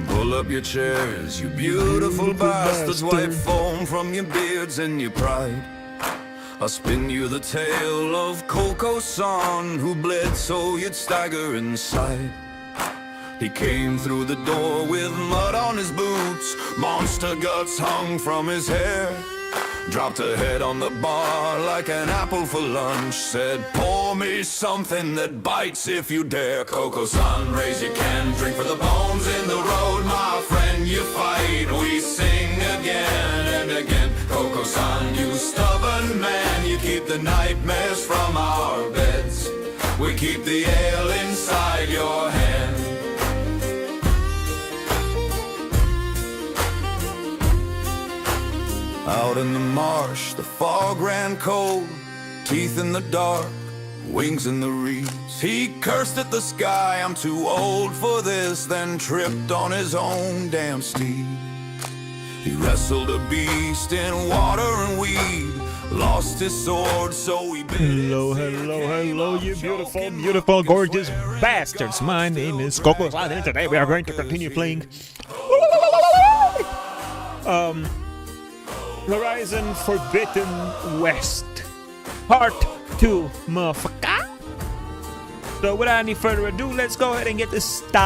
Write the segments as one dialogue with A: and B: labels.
A: Pull up your chairs, you beautiful bastards. Wipe foam from your beards and your pride. I'll spin you the tale of KoKoSaan, who bled so you'd stagger inside. He came through the door with mud on his boots, monster guts hung from his hair. Dropped a head on the bar like an apple for lunch. Said, pour me something that bites if you dare. KoKoSaan, raise your can, drink for the bones in the road. My friend, you fight, we sing again and again. KoKoSaan, you stubborn man, you keep the nightmares from our beds. We keep the ale inside your hand. Out in the marsh, the fog ran cold, teeth in the dark, wings in the reeds. He cursed at the sky, I'm too old for this, then tripped on his own damn steed. He wrestled a beast in water and weed, lost his sword, so he bit.
B: Hello, hello, hello, you beautiful, beautiful, gorgeous bastards. My name is KoKoSaan, and today we are going to continue playing Horizon Forbidden West Part 2, motherfucker. So without any further ado, let's go ahead and get this started.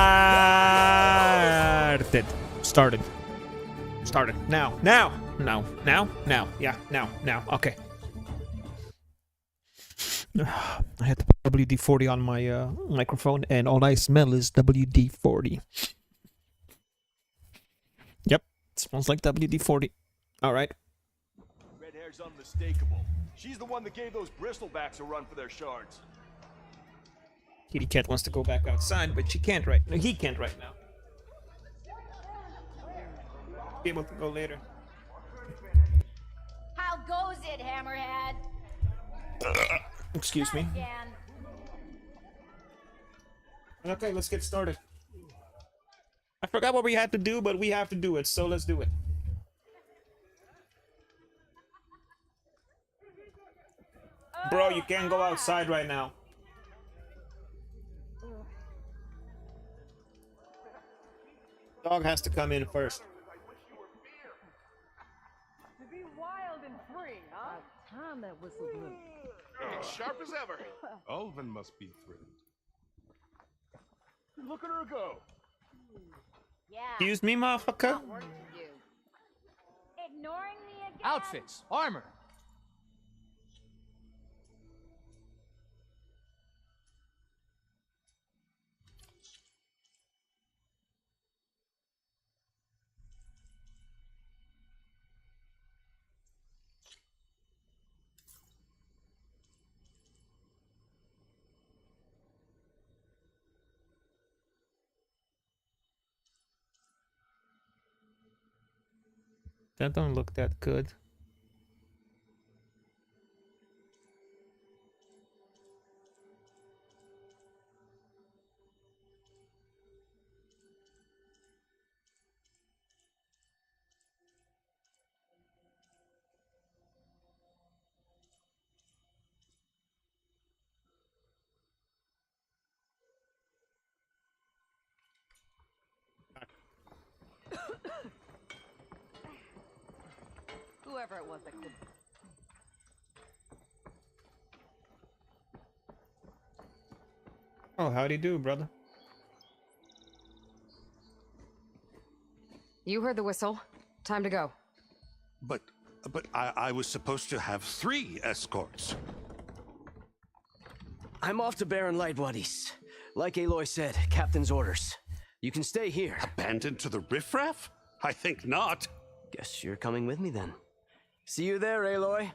B: Started. Now. Yeah, now. Okay. I had to put WD-40 on my microphone, and all I smell is WD-40. Yep, it smells like WD-40. All right.
C: Red hair's unmistakable. She's the one that gave those Bristlebacks a run for their shards.
B: Kitty Cat wants to go back outside, but she can't right now. He can't right now. Be able to go later.
D: How goes it, Hammerhead?
B: Excuse me.
D: Again.
B: Okay, let's get started. I forgot what we had to do, but we have to do it, so let's do it. Bro, you can't go outside right now. Dog has to come in first.
E: To be wild and free, huh?
F: Time that whistle blew.
C: Sharp as ever.
G: Ulvin must be thrilled.
C: Look at her go.
D: Yeah.
B: Excuse me, motherfucker.
D: Not work for you. Ignoring me again?
E: Outfits, armor.
B: That don't look that good.
F: Whoever it was that could.
B: Oh, howdy do, brother.
H: You heard the whistle. Time to go.
G: But I was supposed to have 3 escorts.
E: I'm off to Baron Lightwaddies. Like Aloy said, Captain's orders. You can stay here.
G: Abandoned to the riffraff? I think not.
E: Guess you're coming with me then. See you there, Aloy.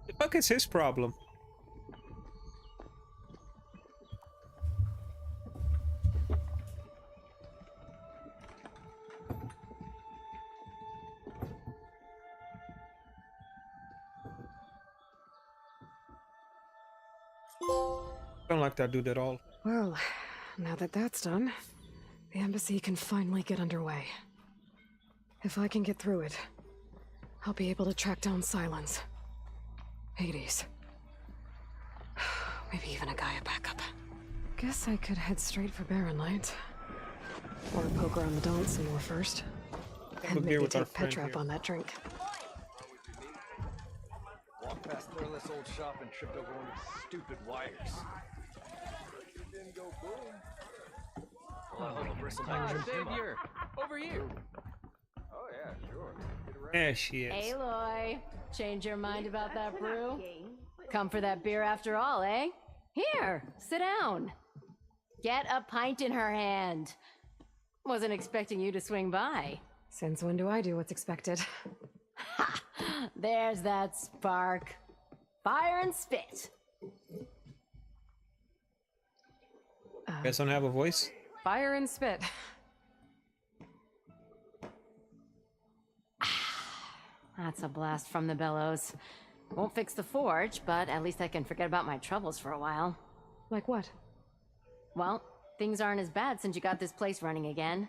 B: The fuck is his problem? Don't like that dude at all.
H: Well, now that that's done, the embassy can finally get underway. If I can get through it, I'll be able to track down Silence, Hades, maybe even a Gaia backup. Guess I could head straight for Barren Light. Or poke around the Daunt some more first.
B: We'll
H: And
B: be
H: maybe
B: with our
H: take
B: friend
H: Petra up
B: here.
H: on that drink.
C: Walked past Thurless old shop and tripped over one of these stupid wires. Didn't go boom.
E: Savior, over here.
C: Oh yeah, sure. Get around.
B: There she is.
I: Aloy, change your mind about that brew? Come for that beer after all, eh? Here, sit down. Get a pint in her hand. Wasn't expecting you to swing by.
H: Since when do I do what's expected?
I: Ha! There's that spark. Fire and spit.
B: Guess I don't have a voice.
H: Fire and spit.
I: That's a blast from the bellows. Won't fix the forge, but at least I can forget about my troubles for a while.
H: Like what?
I: Well, things aren't as bad since you got this place running again.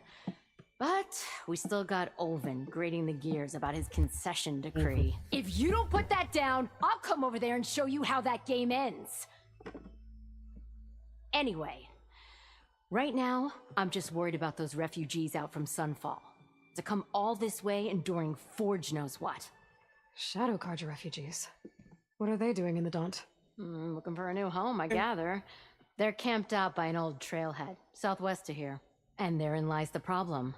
I: But we still got Olvin grating the gears about his concession decree. If you don't put that down, I'll come over there and show you how that game ends. Anyway, right now, I'm just worried about those refugees out from Sunfall. To come all this way enduring Forge knows what.
H: Shadow Carja refugees. What are they doing in the Daunt?
I: Looking for a new home, I gather. They're camped out by an old trailhead, southwest of here. And therein lies the problem.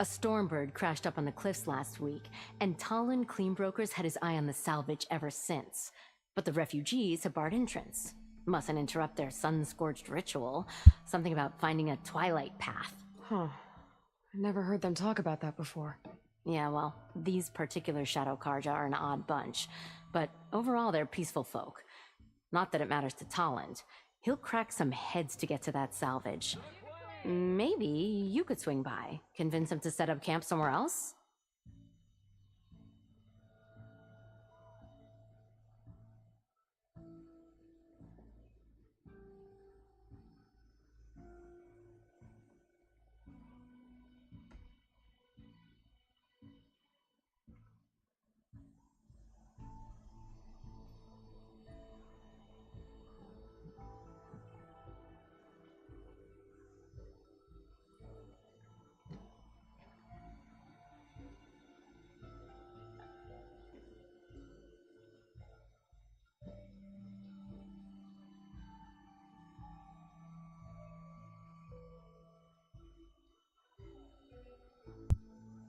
I: A Stormbird crashed up on the cliffs last week, and Talon Cleanbrokers had his eye on the salvage ever since. But the refugees have barred entrance. Mustn't interrupt their sun-scorched ritual. Something about finding a twilight path.
H: Huh. I never heard them talk about that before.
I: Yeah, well, these particular Shadow Karja are an odd bunch. But overall, they're peaceful folk. Not that it matters to Talon. He'll crack some heads to get to that salvage. Maybe you could swing by, convince him to set up camp somewhere else?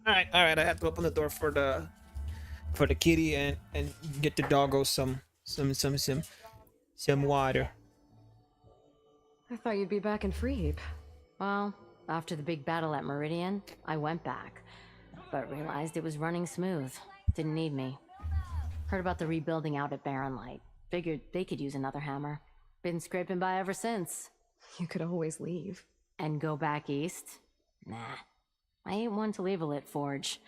B: All right. I have to open the door for the kitty and get the doggo some water.
H: I thought you'd be back in Freeheap.
I: Well, after the big battle at Meridian, I went back, but realized it was running smooth. Didn't need me. Heard about the rebuilding out at Barren Light. Figured they could use another hammer. Been scraping by ever since.
H: You could always leave.
I: And go back east? Nah. I ain't one to leave a lit forge.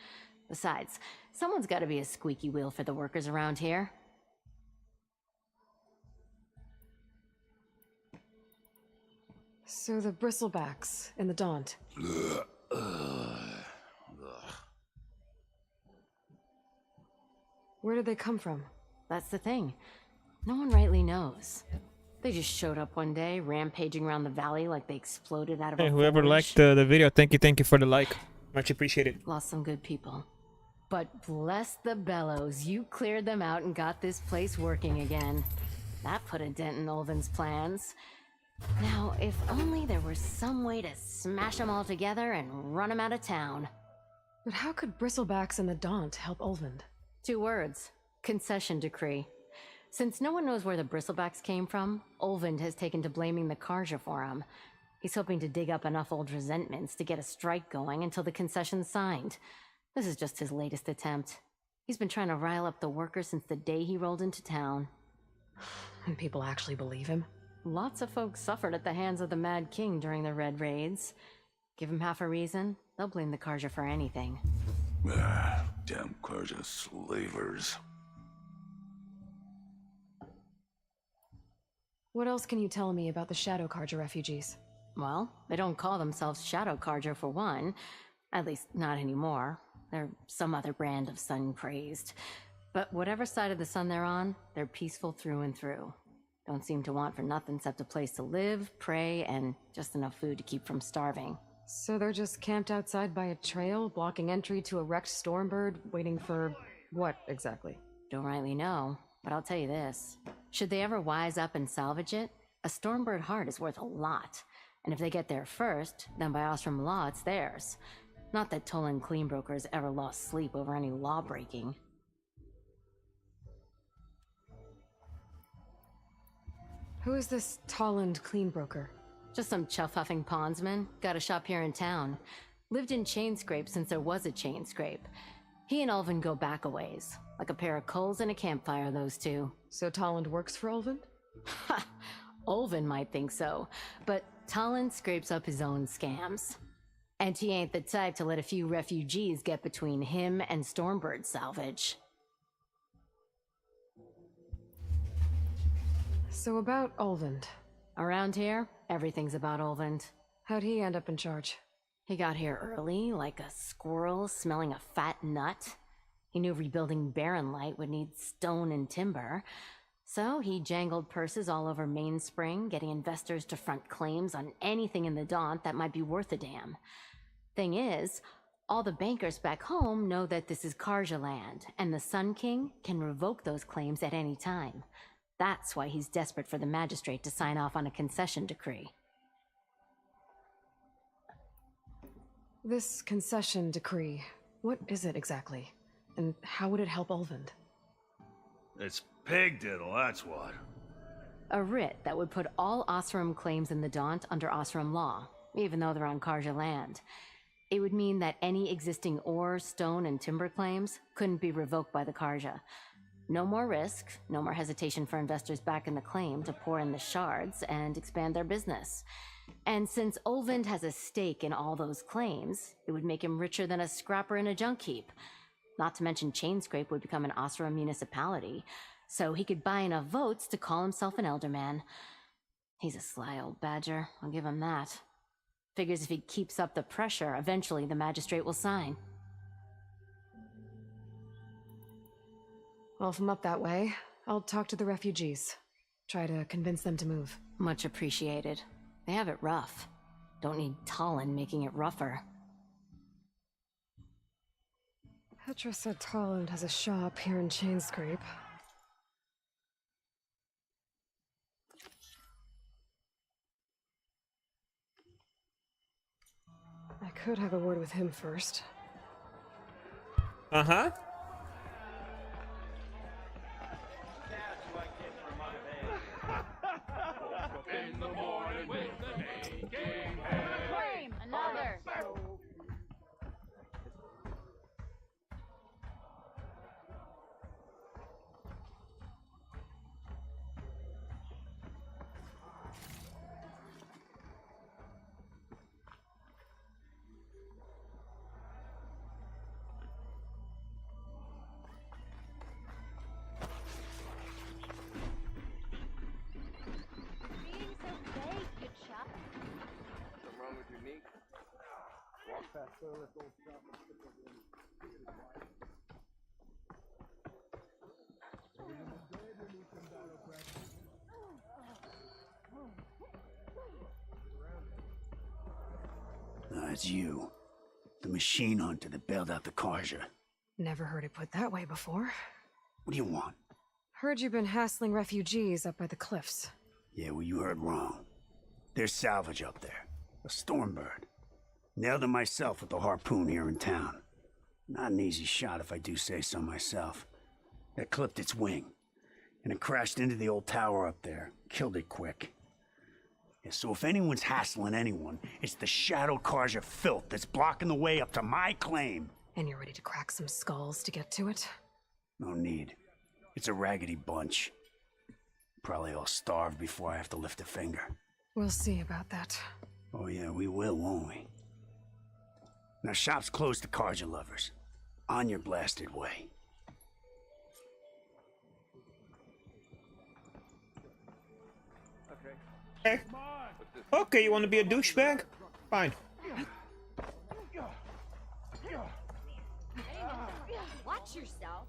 I: Besides, someone's gotta be a squeaky wheel for the workers around here.
H: So the bristlebacks in the Daunt. Where did they come from?
I: That's the thing. No one rightly knows. They just showed up one day, rampaging around the valley like they exploded out of
B: Hey,
I: a
B: whoever
I: forge.
B: liked the video, thank you for the like. Much appreciated.
I: Lost some good people. But bless the bellows, you cleared them out and got this place working again. That put a dent in Olvin's plans. Now, if only there were some way to smash them all together and run them out of town.
H: But how could bristlebacks in the Daunt help Olvind?
I: 2 words. Concession decree. Since no one knows where the bristlebacks came from, Olvind has taken to blaming the Karja for them. He's hoping to dig up enough old resentments to get a strike going until the concession's signed. This is just his latest attempt. He's been trying to rile up the workers since the day he rolled into town.
H: And people actually believe him?
I: Lots of folks suffered at the hands of the Mad King during the Red Raids. Give him half a reason, they'll blame the Karja for anything.
A: Damn Karja slavers.
H: What else can you tell me about the Shadow Carja refugees?
I: Well, they don't call themselves Shadow Carja for one. At least, not anymore. They're some other brand of sun crazed. But whatever side of the sun they're on, they're peaceful through and through. Don't seem to want for nothing except a place to live, pray, and just enough food to keep from starving.
H: So they're just camped outside by a trail, blocking entry to a wrecked Stormbird, waiting for what exactly?
I: Don't rightly know, but I'll tell you this. Should they ever wise up and salvage it, a Stormbird heart is worth a lot. And if they get there first, then by Ostrom law, it's theirs. Not that Tolan Cleanbrokers ever lost sleep over any law breaking.
H: Who is this Tolland Cleanbroker?
I: Just some chuff-huffing pondsman. Got a shop here in town. Lived in Chainscrape since there was a Chainscrape. He and Ulvin go back a ways. Like a pair of coals and a campfire, those two.
H: So Tolland works for Ulvin?
I: Ha! Ulvin might think so, but Tolland scrapes up his own scams. And he ain't the type to let a few refugees get between him and Stormbird salvage.
H: So about Ulvin.
I: Around here, everything's about Ulvin.
H: How'd he end up in charge?
I: He got here early, like a squirrel smelling a fat nut. He knew rebuilding Barren Light would need stone and timber. So he jangled purses all over Mainspring, getting investors to front claims on anything in the Daunt that might be worth a damn. Thing is, all the bankers back home know that this is Carja land, and the Sun King can revoke those claims at any time. That's why he's desperate for the magistrate to sign off on a concession decree.
H: This concession decree, what is it exactly? And how would it help Ulvin?
J: It's pig diddle, that's what.
I: A writ that would put all Osram claims in the Daunt under Osram law, even though they're on Carja land. It would mean that any existing ore, stone, and timber claims couldn't be revoked by the Carja. No more risk, no more hesitation for investors back in the claim to pour in the shards and expand their business. And since Ulvin has a stake in all those claims, it would make him richer than a scrapper in a junk heap. Not to mention Chainscrape would become an Osram municipality, so he could buy enough votes to call himself an elderman. He's a sly old badger, I'll give him that. Figures if he keeps up the pressure, eventually the magistrate will sign.
H: Well, if I'm up that way, I'll talk to the refugees. Try to convince them to move.
I: Much appreciated. They have it rough. Don't need Tollan making it rougher.
H: Petra said Tolland has a shop here in Chainscrape. I could have a word with him first.
B: Uh-huh.
D: Claim another. Being so vague, good shot.
C: Something wrong with your knee? Walk past this old shop and skip over in.
K: It's you. The machine hunter that bailed out the Carja.
H: Never heard it put that way before.
K: What do you want?
H: Heard you've been hassling refugees up by the cliffs.
K: Yeah, well, you heard wrong. There's salvage up there. A Stormbird. Nailed him myself with the harpoon here in town. Not an easy shot if I do say so myself. That clipped its wing. And it crashed into the old tower up there. Killed it quick. Yeah, so if anyone's hassling anyone, it's the Shadow Carja filth that's blocking the way up to my claim.
H: And you're ready to crack some skulls to get to it?
K: No need. It's a raggedy bunch. Probably all starved before I have to lift a finger.
H: We'll see about that.
K: Oh yeah, we will, won't we? Now shop's closed to Carja lovers. On your blasted way.
C: I
B: Okay. Okay, you want to be a douchebag? Fine.
D: Watch yourself.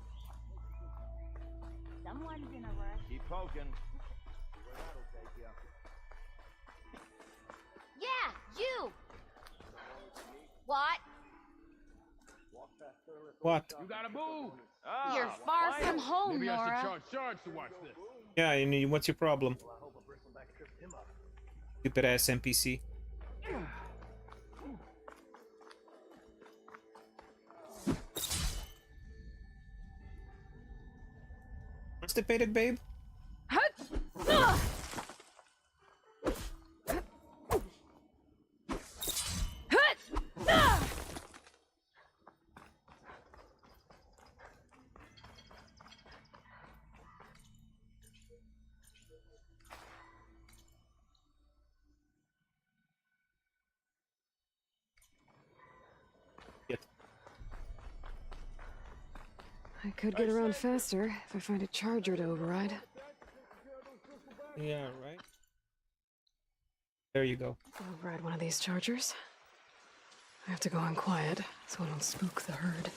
D: Someone's in a rush.
C: Keep poking.
D: Yeah, you! What?
B: What?
C: You gotta move!
D: You're far from home, Nora.
C: Charge to watch this.
B: Yeah, what's your problem? Stupid ass NPC. Constipated, babe? Yet.
H: I could get around faster if I find a charger to override.
B: Yeah, right. There you go.
H: Override one of these chargers. I have to go in quiet so I don't spook the herd.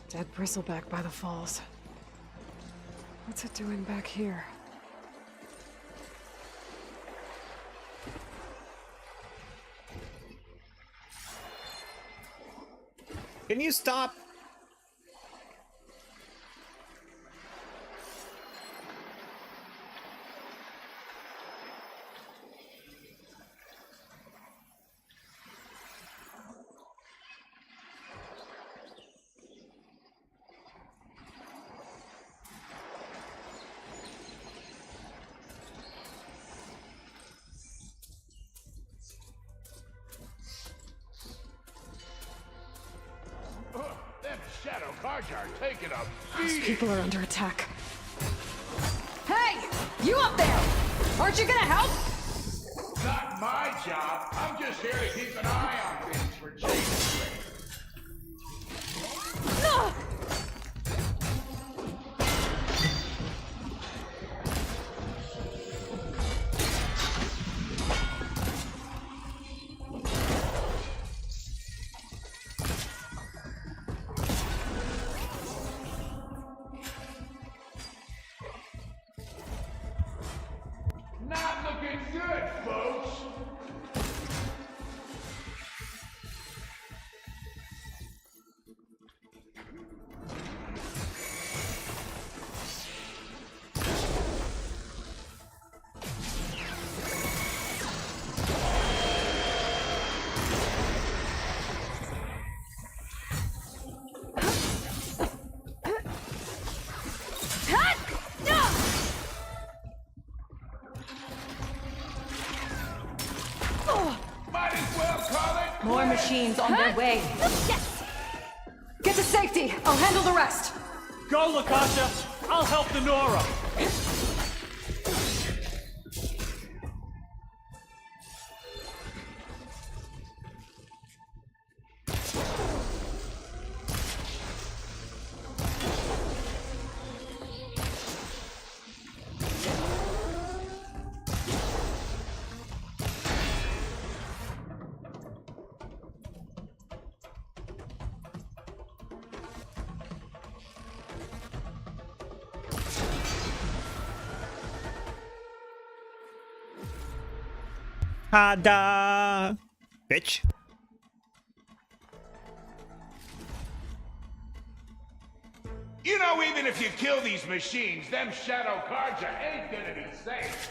H: Dead bristleback by the falls. What's it doing back here?
B: Can you stop?
C: Them shadow cards are taking a
H: Those
C: beating.
H: people are under attack.
F: Hey! You up there! Aren't you gonna help?
C: Not my job. I'm just here to keep an eye on things for Jake's sake. Not looking good, folks. Might as well call it
F: More machines on their way.
D: Yes!
F: Get to safety. I'll handle the rest.
J: Go, Lakasha! I'll help the Nora!
B: Hada! Bitch.
L: You know, even if you kill these machines, them shadow carja ain't gonna be safe.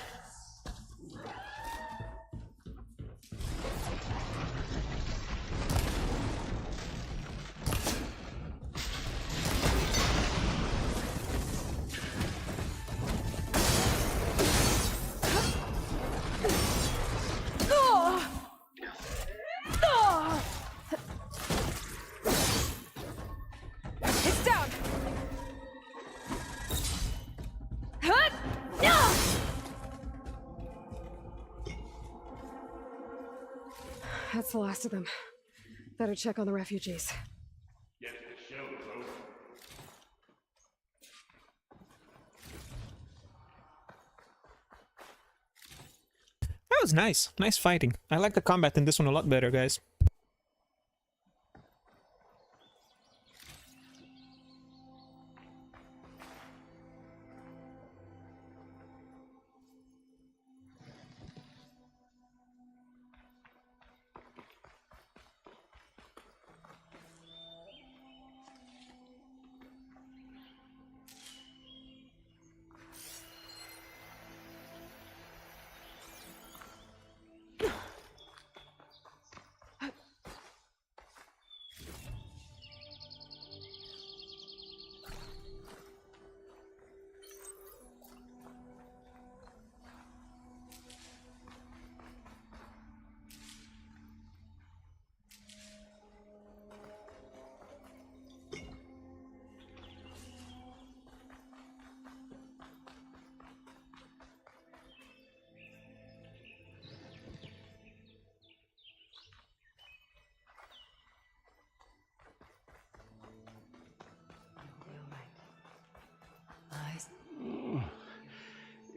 H: It's down! That's the last of them. Better check on the refugees.
L: Guess the show's over.
B: That was nice. Nice fighting. I like the combat in this one a lot better, guys.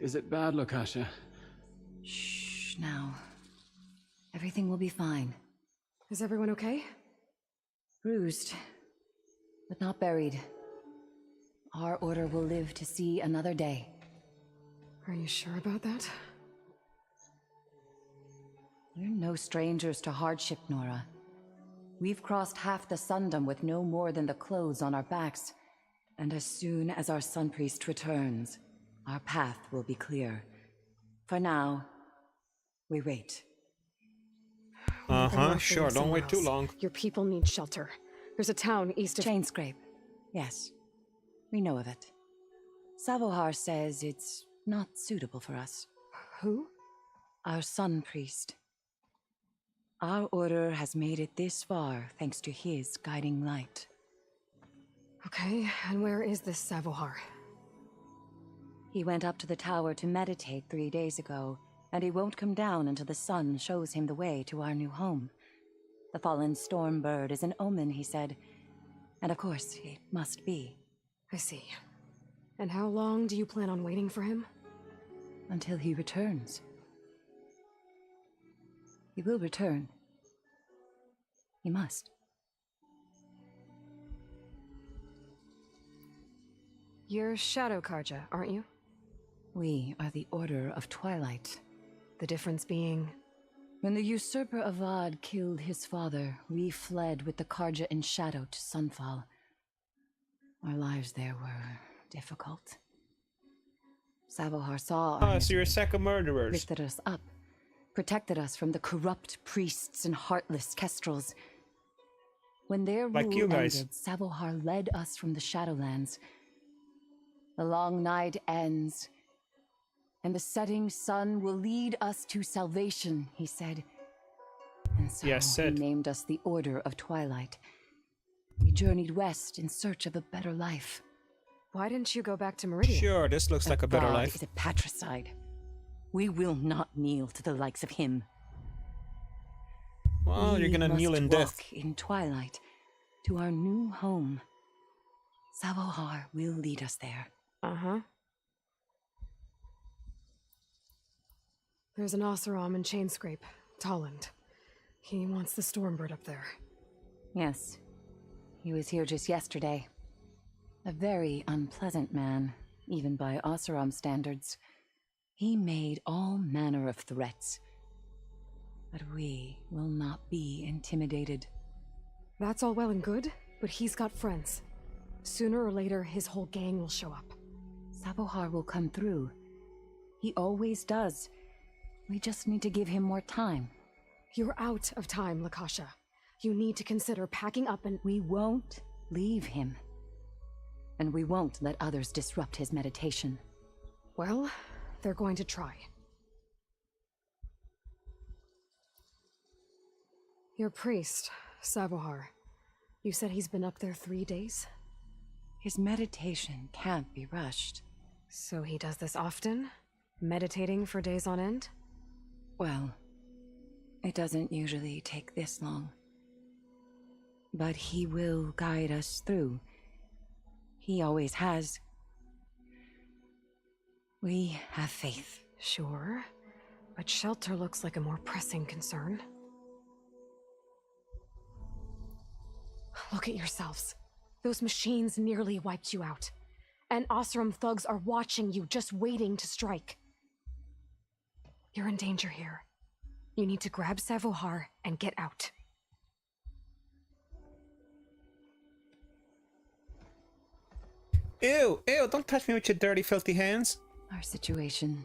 M: Is it bad, Lokasha?
F: Shh, now. Everything will be fine.
H: Is everyone okay?
F: Bruised, but not buried. Our order will live to see another day.
H: Are you sure about that?
F: We're no strangers to hardship, Nora. We've crossed half the Sundom with no more than the clothes on our backs. And as soon as our Sun Priest returns, our path will be clear. For now, we wait.
B: Sure, don't wait too long.
H: Your people need shelter. There's a town east of...
F: Chainscrape. Yes. We know of it. Savohar says it's not suitable for us.
H: Who?
F: Our Sun Priest. Our order has made it this far thanks to his guiding light.
H: Okay, and where is this Savohar?
F: He went up to the tower to meditate 3 days ago, and he won't come down until the sun shows him the way to our new home. The fallen storm bird is an omen, he said. And of course, it must be.
H: I see. And how long do you plan on waiting for him?
F: Until he returns. He will return. He must.
H: You're Shadow Karja, aren't you?
F: We are the Order of Twilight.
H: The difference being...
F: When the usurper Avad killed his father, we fled with the Karja in shadow to Sunfall. Our lives there were difficult. Savohar saw our
B: So you're a sack of murderers.
F: lifted us up, protected us from the corrupt priests and heartless kestrels. When their
B: Like
F: rule
B: you guys.
F: ended, Savohar led us from the Shadowlands. The long night ends, and the setting sun will lead us to salvation, he said. And so he named us the Order of Twilight. We journeyed west in search of a better life.
H: Why didn't you go back to Meridian?
B: Sure, this looks like a better
F: God
B: life.
F: is a patricide. We will not kneel to the likes of him.
B: Well, you're gonna kneel in death.
F: Walk in twilight to our new home. Savohar will lead us there.
H: Uh-huh. There's an Oseram in Chainscrape, Tolland. He wants the Stormbird up there.
F: Yes. He was here just yesterday. A very unpleasant man, even by Oseram standards. He made all manner of threats. But we will not be intimidated.
H: That's all well and good, but he's got friends. Sooner or later, his whole gang will show up.
F: Savohar will come through. He always does. We just need to give him more time.
H: You're out of time, Lakasha. You need to consider packing up and—
F: We won't leave him. And we won't let others disrupt his meditation.
H: Well, they're going to try. Your priest, Savohar. You said he's been up there 3 days?
F: His meditation can't be rushed.
H: So he does this often? Meditating for days on end?
F: Well, it doesn't usually take this long. But he will guide us through. He always has. We have faith.
H: Sure, but shelter looks like a more pressing concern. Look at yourselves. Those machines nearly wiped you out. And Oseram thugs are watching you, just waiting to strike. You're in danger here. You need to grab Savohar and get out.
B: Ew, ew, don't touch me with your dirty, filthy hands.
F: Our situation.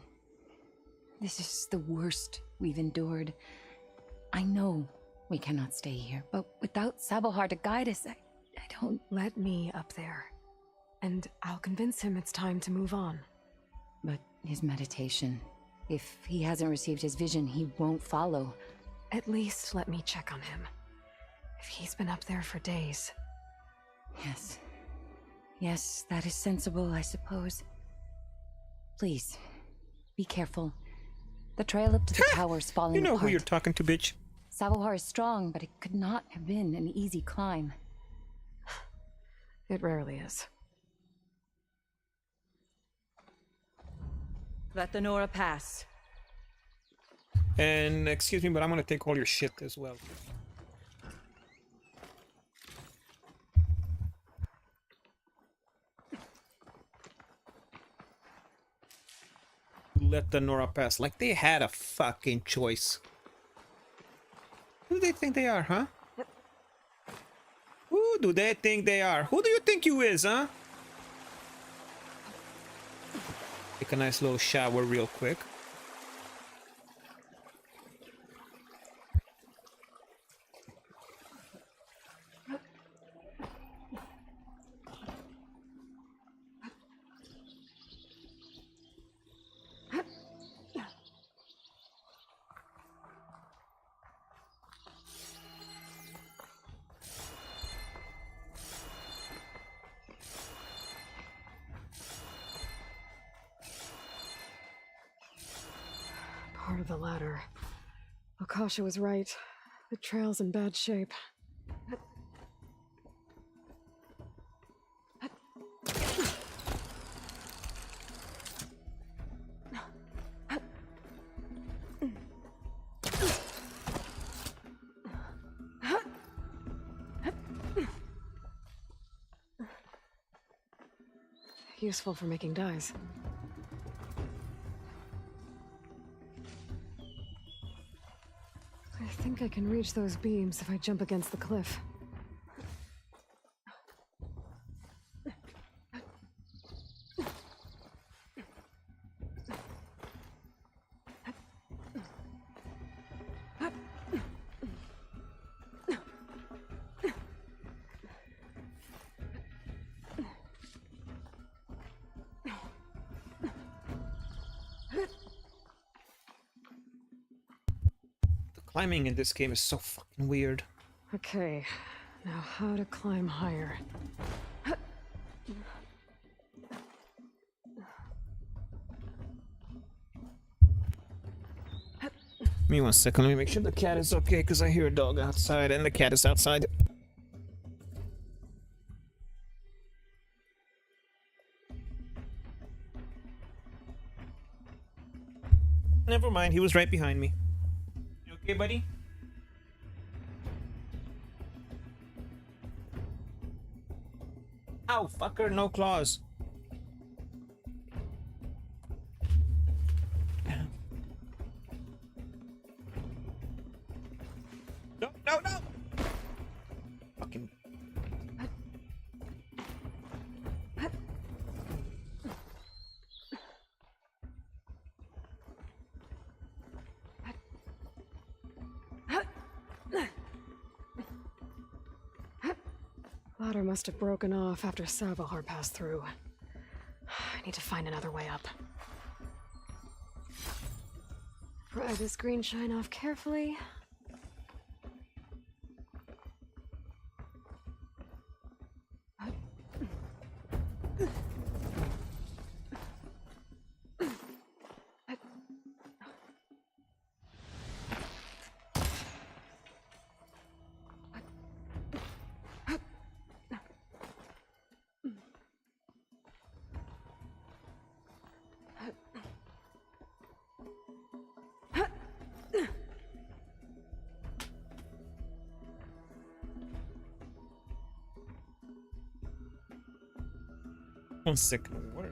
F: This is the worst we've endured. I know we cannot stay here, but without Savohar to guide us, I don't...
H: Let me up there. And I'll convince him it's time to move on.
F: But his meditation... If he hasn't received his vision, he won't follow.
H: At least let me check on him. If he's been up there for days.
F: Yes. Yes, that is sensible, I suppose. Please, be careful. The trail up to the tower's falling
B: You know
F: apart.
B: who you're talking to, bitch.
F: Savohar is strong, but it could not have been an easy climb.
H: It rarely is.
N: Let the Nora pass.
B: And excuse me, but I'm gonna take all your shit as well. Let the Nora pass. Like they had a fucking choice. Who do they think they are, huh? Who do they think they are? Who do you think you is, huh? Take a nice little shower real quick.
H: Part of the ladder. Akasha was right. The trail's in bad shape. Useful for making dyes. I think I can reach those beams if I jump against the cliff.
B: Climbing in this game is so fucking weird.
H: Okay, now how to climb higher.
B: Give me 1 second, let me make sure the cat is okay, because I hear a dog outside and the cat is outside. Never mind, he was right behind me. You okay, buddy? Ow, fucker, no claws.
H: Ladder must have broken off after Savahar passed through. I need to find another way up. Pry this green shine off carefully.
B: One second, what?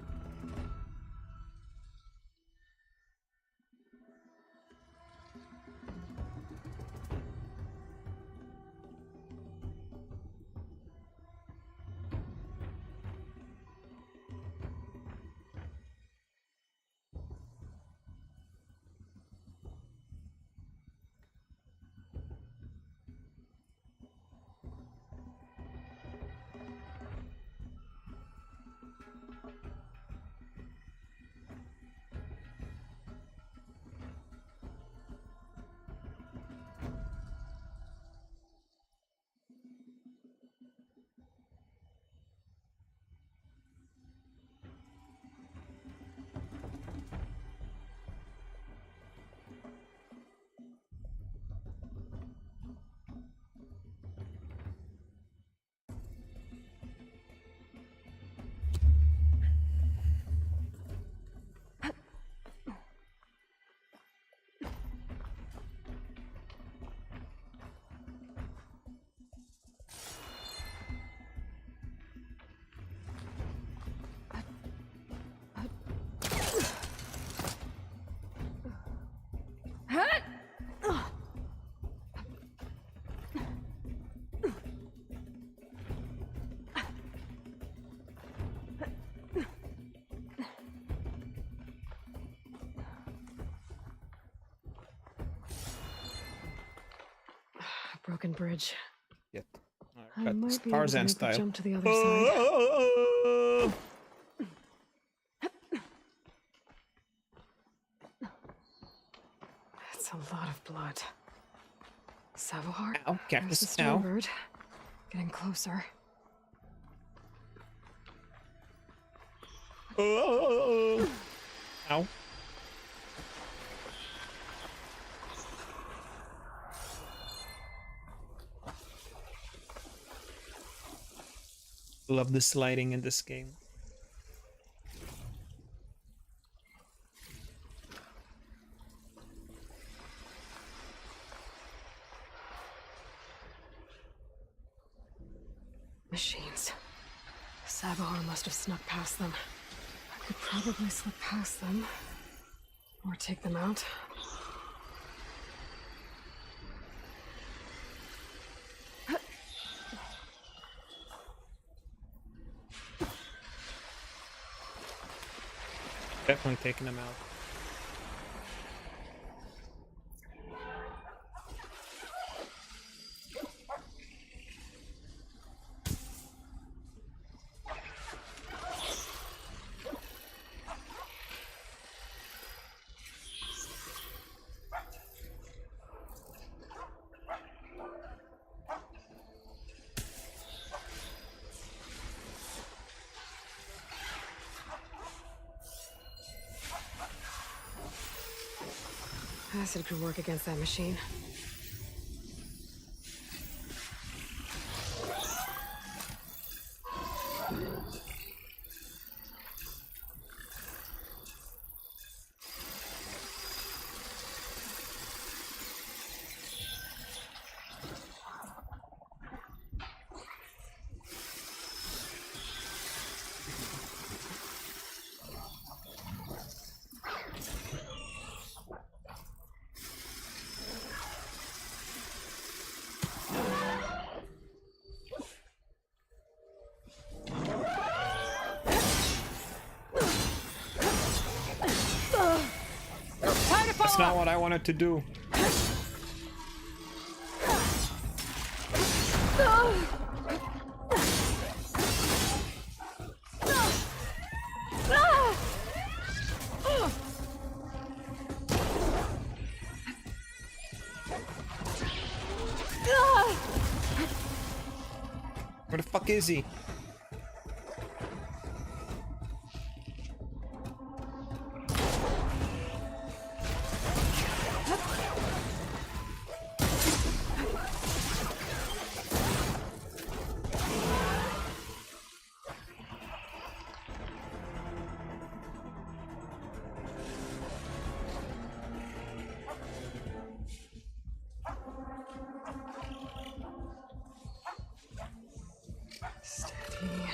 B: Broken bridge. Yet.
H: I
B: Got
H: might be able to
B: Tarzan
H: make the
B: style.
H: jump to the other side. That's a lot of blood. Savahar?
B: Ow,
H: There's
B: cactus,
H: the
B: ow.
H: Starbird. Getting closer.
B: Ow. Love the sliding in this game.
H: Machines. Savahar must have snuck past them. I could probably slip past them. Or take them out.
B: Definitely taking them out.
H: Acid could work against that machine.
B: That's not what I wanted to do. the fuck is he?
H: Steady.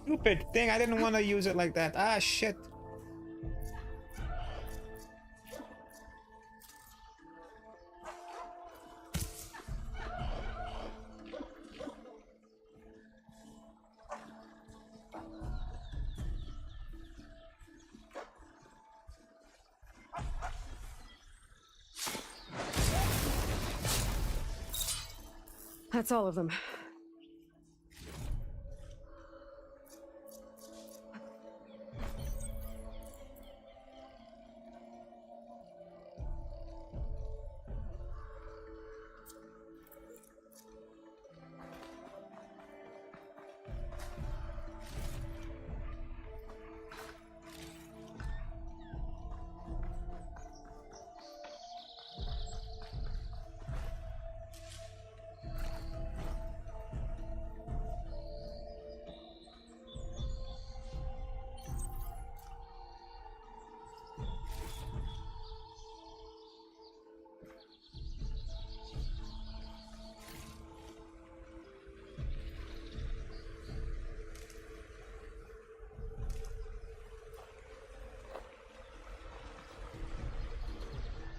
B: Stupid thing, I didn't want to use it like that. Ah, shit.
H: That's all of them.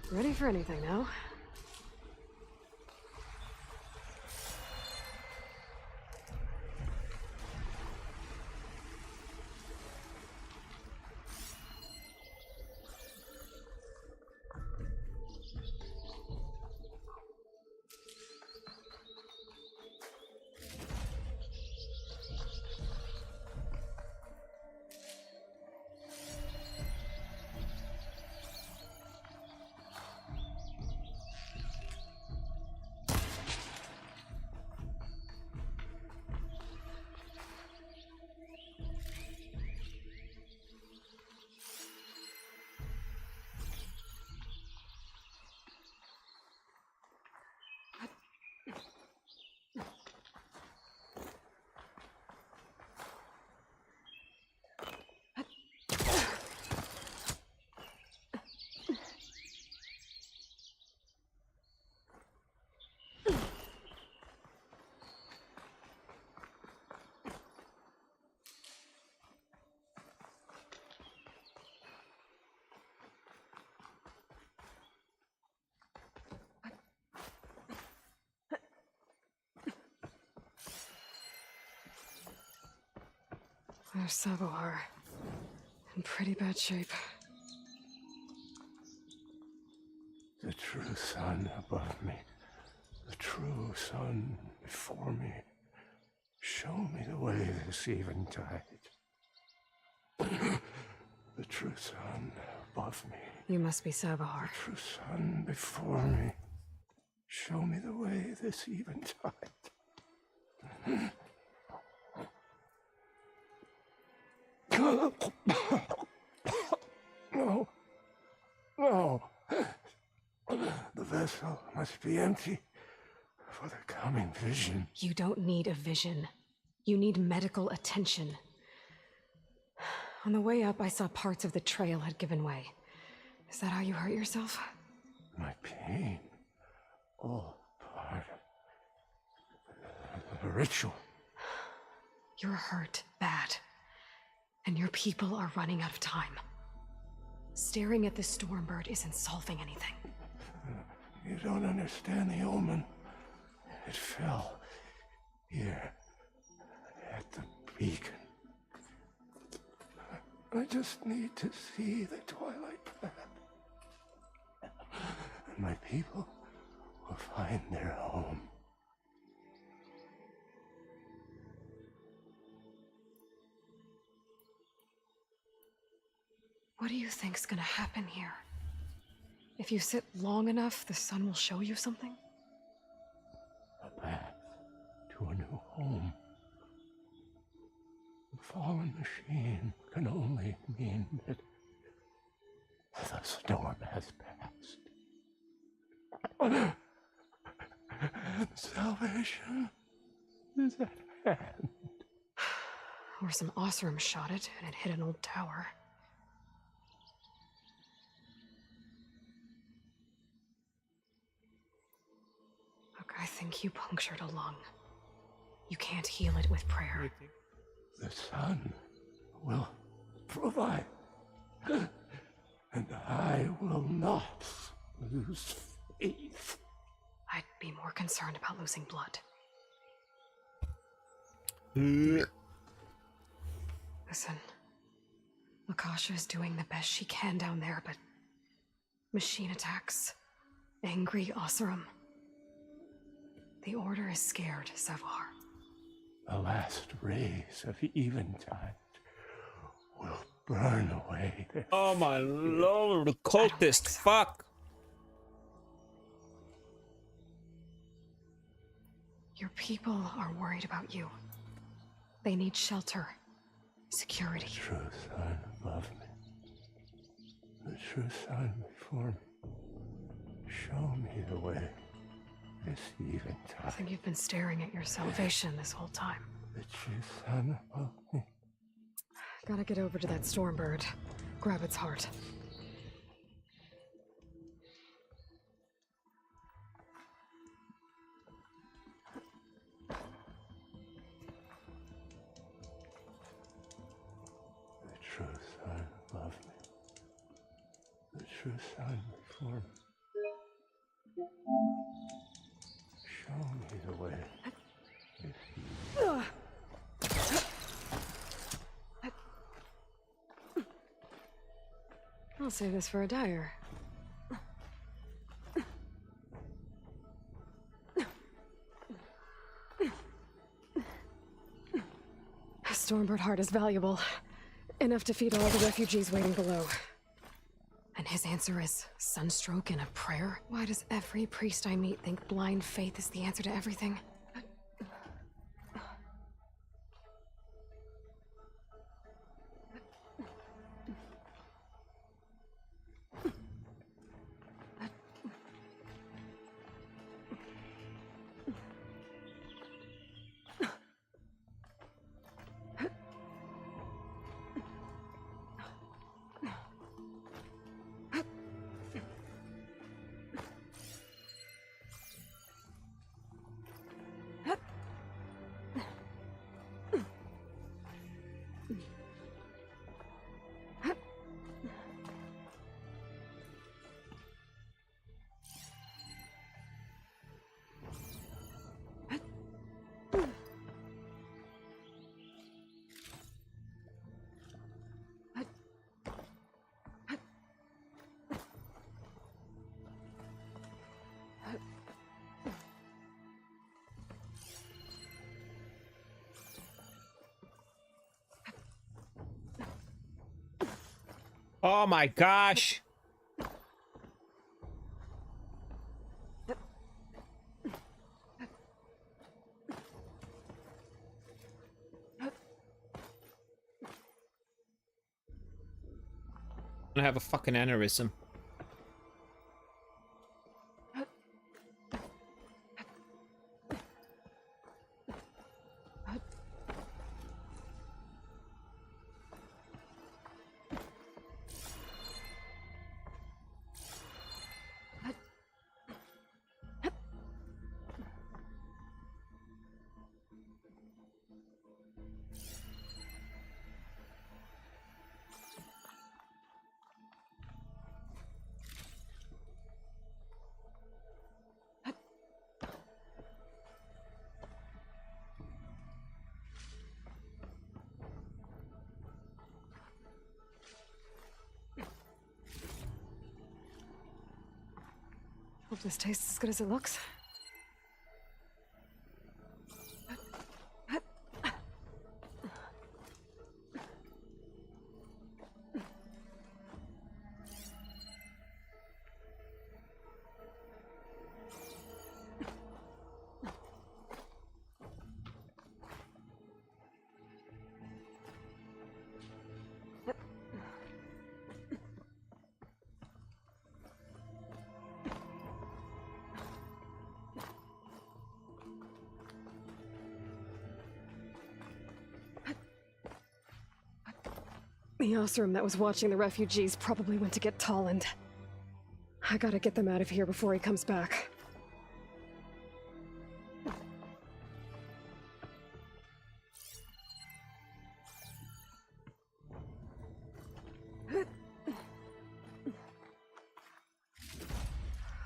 H: Ready for anything now? There's Sabohar. In pretty bad shape.
N: The true sun above me, the true sun before me, Show me the way this eventide. The true sun above me.
H: You must be Savahar.
N: The true sun before me. Show me the way this eventide. No. No. The vessel must be empty for the coming vision.
H: You don't need a vision. You need medical attention. On the way up, I saw parts of the trail had given way. Is that how you hurt yourself?
N: My pain. All part of the ritual.
H: You're hurt bad. And your people are running out of time. Staring at this Stormbird isn't solving anything.
N: You don't understand the omen. It fell here at the beacon. I just need to see the twilight path. And my people will find their home.
H: What do you think's gonna happen here? If you sit long enough, the sun will show you something?
N: A path to a new home. The fallen machine can only mean that the storm has passed. And salvation is at hand.
H: Or some Osram shot it and it hit an old tower. Look, I think you punctured a lung. You can't heal it with prayer.
N: The sun will provide. And I will not lose faith.
H: I'd be more concerned about losing blood. Listen, Lakasha is doing the best she can down there, but machine attacks, angry Oseram. The Order is scared, Savahar.
N: The last rays of eventide will burn away their
B: Oh my lord, the cultist, fuck.
H: Your people are worried about you. They need shelter, security.
N: The true sun above me. The true sun before me. Show me the way. This eventide.
H: I think you've been staring at your salvation this whole time.
N: The true sun above me.
H: Gotta get over to that Stormbird. Grab its heart.
N: The true sun above me. The true sun before me. Show me the way.
H: I'll save this for a dyer. A Stormbird heart is valuable. Enough to feed all the refugees waiting below. And his answer is sunstroke and a prayer? Why does every priest I meet think blind faith is the answer to everything?
B: Oh my gosh. I have a fucking aneurysm.
H: Hope this tastes as good as it looks. The Osram that was watching the refugees probably went to get Tolland. I gotta get them out of here before he comes back.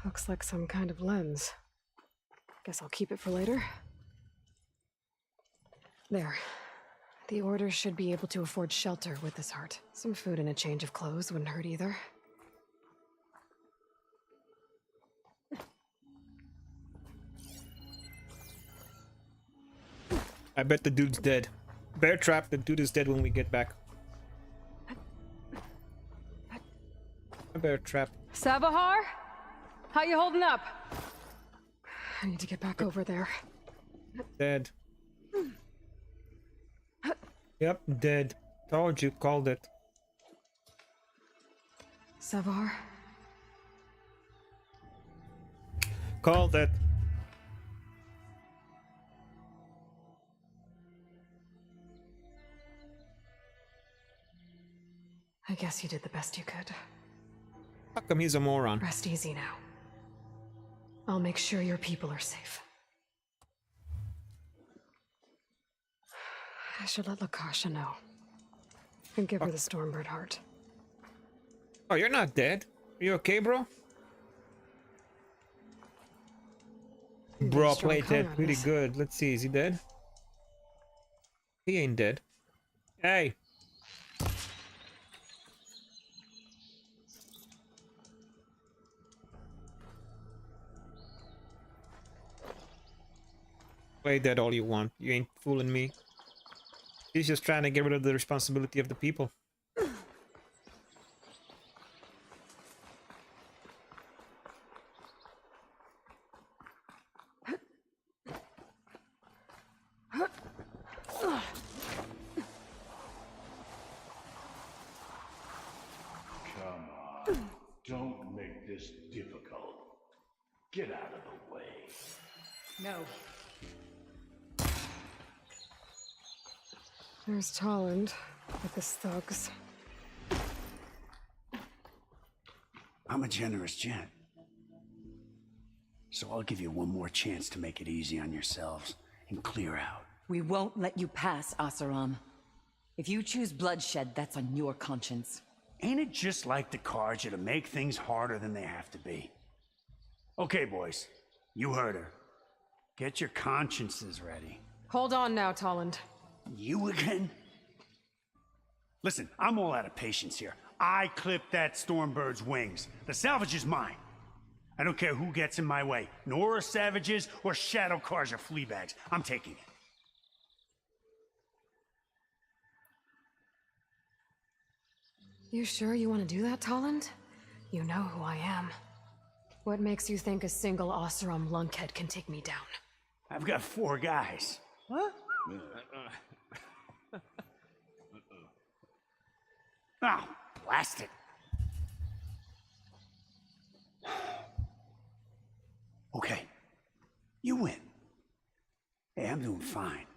H: Looks like some kind of lens. Guess I'll keep it for later. There. The Order should be able to afford shelter with this heart. Some food and a change of clothes wouldn't hurt either.
B: I bet the dude's dead. Bear trap, the dude is dead when we get back. A bear trap.
H: Savahar? How you holding up? I need to get back over there.
B: Dead. Yep, dead. Told you, called it.
H: Savahar?
B: Called it.
H: I guess you did the best you could.
B: How come he's a moron?
H: Rest easy now. I'll make sure your people are safe. I should let Lakasha know. And give her the Stormbird heart.
B: Oh, you're not dead. Are you okay, bro? Bro played that pretty good. Let's see, is he dead? He ain't dead. Hey! Play that all you want. You ain't fooling me. He's just trying to get rid of the responsibility of the people.
L: Come on. Don't make this difficult. Get out of the way.
H: No. There's Tolland with his thugs.
K: I'm a generous gent. So I'll give you one more chance to make it easy on yourselves and clear out.
F: We won't let you pass, Asaram. If you choose bloodshed, that's on your conscience.
K: Ain't it just like the Karja to make things harder than they have to be? Okay, boys. You heard her. Get your consciences ready.
H: Hold on now, Tolland.
K: You again? Listen, I'm all out of patience here. I clipped that Stormbird's wings. The salvage is mine. I don't care who gets in my way. Nora savages or shadow cars or flea bags. I'm taking it.
H: You sure you want to do that, Tolland? You know who I am. What makes you think a single Oseram lunkhead can take me down?
K: I've got 4 guys.
H: What?
K: Oh, blast it. Okay, you win. Hey, I'm doing fine.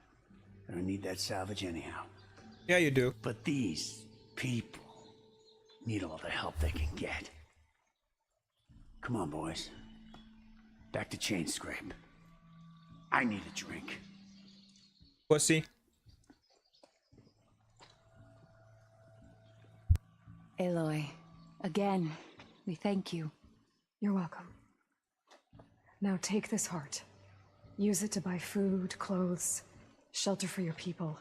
K: I don't need that salvage anyhow.
B: Yeah, you do.
K: But these people need all the help they can get. Come on, boys. Back to Chain Scrape. I need a drink.
B: Pussy.
F: Aloy, again, we thank you.
H: You're welcome. Now take this heart. Use it to buy food, clothes, shelter for your people.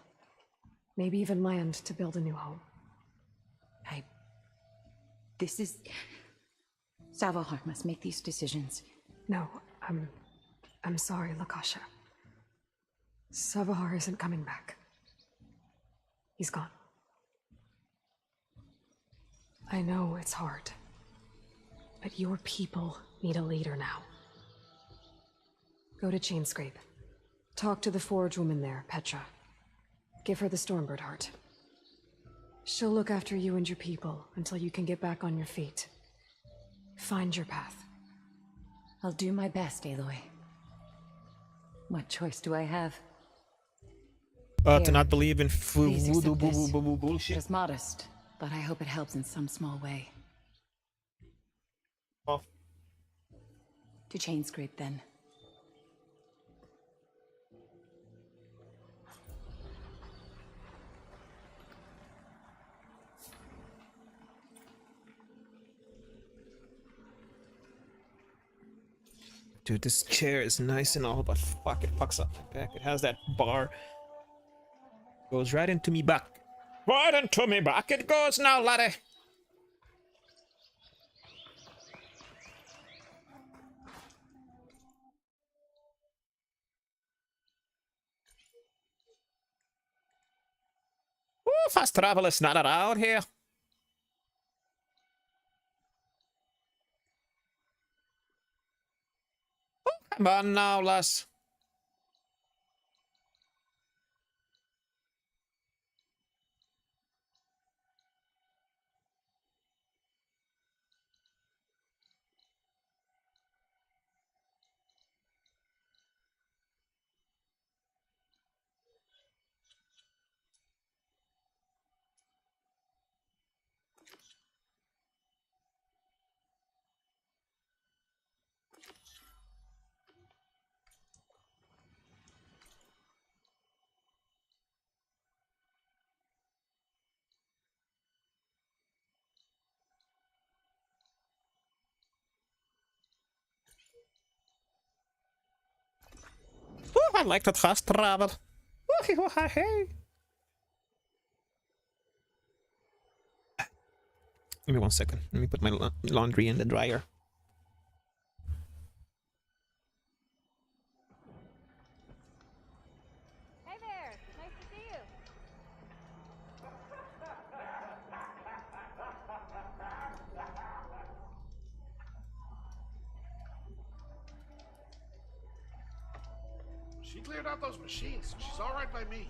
H: Maybe even land to build a new home.
F: This is... Savahar must make these decisions.
H: No, I'm sorry, Lakasha. Savahar isn't coming back. He's gone. I know it's hard, but your people need a leader now. Go to Chainscrape. Talk to the forge woman there, Petra. Give her the Stormbird heart. She'll look after you and your people until you can get back on your feet. Find your path.
F: I'll do my best, Aloy. What choice do I have?
B: To not believe in
F: Please
B: voodoo
F: accept this.
B: bullshit.
F: It's modest, but I hope it helps in some small way.
B: Oh.
F: To Chainscrape, then.
B: Dude, this chair is nice and all, but fuck, it fucks up my back. It has that bar. Goes right into me back. Right into me back it goes now, laddie. Ooh, fast travel is not allowed here. Come on now, lass. Ooh, I like that fast travel. Ooh, hey. Give me 1 second. Let me put my laundry in the dryer.
D: Hey there, nice to see you.
L: She cleared out those machines. She's all right by me.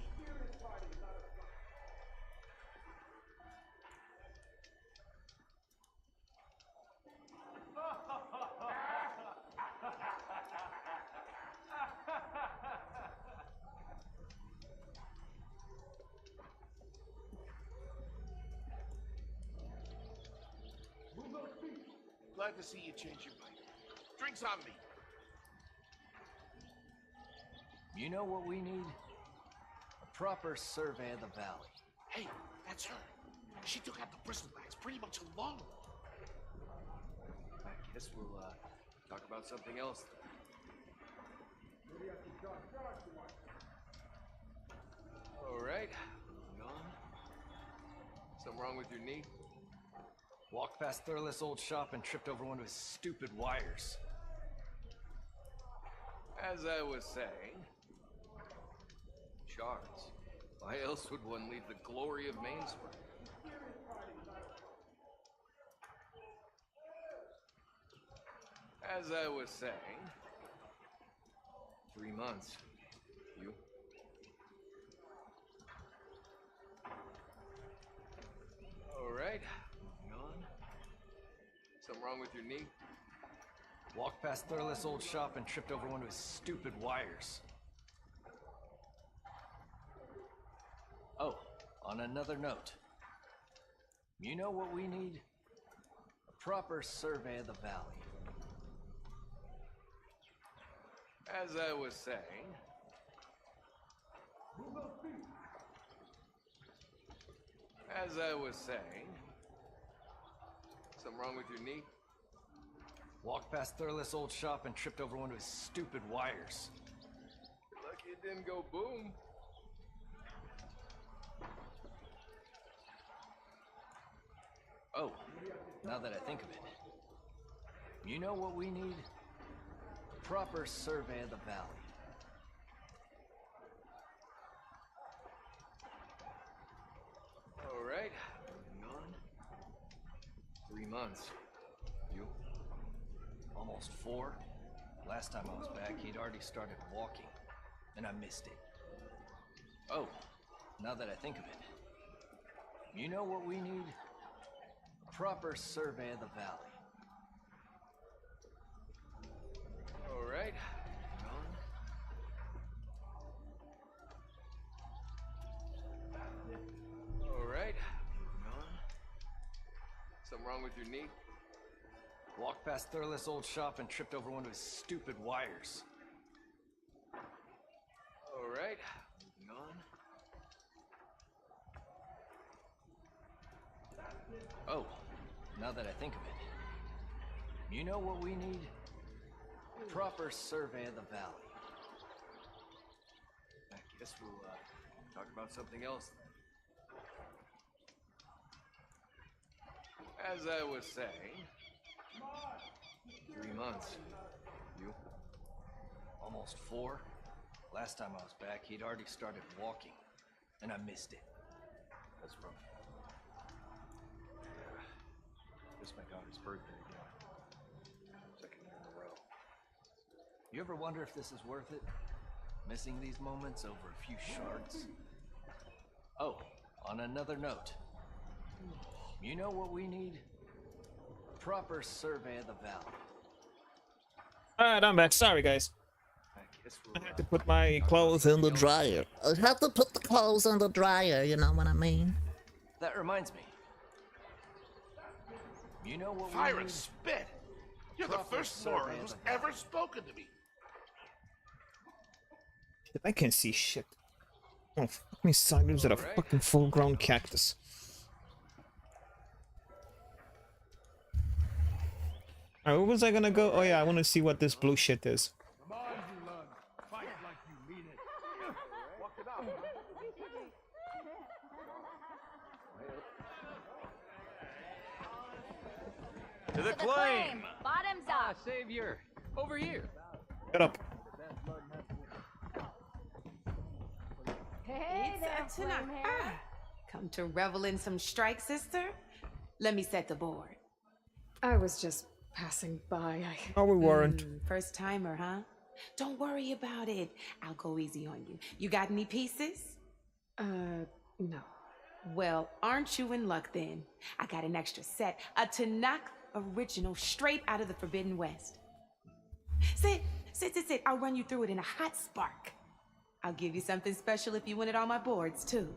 L: Glad to see you change your mind. Drinks on me.
C: You know what we need? A proper survey of the valley.
L: Hey, that's her. She took out the bristle bags pretty much alone.
C: I guess we'll talk about something else. All right, moving on. Something wrong with your knee? Walked past Thurless' old shop and tripped over one of his stupid wires. As I was saying, shards. Why else would one leave the glory of Mainspring? As I was saying, 3 months. You? Alright, moving on. Something wrong with your knee? Walked past Thurless' old shop and tripped over one of his stupid wires. Oh, on another note. You know what we need? A proper survey of the valley. As I was saying... As I was saying... Something wrong with your knee? Walked past Thurless' old shop and tripped over one of his stupid wires. You're lucky it didn't go boom. Oh, now that I think of it. You know what we need? A proper survey of the valley. Alright, moving on. 3 months. You? Almost 4. Last time I was back, he'd already started walking, and I missed it. Oh, now that I think of it. You know what we need? A proper survey of the valley. Alright, moving on. Alright, moving on. Something wrong with your knee? Walked past Thurless' old shop and tripped over one of his stupid wires. Alright, moving on. Oh, now that I think of it. You know what we need? A proper survey of the valley. I guess we'll talk about something else. As I was saying... 3 months. You? Almost 4. Last time I was back, he'd already started walking, and I missed it. That's rough. It's my daughter's birthday again. 2nd year in a row. You ever wonder if this is worth it? Missing these moments over a few shards? Oh, on another note. You know what we need? A proper survey of the valley.
B: Alright, I'm back. Sorry, guys. I had to put my clothes in the dryer. I have to put the clothes in the dryer, you know what I mean?
C: That reminds me. You know what
L: Fire
C: we
L: and
C: need?
L: spit! You're the
C: Proper
L: first
C: survey
L: Nora
C: of
L: who's
C: the valley.
L: ever spoken to me.
B: I can't see shit. Oh, fuck me sideways at a fucking full-grown cactus. Alright, where was I gonna go? Oh yeah, I want to see what this blue shit is.
L: Come on, you lug. Fight like you mean it. Walk it out.
C: To the claim!
D: Bottoms up.
C: Savior! Over here!
B: Shut up.
D: Hey there,
O: It's Tanaka.
D: flame hair.
O: Come to revel in some strike, sister? Let me set the board.
H: I was just passing by.
B: No, we weren't.
O: First timer, huh? Don't worry about it. I'll go easy on you. You got any pieces?
H: No.
O: Well, aren't you in luck then? I got an extra set. A Tanakh original straight out of the Forbidden West. Sit. I'll run you through it in a hot spark. I'll give you something special if you win it on my boards, too.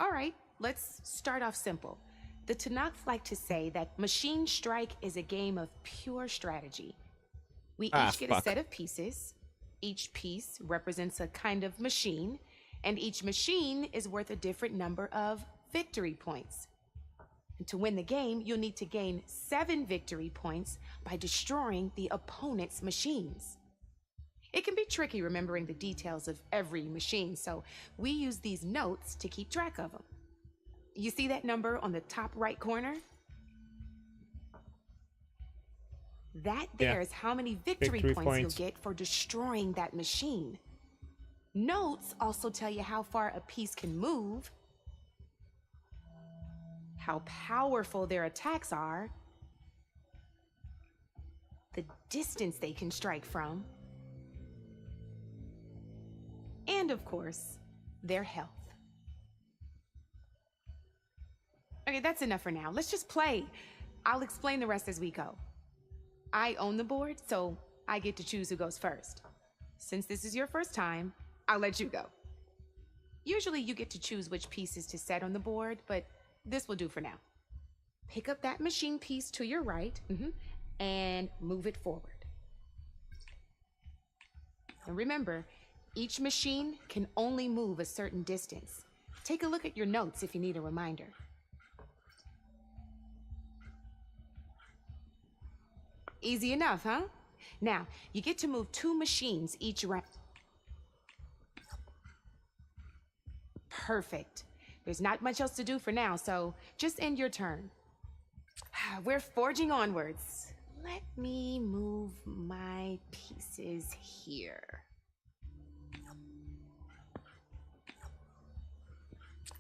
O: All right, let's start off simple. The Tanakh like to say that Machine Strike is a game of pure strategy. We each get a set of pieces. Each piece represents a kind of machine, and each machine is worth a different number of victory points. And to win the game, you'll need to gain 7 victory points by destroying the opponent's machines. It can be tricky remembering the details of every machine, so we use these notes to keep track of them. You see that number on the top right corner? That there's how many victory points you'll get for destroying that machine. Notes also tell you how far a piece can move, how powerful their attacks are, the distance they can strike from, and of course, their health. Okay, that's enough for now. Let's just play. I'll explain the rest as we go. I own the board, so I get to choose who goes first. Since this is your first time, I'll let you go. Usually you get to choose which pieces to set on the board, but this will do for now. Pick up that machine piece to your right, and move it forward. And remember, each machine can only move a certain distance. Take a look at your notes if you need a reminder. Easy enough, huh? Now, you get to move 2 machines each round. Perfect. There's not much else to do for now, so just end your turn. We're forging onwards. Let me move my pieces here.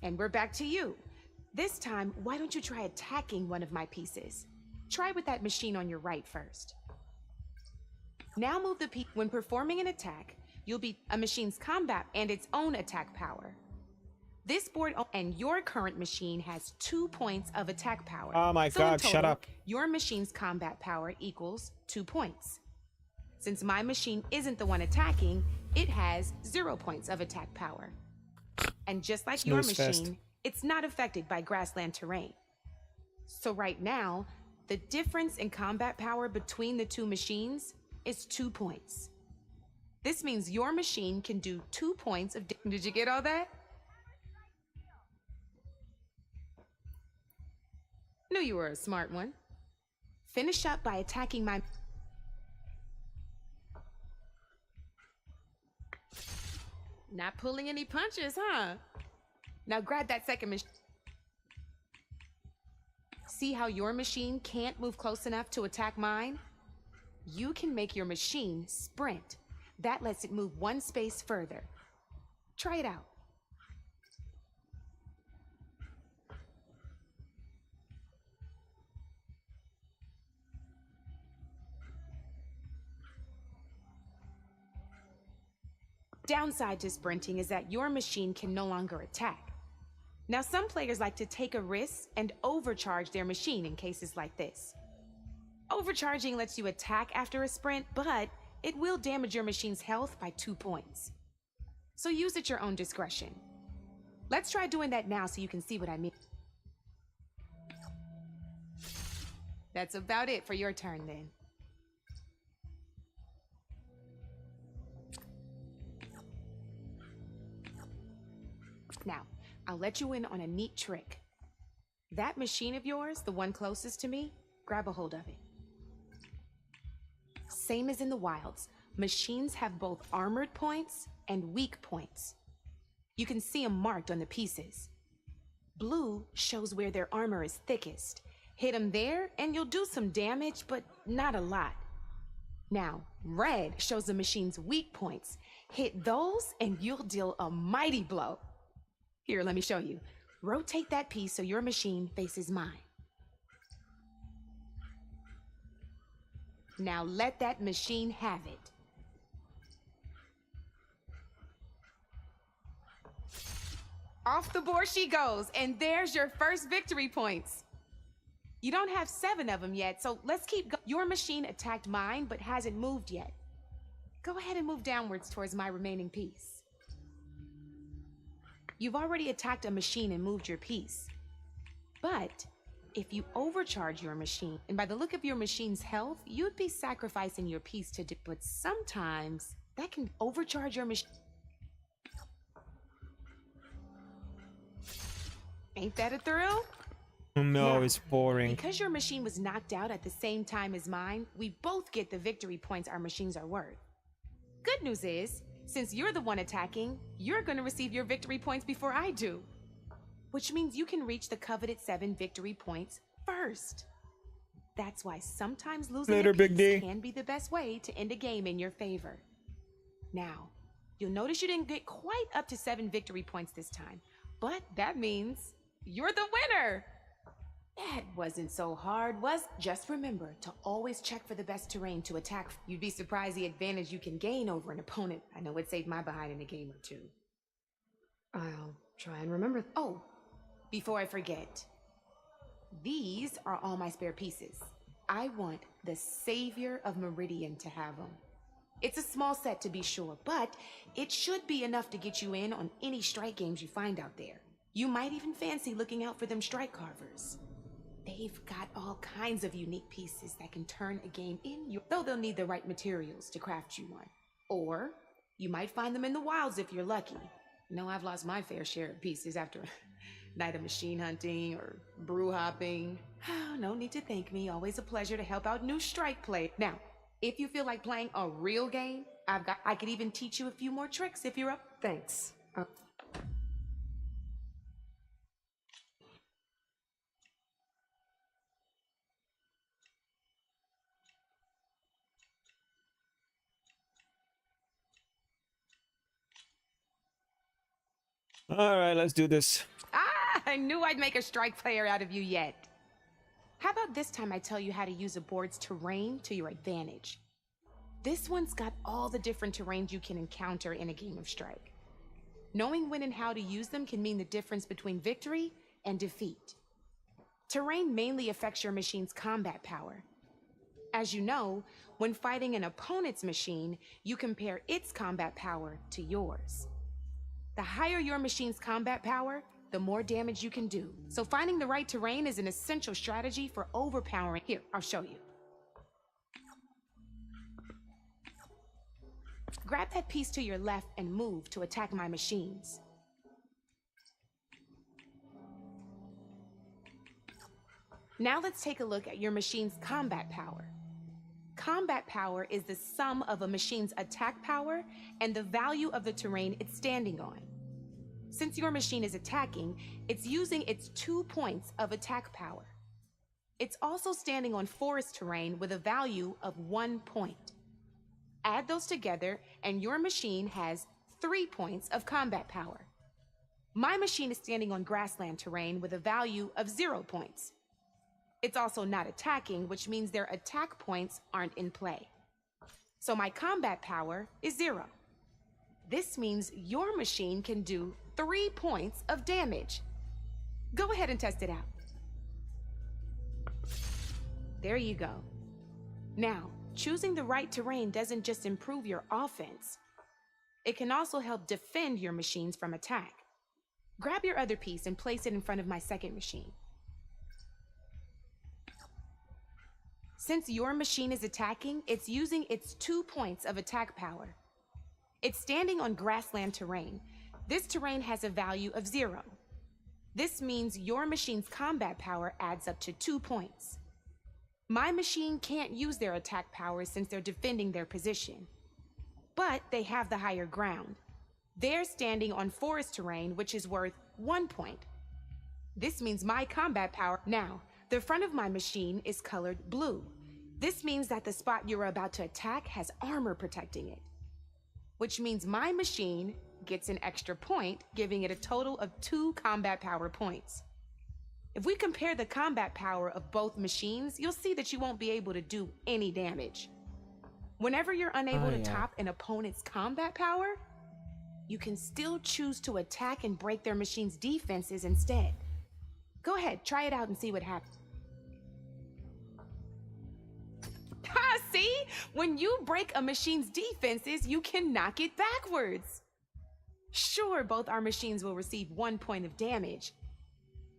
O: And we're back to you. This time, why don't you try attacking one of my pieces? Try with that machine on your right first. Now move the piece. When performing an attack, you'll be a machine's combat and its own attack power. This board and your current machine has 2 points of attack power.
B: Oh my God,
O: total,
B: shut up.
O: Your machine's combat power equals 2 points. Since my machine isn't the one attacking, it has 0 points of attack power. And just like your machine, it's not affected by grassland terrain. So right now, the difference in combat power between the 2 machines is 2 points. This means your machine can do 2 points of damage. Did you get all that? Knew you were a smart one. Finish up by attacking my... Not pulling any punches, huh? Now grab that second machine. See how your machine can't move close enough to attack mine? You can make your machine sprint. That lets it move 1 space further. Try it out. Downside to sprinting is that your machine can no longer attack. Now, some players like to take a risk and overcharge their machine in cases like this. Overcharging lets you attack after a sprint, but it will damage your machine's health by 2 points. So use at your own discretion. Let's try doing that now so you can see what I mean. That's about it for your turn then. Now, I'll let you in on a neat trick. That machine of yours, the one closest to me, grab a hold of it. Same as in the wilds, machines have both armored points and weak points. You can see them marked on the pieces. Blue shows where their armor is thickest. Hit them there and you'll do some damage, but not a lot. Now, red shows the machine's weak points. Hit those and you'll deal a mighty blow. Here, let me show you. Rotate that piece so your machine faces mine. Now let that machine have it. Off the board she goes, and there's your first victory points. You don't have 7 of them yet, so let's keep going. Your machine attacked mine, but hasn't moved yet. Go ahead and move downwards towards my remaining piece. You've already attacked a machine and moved your piece. But if you overcharge your machine, and by the look of your machine's health, you'd be sacrificing your piece to do, but sometimes that can overcharge your machine. Ain't that a thrill?
B: No,
O: Now,
B: it's boring.
O: Because your machine was knocked out at the same time as mine, we both get the victory points our machines are worth. Good news is, since you're the one attacking, you're gonna receive your victory points before I do. Which means you can reach the coveted 7 victory points first. That's why sometimes losing
B: Later,
O: a
B: Big D.
O: piece can be the best way to end a game in your favor. Now, you'll notice you didn't get quite up to 7 victory points this time, but that means you're the winner! That wasn't so hard, was? Just remember to always check for the best terrain to attack. You'd be surprised the advantage you can gain over an opponent. I know it saved my behind in a game or two.
H: I'll try and remember.
O: Oh, before I forget, these are all my spare pieces. I want the Savior of Meridian to have them. It's a small set to be sure, but it should be enough to get you in on any strike games you find out there. You might even fancy looking out for them strike carvers. They've got all kinds of unique pieces that can turn a game in your... Though they'll need the right materials to craft you one. Or you might find them in the wilds if you're lucky. You know, I've lost my fair share of pieces after a night of machine hunting or brew hopping. No need to thank me. Always a pleasure to help out new strike play. Now, if you feel like playing a real game, I could even teach you a few more tricks if you're up.
H: Thanks.
B: All right, let's do this.
O: I knew I'd make a strike player out of you yet. How about this time I tell you how to use a board's terrain to your advantage? This one's got all the different terrains you can encounter in a game of strike. Knowing when and how to use them can mean the difference between victory and defeat. Terrain mainly affects your machine's combat power. As you know, when fighting an opponent's machine, you compare its combat power to yours. The higher your machine's combat power, the more damage you can do. So finding the right terrain is an essential strategy for overpowering. Here, I'll show you. Grab that piece to your left and move to attack my machines. Now let's take a look at your machine's combat power. Combat power is the sum of a machine's attack power and the value of the terrain it's standing on. Since your machine is attacking, it's using its 2 points of attack power. It's also standing on forest terrain with a value of 1 point. Add those together and your machine has 3 points of combat power. My machine is standing on grassland terrain with a value of 0 points. It's also not attacking, which means their attack points aren't in play. So my combat power is 0. This means your machine can do 3 points of damage. Go ahead and test it out. There you go. Now, choosing the right terrain doesn't just improve your offense. It can also help defend your machines from attack. Grab your other piece and place it in front of my second machine. Since your machine is attacking, it's using its 2 points of attack power. It's standing on grassland terrain. This terrain has a value of 0. This means your machine's combat power adds up to 2 points. My machine can't use their attack power since they're defending their position. But they have the higher ground. They're standing on forest terrain, which is worth 1 point. This means my combat power. Now, the front of my machine is colored blue. This means that the spot you're about to attack has armor protecting it, which means my machine gets an extra point, giving it a total of 2 combat power points. If we compare the combat power of both machines, you'll see that you won't be able to do any damage. Whenever you're unable to top an opponent's combat power, you can still choose to attack and break their machine's defenses instead. Go ahead, try it out and see what happens. See? When you break a machine's defenses, you can knock it backwards. Sure, both our machines will receive 1 point of damage,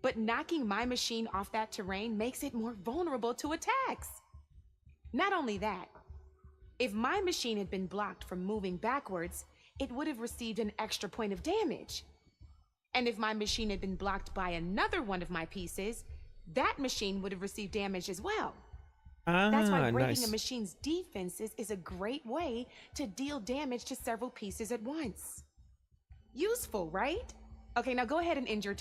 O: but knocking my machine off that terrain makes it more vulnerable to attacks. Not only that, if my machine had been blocked from moving backwards, it would have received an extra point of damage. And if my machine had been blocked by another one of my pieces, that machine would have received damage as well. That's why breaking a machine's defenses is a great way to deal damage to several pieces at once. Useful, right? Okay, now go ahead and end your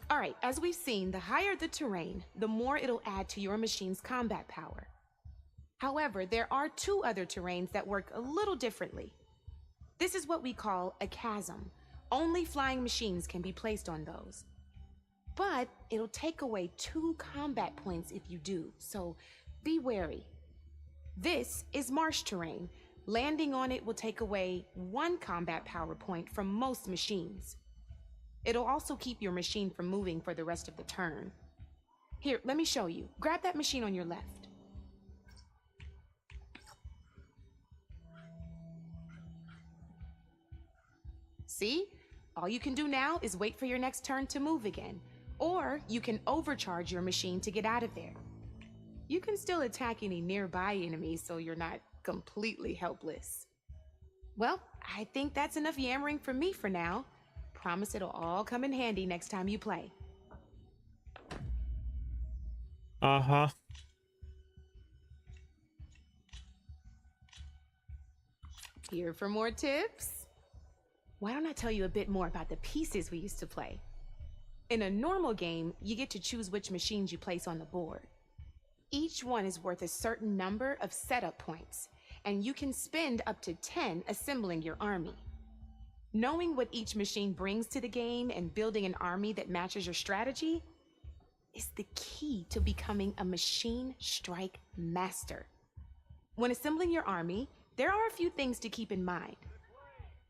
O: All right, as we've seen, the higher the terrain, the more it'll add to your machine's combat power. However, there are two other terrains that work a little differently. This is what we call a chasm. Only flying machines can be placed on those. But it'll take away 2 combat points if you do, so be wary. This is marsh terrain. Landing on it will take away 1 combat power point from most machines. It'll also keep your machine from moving for the rest of the turn. Here, let me show you. Grab that machine on your left. See? All you can do now is wait for your next turn to move again. Or you can overcharge your machine to get out of there. You can still attack any nearby enemies so you're not completely helpless. Well, I think that's enough yammering from me for now. Promise it'll all come in handy next time you play.
B: Uh-huh.
O: Here for more tips? Why don't I tell you a bit more about the pieces we used to play? In a normal game, you get to choose which machines you place on the board. Each one is worth a certain number of setup points, and you can spend up to 10 assembling your army. Knowing what each machine brings to the game and building an army that matches your strategy is the key to becoming a machine strike master. When assembling your army, there are a few things to keep in mind.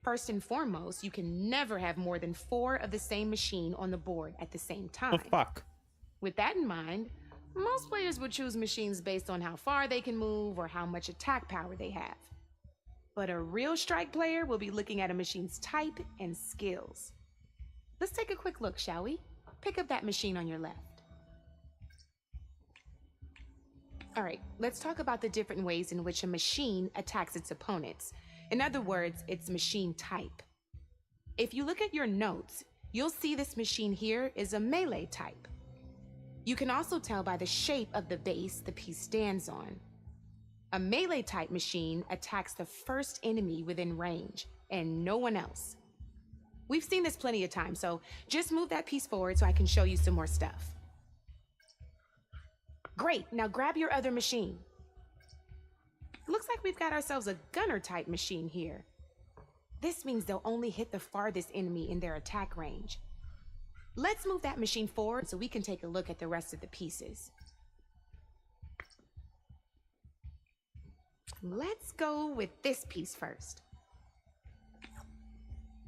O: First and foremost, you can never have more than 4 of the same machine on the board at the same time.
B: Oh, fuck.
O: With that in mind, most players would choose machines based on how far they can move or how much attack power they have. But a real strike player will be looking at a machine's type and skills. Let's take a quick look, shall we? Pick up that machine on your left. All right, let's talk about the different ways in which a machine attacks its opponents. In other words, its machine type. If you look at your notes, you'll see this machine here is a melee type. You can also tell by the shape of the base the piece stands on. A melee type machine attacks the first enemy within range, and no one else. We've seen this plenty of times, so just move that piece forward so I can show you some more stuff. Great, now grab your other machine. Looks like we've got ourselves a gunner type machine here. This means they'll only hit the farthest enemy in their attack range. Let's move that machine forward so we can take a look at the rest of the pieces. Let's go with this piece first.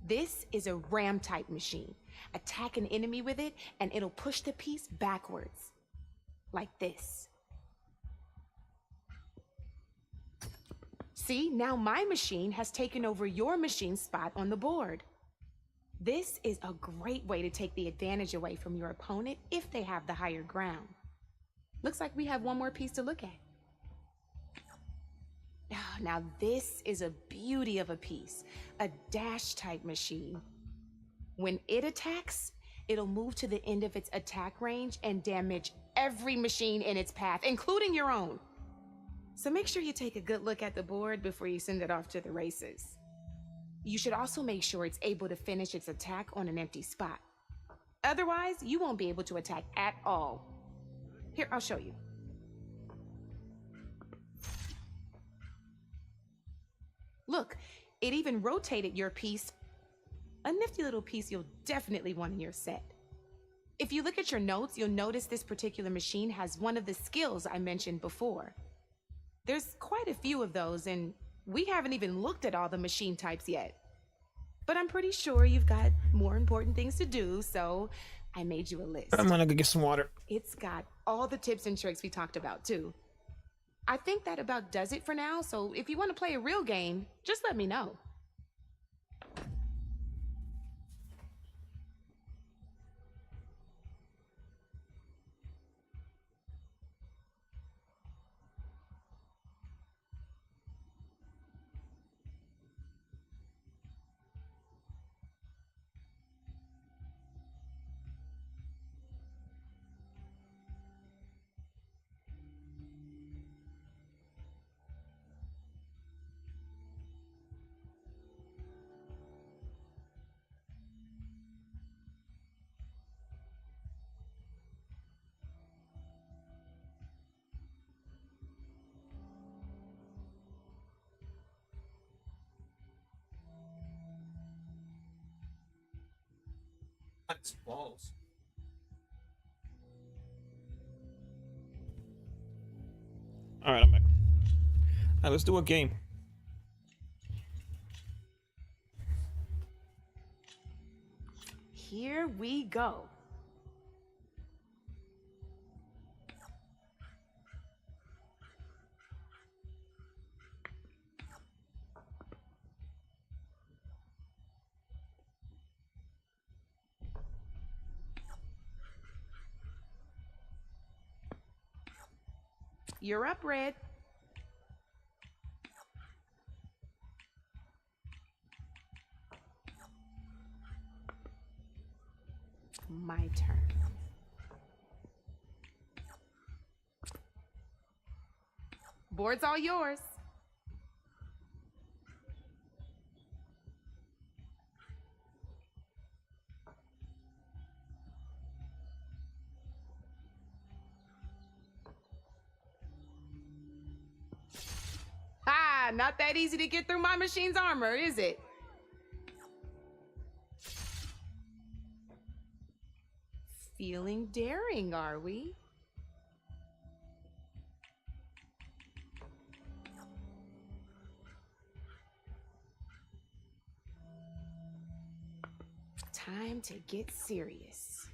O: This is a ram type machine. Attack an enemy with it and it'll push the piece backwards. Like this. See, now my machine has taken over your machine's spot on the board. This is a great way to take the advantage away from your opponent if they have the higher ground. Looks like we have one more piece to look at. Now this is a beauty of a piece, a dash type machine. When it attacks, it'll move to the end of its attack range and damage every machine in its path, including your own. So make sure you take a good look at the board before you send it off to the races. You should also make sure it's able to finish its attack on an empty spot. Otherwise, you won't be able to attack at all. Here, I'll show you. Look, it even rotated your piece. A nifty little piece you'll definitely want in your set. If you look at your notes, you'll notice this particular machine has one of the skills I mentioned before. There's quite a few of those, and we haven't even looked at all the machine types yet. But I'm pretty sure you've got more important things to do, so I made you a list.
B: I'm gonna go get some water.
O: It's got all the tips and tricks we talked about, too. I think that about does it for now, so if you want to play a real game, just let me know.
B: That's balls. Alright, I'm back. Now let's do a game.
O: Here we go. You're up, Red. My turn. Board's all yours. Ah, not that easy to get through my machine's armor, is it? Feeling daring, are we? Time to get serious.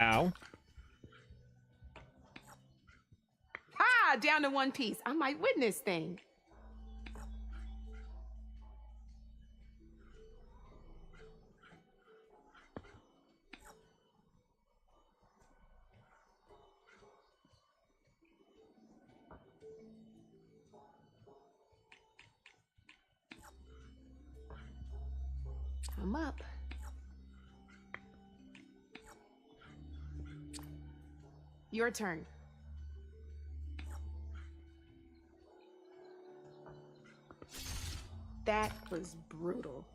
B: Ow.
O: Ah, down to one piece. I might win this thing. I'm up. Your turn. That was brutal.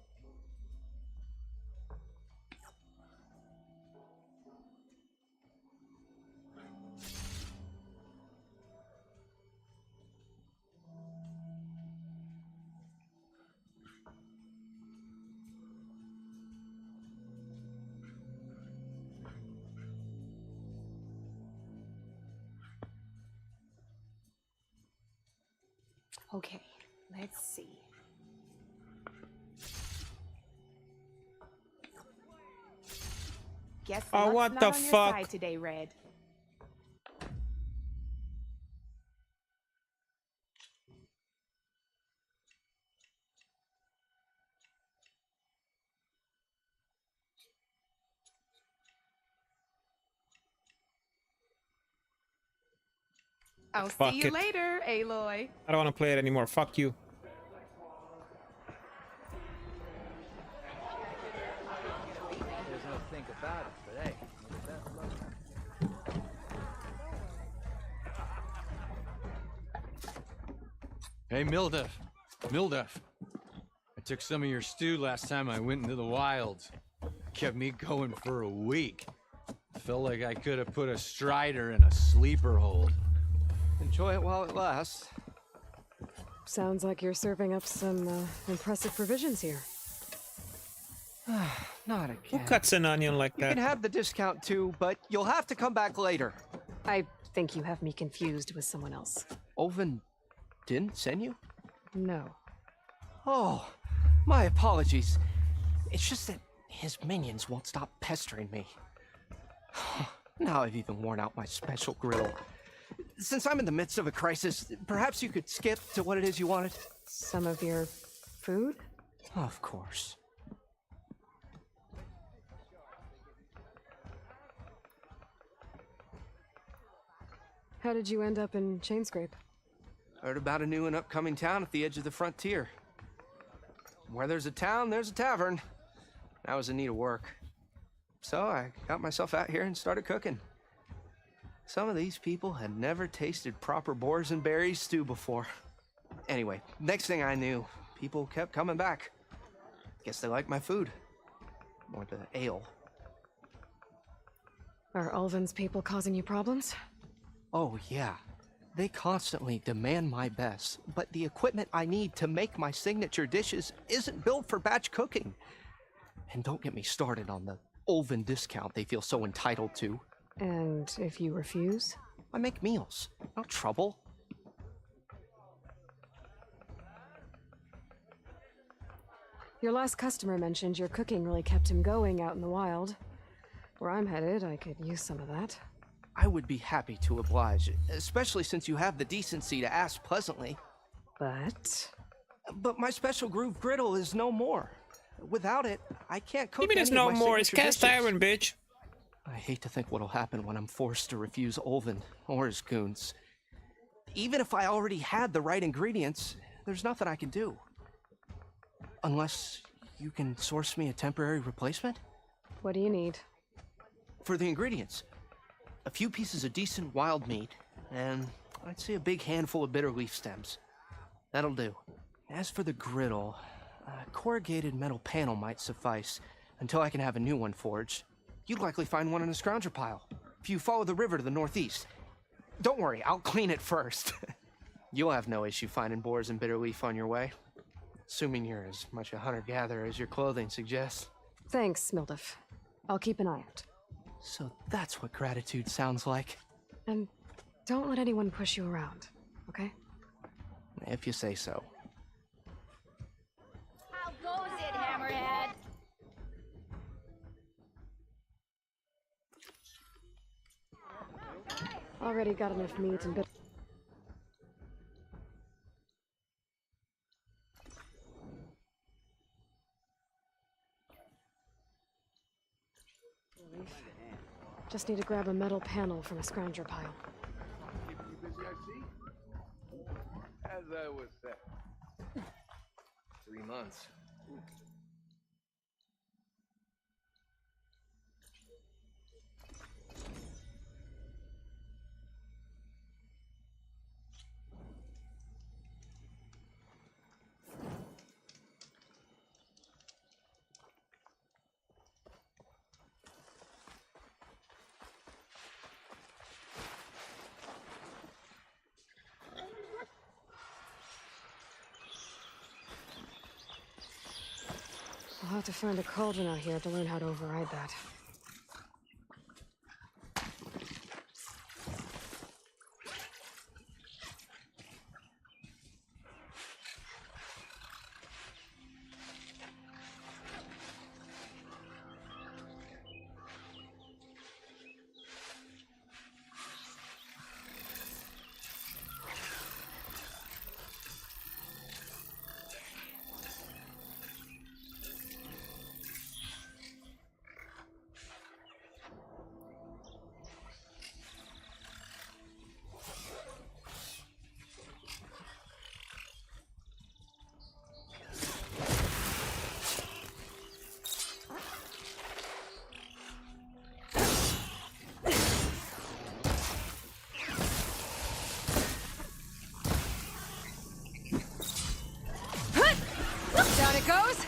O: Okay, let's see. Guess
B: Oh,
O: luck's
B: what
O: not
B: the
O: on your
B: fuck?
O: side today, Red. I'll
B: Fuck
O: see you
B: it.
O: later, Aloy.
B: I don't want to play it anymore. Fuck you.
C: There's no think about it, but hey, look at that look.
P: Hey, Mildef. I took some of your stew last time I went into the wilds. Kept me going for a week. Felt like I could have put a strider in a sleeper hold.
E: Enjoy it while it lasts.
H: Sounds like you're serving up some impressive provisions here.
E: Not
B: Who
E: again.
B: cuts an onion like
E: You
B: that?
E: can have the discount too, but you'll have to come back later.
H: I think you have me confused with someone else.
E: Oven didn't send you?
H: No.
E: Oh, my apologies. It's just that his minions won't stop pestering me. Now I've even worn out my special grill. Since I'm in the midst of a crisis, perhaps you could skip to what it is you wanted?
H: Some of your food?
E: Of course.
H: How did you end up in Chainscrape?
E: Heard about a new and upcoming town at the edge of the frontier. Where there's a town, there's a tavern. I was in need of work. So I got myself out here and started cooking. Some of these people had never tasted proper boars and berries stew before. Anyway, next thing I knew, people kept coming back. Guess they like my food. Or the ale.
H: Are Ulvin's people causing you problems?
E: Oh, yeah. They constantly demand my best, but the equipment I need to make my signature dishes isn't built for batch cooking. And don't get me started on the Olven discount they feel so entitled to.
H: And if you refuse?
E: I make meals. No trouble.
H: Your last customer mentioned your cooking really kept him going out in the wild. Where I'm headed, I could use some of that.
E: I would be happy to oblige, especially since you have the decency to ask pleasantly.
H: But
E: my special groove griddle is no more. Without it, I can't cook.
B: Maybe there's no more. It's cast iron, bitch.
E: I hate to think what'll happen when I'm forced to refuse Olven or his goons. Even if I already had the right ingredients, there's nothing I can do. Unless you can source me a temporary replacement?
H: What do you need?
E: For the ingredients, a few pieces of decent wild meat, and I'd say a big handful of bitter leaf stems. That'll do. As for the griddle, a corrugated metal panel might suffice until I can have a new one forged. You'd likely find one in a scrounger pile, if you follow the river to the northeast. Don't worry, I'll clean it first. You'll have no issue finding boars and bitter leaf on your way. Assuming you're as much a hunter-gatherer as your clothing suggests.
H: Thanks, Mildef. I'll keep an eye out.
E: So that's what gratitude sounds like.
H: And don't let anyone push you around, okay?
E: If you say so.
D: How goes it, Hammerhead?
H: Already got enough meat and bit. Just need to grab a metal panel from a scrounger pile.
L: Keeping you busy, I see. As I was saying.
C: 3 months.
H: I'll have to find a cauldron out here to learn how to override that. Down it goes!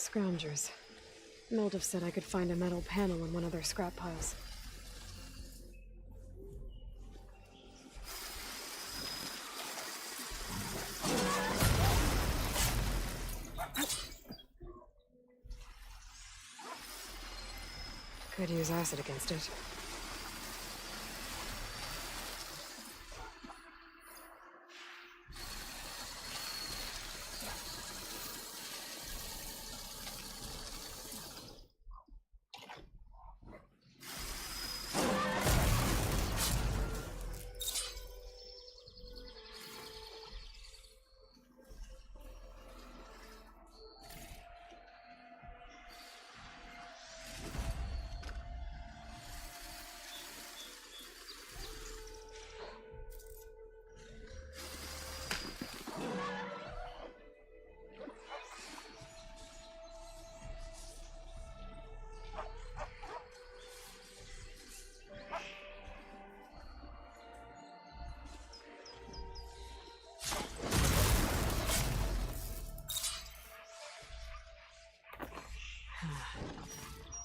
H: Scroungers. Milduff said I could find a metal panel in one of their scrap piles. Could use acid against it.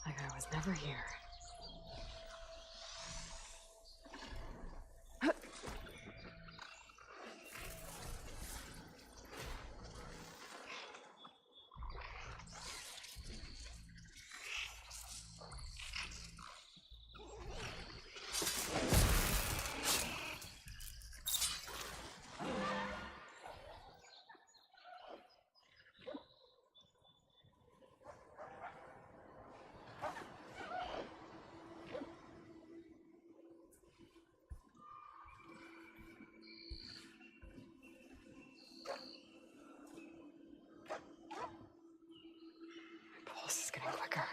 H: Like I was never here. Pulse is getting quicker.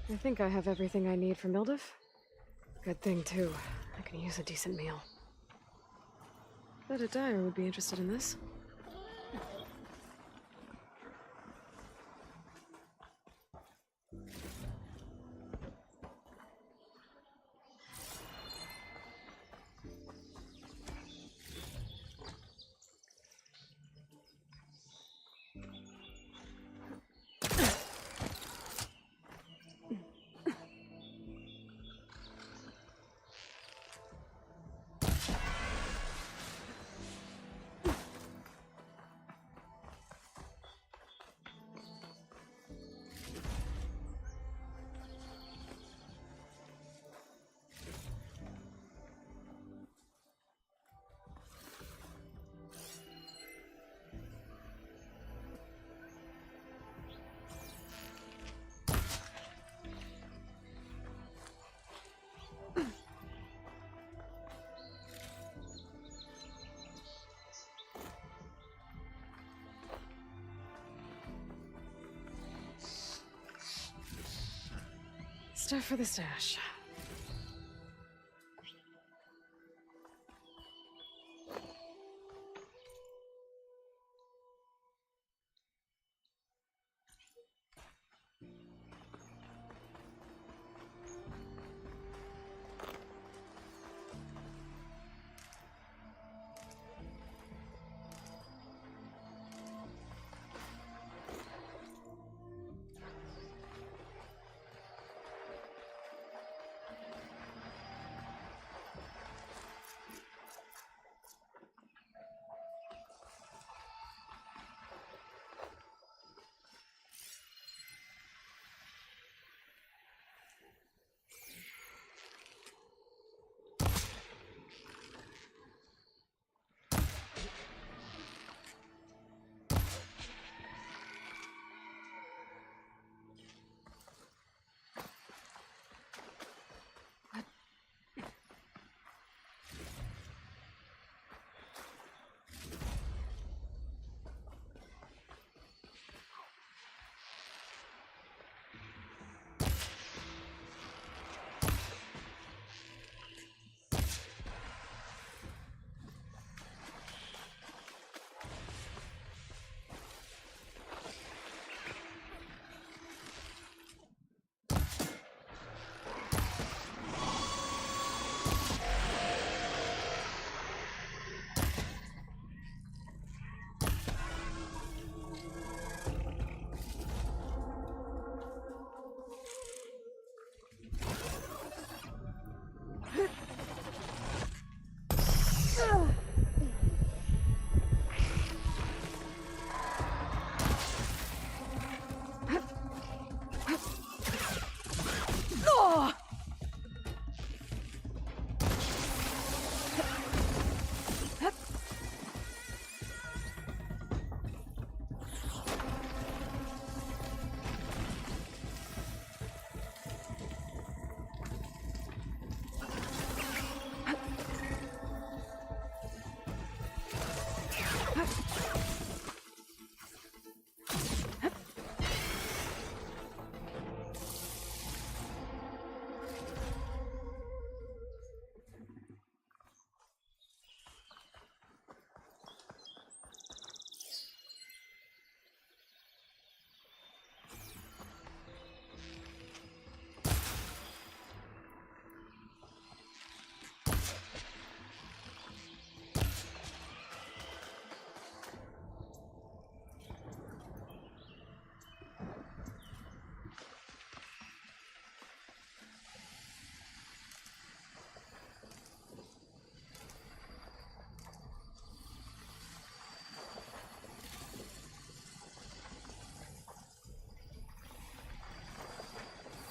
H: I think I have everything I need for Milduff. Good thing, too. I can use a decent meal. Bet a dyer would be interested in this. Stuff for the stash.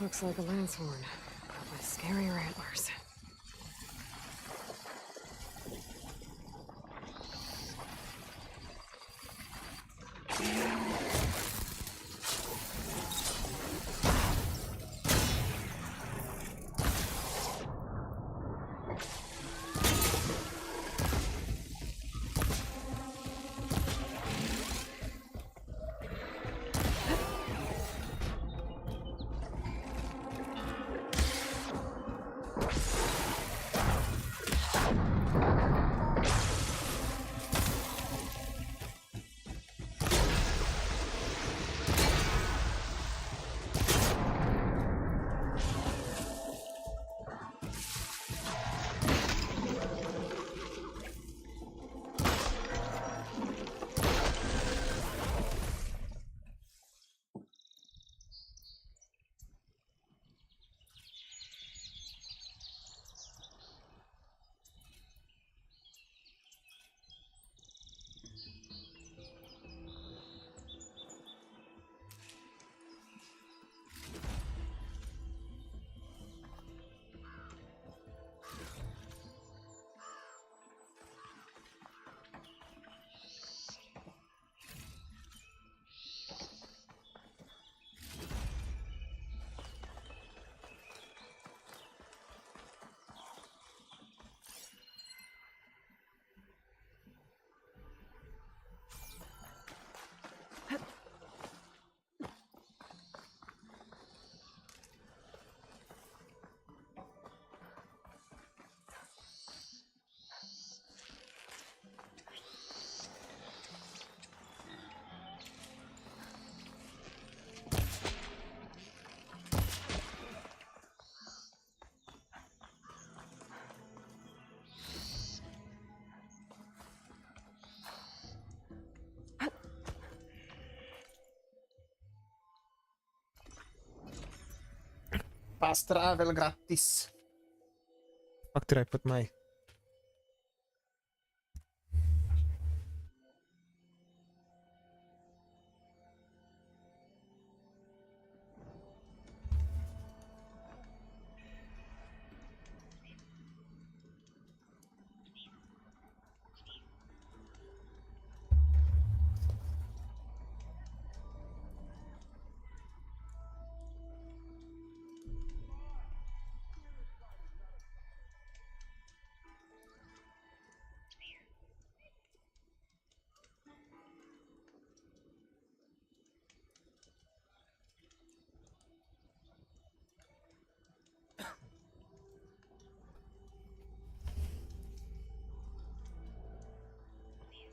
H: Looks like a lance horn, but with scarier antlers.
B: Fast travel gratis. Fuck, did I put my...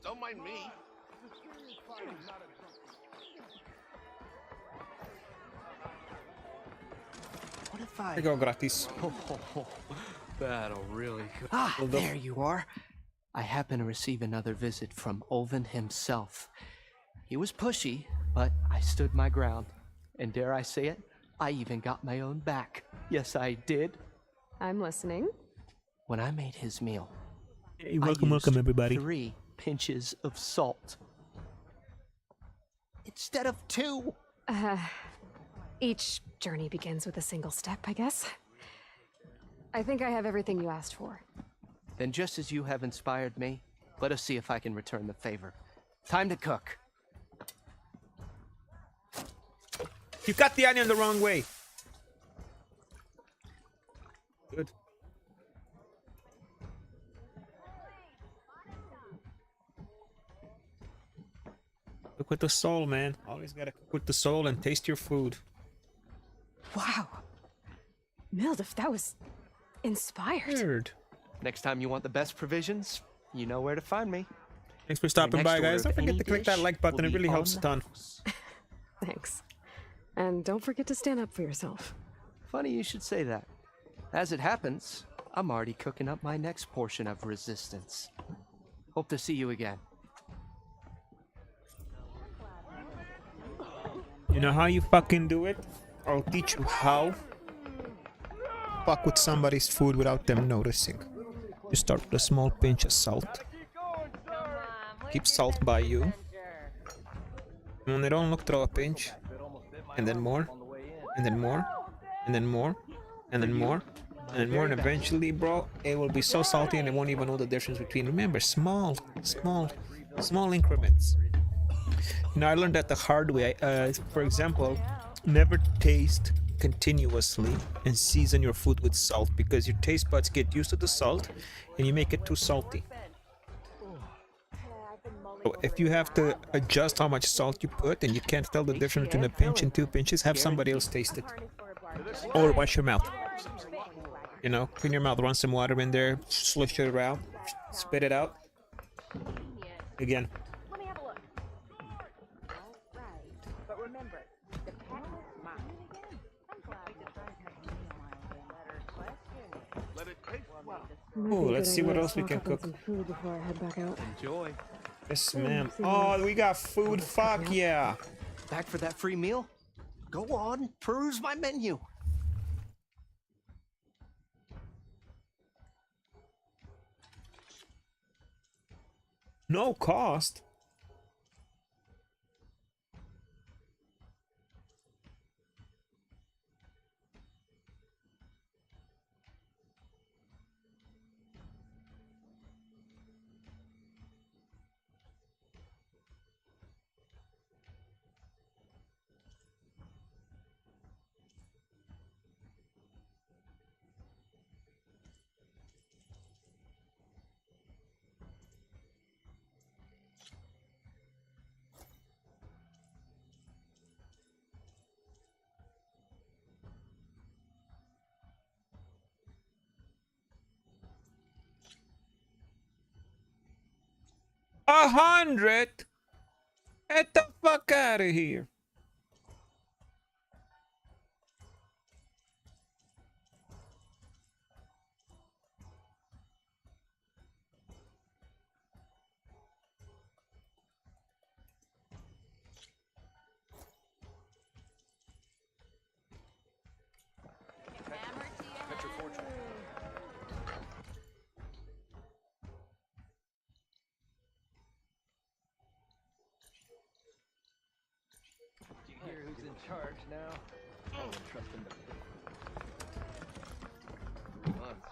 L: Don't mind me.
E: What if I...
B: Here you go, gratis.
E: That'll really go. Ah, there you are. I happen to receive another visit from Olven himself. He was pushy, but I stood my ground. And dare I say it, I even got my own back. Yes, I did.
H: I'm listening.
E: When I made his meal,
B: Hey, welcome everybody.
E: 3 pinches of salt. Instead of 2.
H: Each journey begins with a single step, I guess. I think I have everything you asked for.
E: Then just as you have inspired me, let us see if I can return the favor. Time to cook.
B: You cut the onion the wrong way. Good. Cook with the soul, man. Always gotta cook with the soul and taste your food.
H: Wow. Mildef, that was inspired.
B: Weird.
E: Next time you want the best provisions, you know where to find me.
B: Thanks for stopping by,
E: next
B: guys.
E: order
B: Don't
E: of
B: forget
E: any
B: to click that
E: dish
B: like button.
E: will
B: It
E: be
B: really
E: on
B: helps a
E: the
B: ton.
H: Thanks. And don't forget to stand up for yourself.
E: Funny you should say that. As it happens, I'm already cooking up my next portion of resistance. Hope to see you again.
B: You know how you fucking do it? I'll teach you how. Fuck with somebody's food without them noticing. You start with a small pinch of salt. Keep salt by you. And when they don't look, throw a pinch. And then more. And then more. and then more, and then more, and then more, and eventually, bro, it will be so salty and it won't even know the difference between. Remember, small increments. You know, I learned that the hard way. For example, never taste continuously and season your food with salt, because your taste buds get used to the salt and you make it too salty. So if you have to adjust how much salt you put and you can't tell the difference between a pinch and 2 pinches, have somebody else taste it. Or wash your mouth. You know, clean your mouth, run some water in there, slush it around, spit it out. Again.
D: Let me have a look. All right. But remember, the pack is mine. I'm glad you guys have
L: Let it taste well.
B: Oh, let's see what else we can cook.
H: Food before I head back out.
E: Enjoy.
B: Yes, ma'am. Oh, we got food. Fuck yeah.
E: Back for that free meal? Go on, peruse my menu.
B: No cost. $100? Get the fuck out of here.
E: That's your fortune.
C: Do you hear who's in charge now? I don't trust him to 3 months.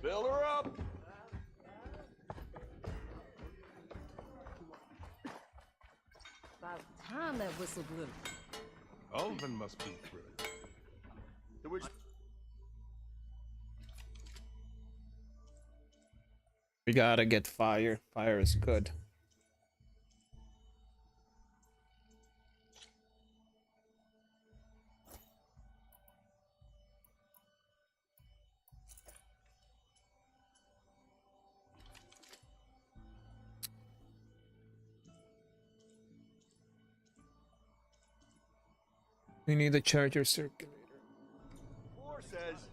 L: Fill her up.
I: About time that whistle blew.
J: Alvin must be through.
B: We gotta get fire. Fire is good. We need a charger circulator.
L: Four says.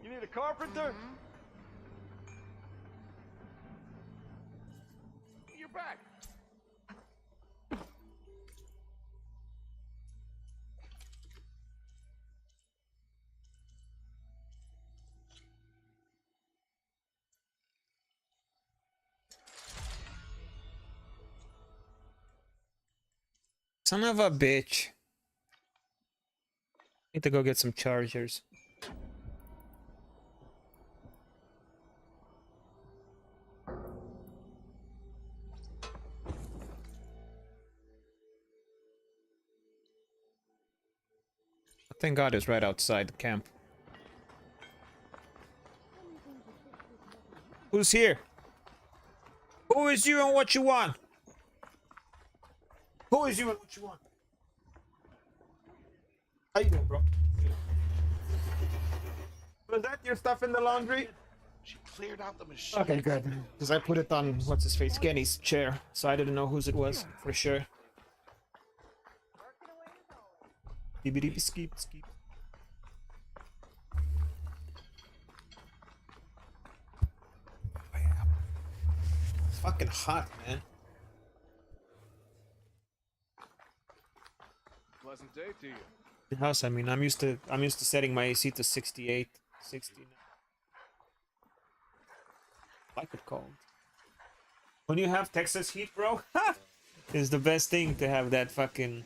L: You need a carpenter? You're back.
B: Son of a bitch. Need to go get some chargers. Thank God it's right outside the camp. Who's here? Who is you and what you want? Who is you and what you want? How you doing, bro? Was that your stuff in the laundry?
L: cleared out the machine.
B: Okay, good. Because I put it on what's his face, Kenny's chair, so I didn't know whose it was for sure. Skip, skip, skip. It's fucking hot, man.
J: Pleasant day to you.
B: The house, I mean, I'm used to setting my AC to 68, 69. Like it cold. When you have Texas heat, bro, it's the best thing to have that fucking.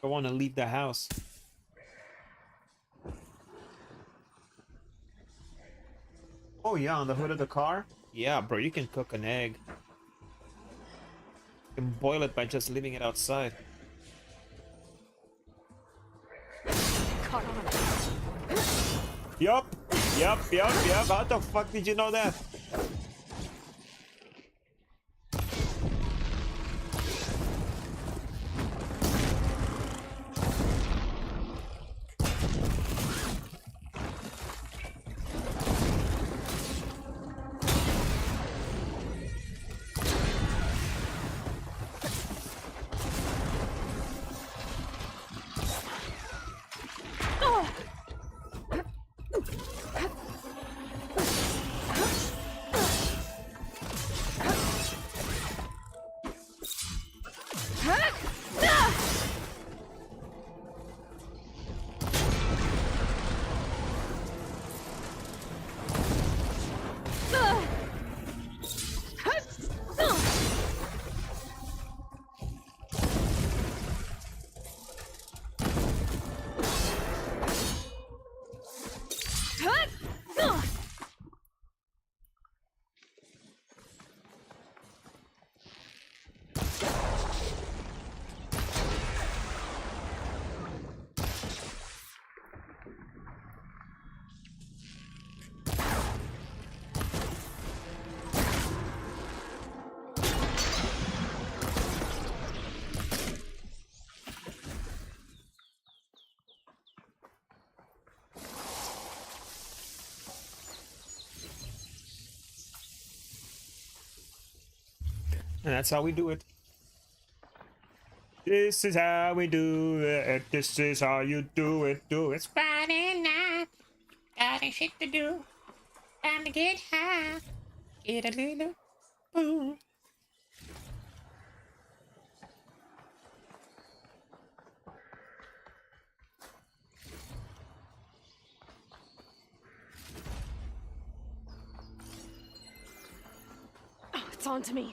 B: I want to leave the house. Oh yeah, on the hood of the car? Yeah, bro, you can cook an egg. You can boil it by just leaving it outside. Yup. How the fuck did you know that? And that's how we do it. This is how we do it. This is how you do it. It's Friday night. Got a shit to do. Time to get high. Get a little boom.
H: Oh, it's on to me.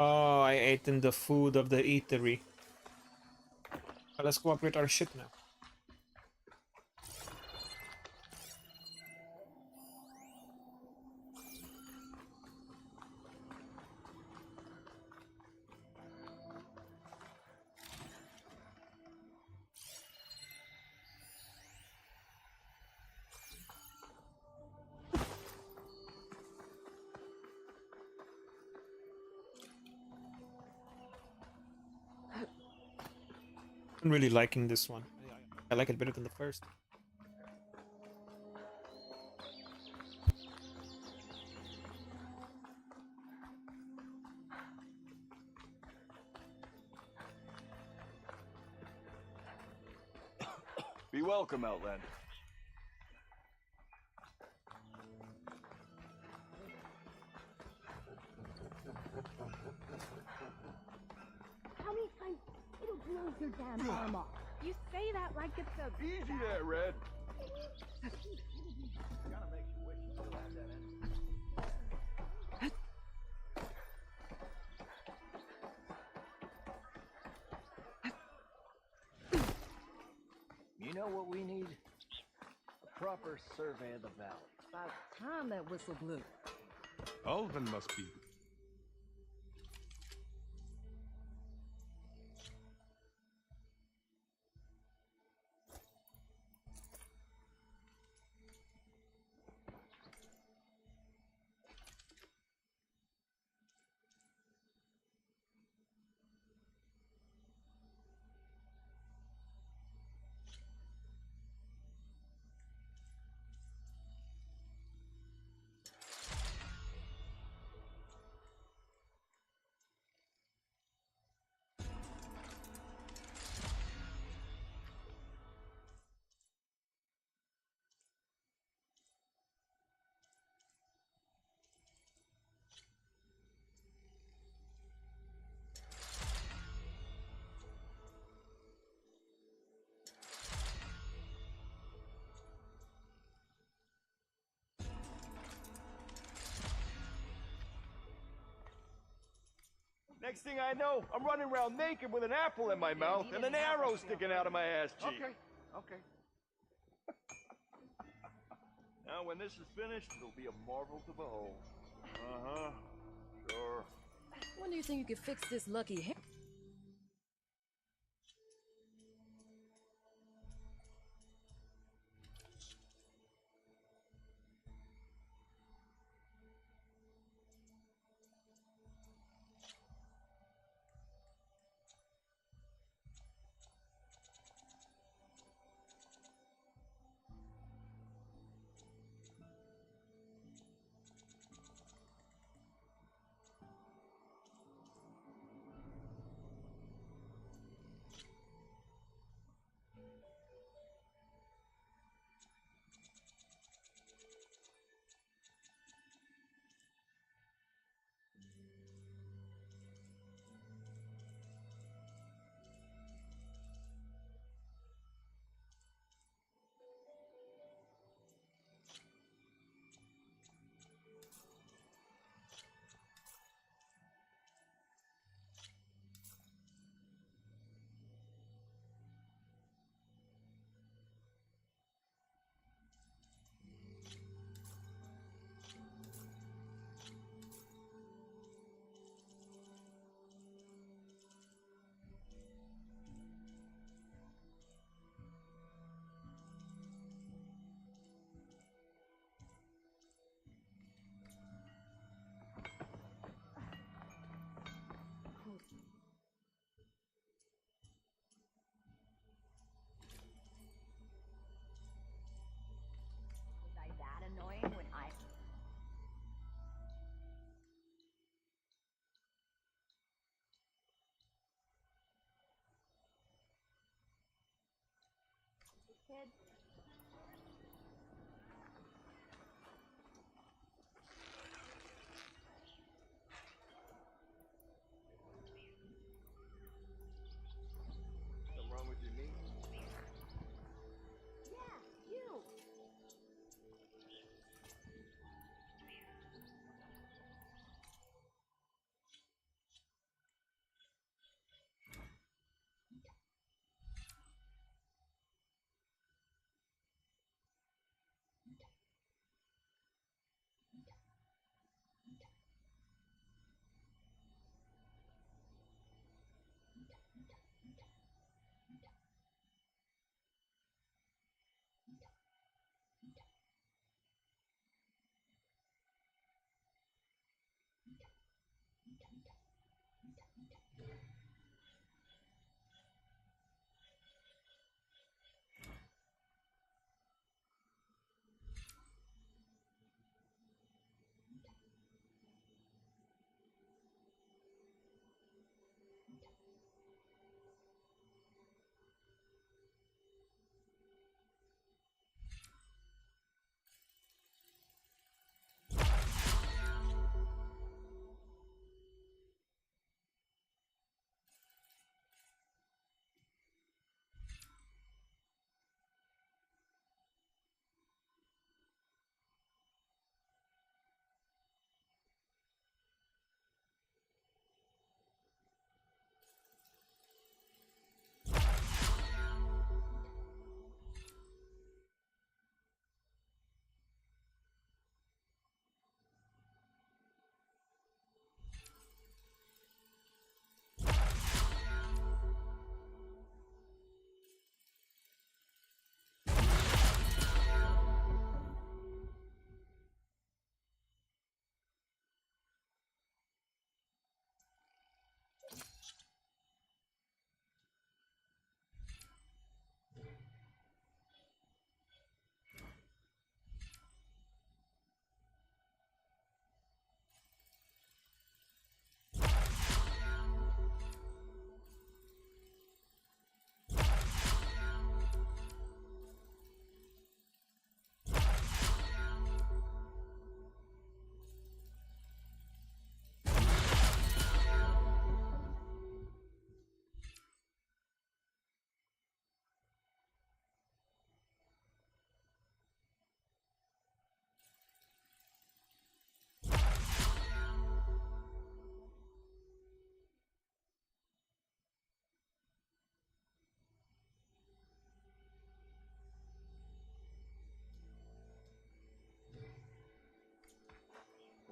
B: Oh, I ate in the food of the eatery. Well, let's go upgrade our ship now. I'm really liking this one. I like it better than the first.
J: Be welcome, Outlander.
D: How many times it'll blow your damn arm off? You say that like it's a...
J: Easy there, Red.
C: You know what we need? A proper survey of the valley.
Q: About time that whistle blew.
J: Ulvin must be.
R: Next thing I know, I'm running around naked with an apple in my mouth and an arrow sticking out of my ass cheek. Okay. Now, when this is finished, it'll be a marvel to behold. Uh-huh. Sure.
Q: When do you think you could fix this lucky hair?
F: Was I that annoying when I... Kid?
R: Something wrong with your knee?
F: Yeah, you!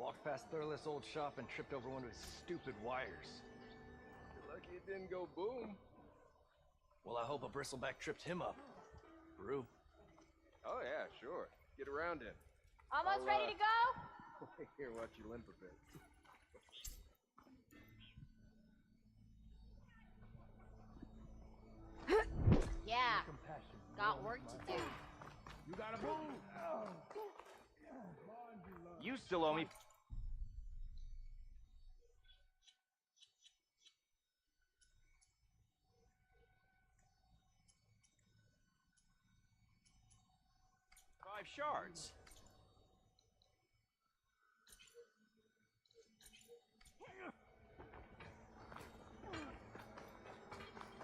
C: Walked past Thurless' old shop and tripped over one of his stupid wires.
R: You're lucky it didn't go boom.
C: Well, I hope a bristleback tripped him up. Brew.
R: Oh yeah, sure. Get around him.
I: Almost ready to go?
R: Here, watch you limp a bit.
I: Yeah. Got work to do.
R: You gotta move. You still owe me. Five shards.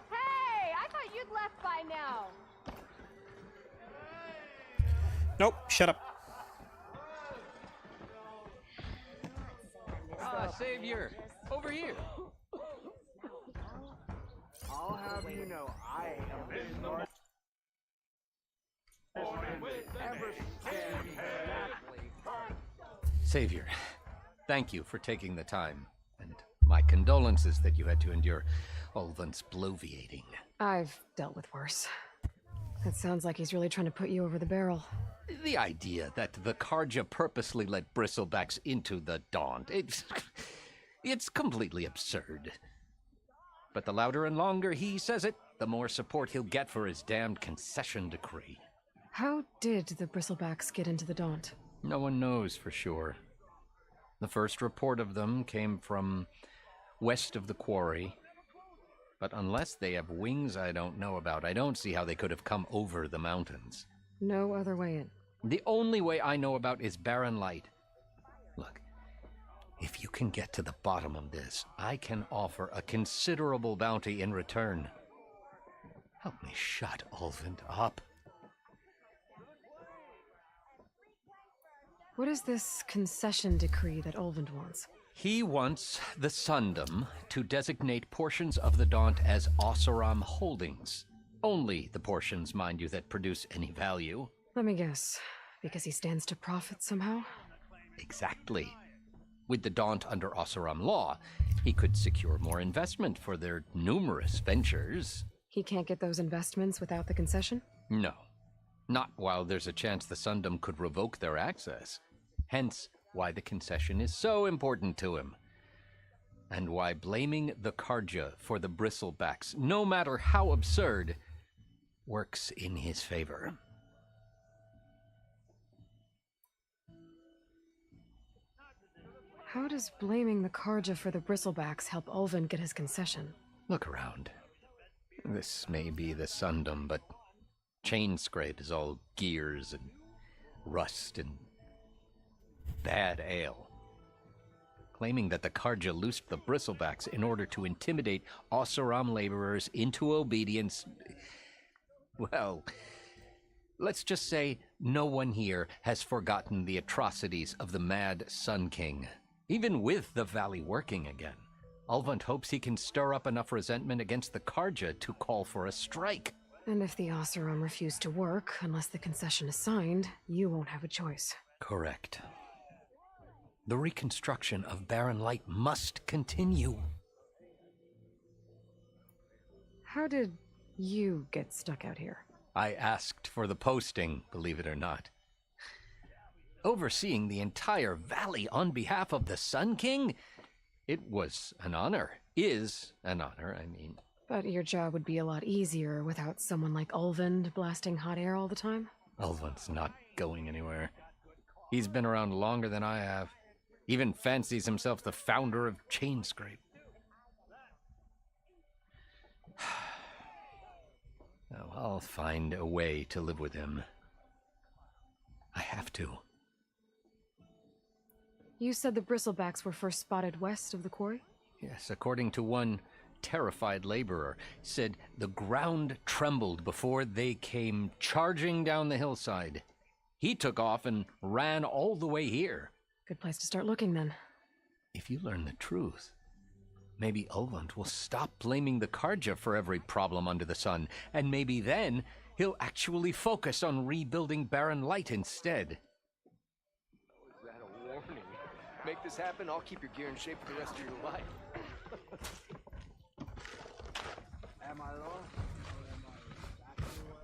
I: Hey, I thought you'd left by now.
B: Nope, shut up.
E: Ah, Savior, over here.
R: I'll have you know, I am the Lord.
E: Savior, thank you for taking the time, and my condolences that you had to endure Ulvund's bloviating.
H: I've dealt with worse. It sounds like he's really trying to put you over the barrel.
E: The idea that the Karja purposely let bristlebacks into the Daunt, it's completely absurd. But the louder and longer he says it, the more support he'll get for his damned concession decree.
H: How did the bristlebacks get into the Daunt?
E: No one knows for sure. The first report of them came from west of the quarry. But unless they have wings I don't know about, I don't see how they could have come over the mountains.
H: No other way in.
E: The only way I know about is barren light. Look, if you can get to the bottom of this, I can offer a considerable bounty in return. Help me shut Ulvund up.
H: What is this concession decree that Ulvund wants?
E: He wants the Sundom to designate portions of the Daunt as Oseram holdings. Only the portions, mind you, that produce any value.
H: Let me guess. Because he stands to profit somehow?
E: Exactly. With the Daunt under Oseram law, he could secure more investment for their numerous ventures.
H: He can't get those investments without the concession?
E: No. Not while there's a chance the Sundom could revoke their access. Hence, why the concession is so important to him. And why blaming the Karja for the bristlebacks, no matter how absurd, works in his favor.
H: How does blaming the Karja for the bristlebacks help Ulvund get his concession?
E: Look around. This may be the Sundom, but Chainscrape is all gears and rust and bad ale. Claiming that the Karja loosed the bristlebacks in order to intimidate Oseram laborers into obedience. Well, let's just say no one here has forgotten the atrocities of the mad Sun King. Even with the valley working again, Ulvund hopes he can stir up enough resentment against the Karja to call for a strike.
H: And if the Oseram refuse to work, unless the concession is signed, you won't have a choice.
E: Correct. The reconstruction of Barren Light must continue.
H: How did you get stuck out here?
E: I asked for the posting, believe it or not. Overseeing the entire valley on behalf of the Sun King? It was an honor. Is an honor, I mean.
H: But your job would be a lot easier without someone like Ulvund blasting hot air all the time?
E: Ulvund's not going anywhere. He's been around longer than I have. Even fancies himself the founder of Chainscrape. Oh, I'll find a way to live with him. I have to.
H: You said the bristlebacks were first spotted west of the quarry?
E: Yes, according to one terrified laborer, said the ground trembled before they came charging down the hillside. He took off and ran all the way here.
H: Good place to start looking, then.
E: If you learn the truth, maybe Ulvund will stop blaming the Karja for every problem under the sun, and maybe then he'll actually focus on rebuilding Barren Light instead.
R: Was that a warning?
E: make this happen, I'll keep your gear in shape for the rest of your life.
R: Am I lost? Or am I exactly where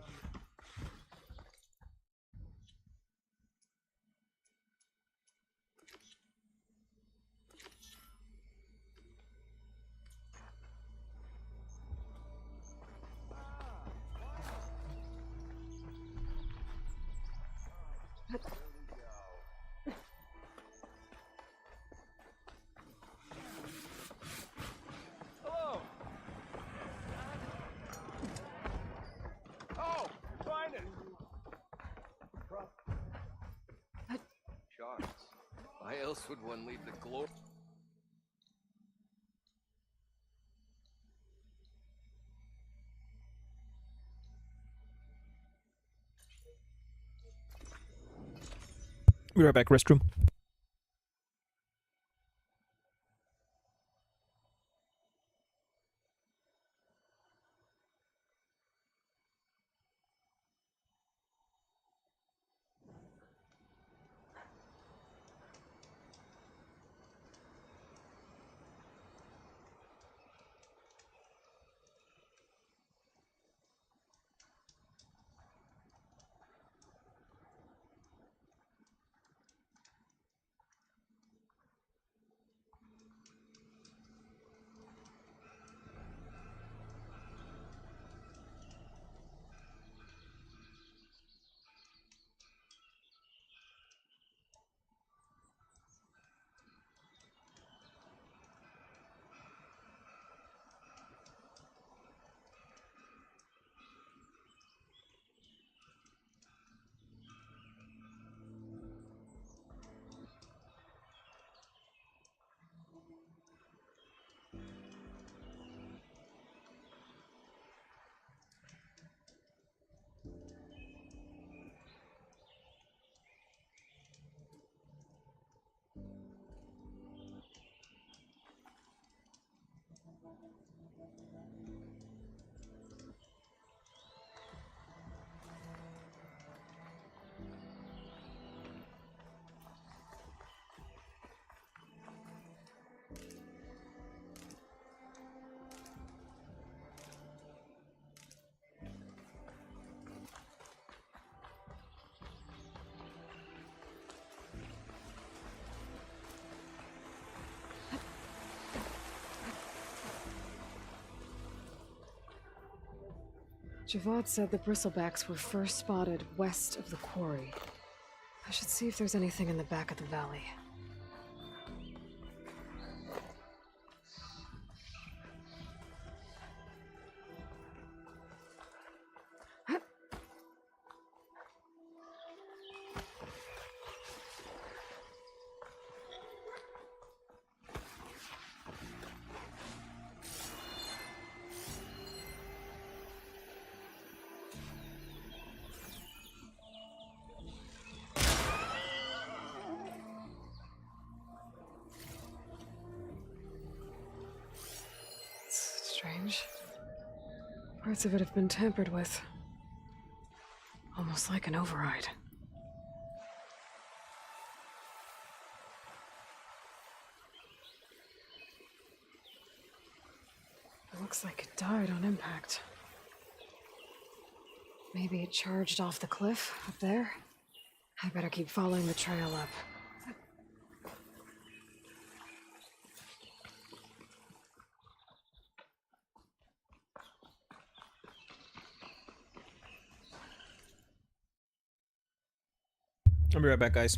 R: Hello! Oh, find it!
E: Sharks. Why else would one leave the glory?
B: Be right back, restroom.
H: Javad said the bristlebacks were first spotted west of the quarry. I should see if there's anything in the back of the valley. Strange. Parts of it have been tampered with. Almost like an override. It looks like it died on impact. Maybe it charged off the cliff up there? I better keep following the trail up.
B: I'll be right back, guys.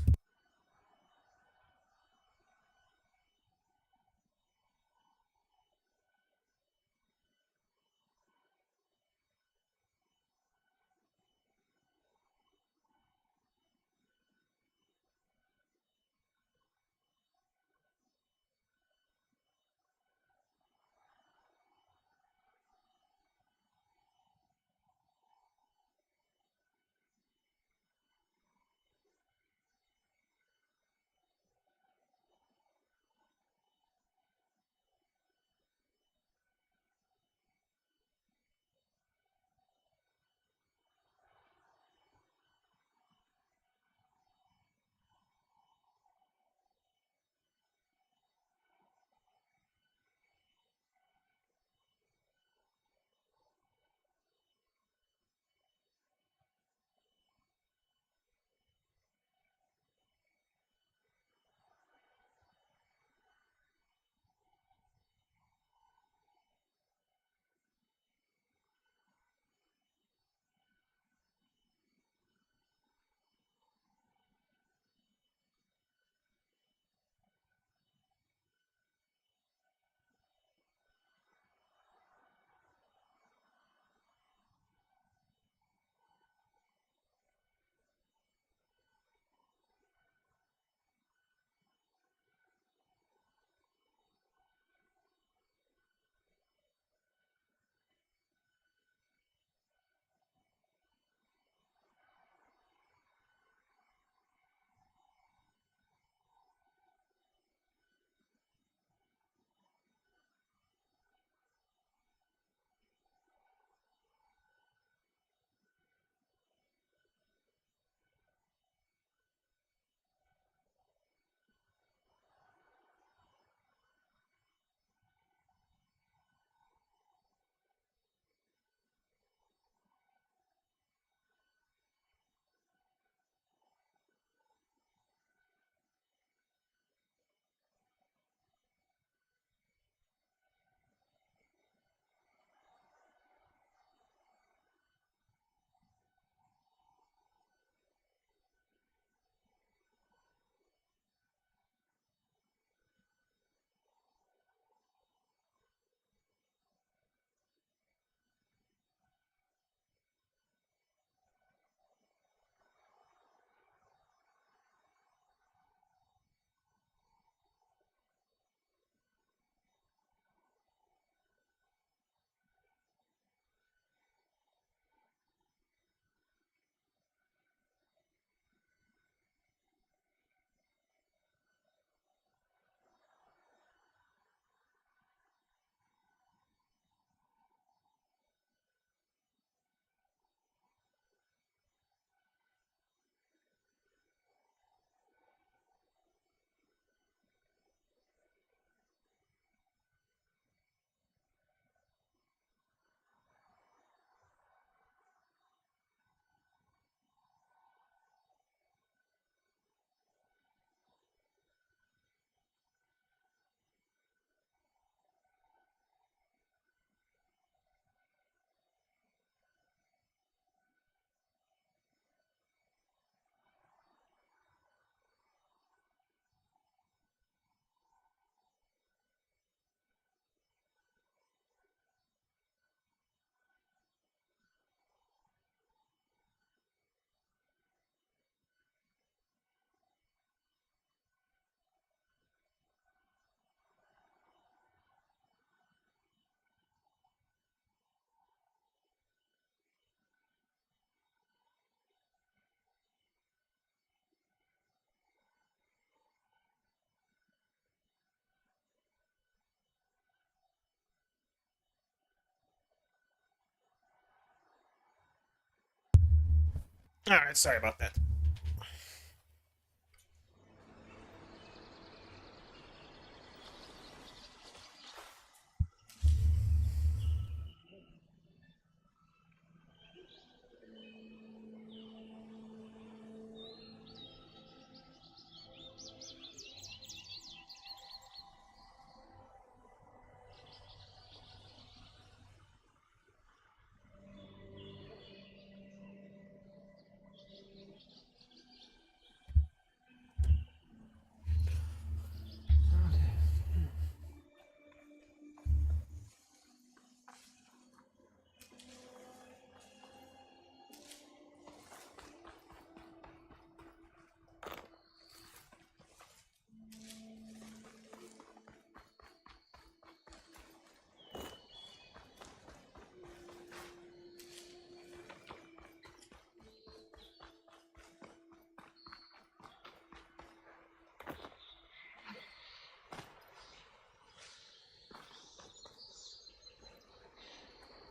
B: Alright, sorry about that.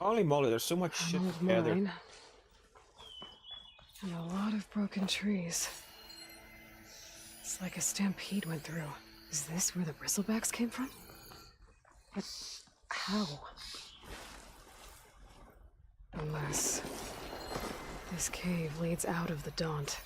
B: Holy moly, there's so much shit
H: Old
B: together.
H: mine. And a lot of broken trees. It's like a stampede went through. Is this where the bristlebacks came from? But how? Unless this cave leads out of the Daunt.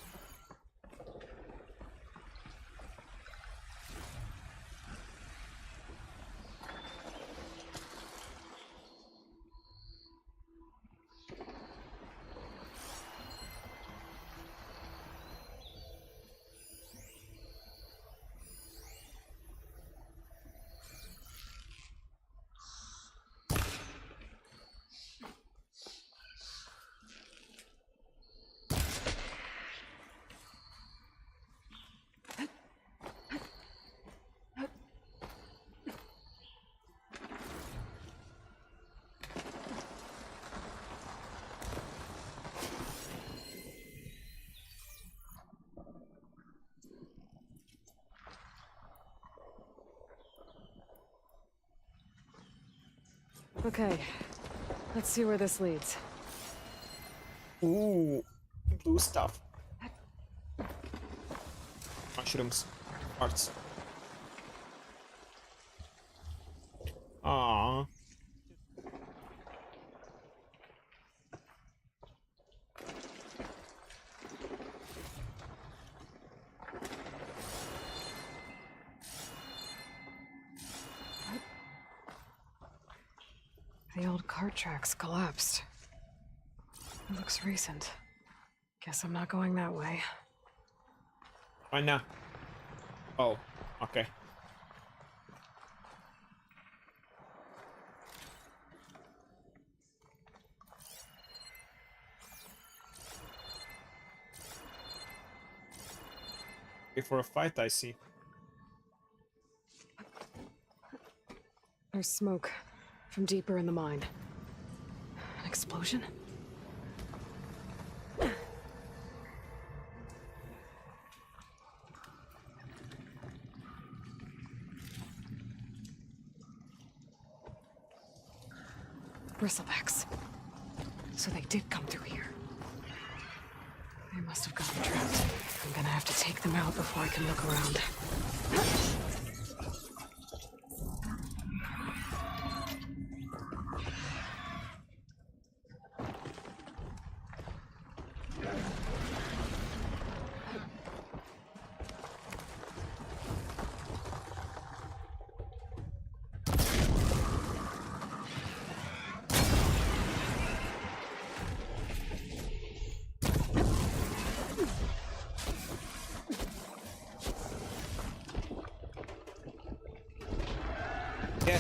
H: Okay, let's see where this leads.
B: Ooh, blue stuff. Mushrooms. Hearts. Aww.
H: The old cart tracks collapsed. It looks recent. Guess I'm not going that way.
B: Why not? Oh, okay. Before a fight, I see.
H: There's smoke from deeper in the mine. An explosion? Bristlebacks. So they did come through here. They must have gotten trapped. I'm gonna have to take them out before I can look around.
B: Yeah.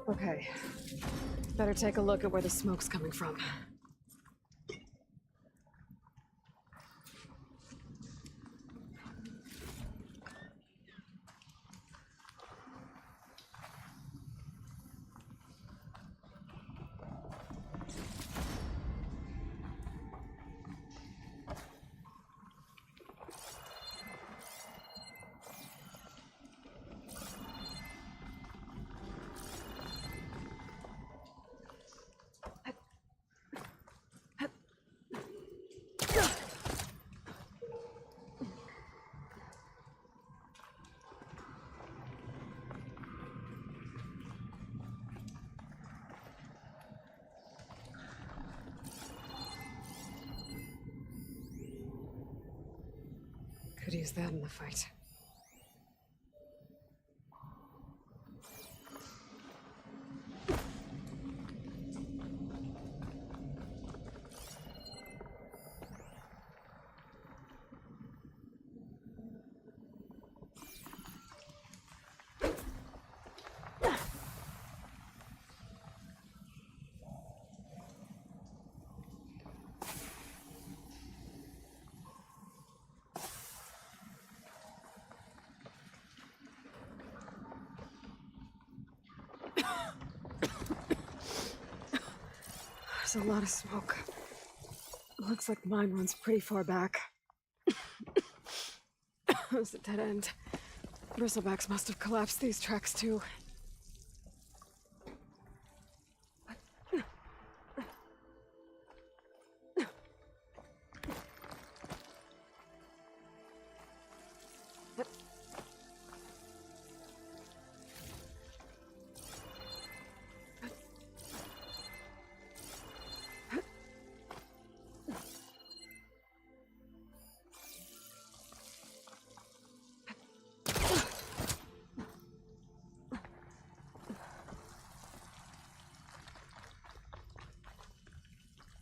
H: Okay. Better take a look at where the smoke's coming from. Could use that in the fight. There's a lot of smoke. Looks like mine runs pretty far back. It's a dead end. Bristlebacks must have collapsed these tracks too.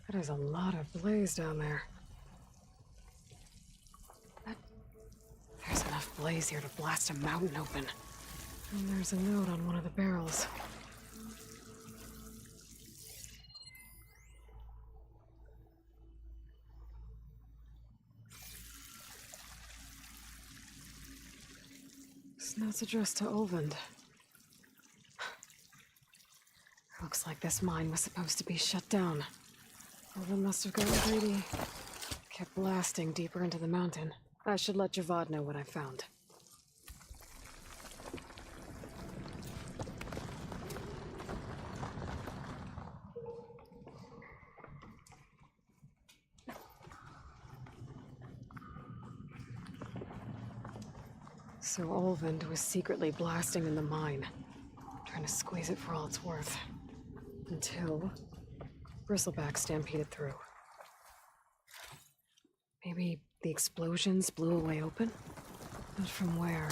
H: There's a lot of blaze down there. There's enough blaze here to blast a mountain open. And there's a note on one of the barrels. This note's addressed to Olvend. Looks like this mine was supposed to be shut down. Olvend must have gotten greedy. Kept blasting deeper into the mountain. I should let Javad know what I found. So Olvend was secretly blasting in the mine, trying to squeeze it for all it's worth. Until Bristleback stampeded through. Maybe the explosions blew a way open? But from where?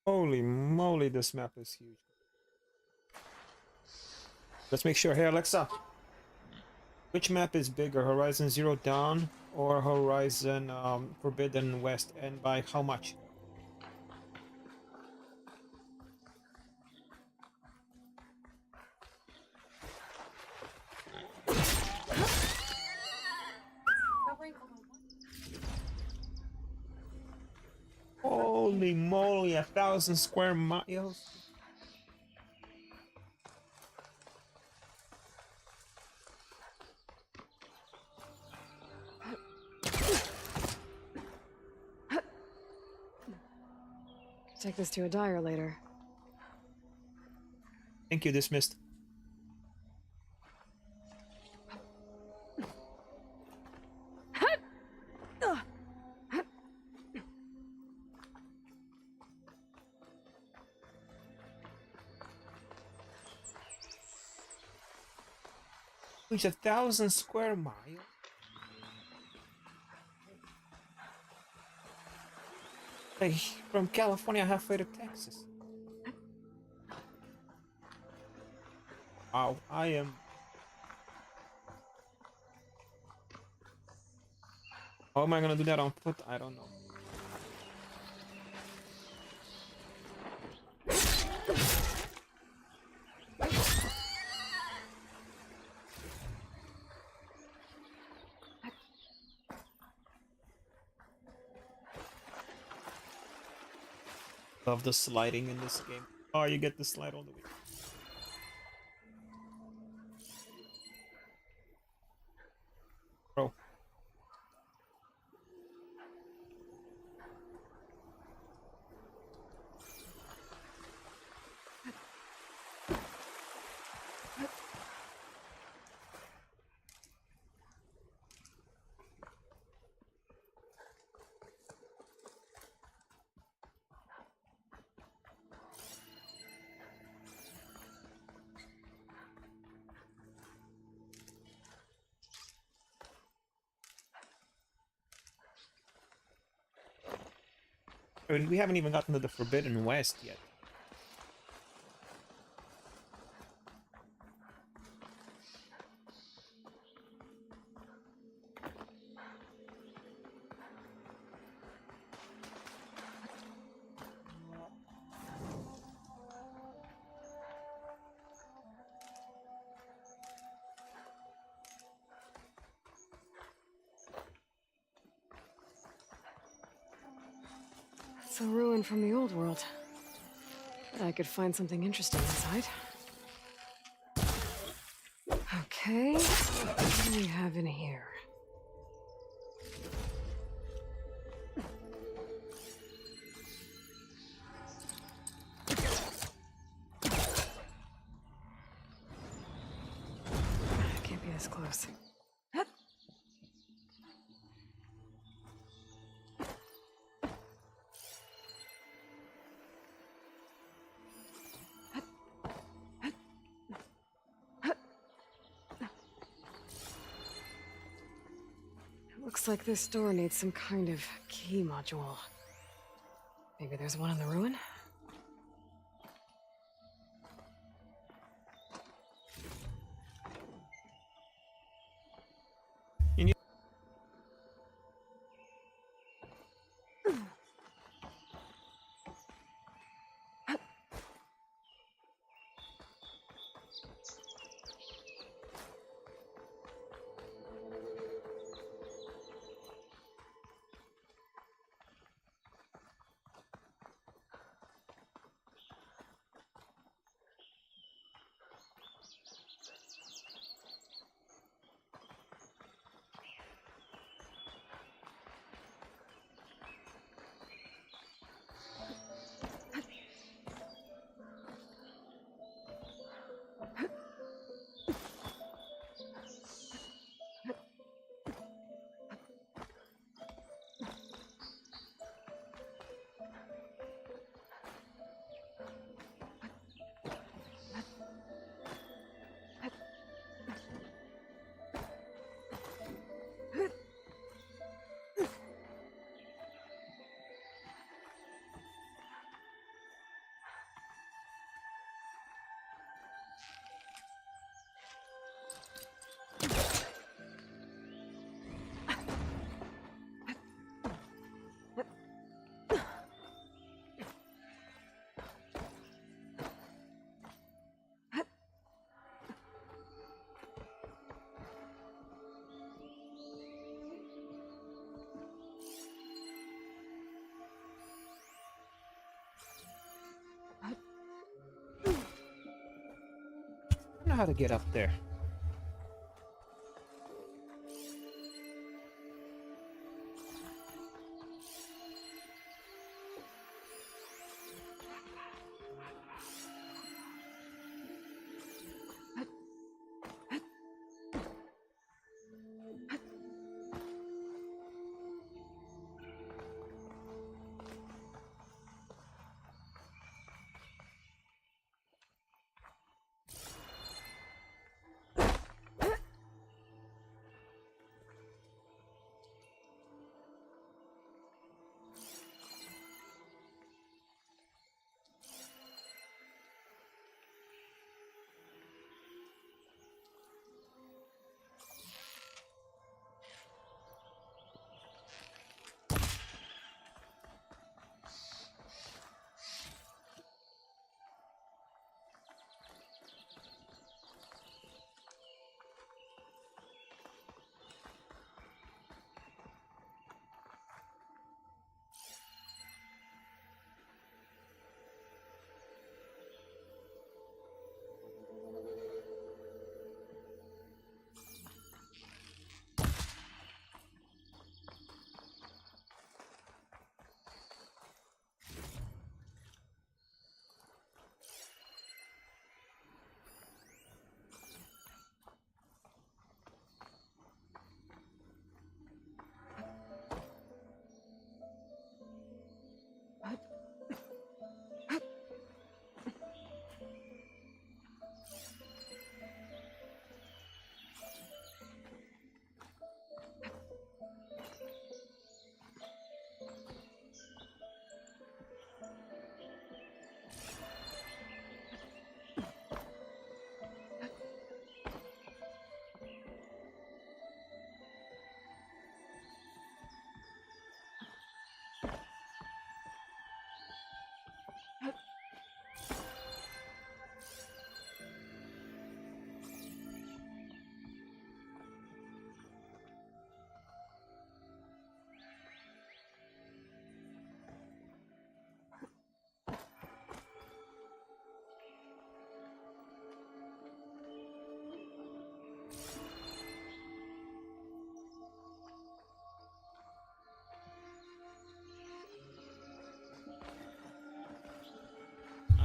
B: Holy moly, this map is huge. Let's make sure. Hey Alexa, which map is bigger, Horizon Zero Dawn or Horizon Forbidden West, and by how much? Holy moly, 1,000 square miles.
H: Take this to a dyer later.
B: Thank you, dismissed. It's 1,000 square miles. Like from California halfway to Texas. Wow, I am. How am I gonna do that on foot? I don't know. Love the sliding in this game. Oh, you get to slide all the way. Bro. I mean, we haven't even gotten to the Forbidden West yet.
H: It's a ruin from the old world. I could find something interesting inside. Okay, what do we have in here? Can't be this close. Looks like this door needs some kind of key module. Maybe there's one in the ruin?
B: I don't know how to get up there.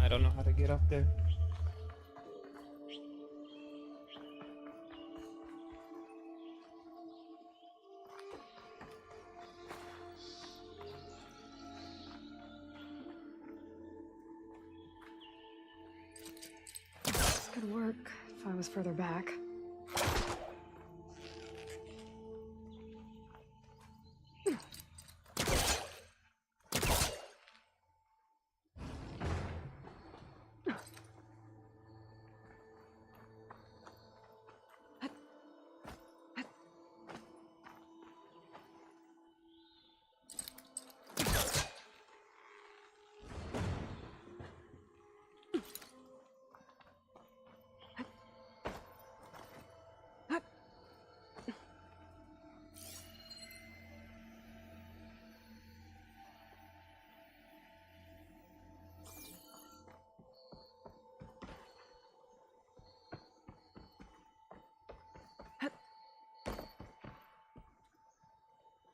B: I don't know how to get up there.
H: This could work if I was further back.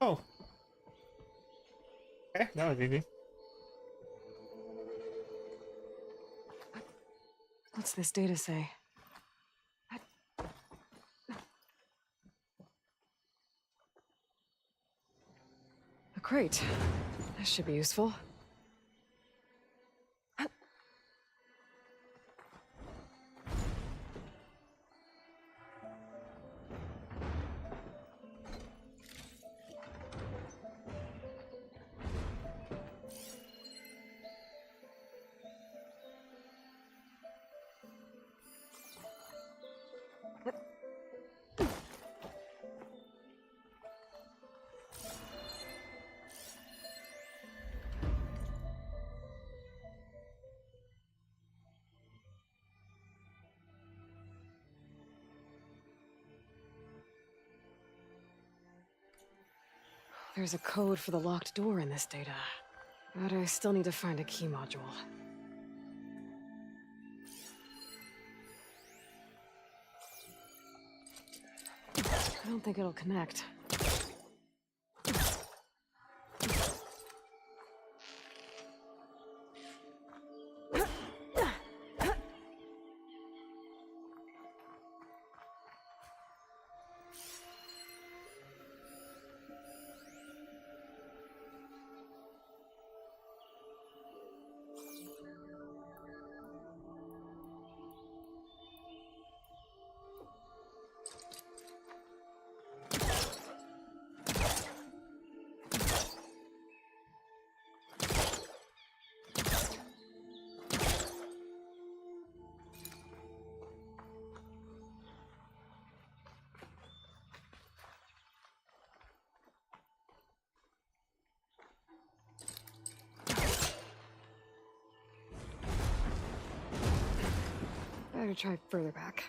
B: Oh. Okay, that was easy.
H: What's this data say? A crate. This should be useful. There's a code for the locked door in this data, but I still need to find a key module. I don't think it'll connect. Better try further back.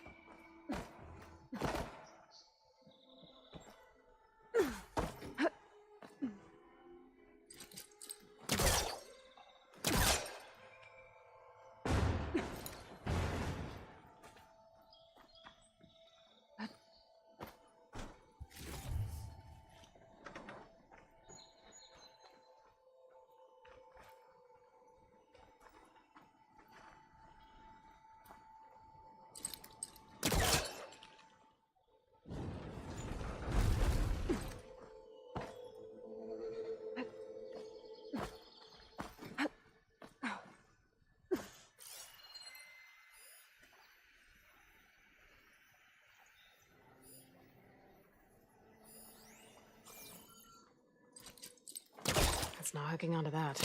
H: It's not hooking onto that.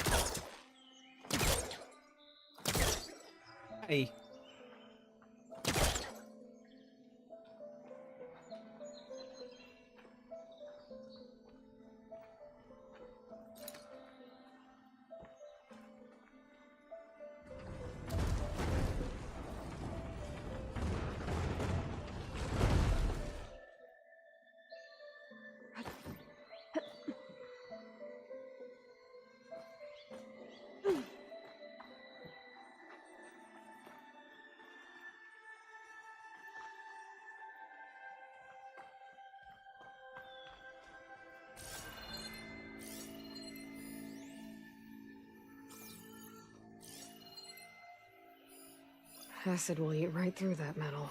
B: Hey.
H: Acid will eat right through that metal.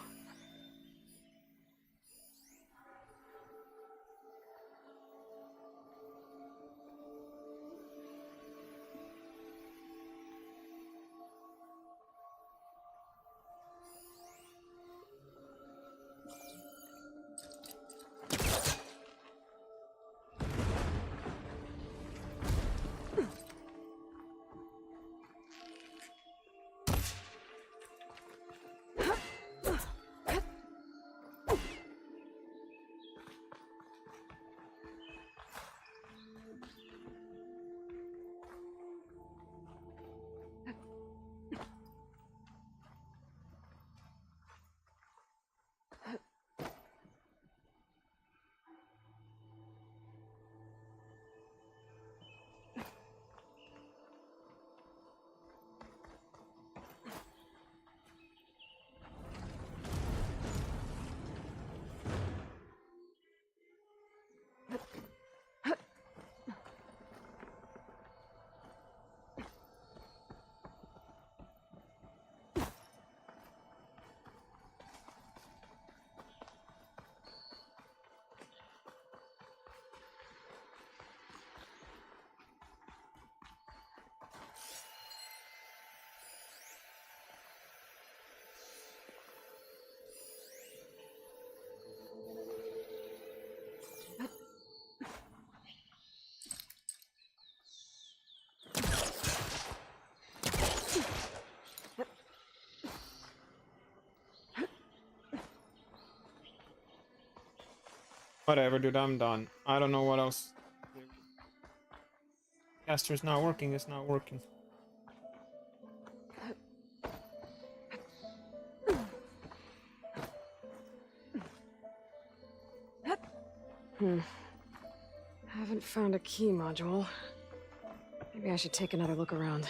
B: Whatever, dude, I'm done. I don't know what else. Caster's not working, it's not working.
H: Haven't found a key module. Maybe I should take another look around.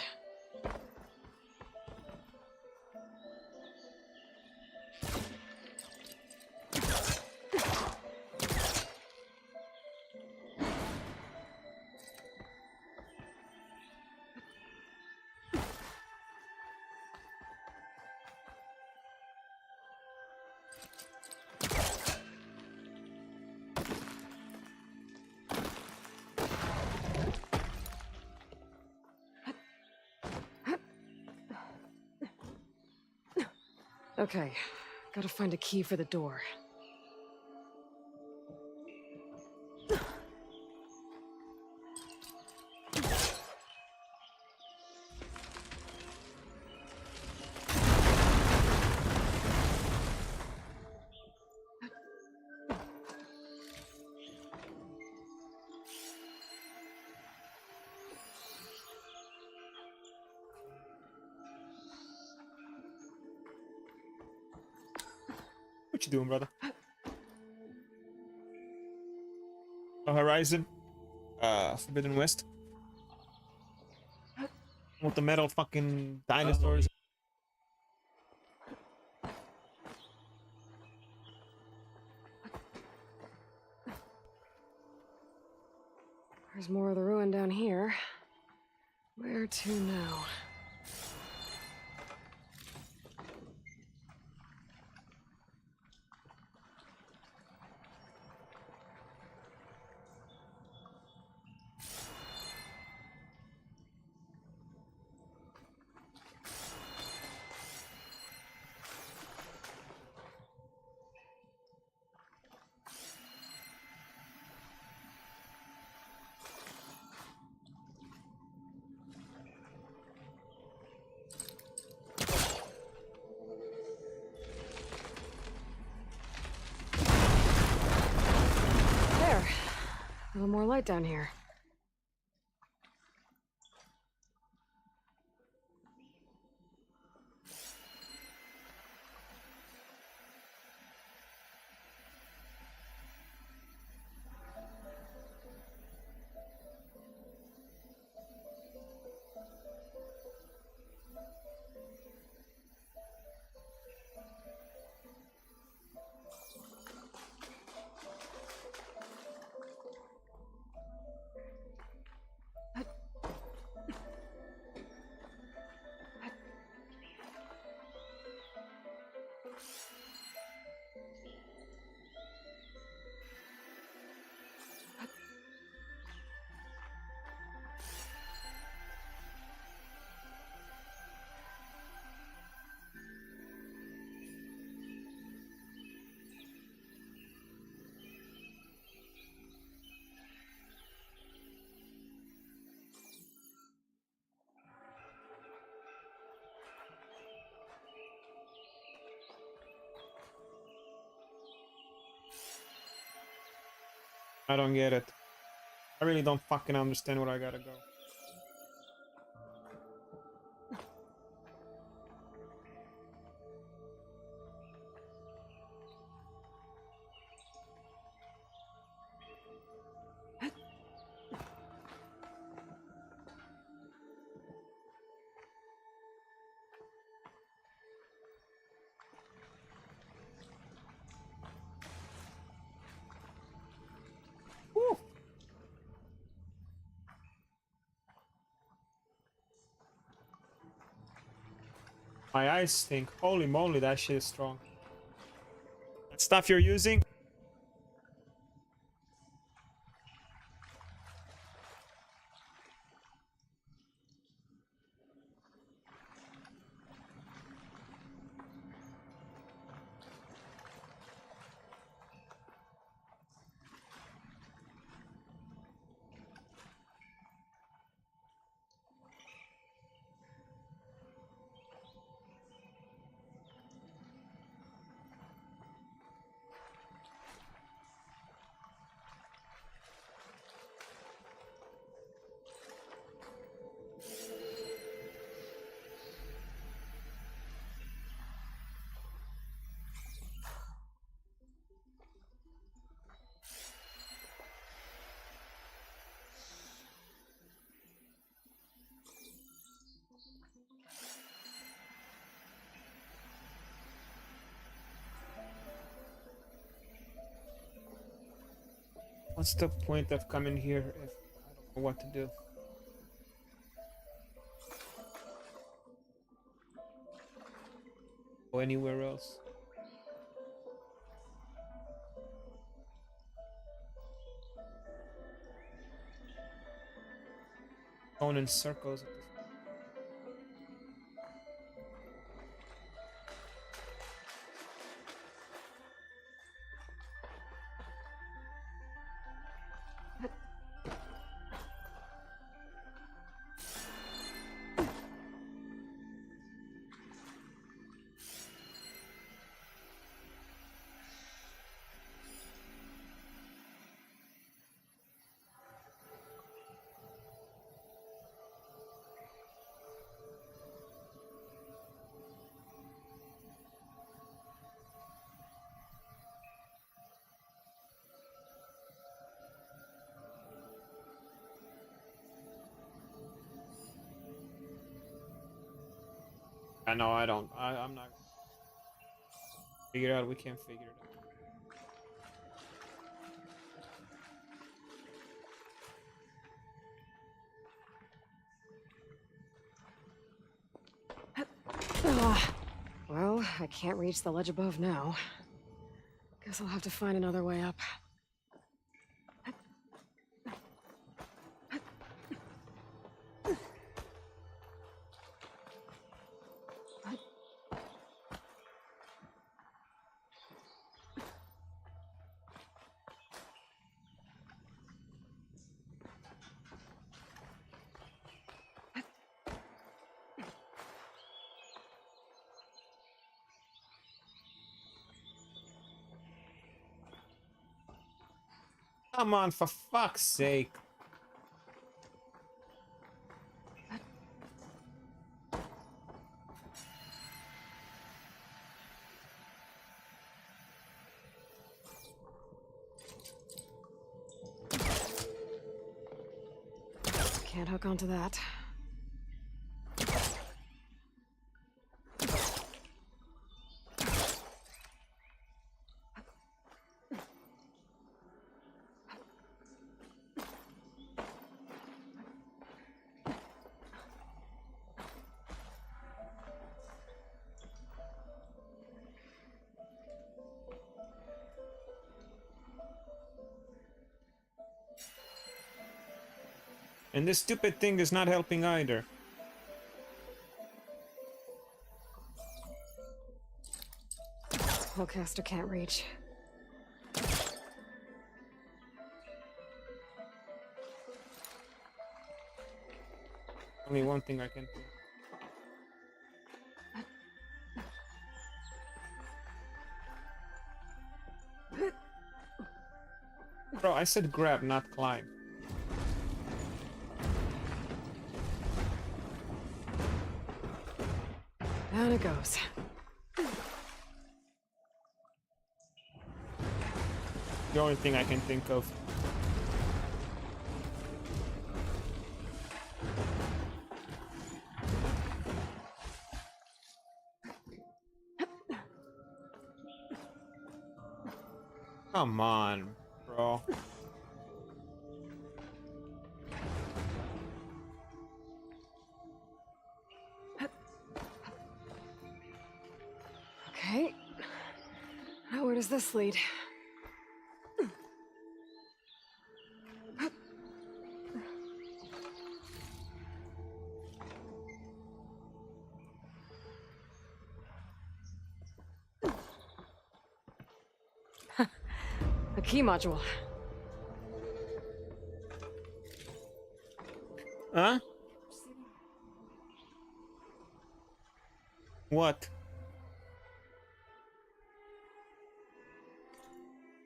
H: Okay, gotta find a key for the door.
B: What you doing, brother? Oh, Horizon? Forbidden West? With the metal fucking dinosaurs.
H: There's more of the ruin down here. Where to now? A little more light down here.
B: I don't get it. I really don't fucking understand where I gotta go. Woo. My eyes stink. Holy moly, that shit is strong. That stuff you're using? What's the point of coming here if I don't know what to do? Go anywhere else? Going in circles. I know I don't. I'm not. Figure it out. We can't figure it out.
H: Well, I can't reach the ledge above now. Guess I'll have to find another way up.
B: Come on, for fuck's sake.
H: Can't hook onto that.
B: And this stupid thing is not helping either.
H: Hellcaster can't reach.
B: Only one thing I can do. Bro, I said grab, not climb.
H: Down it goes.
B: The only thing I can think of. Come on, bro.
H: Okay. Now where does this lead? A key module.
B: Huh? What?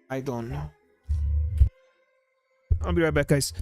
B: I don't know. I'll be right back, guys.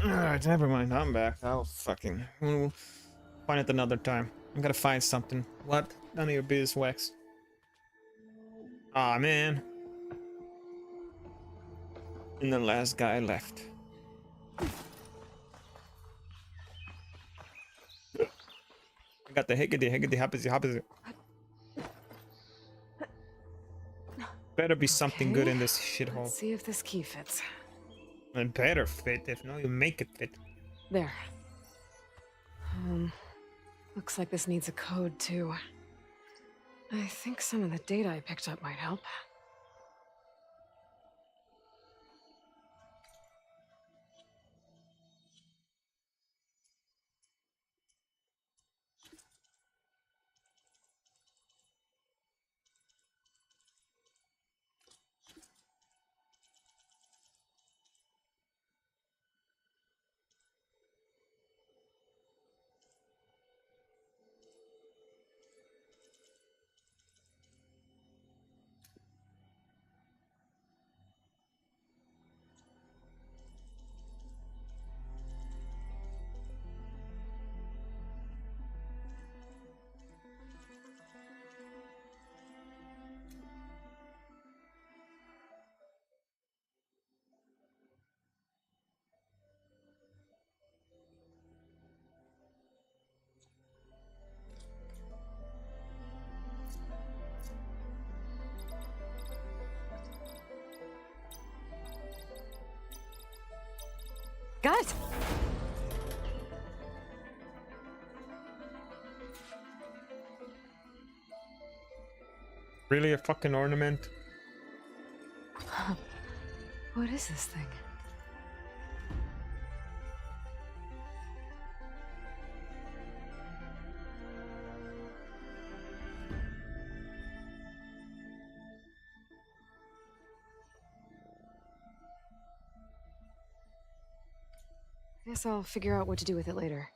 B: Alright, never mind. I'm back. We'll find it another time. I'm gonna find something. What? None of your business, Wax. Aw, man. And the last guy left. I got the higgity happy. Better be something good in this shithole.
H: Let's see if this key fits.
B: It better fit. If no, you make it fit.
H: There. Looks like this needs a code too. I think some of the data I picked up might help. Guys!
B: Really a fucking ornament?
H: What is this thing? Guess I'll figure out what to do with it later.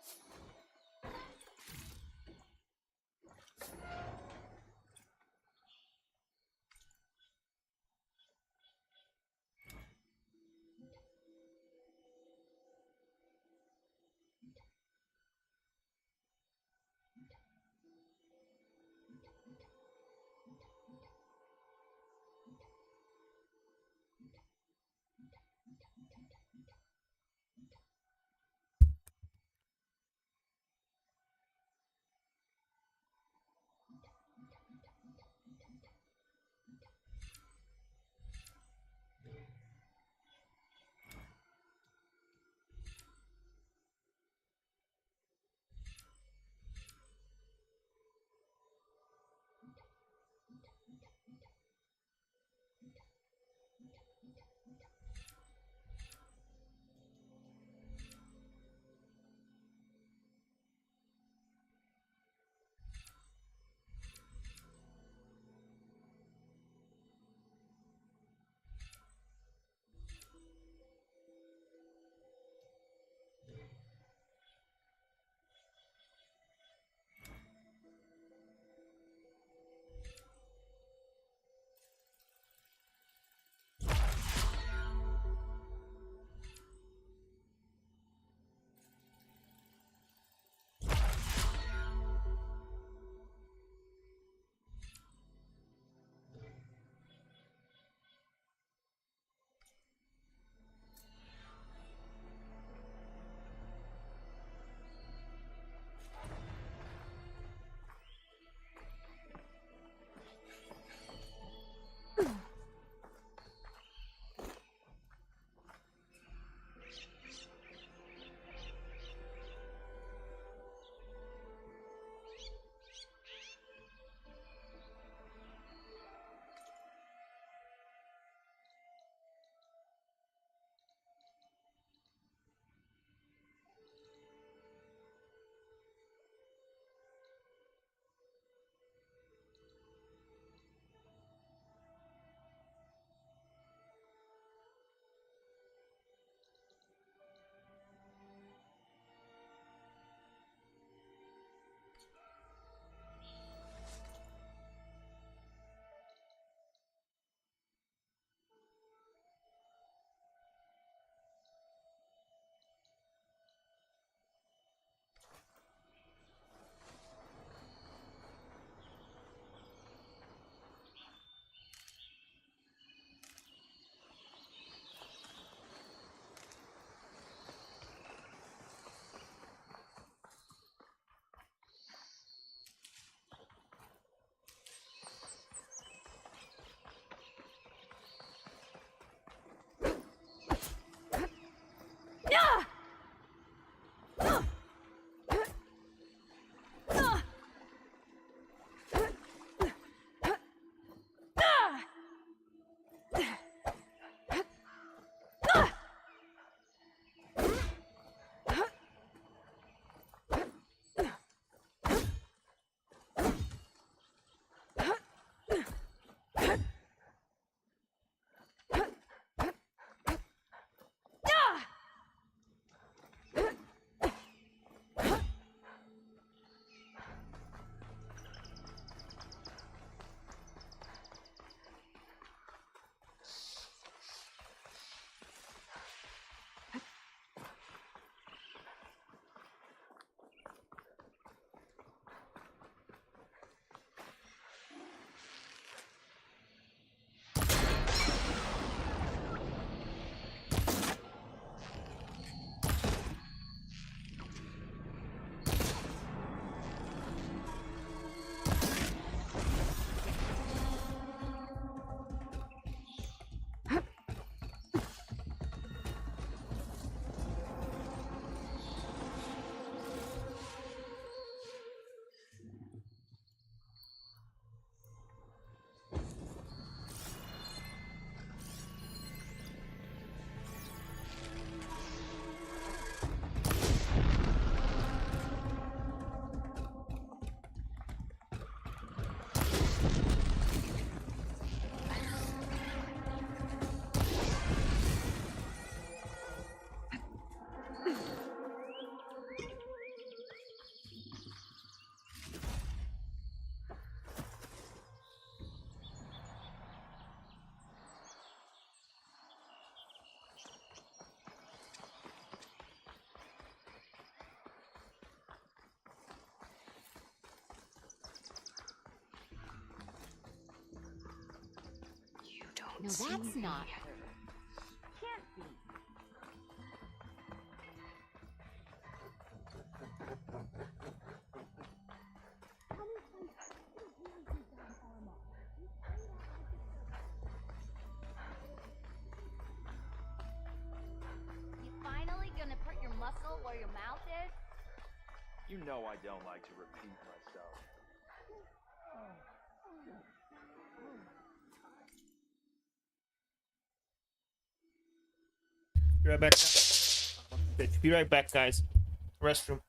I: No, that's not her. Can't be.
S: You finally gonna put your muscle where your mouth is?
R: You know I don't like to repeat myself.
B: Be right back. Bitch. Be right back, guys. Restroom.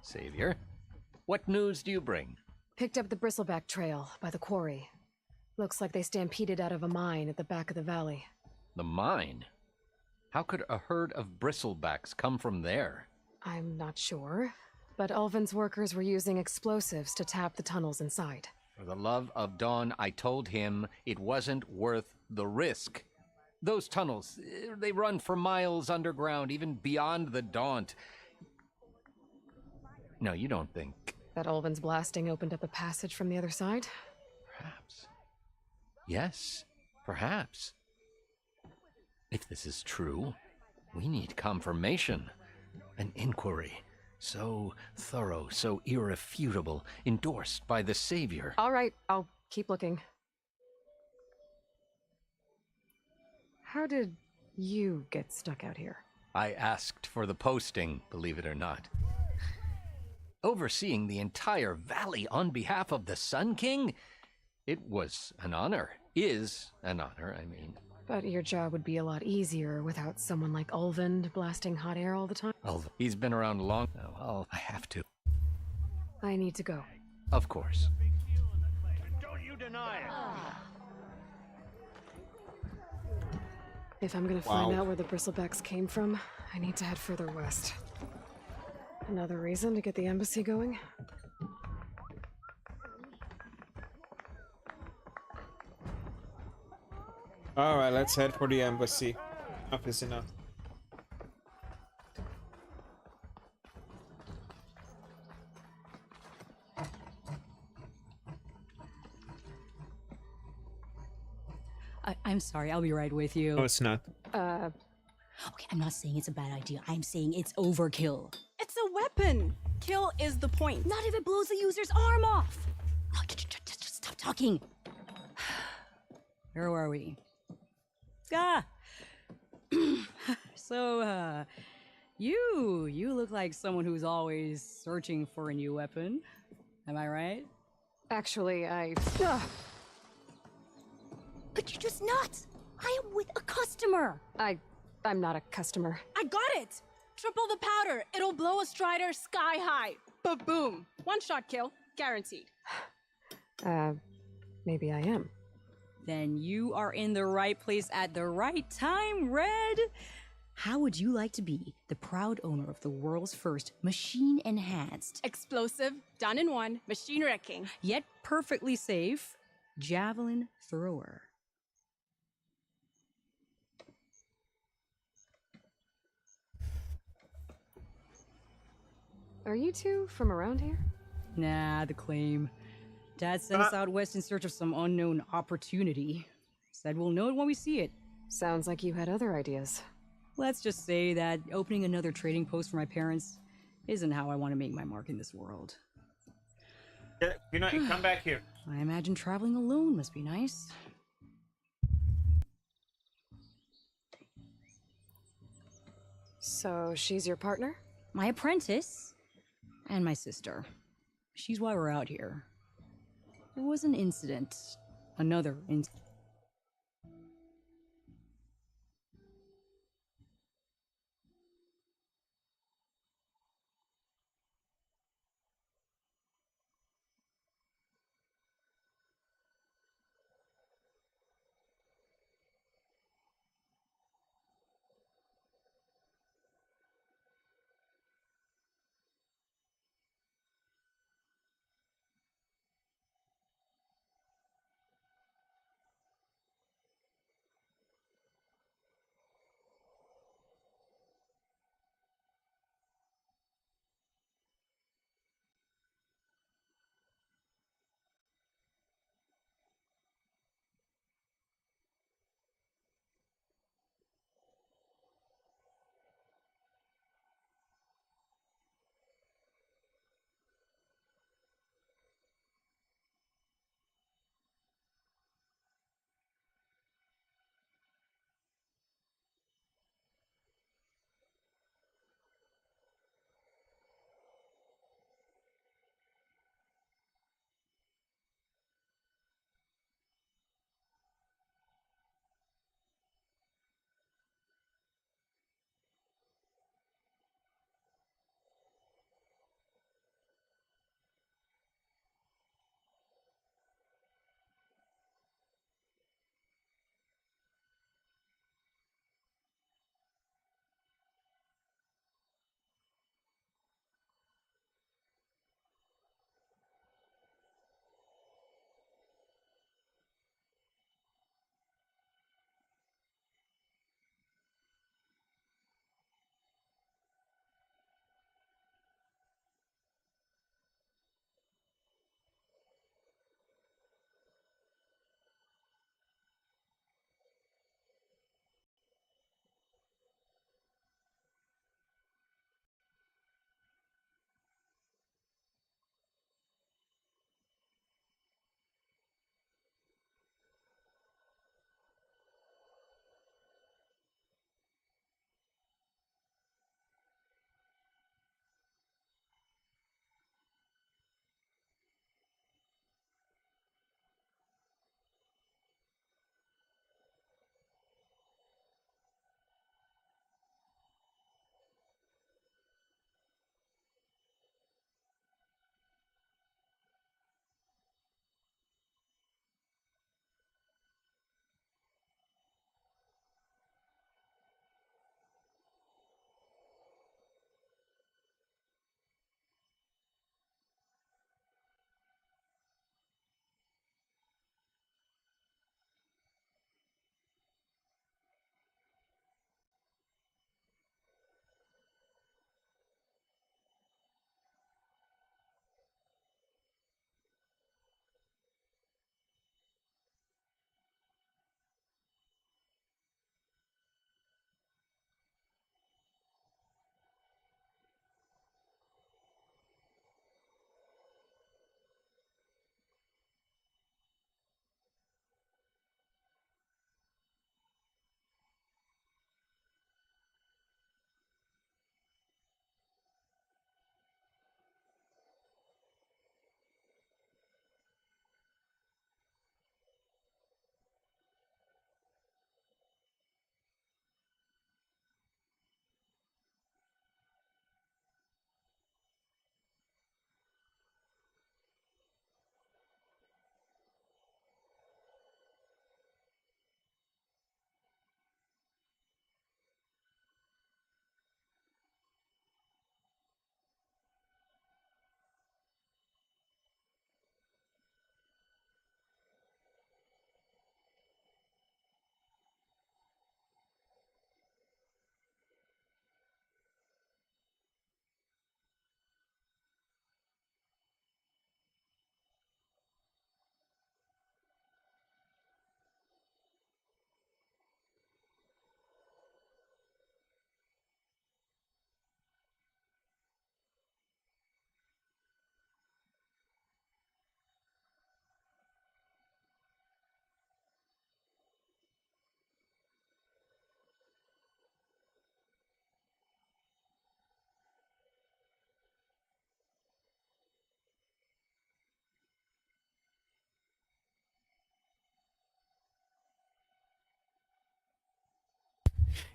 C: Savior, what news do you bring?
H: Picked up the bristleback trail by the quarry. Looks like they stampeded out of a mine at the back of the valley.
C: The mine? How could a herd of bristlebacks come from there?
H: I'm not sure, but Ulvin's workers were using explosives to tap the tunnels inside.
C: For the love of Dawn, I told him it wasn't worth the risk. Those tunnels, they run for miles underground, even beyond the Daunt. No, you don't think...
H: That Ulvin's blasting opened up a passage from the other side?
C: Perhaps. Yes, perhaps. If this is true, we need confirmation. An inquiry. So thorough, so irrefutable, endorsed by the Savior.
H: All right, I'll keep looking. How did you get stuck out here?
C: I asked for the posting, believe it or not. Overseeing the entire valley on behalf of the Sun King? It was an honor. Is an honor, I mean.
H: But your job would be a lot easier without someone like Ulvin blasting hot air all the time.
C: Ulvin, he's been around long now. Oh, I have to.
H: I need to go.
C: Of course.
R: Don't you deny it.
H: If I'm gonna find out where the bristlebacks came from, I need to head further west. Another reason to get the embassy going?
B: Alright, let's head for the embassy. Enough is enough.
T: I'm sorry, I'll be right with you.
B: No, it's not.
T: Okay, I'm not saying it's a bad idea. I'm saying it's overkill.
H: It's a weapon! Kill is the point.
T: Not if it blows the user's arm off! Oh, just stop talking. Where are we? Ah! So, you look like someone who's always searching for a new weapon. Am I right?
H: Actually,
T: But you're just nuts! I am with a customer!
H: I'm not a customer.
U: I got it! Triple the powder. It'll blow a Strider sky high. Ba-boom. One shot kill. Guaranteed.
H: Maybe I am.
T: Then you are in the right place at the right time, Red! How would you like to be the proud owner of the world's first machine-enhanced,
U: Explosive, done in one, machine wrecking,
T: yet perfectly safe, javelin thrower?
H: Are you two from around here?
T: Nah, the claim. Dad sent us out west in search of some unknown opportunity. Said we'll know it when we see it.
H: Sounds like you had other ideas.
T: Let's just say that opening another trading post for my parents isn't how I want to make my mark in this world.
B: You know, come back here.
T: I imagine traveling alone must be nice.
H: So she's your partner?
T: My apprentice and my sister. She's why we're out here. There was an incident. Another incident.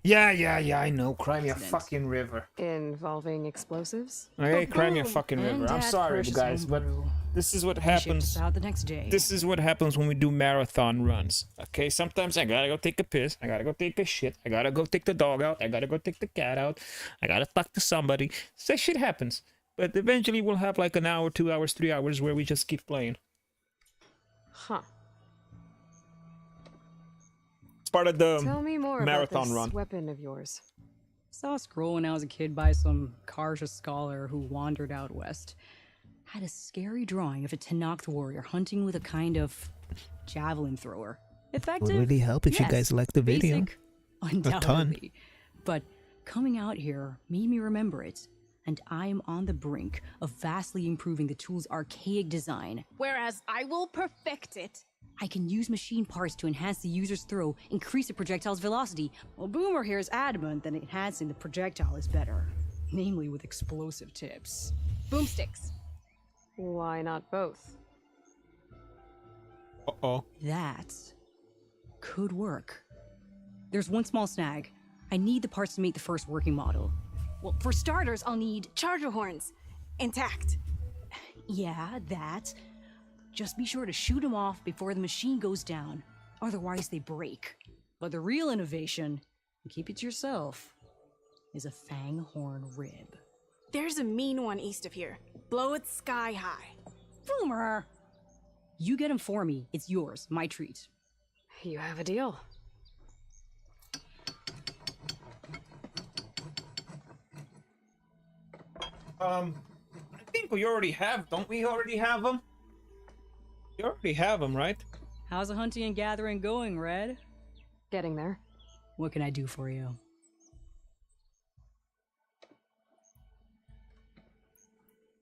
B: Yeah, I know. Cry me a fucking river.
H: Involving explosives?
B: Hey, cry me a
T: Boom!
B: fucking
T: And
B: river. I'm
T: Dad's
B: sorry,
T: precious
B: guys, but
T: homebrew.
B: this is what
T: He shipped
B: happens.
T: us out the next day.
B: This is what happens when we do marathon runs. Okay, sometimes I gotta go take a piss. I gotta go take a shit. I gotta go take the dog out. I gotta go take the cat out. I gotta talk to somebody. So that shit happens. But eventually we'll have like an hour, 2 hours, 3 hours where we just keep playing.
H: Huh.
B: It's part of the
H: Tell me more
B: marathon
H: about this
B: run.
H: weapon of yours.
T: Saw a scroll when I was a kid by some Karja scholar who wandered out west. Had a scary drawing of a Tenakth warrior hunting with a kind of javelin thrower. Effective?
B: Would really help if you
T: Yes.
B: guys liked the video.
T: Basic? Undoubtedly. But coming out here made me remember it, and I am on the brink of vastly improving the tool's archaic design.
U: Whereas I will perfect it.
T: I can use machine parts to enhance the user's throw, increase the projectile's velocity, while Boomer here is adamant that enhancing the projectile is better, namely with explosive tips.
U: Boomsticks.
H: Why not both?
B: Uh-oh.
T: That could work. There's one small snag. I need the parts to make the first working model.
U: Well, for starters, I'll need charger horns. Intact.
T: Yeah, that. Just be sure to shoot them off before the machine goes down. Otherwise, they break. But the real innovation, and keep it to yourself, is a fang horn rib.
U: There's a mean one east of here. Blow it sky high.
T: Boomer! You get him for me. It's yours. My treat.
H: You have a deal.
B: I think we already have, don't we already have them? You already have them, right?
T: How's the hunting and gathering going, Red?
H: Getting there.
T: What can I do for you?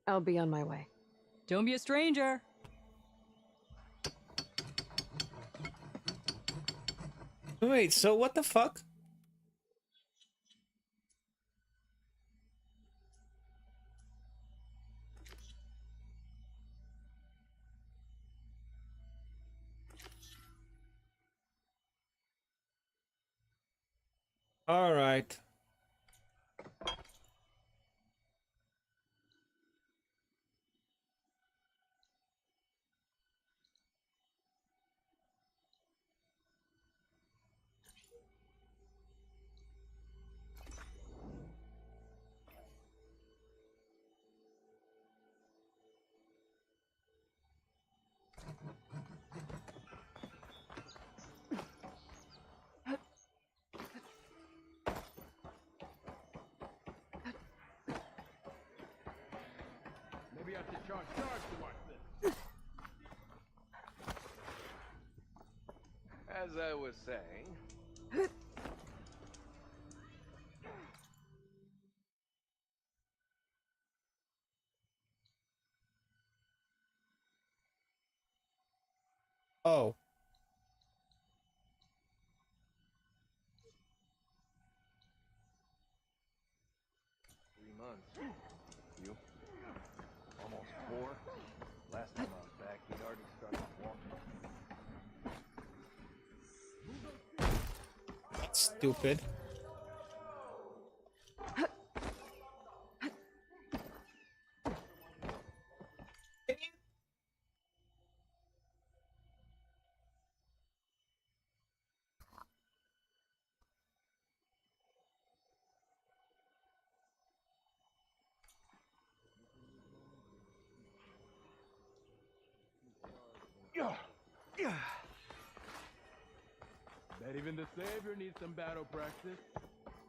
H: I'll be on my way.
T: Don't be a stranger.
B: Wait, so what the fuck? All right.
R: Maybe I should charge to watch this. As I was saying.
B: Oh.
C: You? Almost 4. Last time I was back, he'd already started walking.
B: That's stupid.
R: Bet even the Savior needs some battle practice.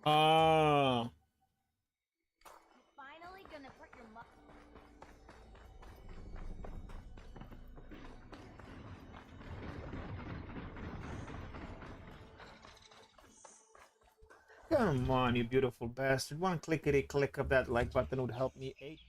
B: Ah.
S: Finally gonna put your
B: Come on, you beautiful bastard. One clickety click of that like button would help me 8.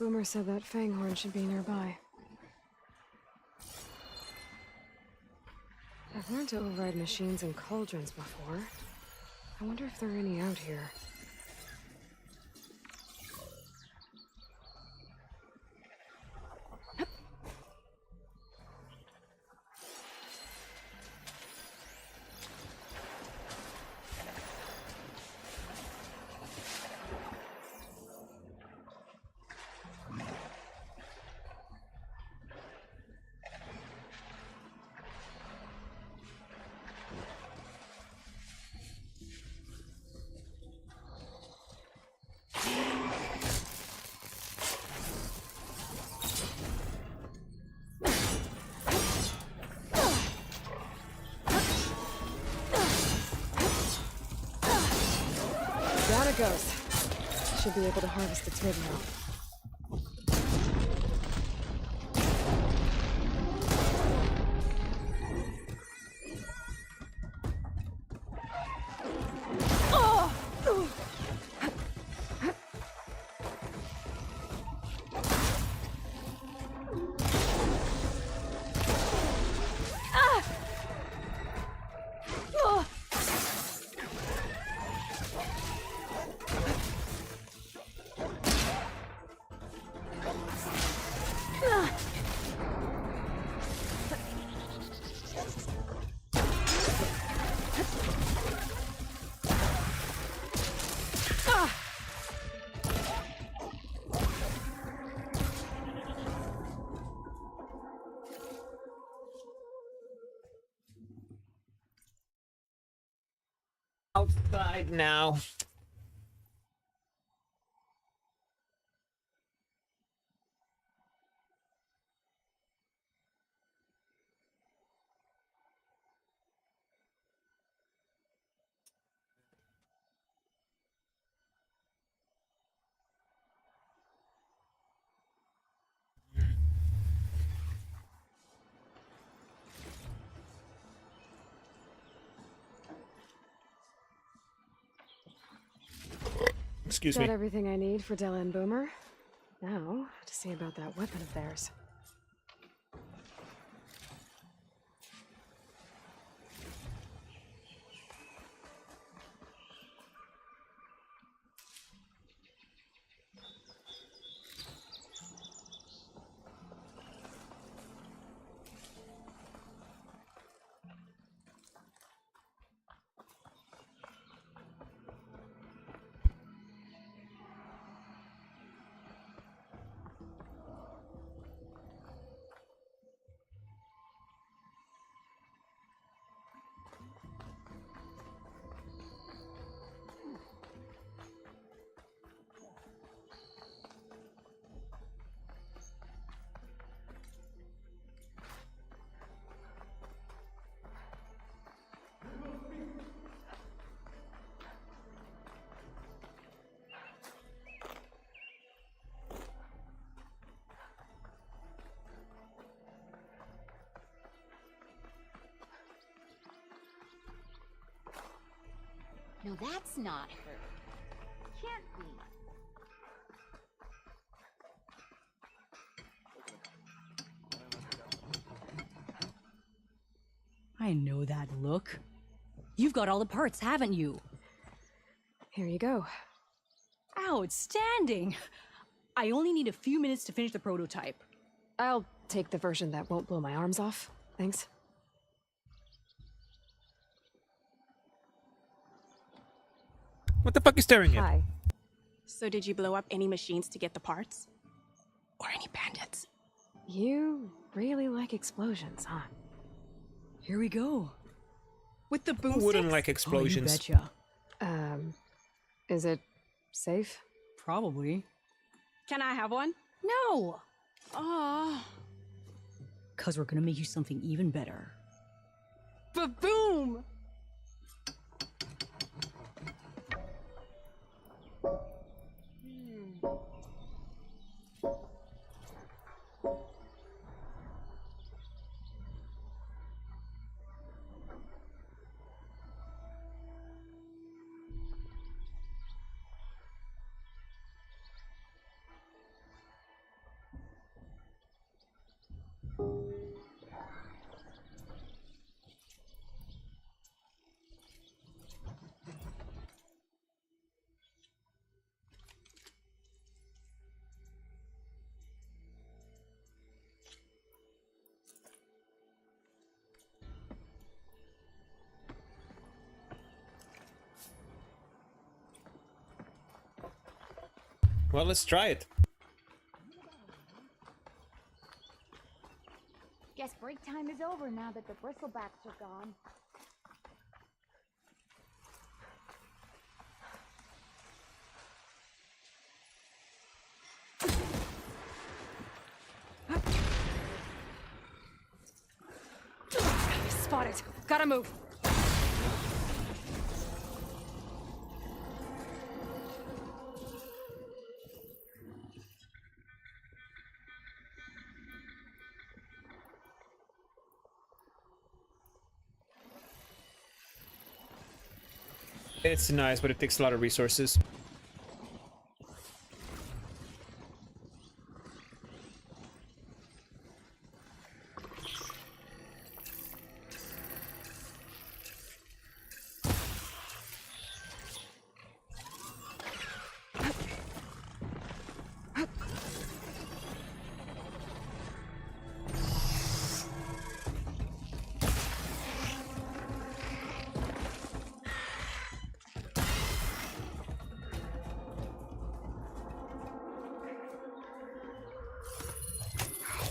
H: Boomer said that Fanghorn should be nearby. I've learned to override machines and cauldrons before. I wonder if there are any out here. Down it goes. Should be able to harvest its mid now.
B: Outside now. Excuse me.
H: Got everything I need for Della and Boomer. Now, to see about that weapon of theirs.
F: No, that's not her. Can't be.
T: I know that look. You've got all the parts, haven't you?
H: Here you go.
T: Outstanding! I only need a few minutes to finish the prototype.
H: I'll take the version that won't blow my arms off. Thanks.
B: What the fuck is staring at?
H: Hi.
G: So did you blow up any machines to get the parts? Or any bandits?
H: You really like explosions, huh?
T: Here we go.
G: With the boom
B: Who wouldn't
G: sticks?
B: like explosions?
T: Oh, you betcha.
H: Is it safe?
T: Probably.
G: Can I have one?
T: No!
G: Oh.
T: 'Cause we're gonna make you something even better.
G: Ba-boom!
B: Well, let's try it.
S: Guess break time is over now that the bristlebacks are gone.
H: Spotted. Gotta move.
B: It's nice, but it takes a lot of resources.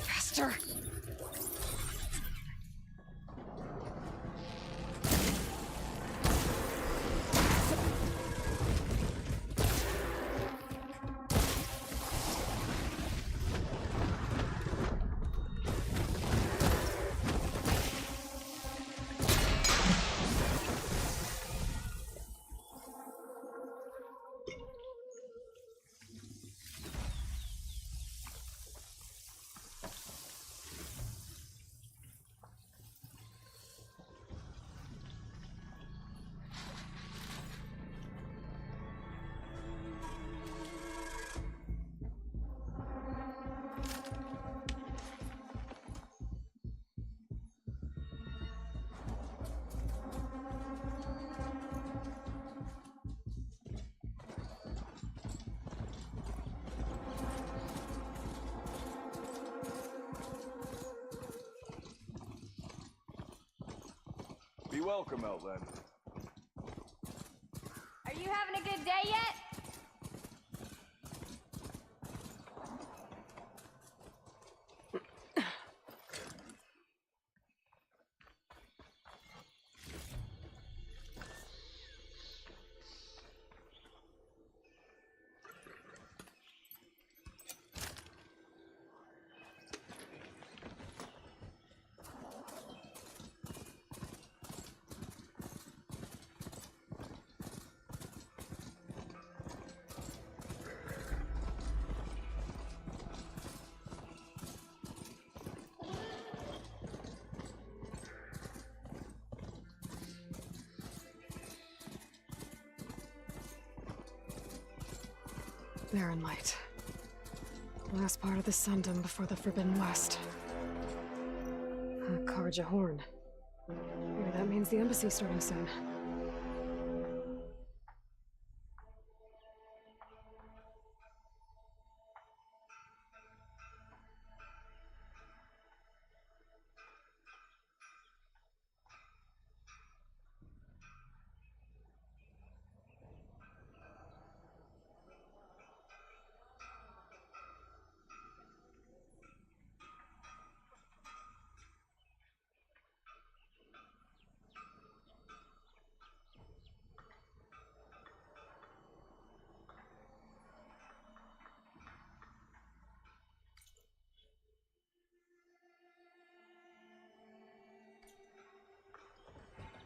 H: Faster.
R: Be welcome, Outlander.
S: Are you having a good day yet?
H: Barren Light. Last part of the Sundom before the Forbidden West. A Karja horn. Maybe that means the embassy's starting soon.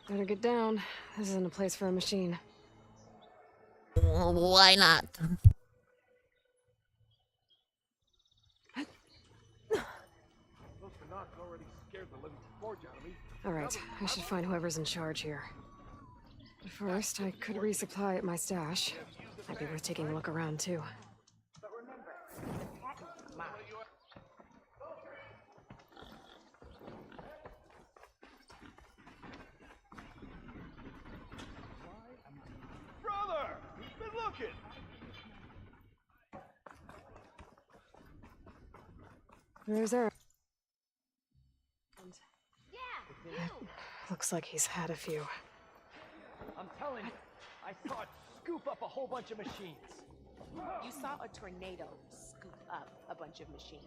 H: Better get down. This isn't a place for a machine.
A: Why not?
H: Alright, I should find whoever's in charge here. But first, I could resupply at my stash. Might be worth taking a look around, too.
D: But remember, the patent's mine.
R: Brother! Been looking!
H: Where's Eric?
S: Yeah, you!
H: Looks like he's had a few.
V: I'm telling you, I saw it scoop up a whole bunch of machines.
O: You saw a tornado scoop up a bunch of machines.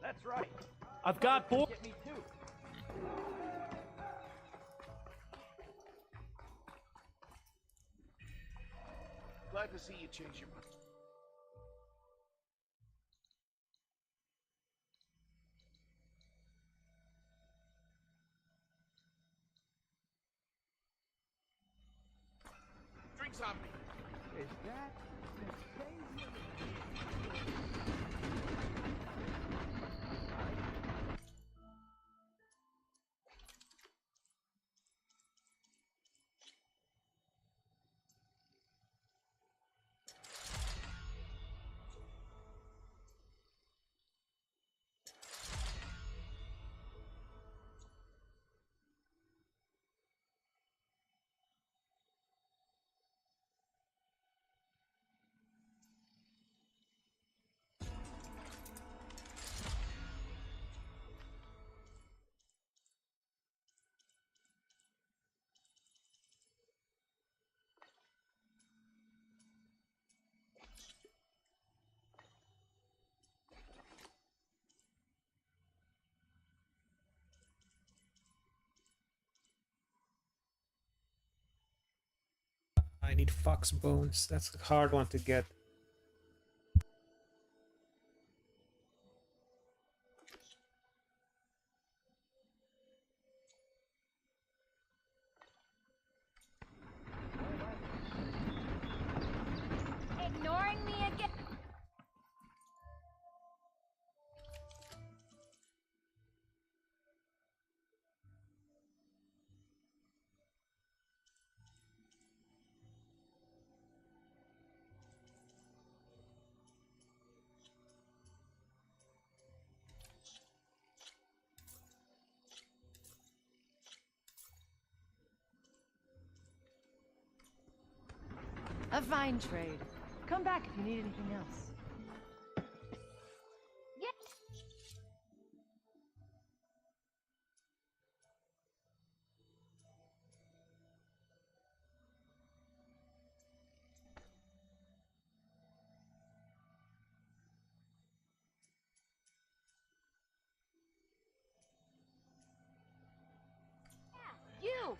R: That's right.
A: I've got both.
R: Get me too.
L: Glad to see you change your mind. Drinks on me.
R: Is that
B: I need fox bones. That's a hard one to get.
S: Ignoring me again?
Q: A fine trade. Come back if you need anything else.
S: Yes. Yeah, you.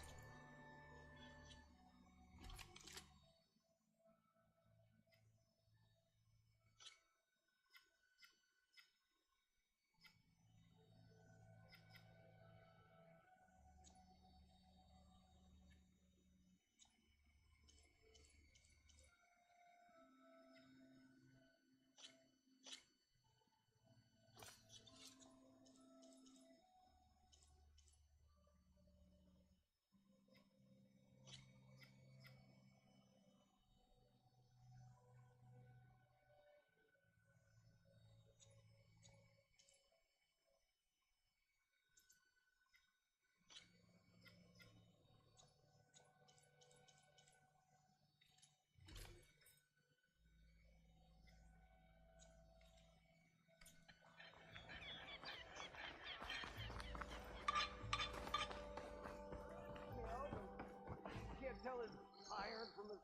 R: Can't tell his iron from his.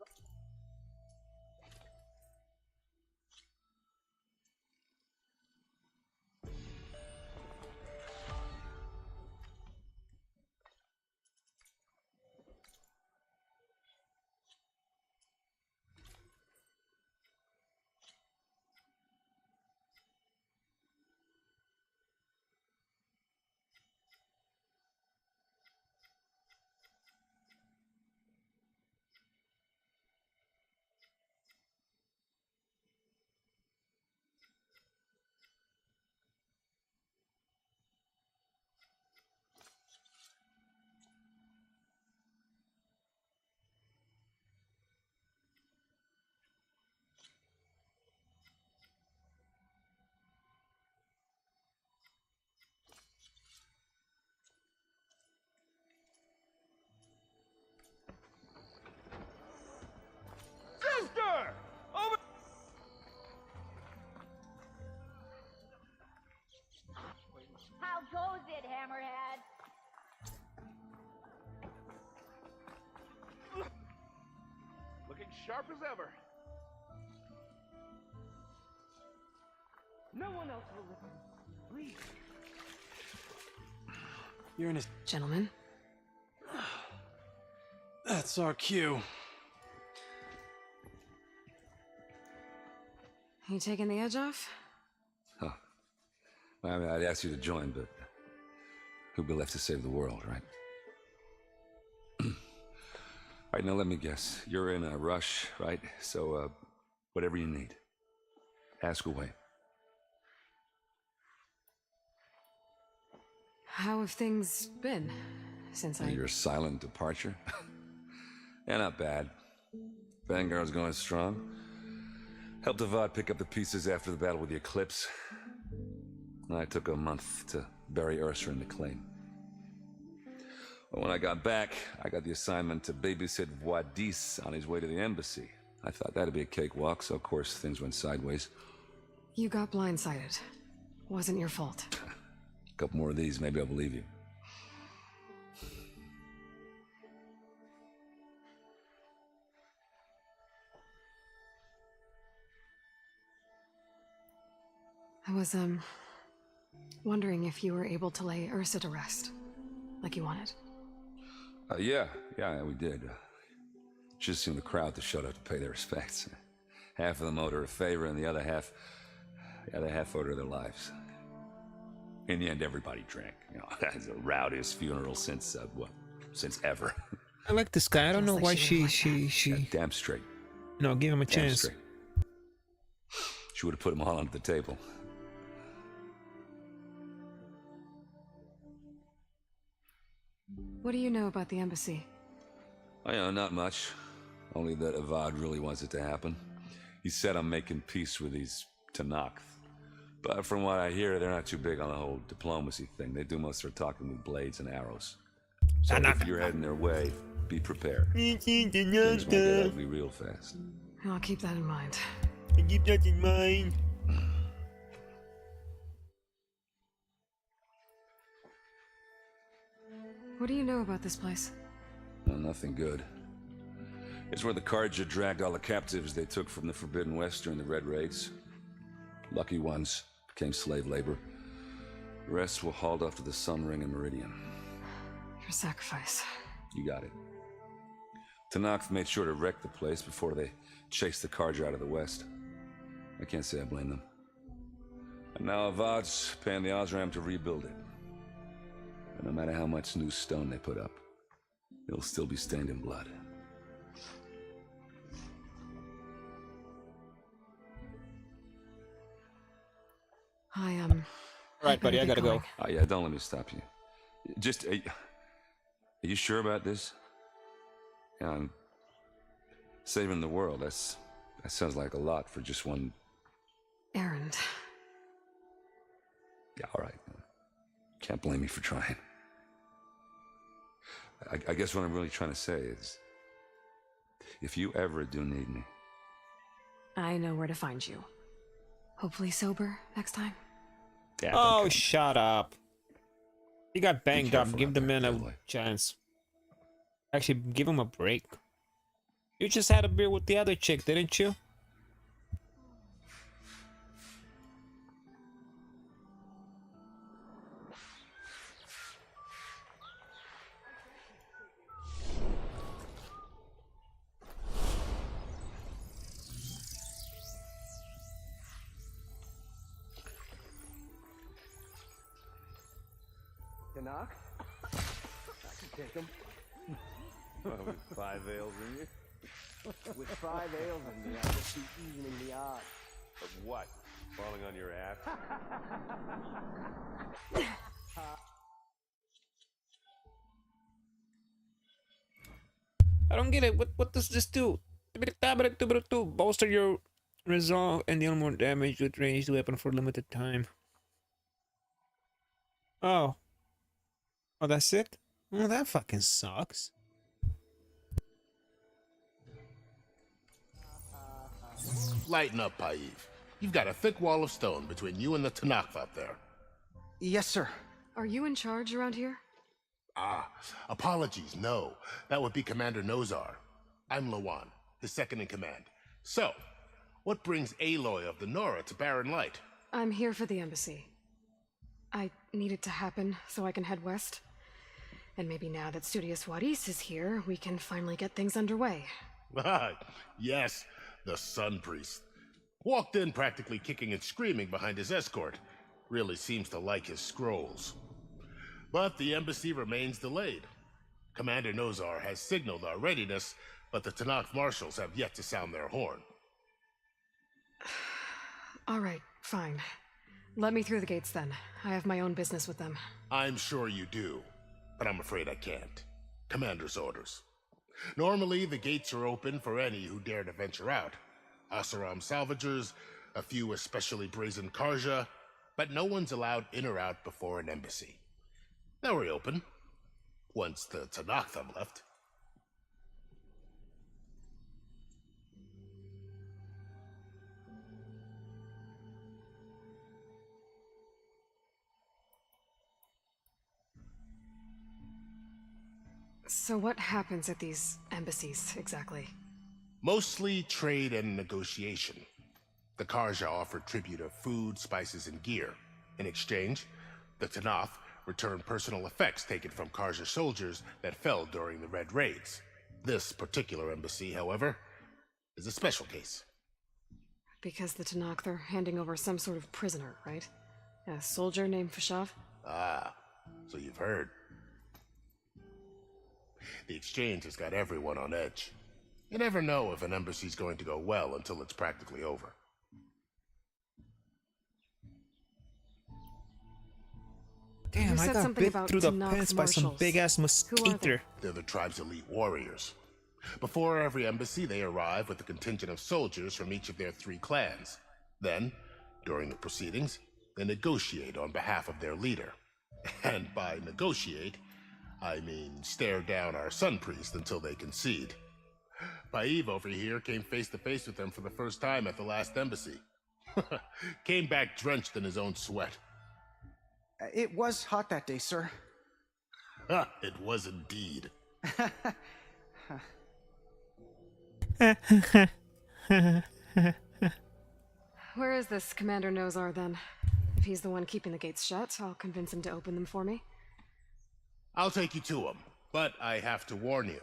R: Sister! Over.
S: How goes it, Hammerhead?
R: Looking sharp as ever.
Q: No one else will listen. Please.
M: You're in a...
H: Gentlemen.
M: That's our cue.
H: You taking the edge off?
A: Huh. I mean, I'd ask you to join, but who'd be left to save the world, right? All right, now let me guess. You're in a rush, right? So, whatever you need, ask away.
H: How have things been since
A: Your silent departure? Yeah, not bad. Vanguard's going strong. Helped Avad pick up the pieces after the battle with the Eclipse. I took a month to bury Ursa in the claim. But when I got back, I got the assignment to babysit Wadis on his way to the embassy. I thought that'd be a cakewalk, so of course things went sideways.
H: You got blindsided. Wasn't your fault.
A: A couple more of these, maybe I'll believe you.
H: I was, wondering if you were able to lay Ursa to rest, like you wanted.
A: Yeah, we did. Just seemed the crowd to showed up to pay their respects. Half of them owed her a favor, and the other half owed her their lives. In the end, everybody drank. You know, that's the rowdiest funeral since ever.
B: I like this guy. I don't know why she.
A: Yeah, damn straight.
B: No, give him a chance.
A: Straight. She would have put them all onto the table.
H: What do you know about the embassy?
A: I know not much. Only that Avad really wants it to happen. He said I'm making peace with these Tanakh. But from what I hear, they're not too big on the whole diplomacy thing. They do most of their talking with blades and arrows. So if you're heading their way, be prepared. Things might get ugly real fast.
H: I'll keep that in mind.
B: Keep that in mind.
H: What do you know about this place?
A: No, nothing good. It's where the Karja dragged all the captives they took from the Forbidden West during the Red Raids. Lucky ones became slave labor. The rest were hauled off to the Sun Ring and Meridian.
H: Your sacrifice.
A: You got it. Tanakh made sure to wreck the place before they chased the Karja out of the West. I can't say I blame them. And now Avad's paying the Osram to rebuild it. And no matter how much new stone they put up, it'll still be stained in blood.
B: Right, buddy, I gotta go.
A: Oh, yeah, don't let me stop you. Just, are you sure about this? Yeah, I'm saving the world. That sounds like a lot for just one
H: errand.
A: Yeah, all right. Can't blame me for trying. I guess what I'm really trying to say is, if you ever do need me,
H: I know where to find you. Hopefully sober next time.
A: Yeah,
B: oh, shut up. He got banged up. Give the man a chance. Actually, give him a break. You just had a beer with the other chick, didn't you?
R: Tanakh? I can take him.
J: With 5 ales in you?
R: With 5 ales in me, I'll just be evening the odds.
J: Of what? Falling on your ass?
B: I don't get it. What does this do? Bolster your resolve and deal more damage with ranged weapon for a limited time. Oh, that's it? Oh, that fucking sucks.
V: Lighten up, Paiv. You've got a thick wall of stone between you and the Tanakh out there.
E: Yes, sir.
H: Are you in charge around here?
V: Apologies, no. That would be Commander Nozar. I'm Lawan, his second in command. So, what brings Aloy of the Nora to Barren Light?
H: I'm here for the embassy. I need it to happen so I can head west. And maybe now that Studios Juarez is here, we can finally get things underway.
V: Yes, the Sun Priest. Walked in practically kicking and screaming behind his escort. Really seems to like his scrolls. But the embassy remains delayed. Commander Nozar has signaled our readiness, but the Tanakh marshals have yet to sound their horn.
H: All right, fine. Let me through the gates then. I have my own business with them.
V: I'm sure you do, but I'm afraid I can't. Commander's orders. Normally, the gates are open for any who dare to venture out. Asaram salvagers, a few especially brazen Karja, but no one's allowed in or out before an embassy. They'll reopen, once the Tanakh have left.
H: So what happens at these embassies, exactly?
V: Mostly trade and negotiation. The Karja offer tribute of food, spices, and gear. In exchange, the Tanakh return personal effects taken from Karja soldiers that fell during the Red Raids. This particular embassy, however, is a special case.
H: Because the Tanakh, they're handing over some sort of prisoner, right? A soldier named Fashav?
V: Ah, so you've heard. The exchange has got everyone on edge. You never know if an embassy's going to go well until it's practically over.
B: Damn, I got bit through the pants by some big-ass mosquito.
V: They're the tribe's elite warriors. Before every embassy, they arrive with a contingent of soldiers from each of their 3 clans. Then, during the proceedings, they negotiate on behalf of their leader. And by negotiate, I mean stare down our Sun Priest until they concede. Paiv over here came face to face with them for the first time at the last embassy. Came back drenched in his own sweat.
K: It was hot that day, sir.
V: It was indeed.
H: Where is this Commander Nozar, then? If he's the one keeping the gates shut, I'll convince him to open them for me.
V: I'll take you to him, but I have to warn you.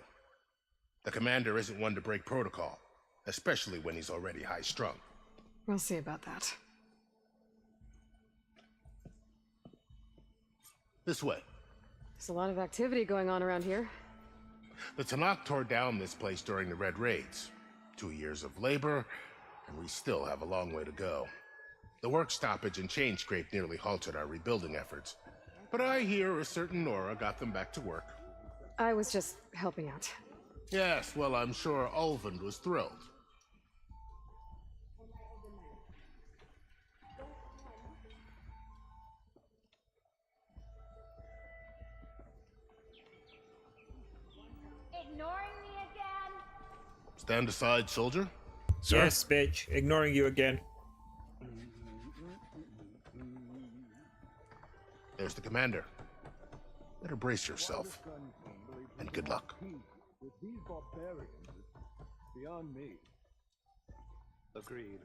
V: The commander isn't one to break protocol, especially when he's already high-strung.
H: We'll see about that.
V: This way.
H: There's a lot of activity going on around here.
V: The Tanakh tore down this place during the Red Raids. 2 years of labor, and we still have a long way to go. The work stoppage and chain scrape nearly halted our rebuilding efforts. But I hear a certain Nora got them back to work.
H: I was just helping out.
V: Yes, well, I'm sure Ulvund was thrilled.
S: Ignoring me again?
V: Stand aside, soldier.
B: Sir? Yes, bitch. Ignoring you again.
V: There's the commander. Better brace yourself. And good luck.
R: With these barbarians, it's beyond me. Agreed.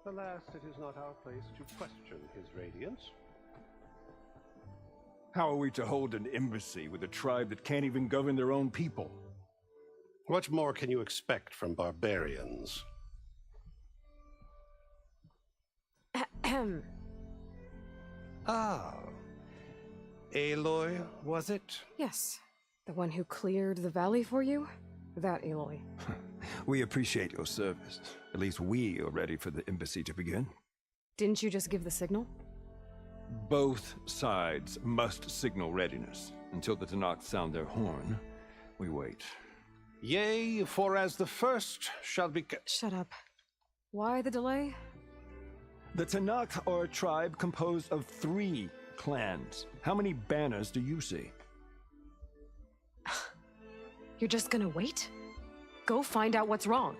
R: Alas, it is not our place to question his radiance.
J: How are we to hold an embassy with a tribe that can't even govern their own people?
R: What more can you expect from barbarians?
H: Ahem.
K: Ah. Aloy, was it?
H: Yes. The one who cleared the valley for you? That Aloy.
J: We appreciate your service. At least we are ready for the embassy to begin.
H: Didn't you just give the signal?
J: Both sides must signal readiness. Until the Tanakh sound their horn, we wait.
R: Yea, for as the first shall be...
H: Shut up. Why the delay?
J: The Tanakh are a tribe composed of 3 clans. How many banners do you see?
H: You're just gonna wait? Go find out what's wrong.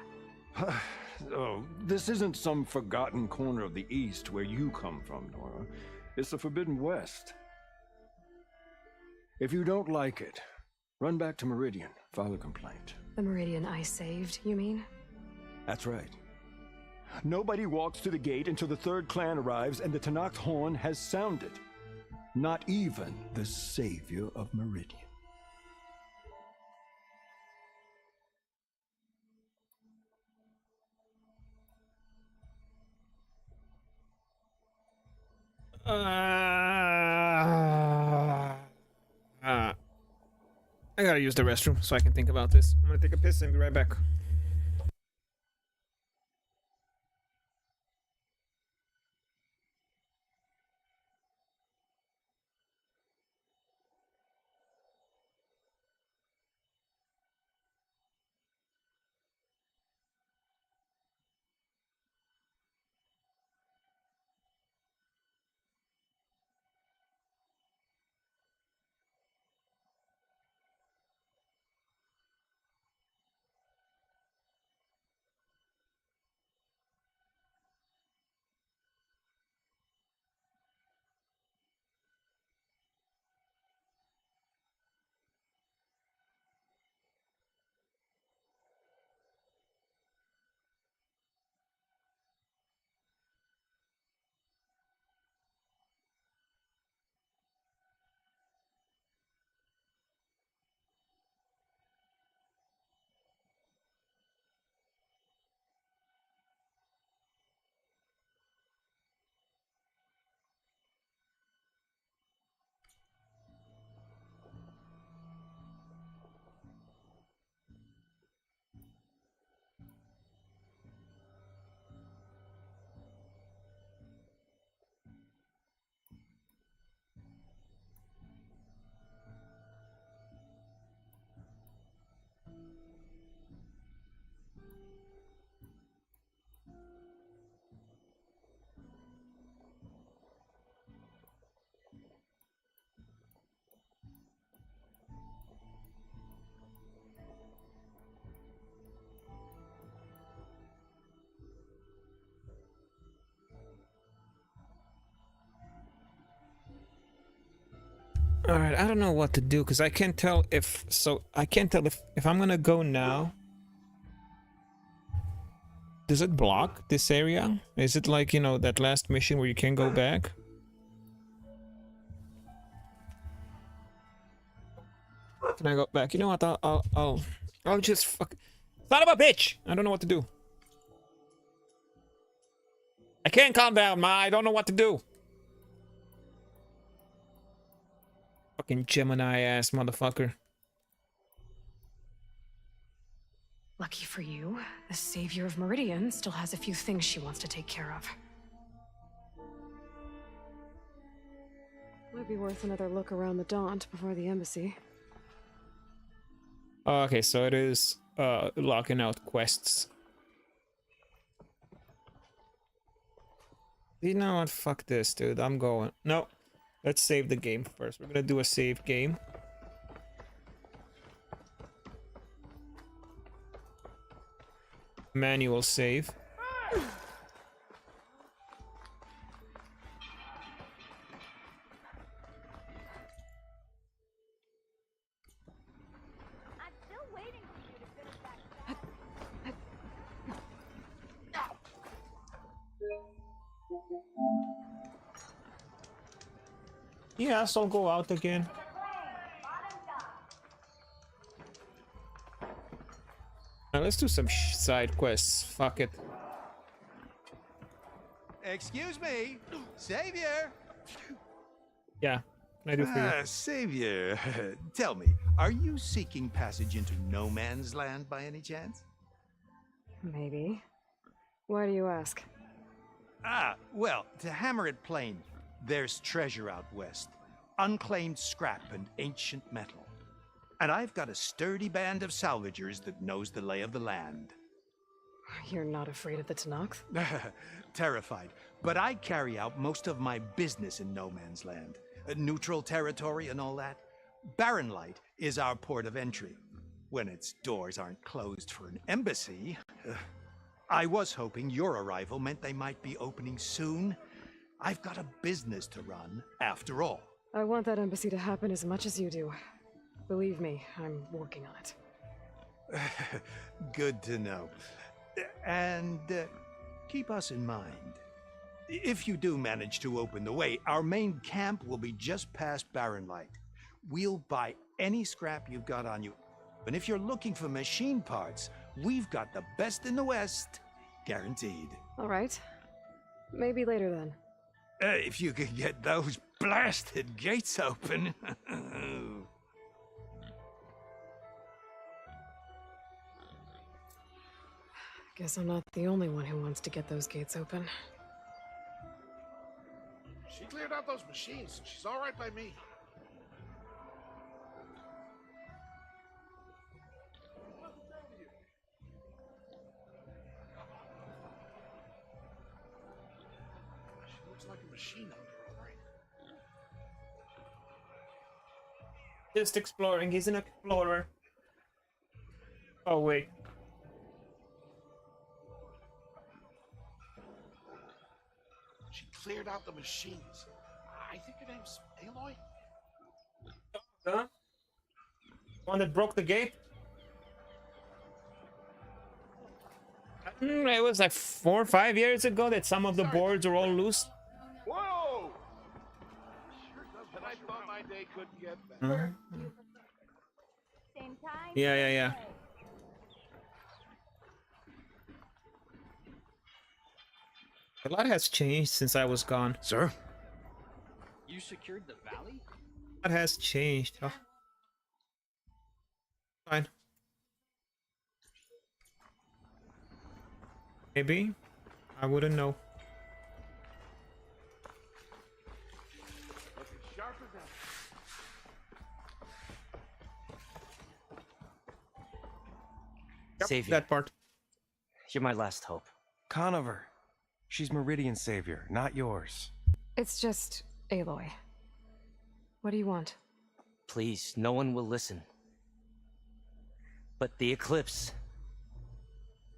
J: Oh, this isn't some forgotten corner of the East where you come from, Nora. It's the Forbidden West. If you don't like it, run back to Meridian, file a complaint.
H: The Meridian I saved, you mean?
J: That's right. Nobody walks to the gate until the third clan arrives and the Tanakh horn has sounded. Not even the savior of Meridian.
B: I gotta use the restroom so I can think about this. I'm gonna take a piss and be right back. Alright, I don't know what to do because I can't tell if if I'm gonna go now. Does it block this area? Is it like, you know, that last mission where you can't go back? Can I go back? You know what? I'll just fuck. Son of a bitch! I don't know what to do. I can't calm down, Ma. I don't know what to do. Fucking Gemini ass motherfucker.
H: Lucky for you, the savior of Meridian still has a few things she wants to take care of. Might be worth another look around the Daunt before the embassy.
B: Okay, so it is locking out quests. You know what? Fuck this, dude. I'm going. No. Let's save the game first. We're gonna do a save game. Manual save. Yes, I'll go out again. Now let's do some side quests. Fuck it.
N: Excuse me, Savior.
B: Yeah, what can I do for you?
N: Savior, tell me, are you seeking passage into no man's land by any chance?
H: Maybe. Why do you ask?
N: Well, to hammer it plain, there's treasure out west. Unclaimed scrap and ancient metal. And I've got a sturdy band of salvagers that knows the lay of the land.
H: You're not afraid of the Tanakh?
N: Terrified. But I carry out most of my business in no man's land. Neutral territory and all that. Barren Light is our port of entry. When its doors aren't closed for an embassy. I was hoping your arrival meant they might be opening soon. I've got a business to run, after all.
H: I want that embassy to happen as much as you do. Believe me, I'm working on it.
N: Good to know. And keep us in mind. If you do manage to open the way, our main camp will be just past Barren Light. We'll buy any scrap you've got on you. And if you're looking for machine parts, we've got the best in the West, guaranteed.
H: All right. Maybe later then.
N: If you could get those blasted gates open.
H: Guess I'm not the only one who wants to get those gates open.
I: She cleared out those machines. She's all right by me. She looks like a machine hunter, all right.
B: Just exploring. He's an explorer. Oh, wait.
I: She cleared out the machines. I think her name's Aloy.
B: Huh? One that broke the gate? It was like 4 or 5 years ago that some of the boards were all loose.
I: Whoa! And I thought my day couldn't get better.
S: Same time.
B: Yeah. A lot has changed since I was gone.
N: Sir?
C: You secured the valley?
B: A lot has changed. Oh. Fine. Maybe. I wouldn't know.
I: Looking sharp as ever.
B: Yep,
C: Savior.
B: that part.
C: You're my last hope.
P: Conover. She's Meridian's savior, not yours.
H: It's just Aloy. What do you want?
C: Please, no one will listen. But the Eclipse...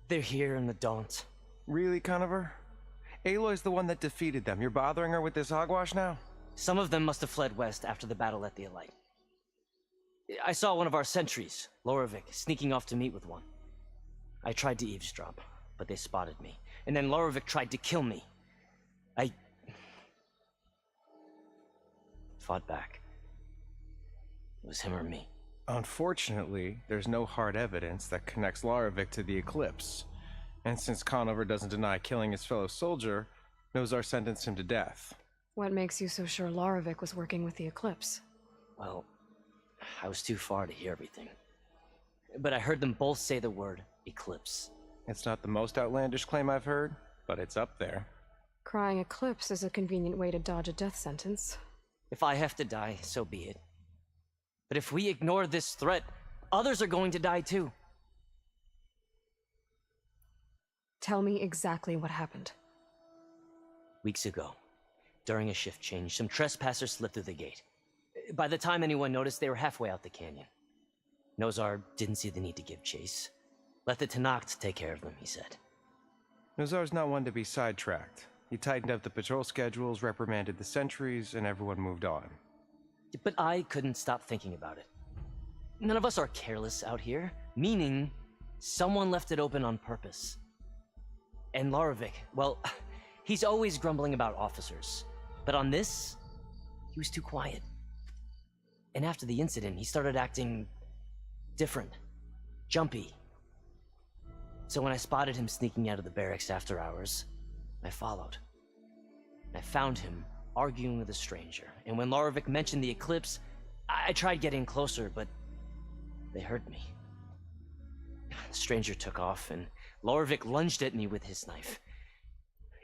C: they're here in the Daunt.
P: Really, Conover? Aloy's the one that defeated them. You're bothering her with this hogwash now?
C: Some of them must have fled west after the battle at the Alight. I saw one of our sentries, Lorevic, sneaking off to meet with one. I tried to eavesdrop, but they spotted me. And then Lorevic tried to kill me. I fought back. It was him or me.
P: Unfortunately, there's no hard evidence that connects Lorevic to the Eclipse. And since Conover doesn't deny killing his fellow soldier, Nozar sentenced him to death.
H: What makes you so sure Lorevic was working with the Eclipse?
C: Well, I was too far to hear everything. But I heard them both say the word Eclipse.
P: It's not the most outlandish claim I've heard, but it's up there.
H: Crying Eclipse is a convenient way to dodge a death sentence.
C: If I have to die, so be it. But if we ignore this threat, others are going to die too.
H: Tell me exactly what happened.
C: Weeks ago, during a shift change, some trespassers slipped through the gate. By the time anyone noticed, they were halfway out the canyon. Nozar didn't see the need to give chase. Let the Tenakth take care of them, he said.
P: Nozar's not one to be sidetracked. He tightened up the patrol schedules, reprimanded the sentries, and everyone moved on.
C: But I couldn't stop thinking about it. None of us are careless out here, meaning someone left it open on purpose. And Lorevic, well, he's always grumbling about officers. But on this, he was too quiet. And after the incident, he started acting different, jumpy. So when I spotted him sneaking out of the barracks after hours, I followed. I found him arguing with a stranger, and when Lorevic mentioned the Eclipse, I tried getting closer, but they heard me. The stranger took off, and Lorevic lunged at me with his knife.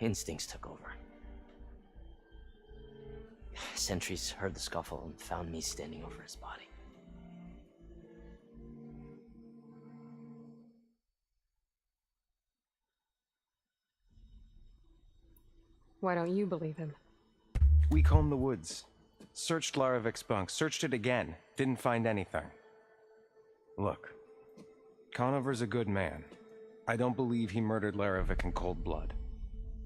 C: Instincts took over. Sentries heard the scuffle and found me standing over his body.
H: Why don't you believe him?
P: We combed the woods, searched Larevic's bunk, searched it again, didn't find anything. Look, Conover's a good man. I don't believe he murdered Larevic in cold blood.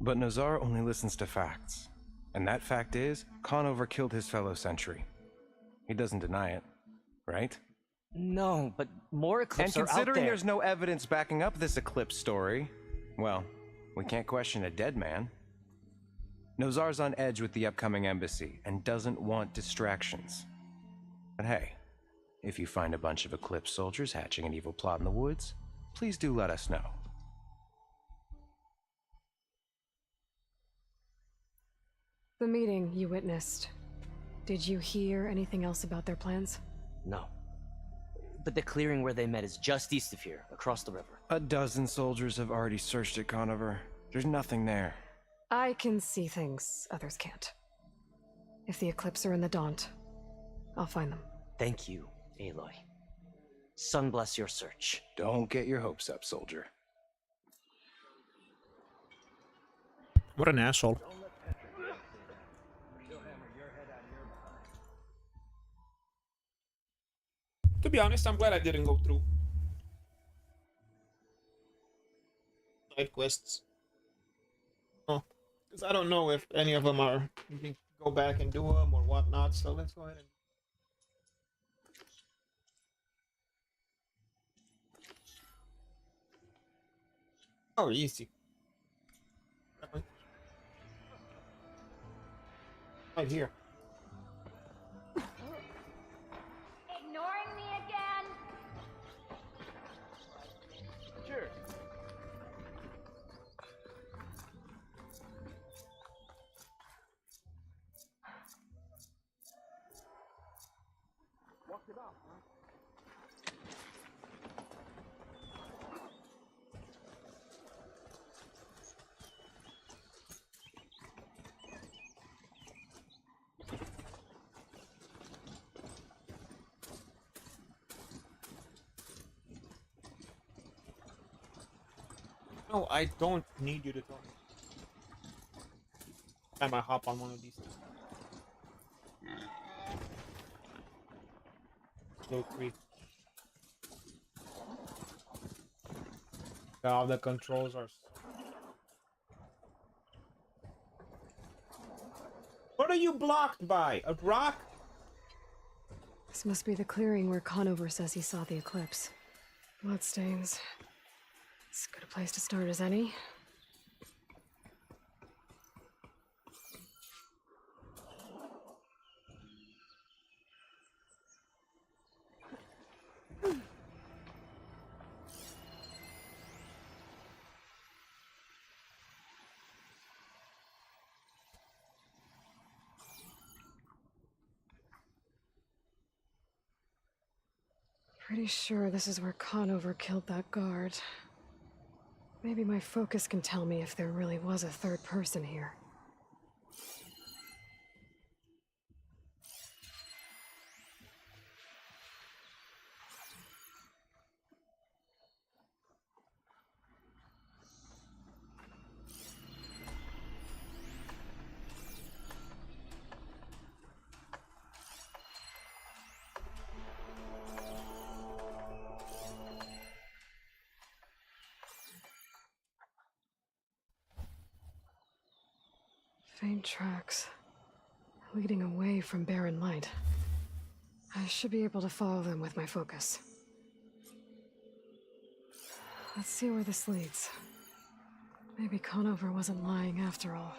P: But Nozar only listens to facts. And that fact is, Conover killed his fellow sentry. He doesn't deny it, right?
C: No, but more Eclipse
P: And
C: are out
P: considering
C: there.
P: there's no evidence backing up this Eclipse story, well, We can't question a dead man. Nozar's on edge with the upcoming embassy and doesn't want distractions. But hey, if you find a bunch of Eclipse soldiers hatching an evil plot in the woods, please do let us know.
H: The meeting you witnessed. Did you hear anything else about their plans?
F: No. But the clearing where they met is just east of here, across the river.
P: A dozen soldiers have already searched it, Conover. There's nothing there.
H: I can see things others can't. If the Eclipse are in the Daunt, I'll find them.
F: Thank you, Aloy. Sun bless your search.
P: Don't get your hopes up, soldier.
B: What an asshole. To be honest, I'm glad I didn't go through side quests. Oh, because I don't know if any of them are, you can go back and do them or whatnot, so let's go ahead and... Oh, easy. Right here.
S: Ignoring me again?
R: Sure. Walk it off, huh?
B: No, I don't need you to tell me. I might hop on one of these things. Slow creep. Now the controls are... What are you blocked by? A rock?
H: This must be the clearing where Conover says he saw the eclipse. Bloodstains. As good a place to start as any. Pretty sure this is where Conover killed that guard. Maybe my focus can tell me if there really was a third person here. Faint tracks, leading away from barren light. I should be able to follow them with my focus. Let's see where this leads. Maybe Conover wasn't lying after all.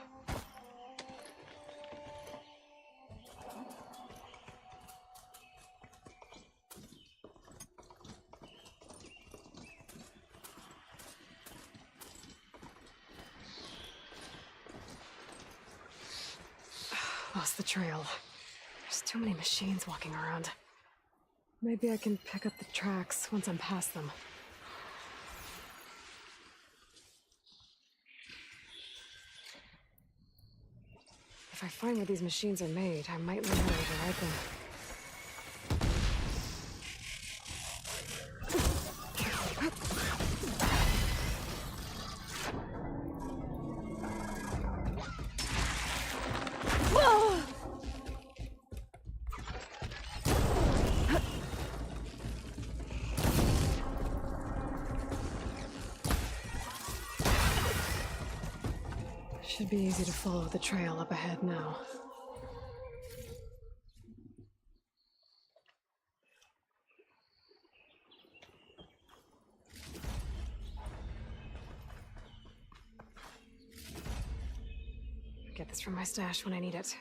H: Lost the trail. There's too many machines walking around. Maybe I can pick up the tracks once I'm past them. If I find where these machines are made, I might learn how to override them. Should be easy to follow the trail up ahead now. get this from my stash when I need it.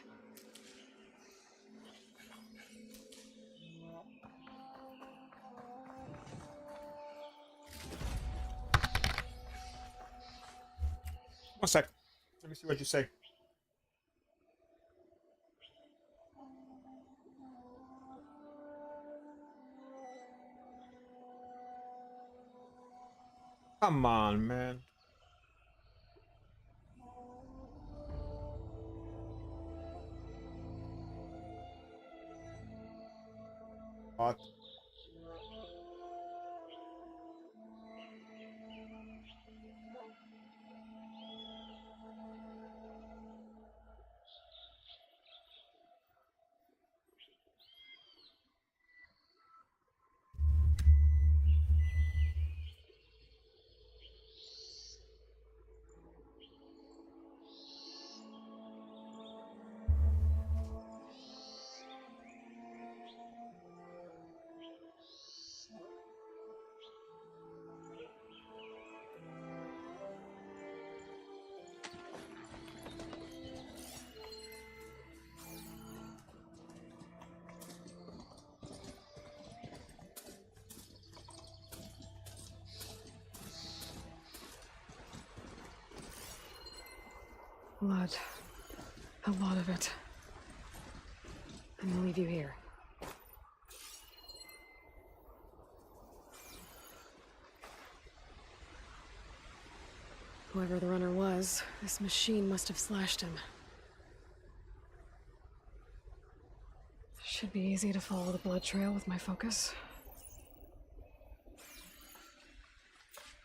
B: One sec. Let me see what you say. Come on, man. What?
H: Blood. A lot of it. I'm gonna leave you here. Whoever the runner was, this machine must have slashed him. Should be easy to follow the blood trail with my focus.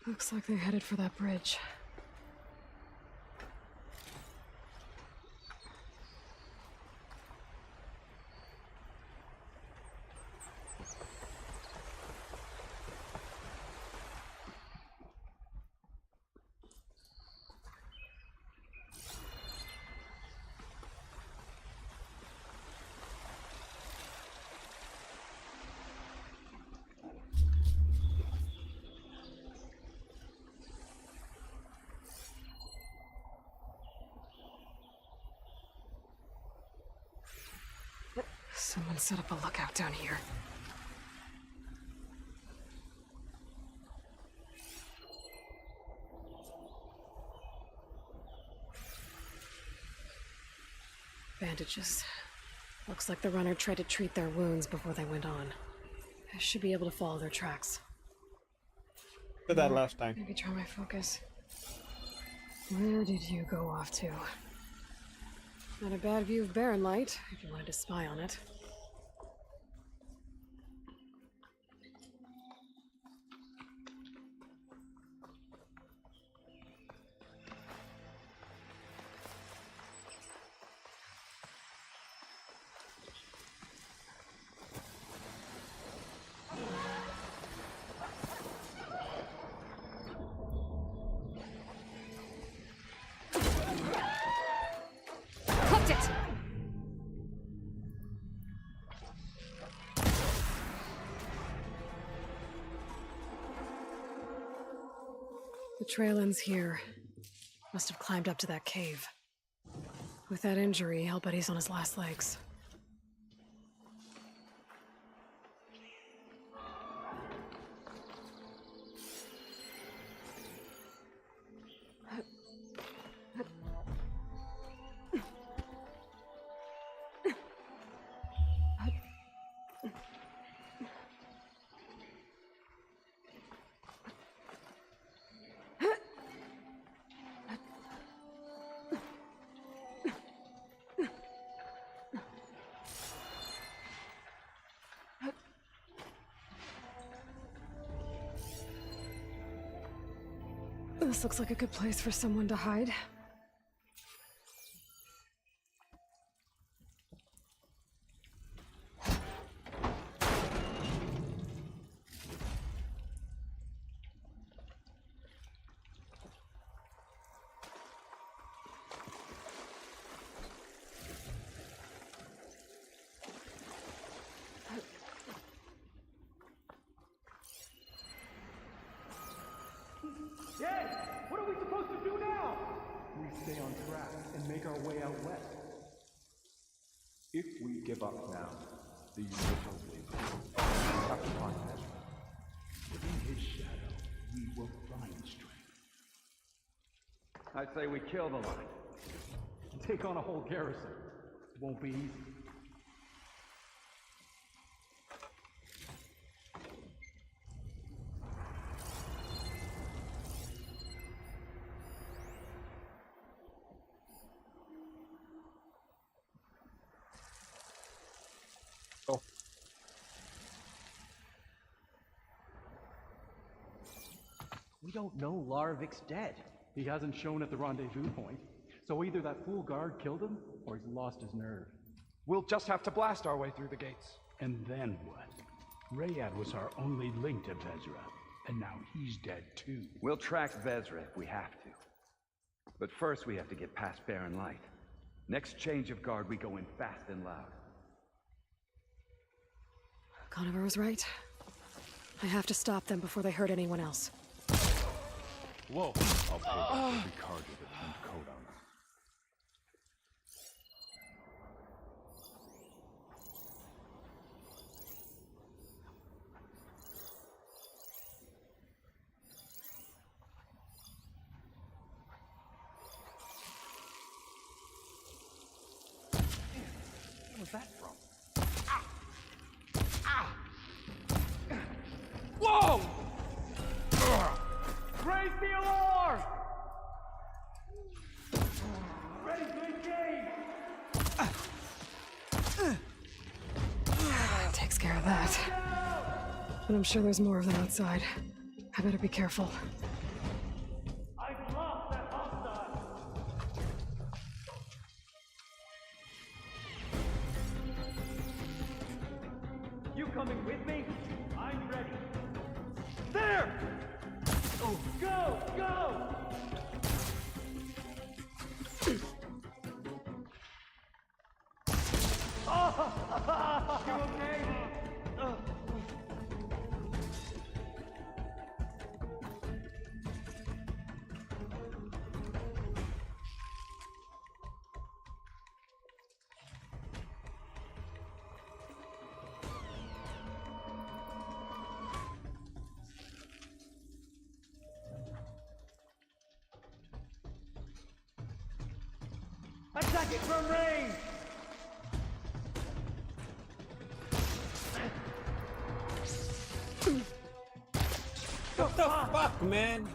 H: Looks like they're headed for that bridge. Someone set up a lookout down here. Bandages. Looks like the runner tried to treat their wounds before they went on. I should be able to follow their tracks.
B: Did that last time.
H: Maybe try my focus. Where did you go off to? Not a bad view of Barren Light, if you wanted to spy on it. Hooked it! The trail ends here. Must have climbed up to that cave. With that injury, I'll bet he's on his last legs. This looks like a good place for someone to hide.
I: Dad, what are we supposed to do now?
T: give up now, the universal will. Have to find Ezra. Within his shadow, we will find strength.
U: I say we kill the lot.
T: Take on a whole garrison. Won't be easy. We don't know Larvik's dead. He hasn't shown at the rendezvous point. So either that fool guard killed him, or he's lost his nerve.
M: We'll just have to blast our way through the gates.
T: And then what? Rayad was our only link to Vezra, and now he's dead too.
U: We'll track Vezra if we have to. But first we have to get past Barren Light. Next change of guard, we go in fast and loud.
H: Conover was right. I have to stop them before they hurt anyone else.
J: Whoa! I'll pay back every cargo that turned coat on us.
U: Where was that from?
M: Whoa! Raise the alarm! Ready to engage!
H: Takes care of that. But I'm sure there's more of them outside. I better be careful.
M: I've lost that hostile! You coming with me? I'm ready. There! Oh, go! Go! Oh! You okay? Attack it from range!
B: What the fuck, man?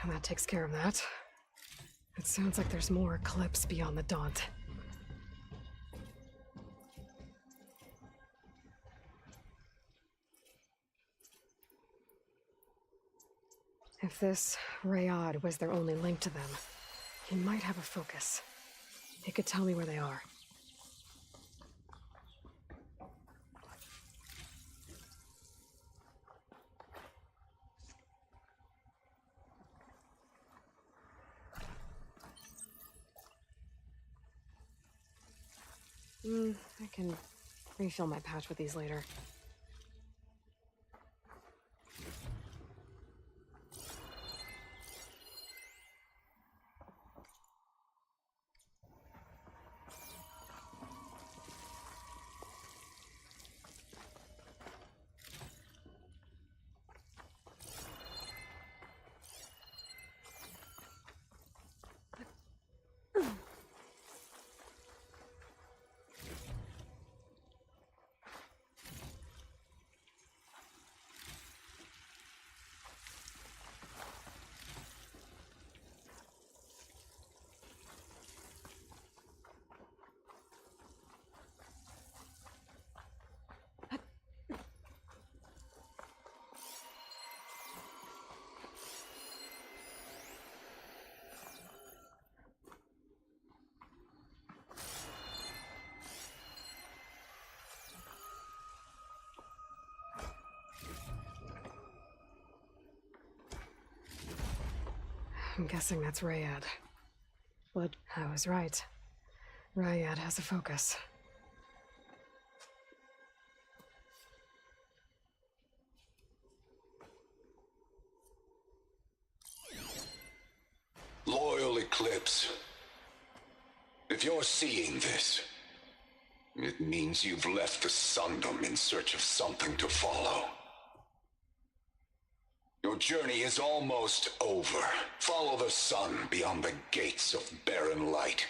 H: And that takes care of that. It sounds like there's more Eclipse beyond the Daunt. If this Rayad was their only link to them, he might have a focus. He could tell me where they are. I can refill my pouch with these later. I'm guessing that's Ryad. What? I was right. Ryad has a focus.
D: Loyal Eclipse. If you're seeing this, it means you've left the Sundom in search of something to follow. Your journey is almost over. Follow the sun beyond the gates of barren light,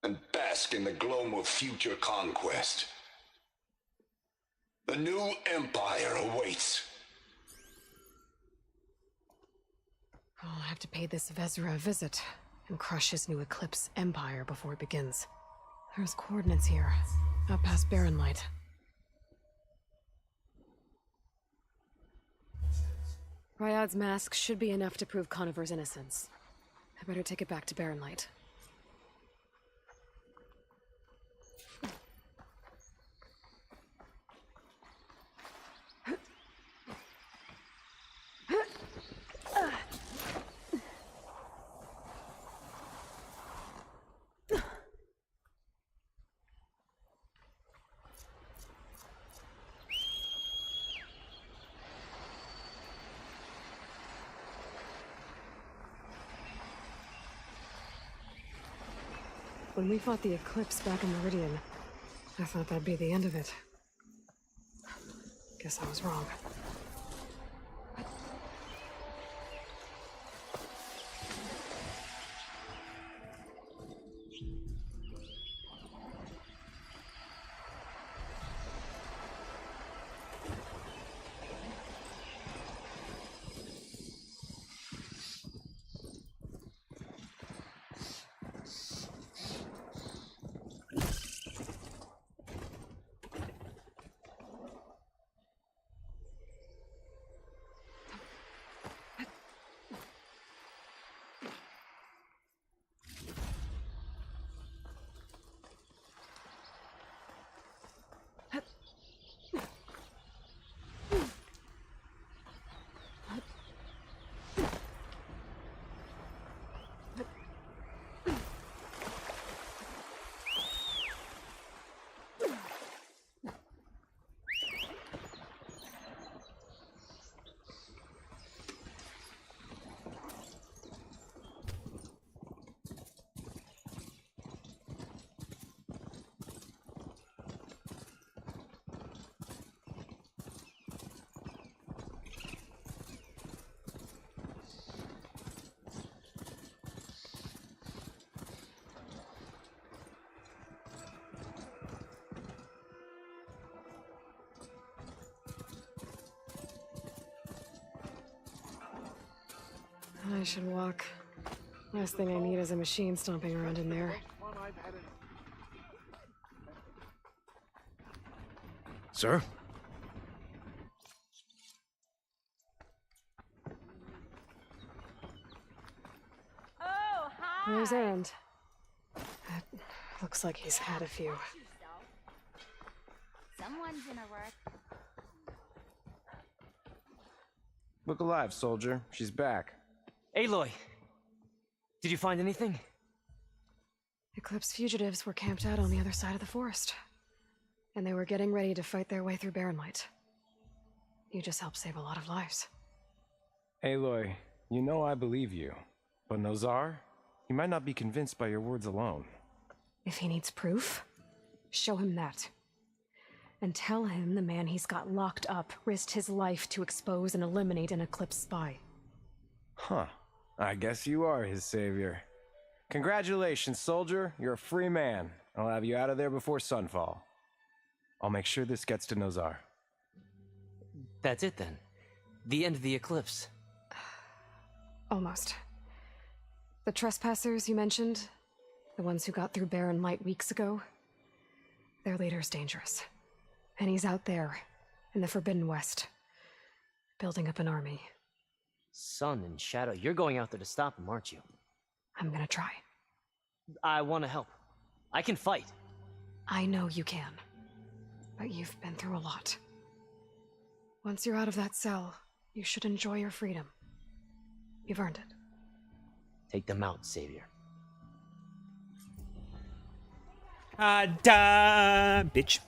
D: and bask in the gloam of future conquest. The new empire awaits.
H: I'll have to pay this Vezra a visit and crush his new Eclipse empire before it begins. There's coordinates here, out past barren light. Ryad's mask should be enough to prove Conover's innocence. I better take it back to barren light. When we fought the Eclipse back in Meridian, I thought that'd be the end of it. Guess I was wrong. I should walk. Last thing I need is a machine stomping around in there.
N: Sir?
S: Oh, hi!
H: Where's Erend? It looks like he's had a few.
S: Someone's in a work.
P: Look alive, soldier. She's back.
F: Aloy! Did you find anything?
H: Eclipse fugitives were camped out on the other side of the forest. And they were getting ready to fight their way through barren light. You just helped save a lot of lives.
P: Aloy, you know I believe you. But Nozar? He might not be convinced by your words alone.
H: If he needs proof, show him that. And tell him the man he's got locked up risked his life to expose and eliminate an Eclipse spy.
P: Huh. I guess you are his savior. Congratulations, soldier. You're a free man. I'll have you out of there before sunfall. I'll make sure this gets to Nozar.
F: That's it then. The end of the Eclipse.
H: Almost. The trespassers you mentioned, the ones who got through barren light weeks ago, their leader's dangerous. And he's out there, in the Forbidden West, building up an army.
F: Sun and Shadow, you're going out there to stop him, aren't you?
H: I'm gonna try.
F: I want to help. I can fight.
H: I know you can. But you've been through a lot. Once you're out of that cell, you should enjoy your freedom. You've earned it.
F: Take them out, Savior.
B: Da bitch.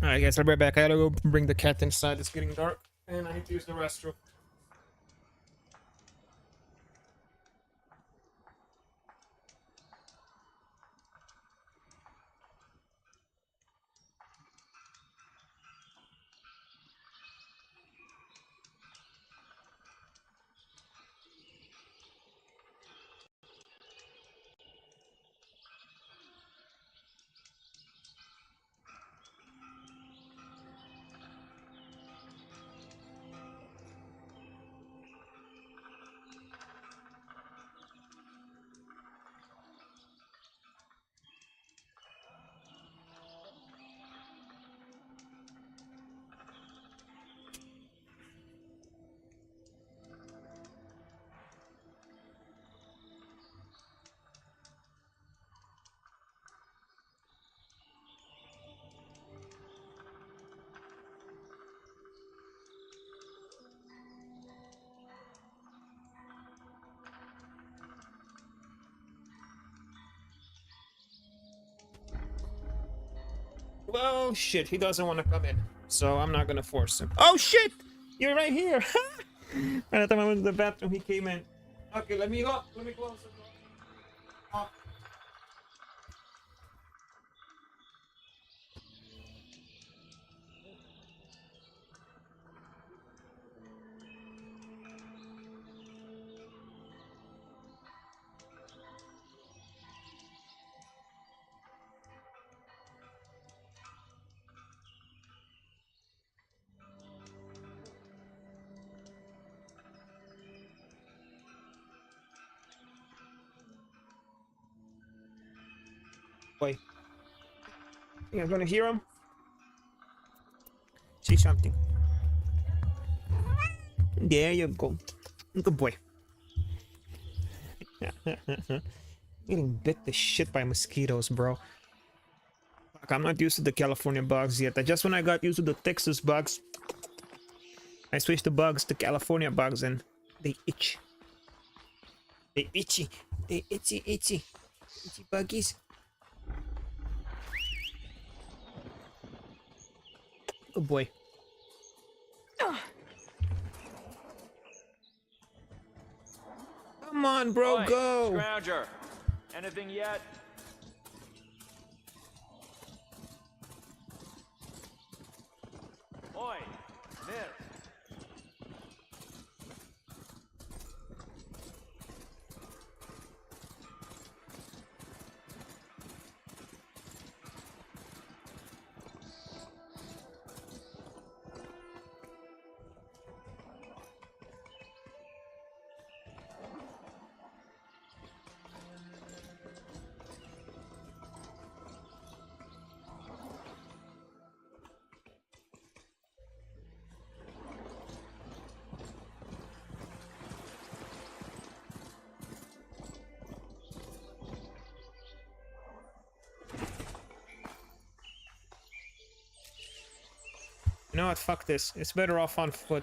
B: Alright guys, I'll be right back. I gotta go bring the cat inside. It's getting dark. And I need to use the restroom. Well, shit, he doesn't want to come in, so I'm not gonna force him. Oh shit! You're right here! By the time I went to the bathroom, he came in. Okay, let me go. Let me close the door. Oh. Boy. Think I'm gonna hear him? Say something. There you go. Good boy. Getting bit the shit by mosquitoes, bro. Fuck, I'm not used to the California bugs yet. Just when I got used to the Texas bugs, I switched the bugs to California bugs and they itch. They itchy. They itchy. Itchy buggies. Good boy. Come on, bro,
R: Oi,
B: go!
R: Scrounger. Anything yet? Oi, miss.
B: You know what? Fuck this. It's better off on foot.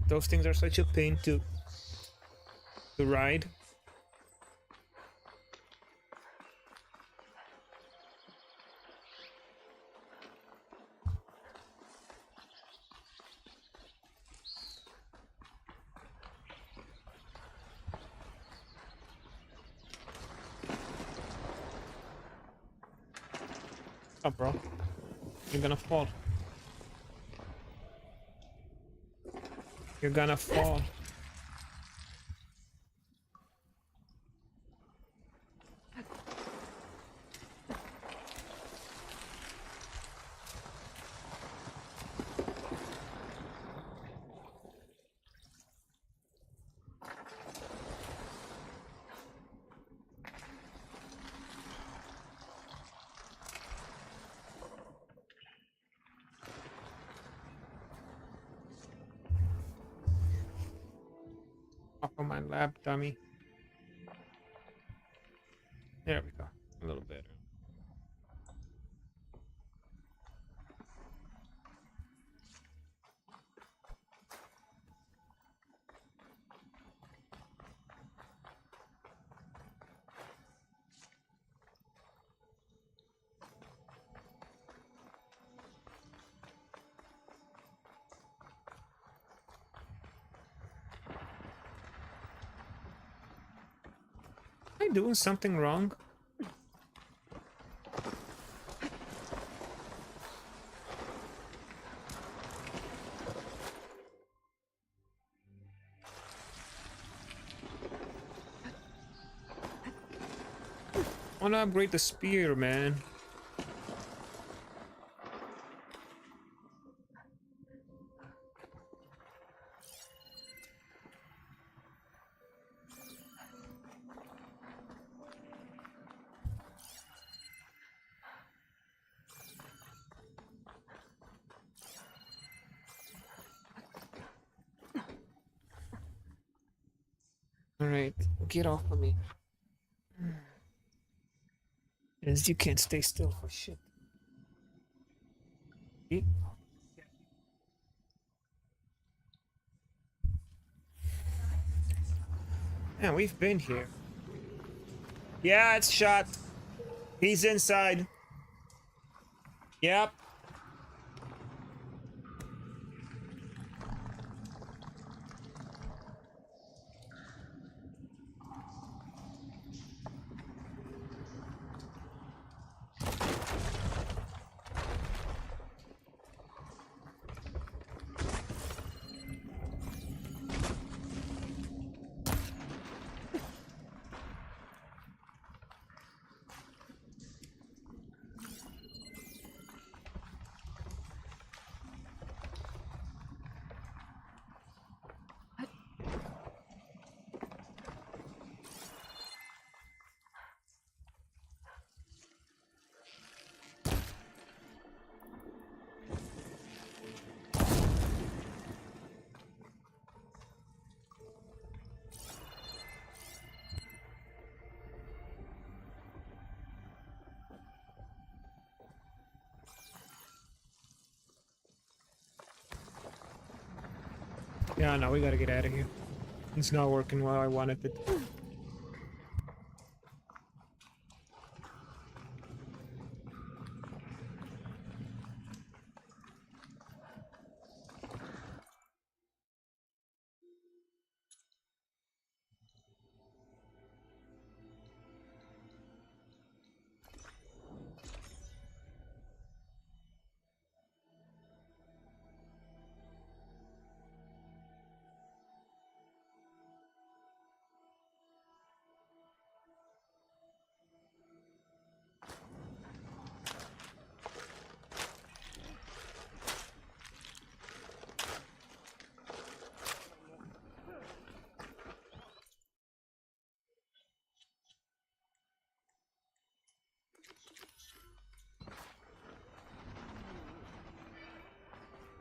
B: Those things are such a pain to ride. Stop, bro. You're gonna fall. You're gonna fall. Off of my lap, dummy. There we go. A little better. Am I doing something wrong? I wanna upgrade the spear, man. Alright, get off of me. As you can't stay still for shit. See? Yeah, we've been here. Yeah, it's shot. He's inside. Yep. Yeah, no, we gotta get out of here. It's not working well I wanted it.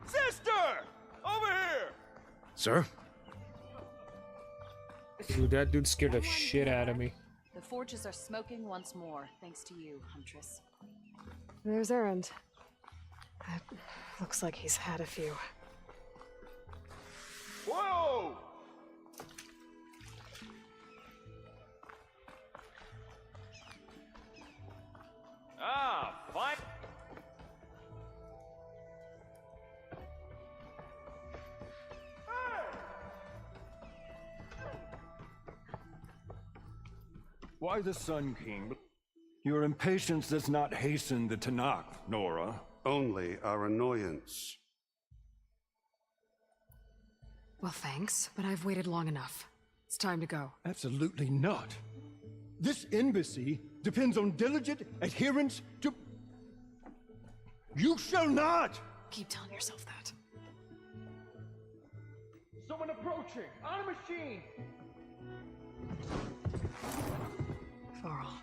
R: Sister! Over here!
C: Sir?
B: Dude, that dude scared the shit out of me.
Q: The forges are smoking once more, thanks to you, Huntress.
H: There's Errand. Looks like he's had a few.
R: Whoa! Ah, fine.
J: Why the Sun King? Your impatience does not hasten the Tanakh, Nora.
G: Only our annoyance.
H: Well, thanks, but I've waited long enough. It's time to go.
N: Absolutely not. This embassy depends on diligent adherence to... You shall not!
H: Keep telling yourself that.
M: Someone approaching! On a machine!
H: Varl.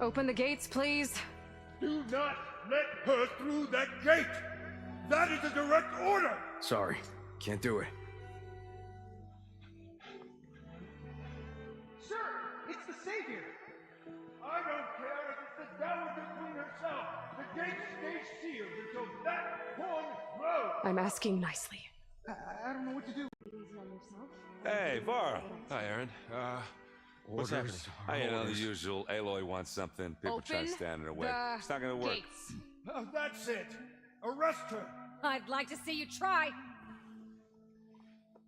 H: Open the gates, please.
I: Do not let her through that gate! That is a direct order!
C: Sorry, can't do it.
M: Sir, it's the Savior!
I: I don't care if it's the Dowager Queen herself! The gate stays sealed until that horn blows!
H: I'm asking nicely.
M: I don't know what to do.
A: Hey, Varl.
O: Hi, Aaron. What's happening?
A: You know, the usual. Aloy wants something. People try to stand in her way. It's not gonna work.
I: Gates. That's it! Arrest her!
Q: I'd like to see you try.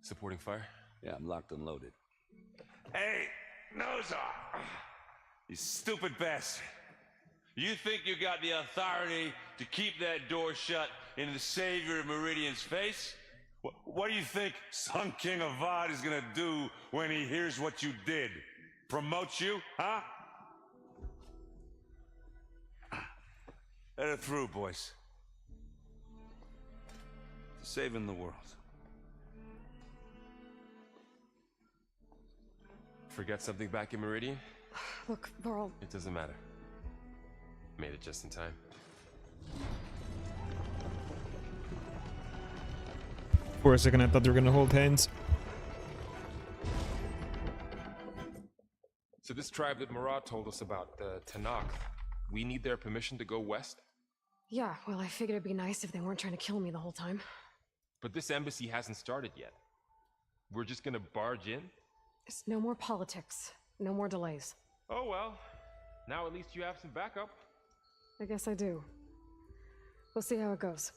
O: Supporting fire?
A: Yeah, I'm locked and loaded. Hey, nose off! You stupid bastard. You think you got the authority to keep that door shut in the Savior of Meridian's face? What do you think Sun King Avad is gonna do when he hears what you did? Promote you, huh? Let her through, boys. Saving the world.
O: Forget something back in Meridian?
H: Look, Varl.
O: It doesn't matter. Made it just in time.
B: For a second, I thought they were gonna hold hands.
O: this tribe that Marat told us about, the Tanakh, we need their permission to go west?
H: Yeah, well, I figured it'd be nice if they weren't trying to kill me the whole time.
O: But this embassy hasn't started yet. We're just gonna barge in?
H: It's no more politics. No more delays.
O: Oh well. Now at least you have some backup.
H: I guess I do. We'll see how it goes.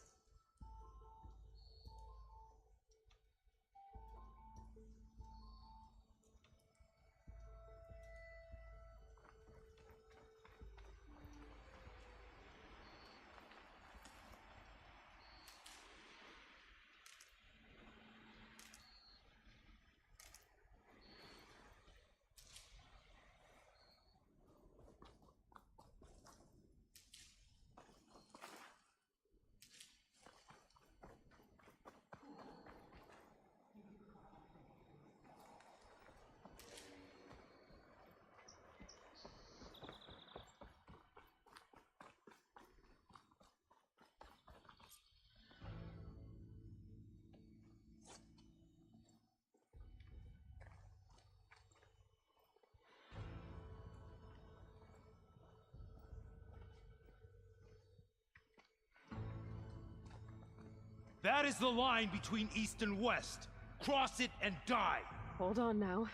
I: That is the line between East and West. Cross it and die.
H: Hold on now.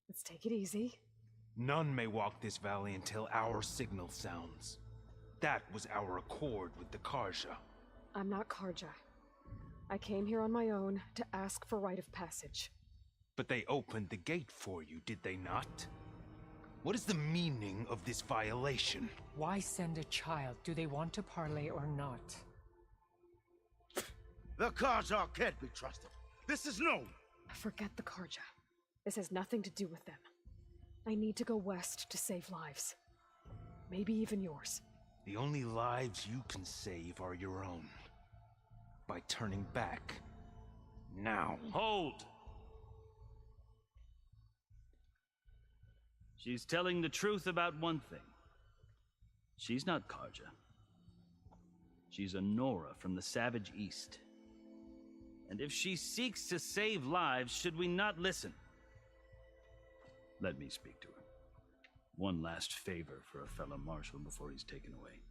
H: Let's take it easy.
K: None may walk this valley until our signal sounds. That was our accord with the Karja.
H: I'm not Karja. I came here on my own to ask for rite of passage.
K: But they opened the gate for you, did they not? What is the meaning of this violation?
E: Why send a child? Do they want to parley or not?
I: The Karja can't be trusted. This is known.
H: Forget the Karja. This has nothing to do with them. I need to go west to save lives. Maybe even yours.
K: The only lives you can save are your own. By turning back. Now.
L: Hold! She's telling the truth about one thing. She's not Karja. She's a Nora from the Savage East. And if she seeks to save lives, should we not listen? Let me speak to her. One last favor for a fellow marshal before he's taken away.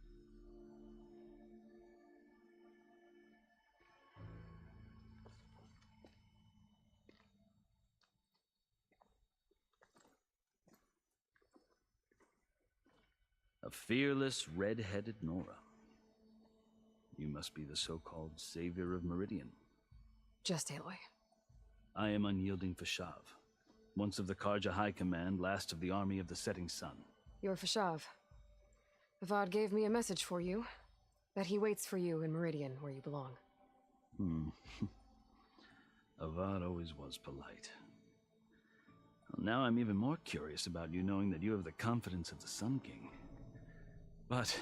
L: A fearless, red-headed Nora. You must be the so-called savior of Meridian.
H: Just Aloy.
L: I am unyielding Fashav, once of the Karja High Command, last of the army of the Setting Sun.
H: You're Fashav. Avad gave me a message for you, that he waits for you in Meridian, where you belong.
L: Avad always was polite. Well, now I'm even more curious about you knowing that you have the confidence of the Sun King. But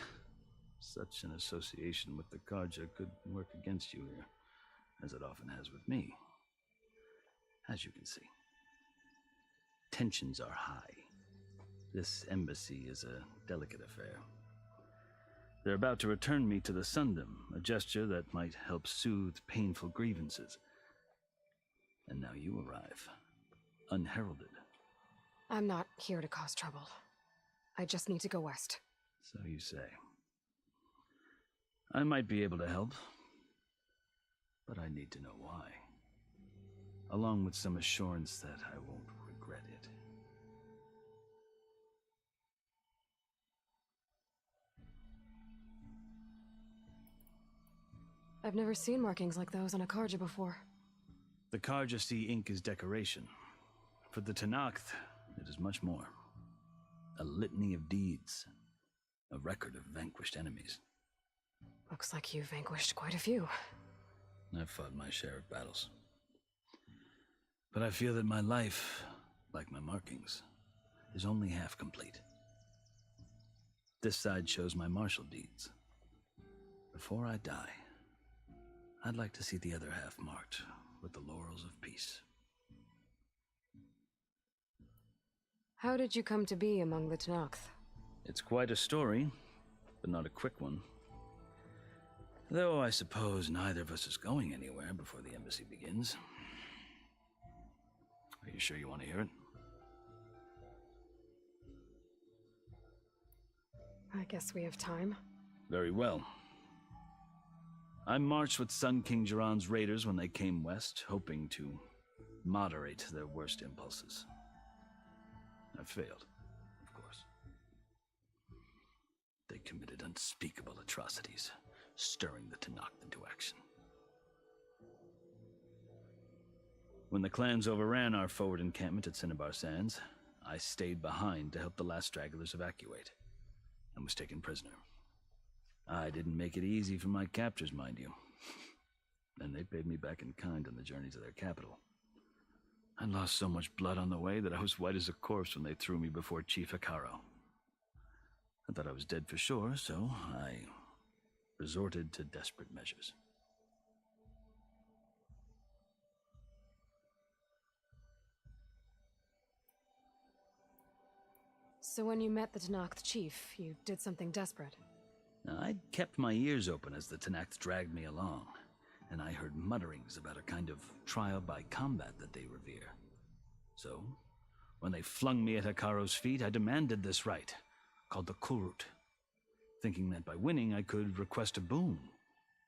L: such an association with the Karja could work against you here, as it often has with me. As you can see, tensions are high. This embassy is a delicate affair. They're about to return me to the Sundom, a gesture that might help soothe painful grievances. And now you arrive, unheralded.
H: I'm not here to cause trouble. I just need to go west.
L: So you say. I might be able to help, but I need to know why. Along with some assurance that I won't regret it.
H: I've never seen markings like those on a Karja before.
L: The Karja see ink as decoration. For the Tanakh, it is much more. A litany of deeds. A record of vanquished enemies.
H: Looks like you've vanquished quite a few.
L: I've fought my share of battles. But I feel that my life, like my markings, is only half complete. This side shows my martial deeds. Before I die, I'd like to see the other half marked with the laurels of peace.
H: How did you come to be among the Tanakh?
L: It's quite a story, but not a quick one. Though I suppose neither of us is going anywhere before the embassy begins. Are you sure you want to hear it?
H: I guess we have time.
L: Very well. I marched with Sun King Jiran's raiders when they came west, hoping to moderate their worst impulses. I failed, of course. They committed unspeakable atrocities, stirring the Tenakth into action. When the clans overran our forward encampment at Cinnabar Sands, I stayed behind to help the last stragglers evacuate, and was taken prisoner. I didn't make it easy for my captors, mind you. And they paid me back in kind on the journey to their capital. I lost so much blood on the way that I was white as a corpse when they threw me before Chief Hikaro. I thought I was dead for sure, so I resorted to desperate measures.
H: So when you met the Tenakth chief, you did something desperate.
L: Now, I'd kept my ears open as the Tenakth dragged me along, and I heard mutterings about a kind of trial by combat that they revere. So, when they flung me at Hikaro's feet, I demanded this right, called the Kurut, thinking that by winning I could request a boon,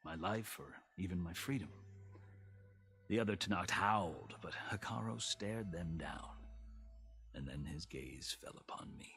L: my life or even my freedom. The other Tenakth howled, but Hikaro stared them down, and then his gaze fell upon me.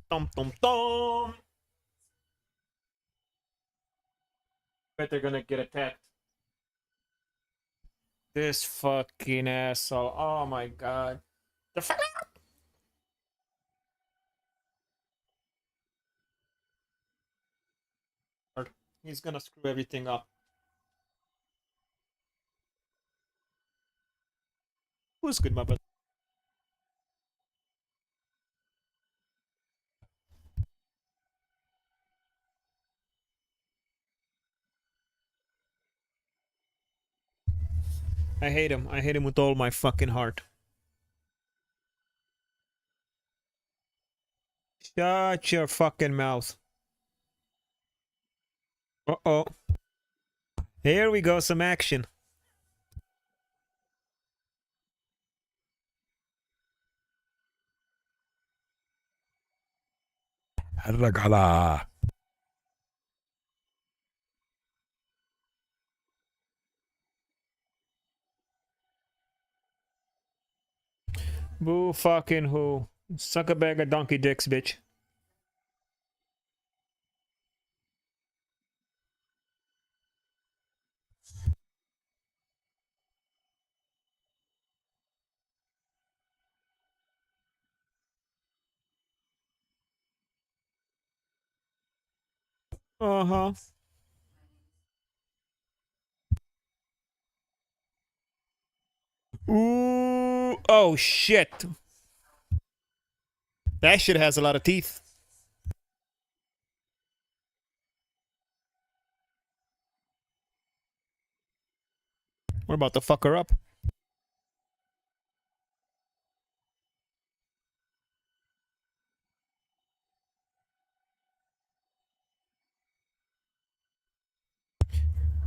B: Tom tom tom. Bet they're gonna get attacked. This fucking asshole. Oh my god. The fuck. He's gonna screw everything up. Who's good, my brother? I hate him. I hate him with all my fucking heart. Shut your fucking mouth. Uh-oh. Here we go, some action. Ragala. Boo fucking who. Suck a bag of donkey dicks, bitch. Uh-huh. Ooh. Oh, shit. That shit has a lot of teeth. We're about to fuck her up.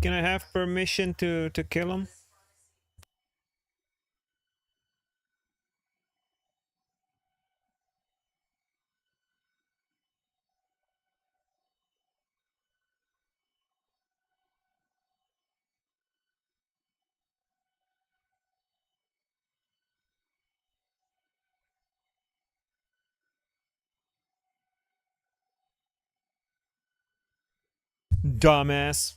B: Can I have permission to kill him? Dumbass.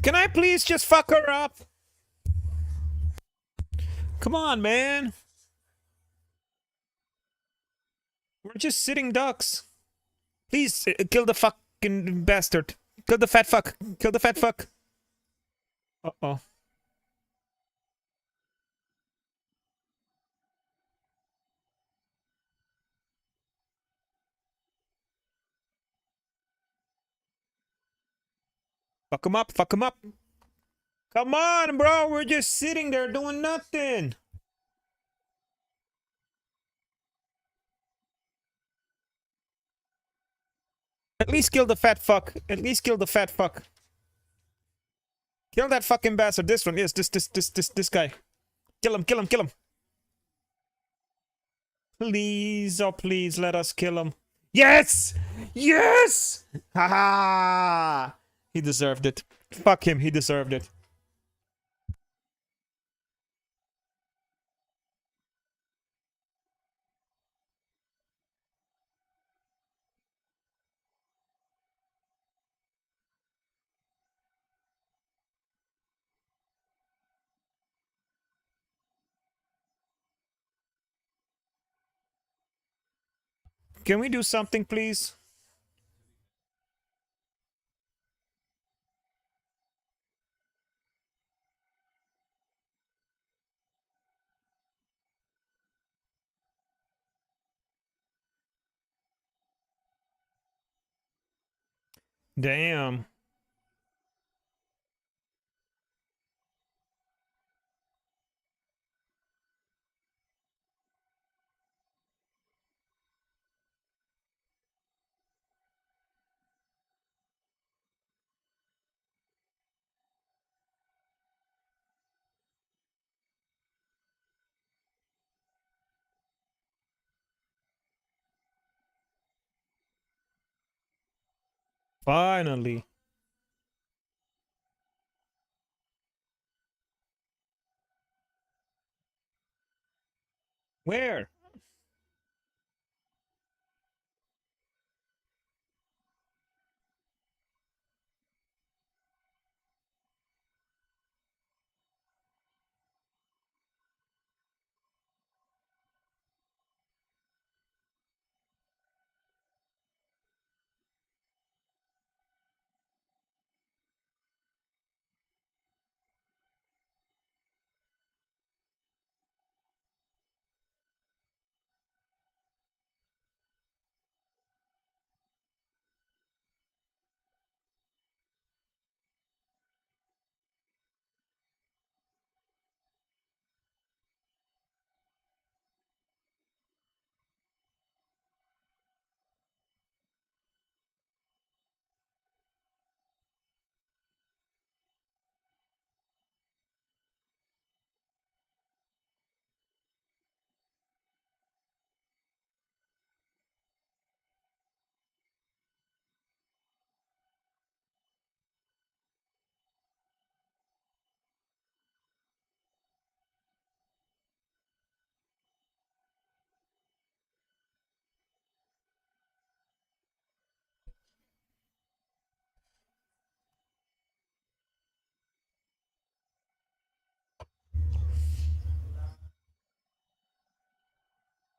B: Can I please just fuck her up? Come on, man. We're just sitting ducks. Please, kill the fucking bastard. Kill the fat fuck. Kill the fat fuck. Uh-oh. Fuck him up. Fuck him up. Come on, bro. We're just sitting there doing nothing. At least kill the fat fuck. At least kill the fat fuck. Kill that fucking bastard. This one. Yes, this guy. Kill him, kill him, kill him. Please, oh please, let us kill him. Yes! Yes! Haha! He deserved it. Fuck him, he deserved it. Can we do something, please? Damn. Finally. Where?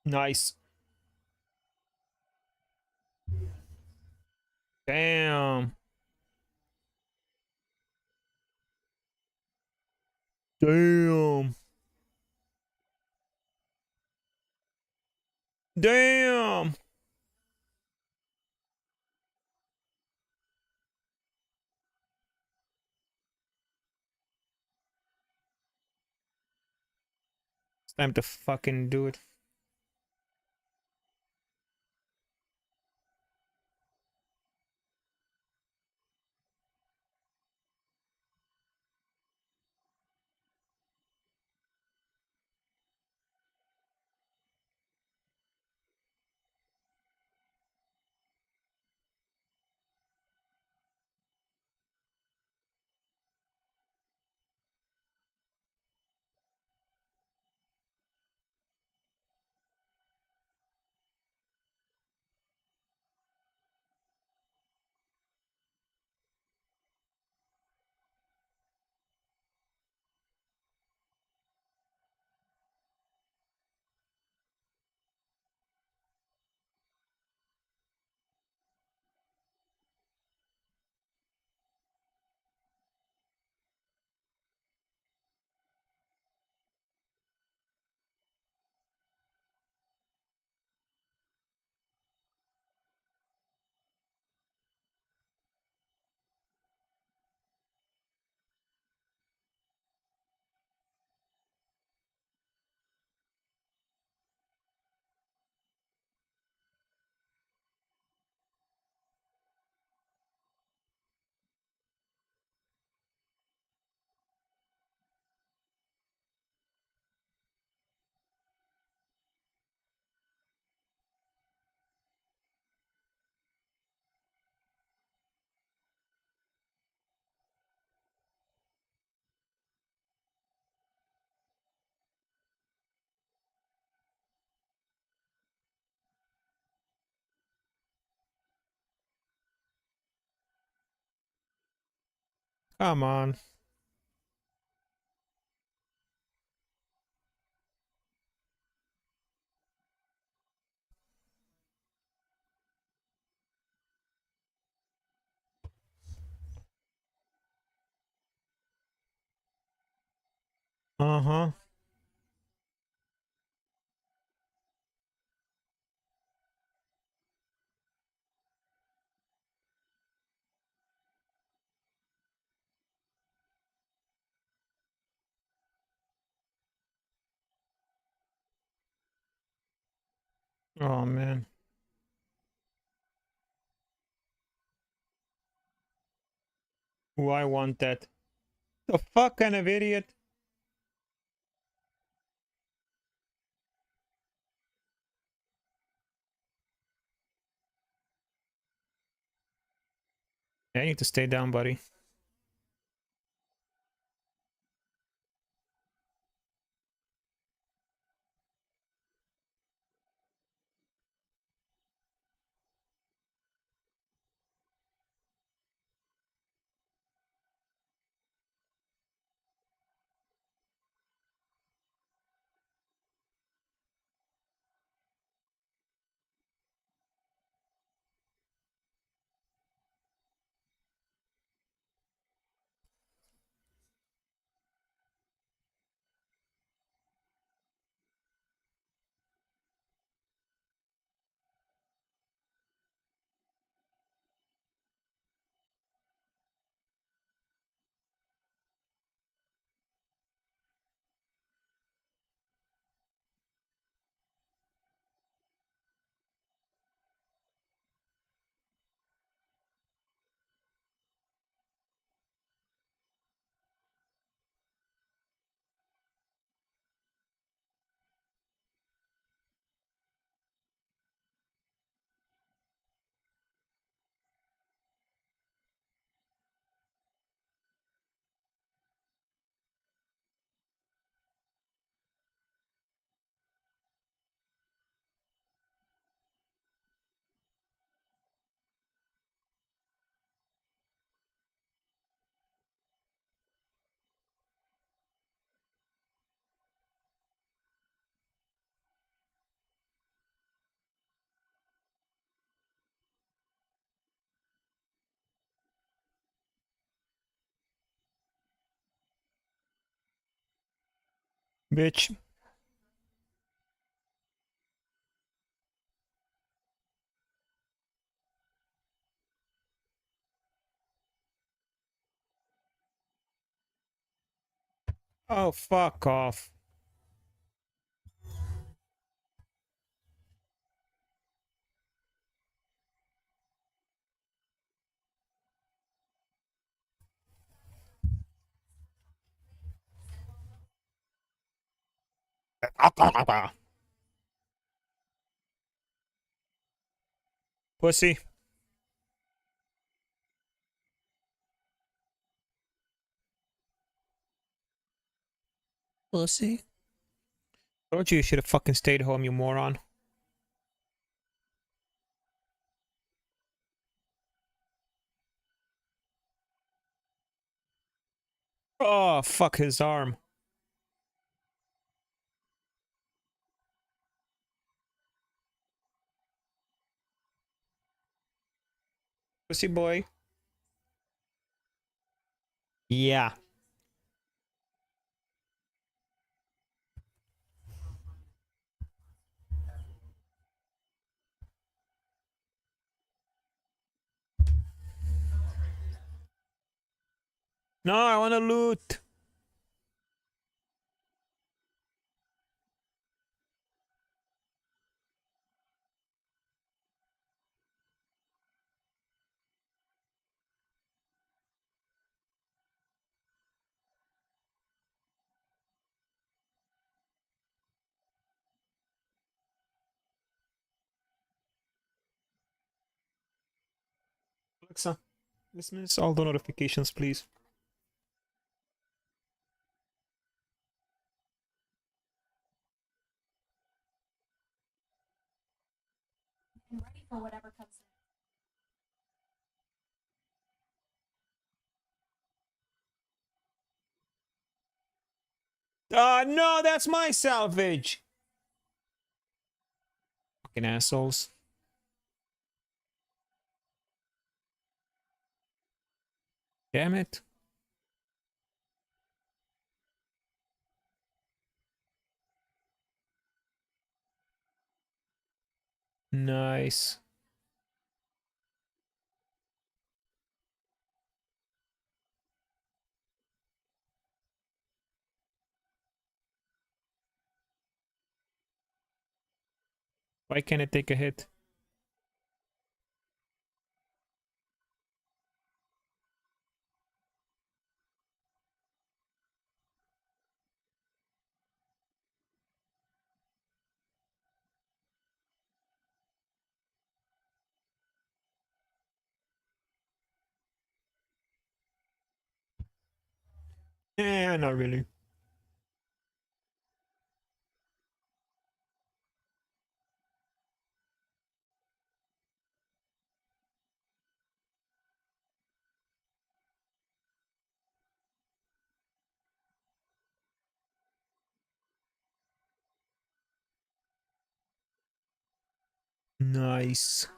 B: Nice. Damn. Damn. Damn. It's time to fucking do it. Come on. Uh-huh. Oh man. Who I want that? The fuck kind of idiot? Yeah, you need to stay down, buddy. Bitch. Oh, fuck off. Pussy. Pussy. Told you should have fucking stayed home, you moron. Oh, fuck his arm. Pussy boy. Yeah. No, I wanna loot. Alexa, dismiss all the notifications, please.
S: I'm ready for whatever comes
B: No, that's my salvage. Fucking assholes. Damn it. Nice. Why can't it take a hit? Yeah, not really. Nice.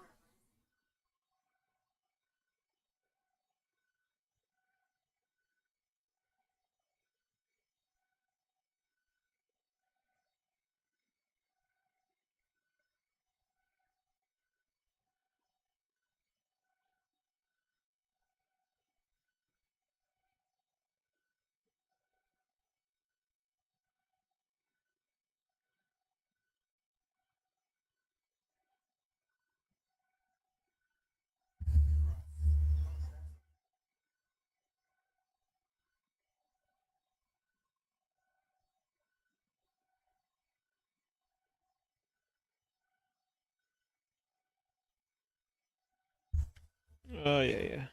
B: Oh yeah, yeah.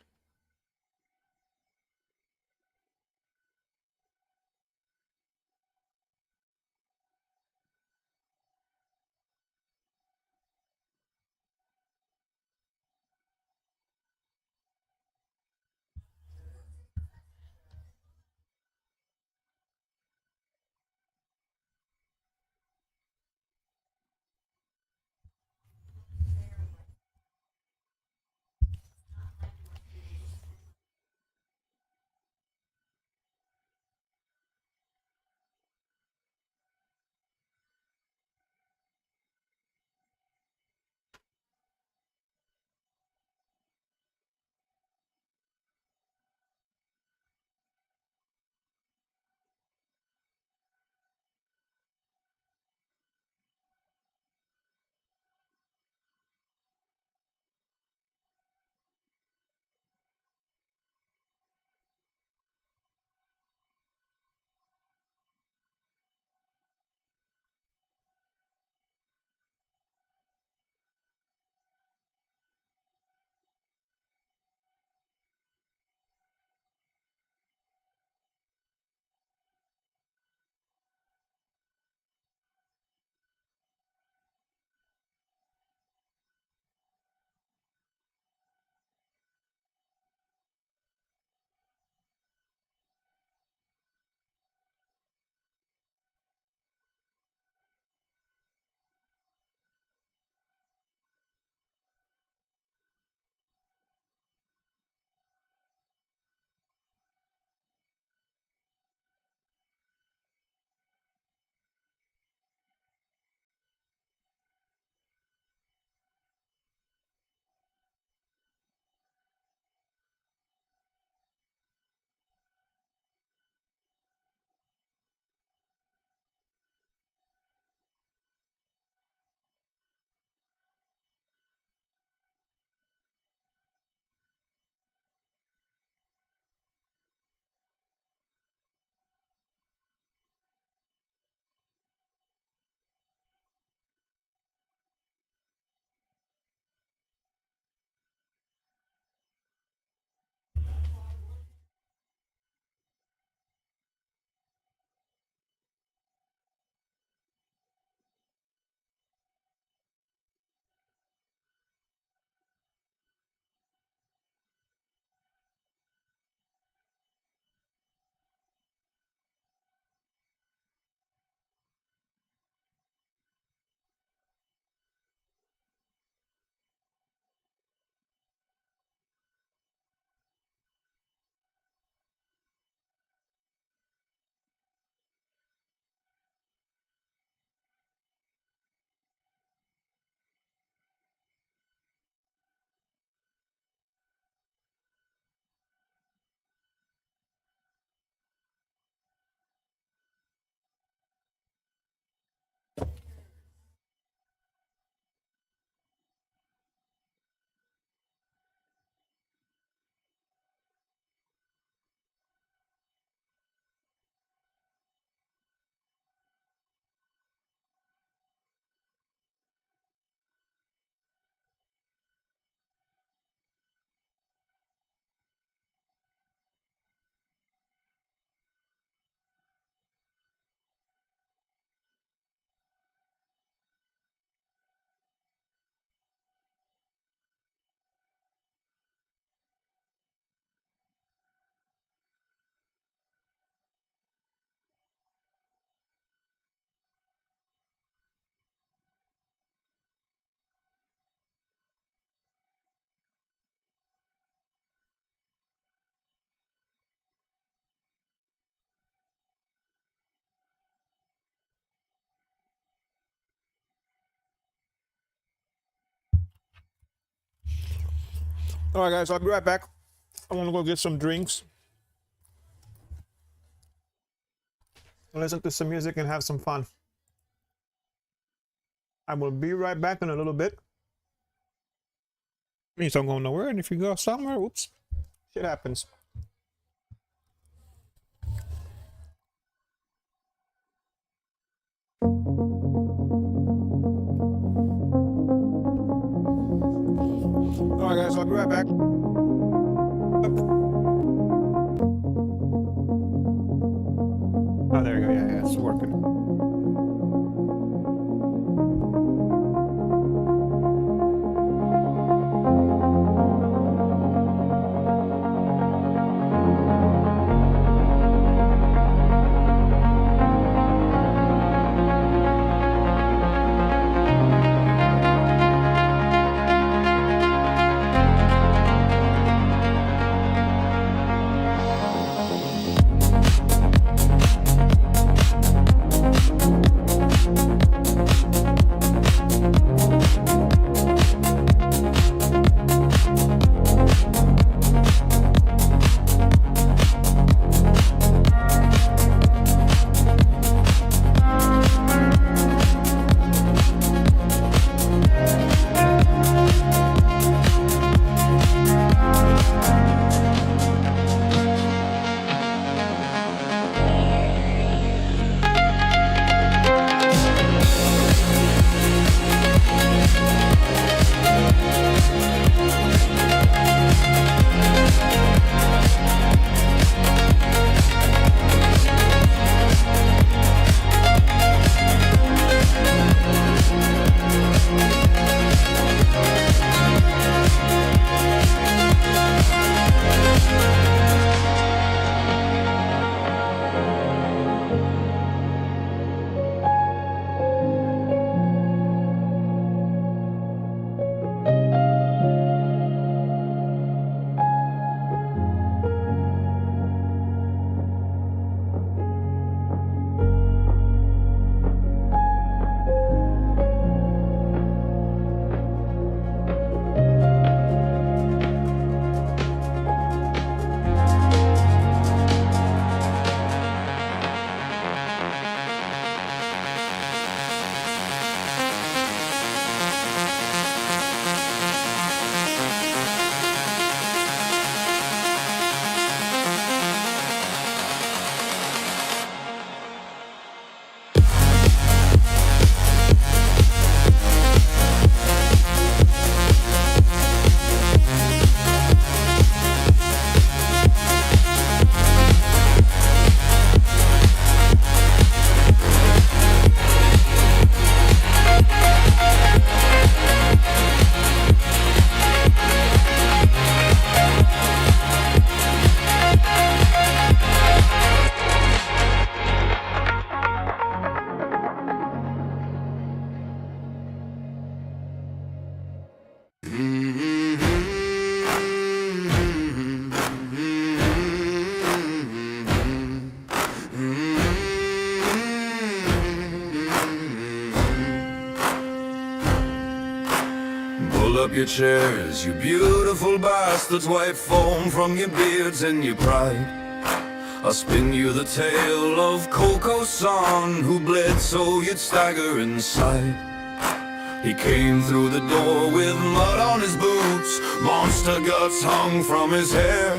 B: Alright guys, I'll be right back. I wanna go get some drinks. Listen to some music and have some fun. I will be right back in a little bit. Means don't go nowhere, and if you go somewhere, oops, shit happens. Alright guys, I'll be right back. Oh, there you go. Yeah, it's working.
T: Pull up your chairs, you beautiful bastards, wipe foam from your beards and your pride. I'll spin you the tale of KoKoSaan, who bled so you'd stagger inside. He came through the door with mud on his boots, monster guts hung from his hair.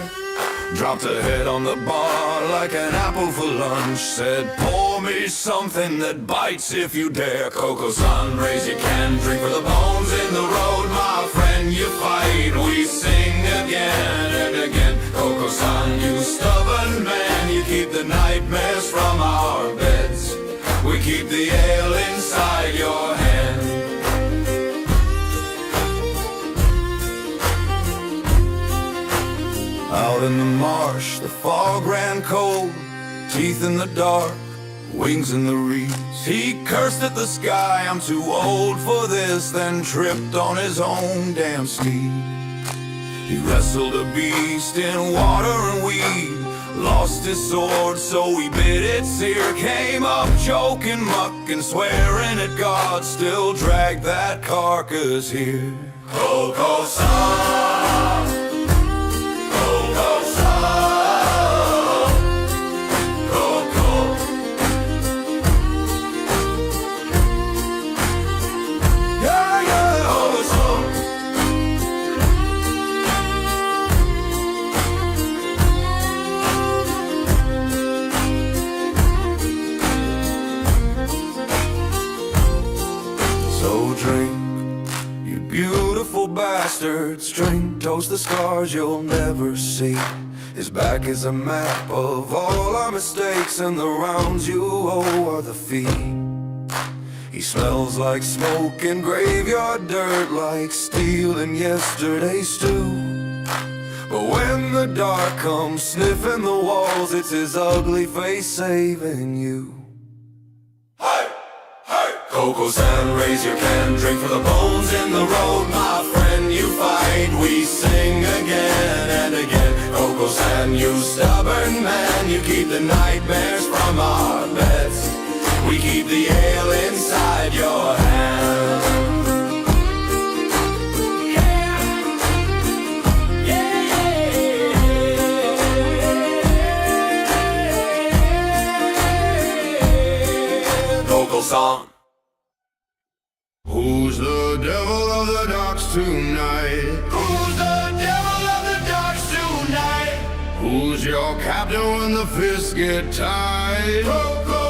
T: Dropped a head on the bar like an apple for lunch, said, pour me something that bites if you dare. KoKoSaan, raise your can, drink for the bones in the road, my friend, you fight, we sing again and again. KoKoSaan, you stubborn man, you keep the nightmares from our beds. We keep the ale inside your hand. Out in the marsh, the fog ran cold, teeth in the dark, wings in the reeds. He cursed at the sky, I'm too old for this, then tripped on his own damn steed. He wrestled a beast in water and weed, lost his sword, so he bit its ear. Came up choking muck and swearing at God, still dragged that carcass here. KoKoSaan, bastards drink, toast the scars you'll never see. His back is a map of all our mistakes, and the rounds you owe are the fee. He smells like smoke and graveyard dirt, like steel in yesterday's stew. But when the dark comes sniffing the walls, it's his ugly face saving you. KoKoSaan, raise your can, drink for the bones in the road. My friend, you fight, we sing again and again. KoKoSaan, you stubborn man, you keep the nightmares from our beds. We keep the ale inside your hand. KoKoSaan.
I: Who's the devil of the docks tonight?
T: Who's the devil of the docks tonight?
I: Who's your captain when the fists get tight?
T: KoKoSaan.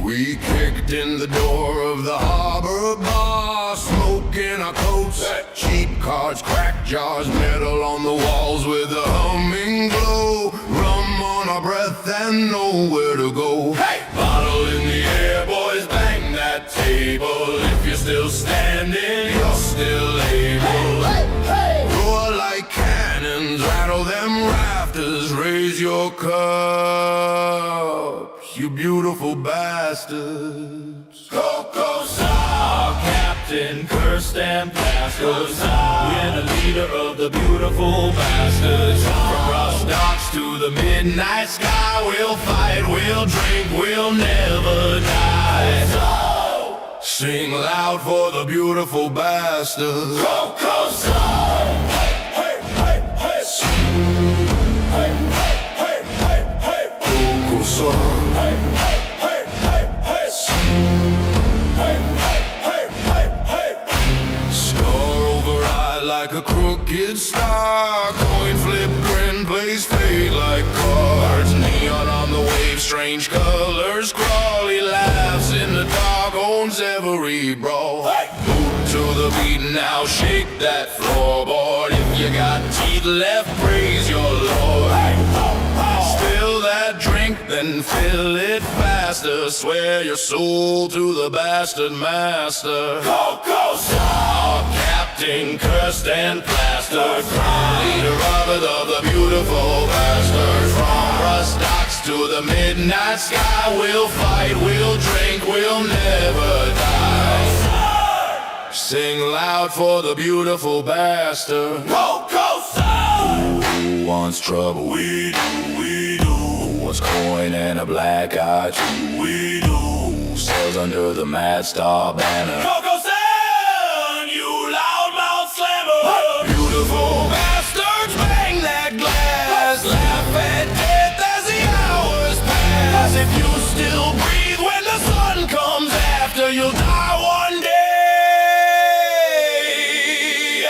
I: We kicked in the door of the harbor bar, smoking our coats, cheap cards, crack jars, metal on the walls with a humming glow, rum on our breath and nowhere to go.
T: Hey! Bottle in the air, boys, bang that table. If you're still standing, you're still able.
I: Roar like cannons, rattle them rafters, raise your cups, you beautiful bastards.
T: KoKoSaan, captain, cursed and plastered. We're the leader of the beautiful bastards. From rust docks to the midnight sky, we'll fight, we'll drink, we'll never die.
I: Sing loud for the beautiful bastards.
T: KoKoSaan.
I: Star over eye like a crooked star, coin flip, grin, plays fate like cards. Neon on the wave, strange colors, crawly laughs in the dark, owns every brawl. Boot to the beat, now shake that floorboard. If you got teeth left, praise your Lord. Spill that drink, then fill it faster. Swear your soul to the bastard master.
T: KoKoSaan, captain, cursed and plastered. Leader of the beautiful bastards. From rust docks to the midnight sky, we'll fight, we'll drink, we'll never die.
I: Sing loud for the beautiful bastard.
T: KoKoSaan.
I: Who wants trouble?
T: We do, we do.
I: Who wants coin and a black eye too?
T: We do.
I: Who sails under the Mad Star banner?
T: KoKoSaan, you loudmouth slammer.
I: Beautiful bastards, bang that glass.
T: Laugh at death as the hours pass. If you still breathe when the sun comes after, you'll die one day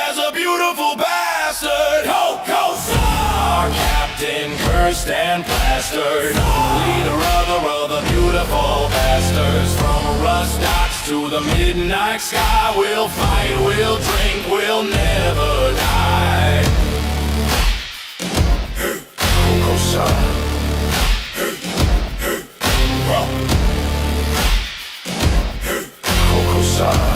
T: as a beautiful bastard. KoKoSaan, captain, cursed and plastered. Leader of the beautiful bastards. From rust docks to the midnight sky, we'll fight, we'll drink, we'll never die.
I: KoKoSaan. KoKoSaan.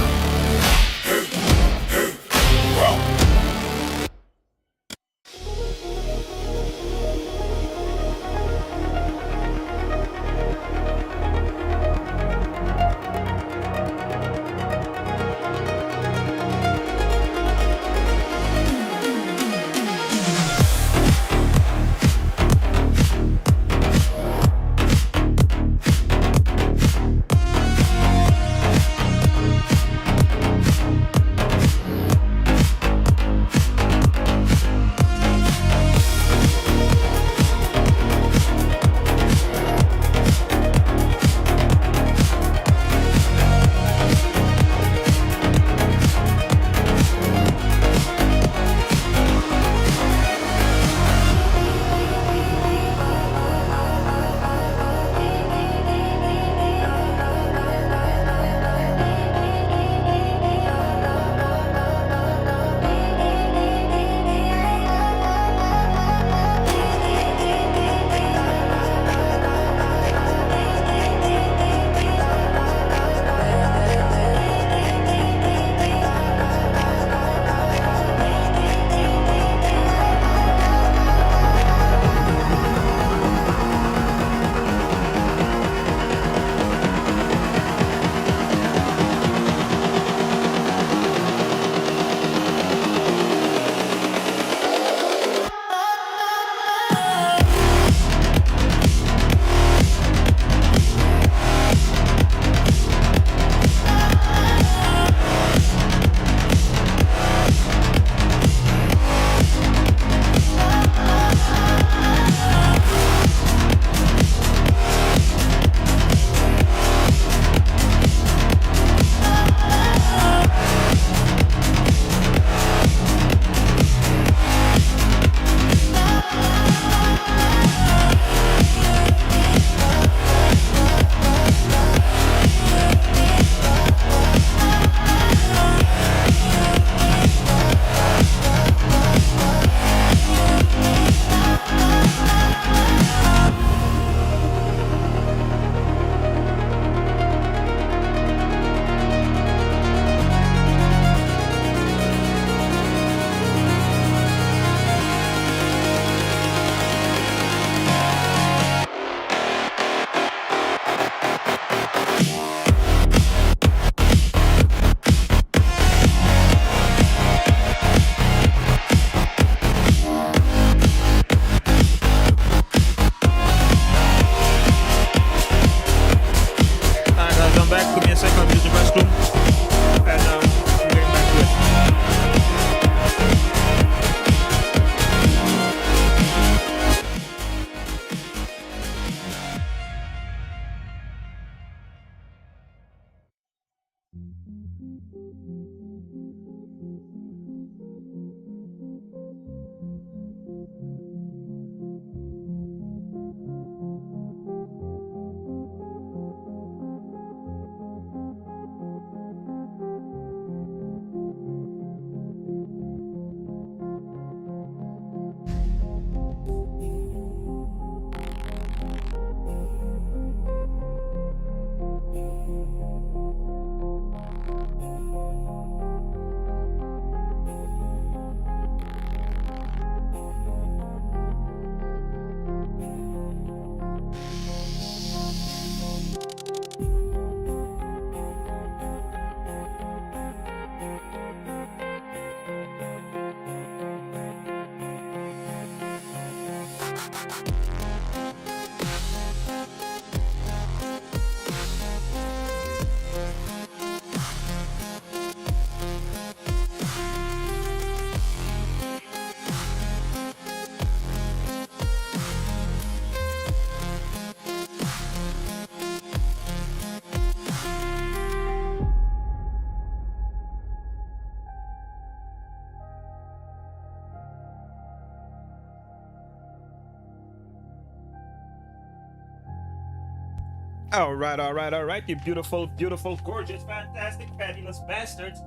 B: All right, all right, all right, you beautiful, beautiful, gorgeous, fantastic, fabulous bastards.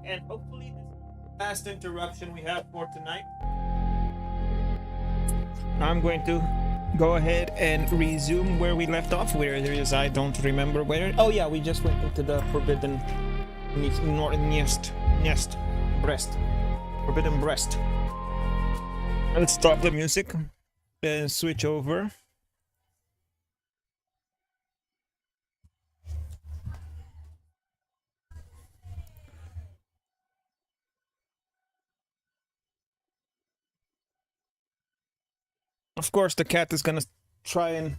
B: And hopefully this is the last interruption we have for tonight. I'm going to go ahead and resume where we left off. Where there is, I don't remember where. Oh yeah, we just went into the forbidden forbidden breast. Let's stop the music and switch over. Of course, the cat is gonna try and...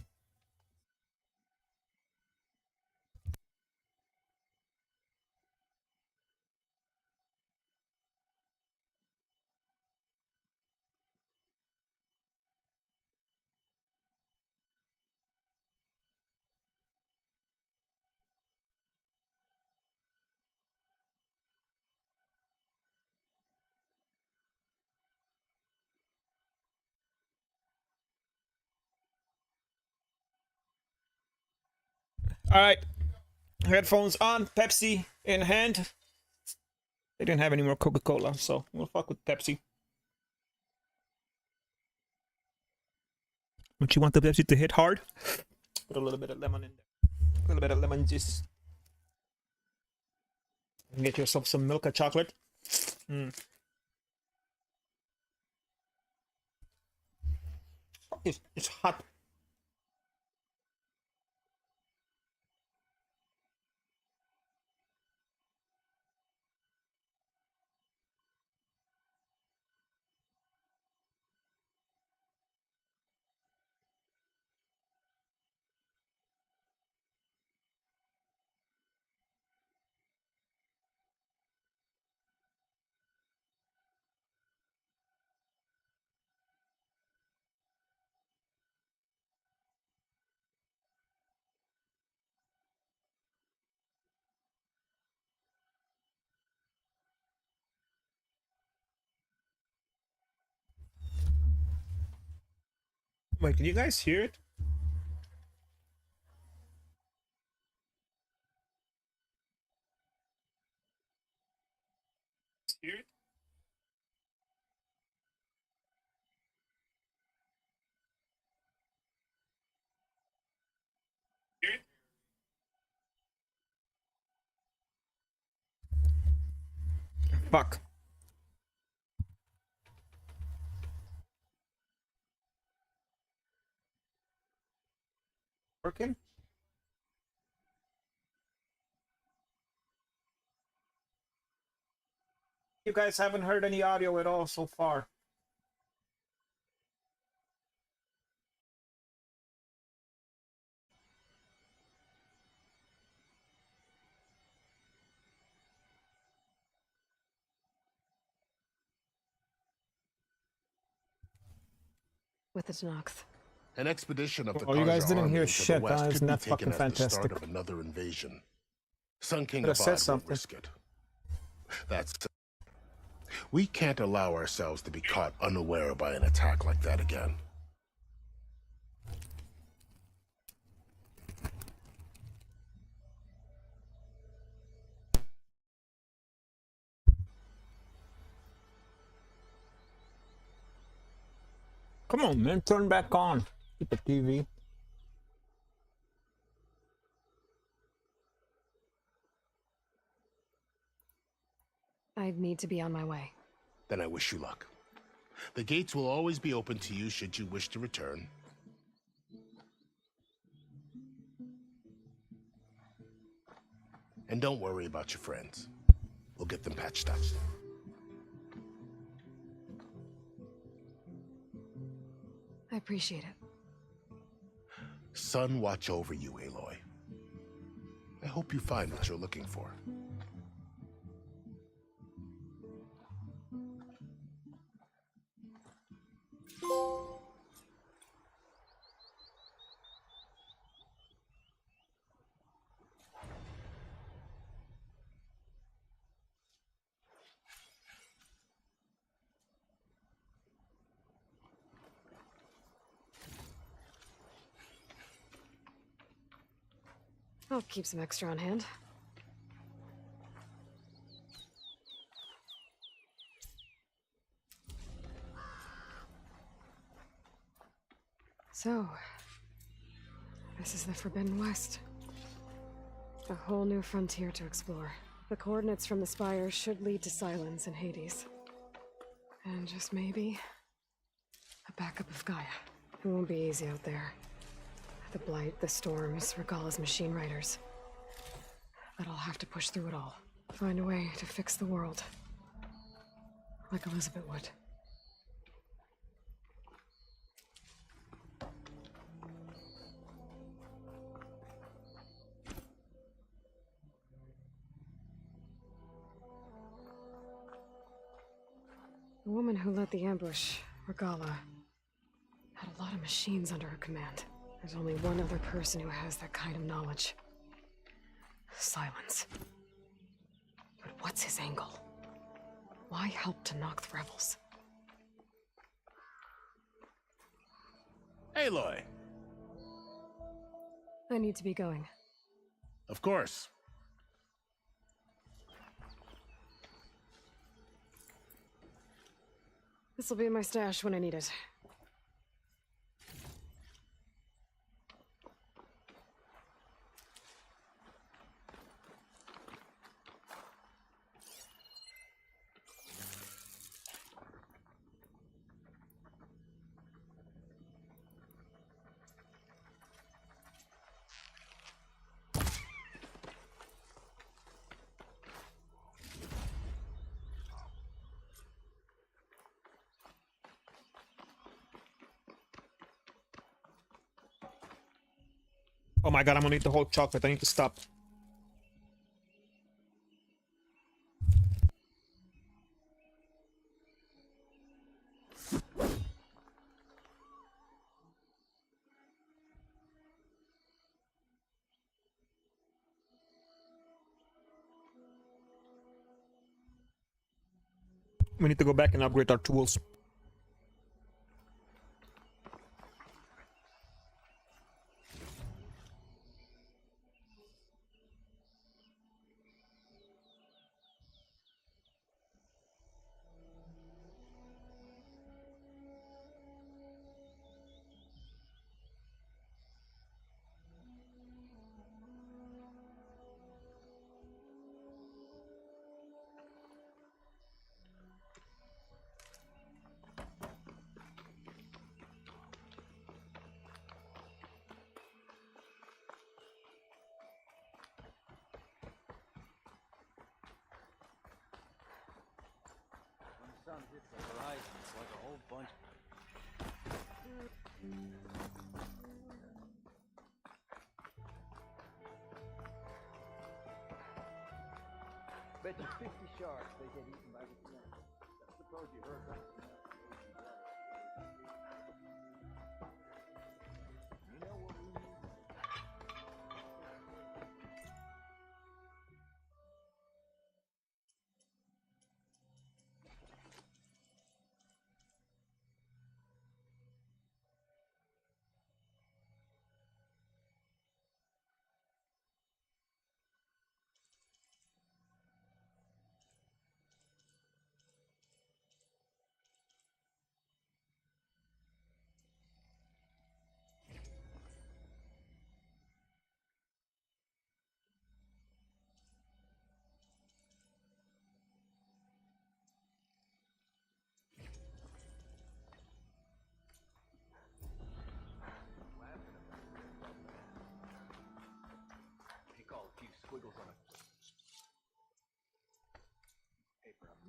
B: All right, headphones on, Pepsi in hand. They didn't have any more Coca-Cola, so we'll fuck with Pepsi. Don't you want the Pepsi to hit hard? Put a little bit of lemon in there. A little bit of lemon juice. And get yourself some Milka chocolate. It's hot. Wait, can you guys hear it? Hear it? Hear it? Fuck. Working? You guys haven't heard any audio at all so far.
H: With the Nox.
U: An expedition of the
B: Oh, you guys
U: Karja
B: didn't
U: army
B: hear
U: into the
B: shit,
U: west
B: guys.
U: could be
B: That's
U: taken
B: fucking
U: as the start
B: fantastic.
U: of another invasion. Sun King
B: Could've said
U: Avad will
B: something.
U: risk it. That's... We can't allow ourselves to be caught unaware by an attack like that again.
B: Come on, man, turn back on. Keep the TV.
H: I need to be on my way.
U: Then I wish you luck. The gates will always be open to you should you wish to return. And don't worry about your friends. We'll get them patched up.
H: I appreciate it.
U: Sun watch over you, Aloy. I hope you find what you're looking for.
H: I'll keep some extra on hand. So, this is the Forbidden West. A whole new frontier to explore. The coordinates from the spires should lead to Silence and Hades. And just maybe, a backup of Gaia. It won't be easy out there. The Blight, the Storms, Regalla's machine riders. But I'll have to push through it all. Find a way to fix the world. Like Elizabeth would. The woman who led the ambush, Regalla, had a lot of machines under her command. There's only one other person who has that kind of knowledge. Silence. But what's his angle? Why help to knock the rebels?
U: Aloy!
H: I need to be going.
U: Of course.
H: This'll be in my stash when I need it.
B: Oh my god, I'm gonna eat the whole chocolate. I need to stop. We need to go back and upgrade our tools.
C: Sun hits the horizon, it's like a whole bunch. Bet you 50 sharks they get eaten by the snake. I suppose you heard that. You know what we need?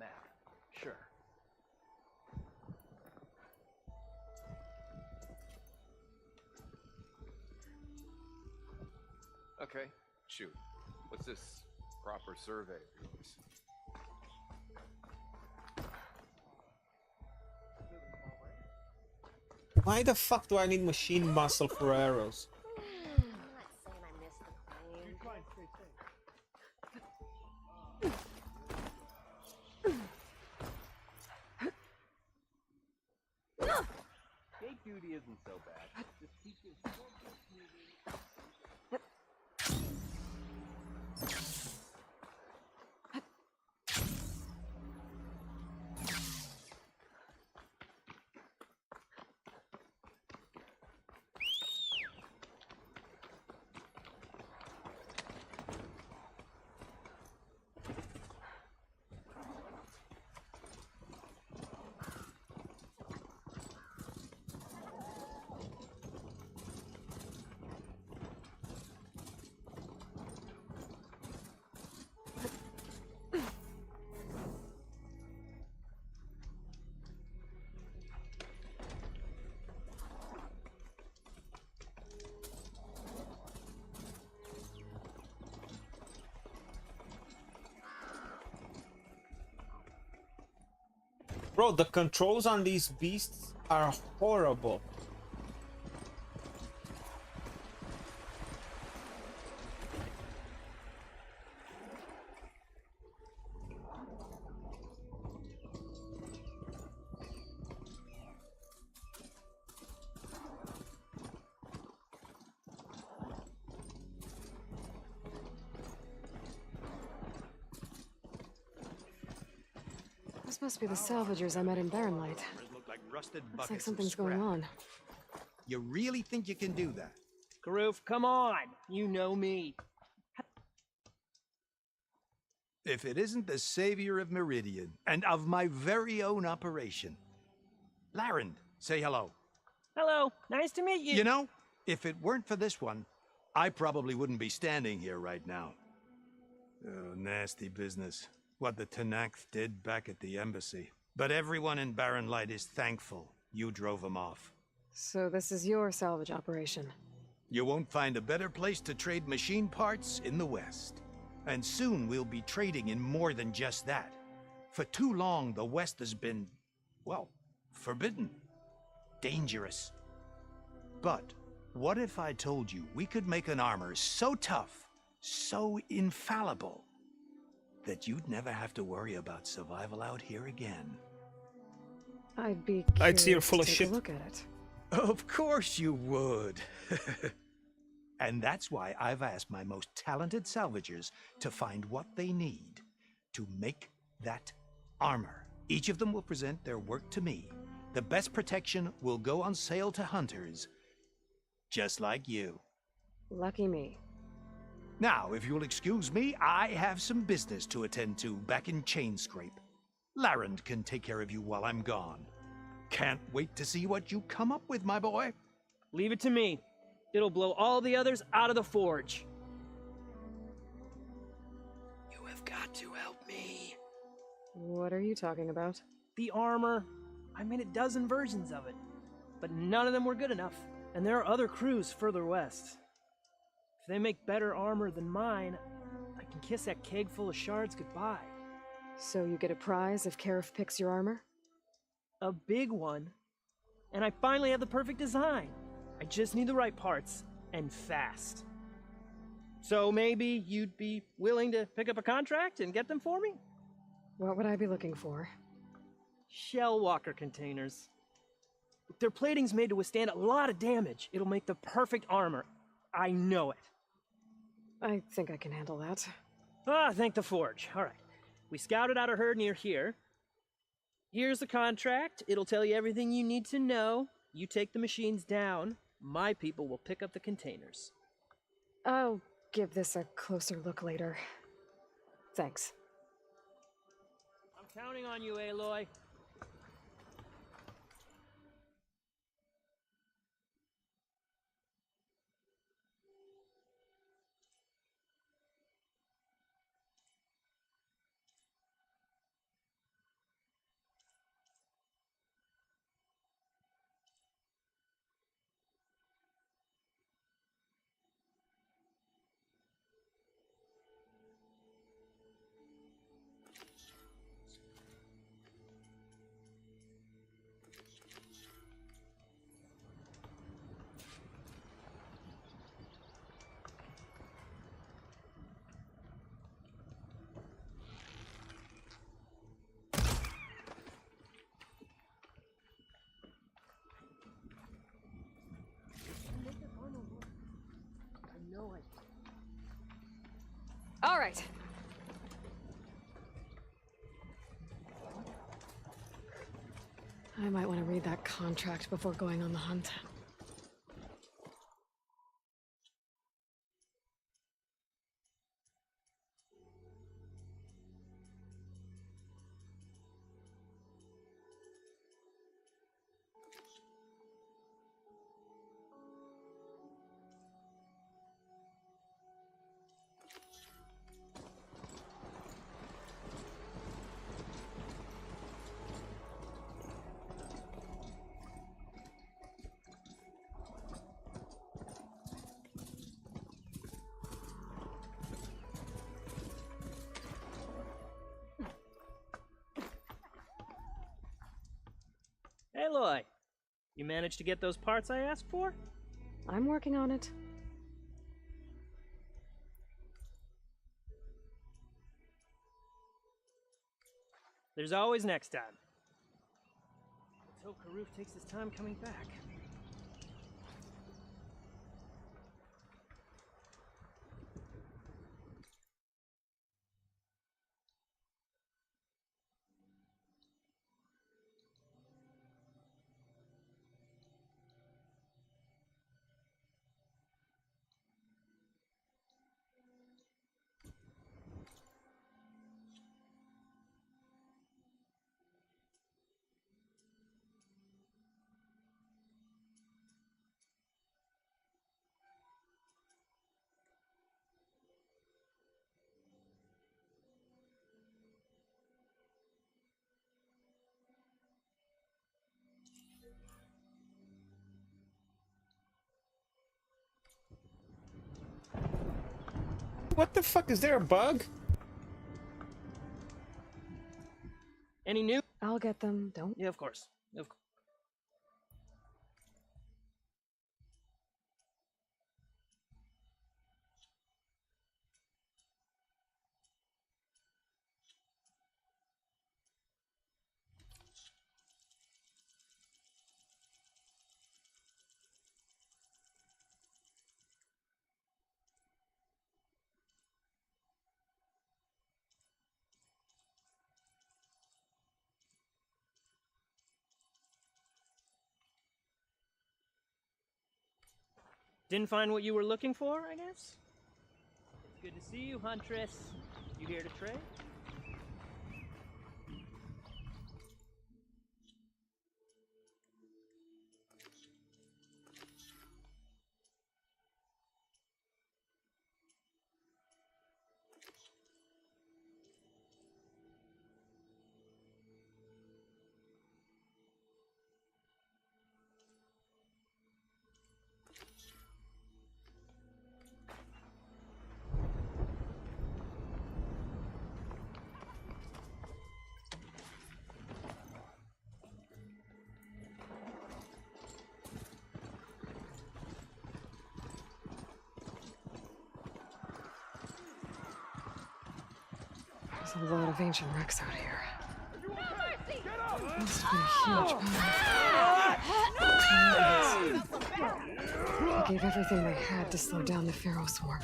C: map. Sure. Okay, shoot. What's this proper survey of yours?
B: Why the fuck do I need machine muscle for arrows?
R: Gate duty isn't so bad. Just keep your
B: Bro, the controls on these beasts are horrible.
H: This must be the salvagers I met in Barren Light.
N: Look like rusted
H: Looks
N: buckets
H: like
N: of
H: something's going
N: scrap.
H: on.
N: You really think you can do that?
M: Karoof, come on! You know me.
N: If it isn't the savior of Meridian, and of my very own operation. Larend, say hello.
M: Hello, nice to meet you.
N: You know, if it weren't for this one, I probably wouldn't be standing here right now. Oh, nasty business. What the Tenakth did back at the embassy. But everyone in Barren Light is thankful you drove them off.
H: So this is your salvage operation.
N: You won't find a better place to trade machine parts in the West. And soon we'll be trading in more than just that. For too long, the West has been, well, forbidden. Dangerous. But what if I told you we could make an armor so tough, so infallible, that you'd never have to worry about survival out here again?
H: I'd be
B: I'd see you're
H: curious
B: full
H: to
B: of
H: take
B: shit.
H: a look at it.
N: Of course you would. And that's why I've asked my most talented salvagers to find what they need to make that armor. Each of them will present their work to me. The best protection will go on sale to hunters, just like you.
H: Lucky me.
N: Now, if you'll excuse me, I have some business to attend to back in Chainscrape. Larend can take care of you while I'm gone. Can't wait to see what you come up with, my boy.
M: Leave it to me. It'll blow all the others out of the forge.
C: You have got to help me.
H: What are you talking about?
M: The armor. I made a dozen versions of it, but none of them were good enough. And there are other crews further west. If they make better armor than mine, I can kiss that keg full of shards goodbye.
H: So you get a prize if Karif picks your armor?
M: A big one. And I finally have the perfect design. I just need the right parts, and fast. So maybe you'd be willing to pick up a contract and get them for me?
H: What would I be looking for?
M: Shell walker containers. Their plating's made to withstand a lot of damage. It'll make the perfect armor. I know it.
H: I think I can handle that.
M: Ah, thank the forge. All right. We scouted out a herd near here. Here's the contract. It'll tell you everything you need to know. You take the machines down. My people will pick up the containers.
H: I'll give this a closer look later. Thanks.
M: I'm counting on you, Aloy.
H: All right. I might want to read that contract before going on the hunt.
M: Aloy, you managed to get those parts I asked for?
H: I'm working on it.
M: There's always next time. Let's hope Karuf takes his time coming back.
B: What the fuck? Is there a bug?
M: Any new?
H: I'll get them, don't.
M: Yeah, of course. Of course. Didn't find what you were looking for, I guess? It's good to see you, Huntress. You here to trade?
H: There's a lot of ancient wrecks out here. Must have been a huge They gave everything they had to slow down the Pharaoh swarm.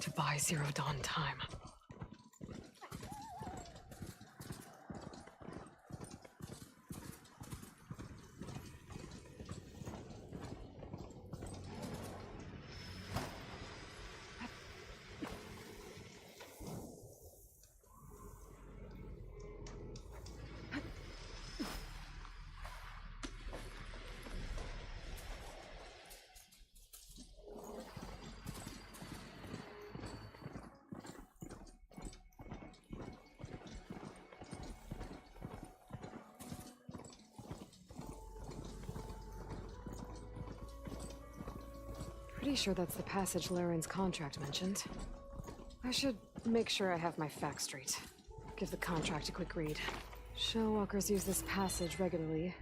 H: To buy Zero Dawn time. Pretty sure that's the passage Laren's contract mentioned. I should make sure I have my facts straight. Give the contract a quick read. Shellwalkers use this passage regularly,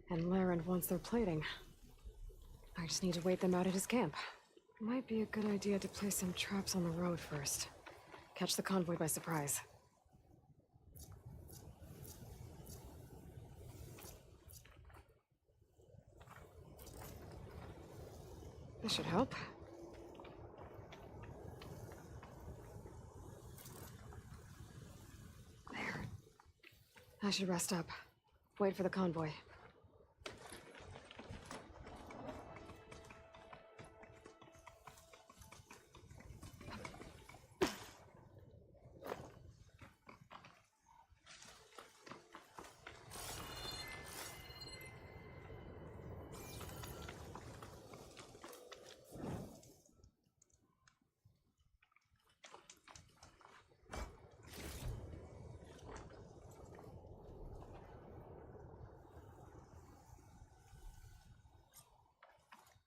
H: and Laren wants their plating. I just need to wait them out at his camp. Might be a good idea to place some traps on the road first. Catch the convoy by surprise. This should help. I should rest up. Wait for the convoy.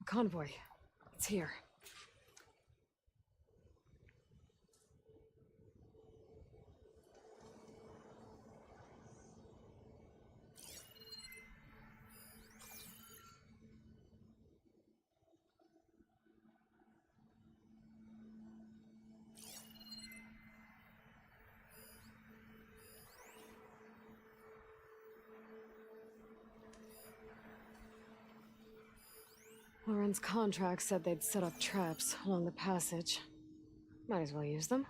H: Convoy. It's here. Lauren's contract said they'd set up traps along the passage. Might as well use them.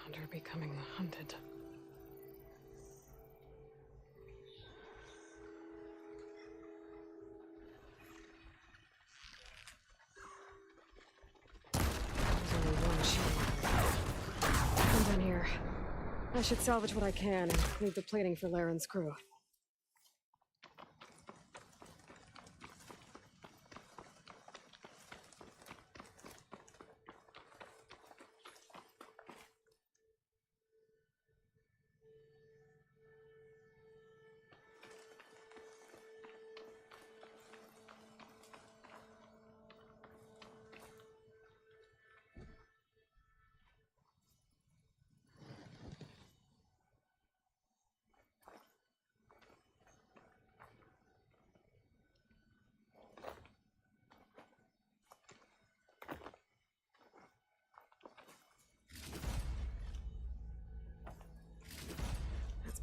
H: Found her becoming hunted. There's only one shield. I'm done here. I should salvage what I can and leave the plating for Laren's crew.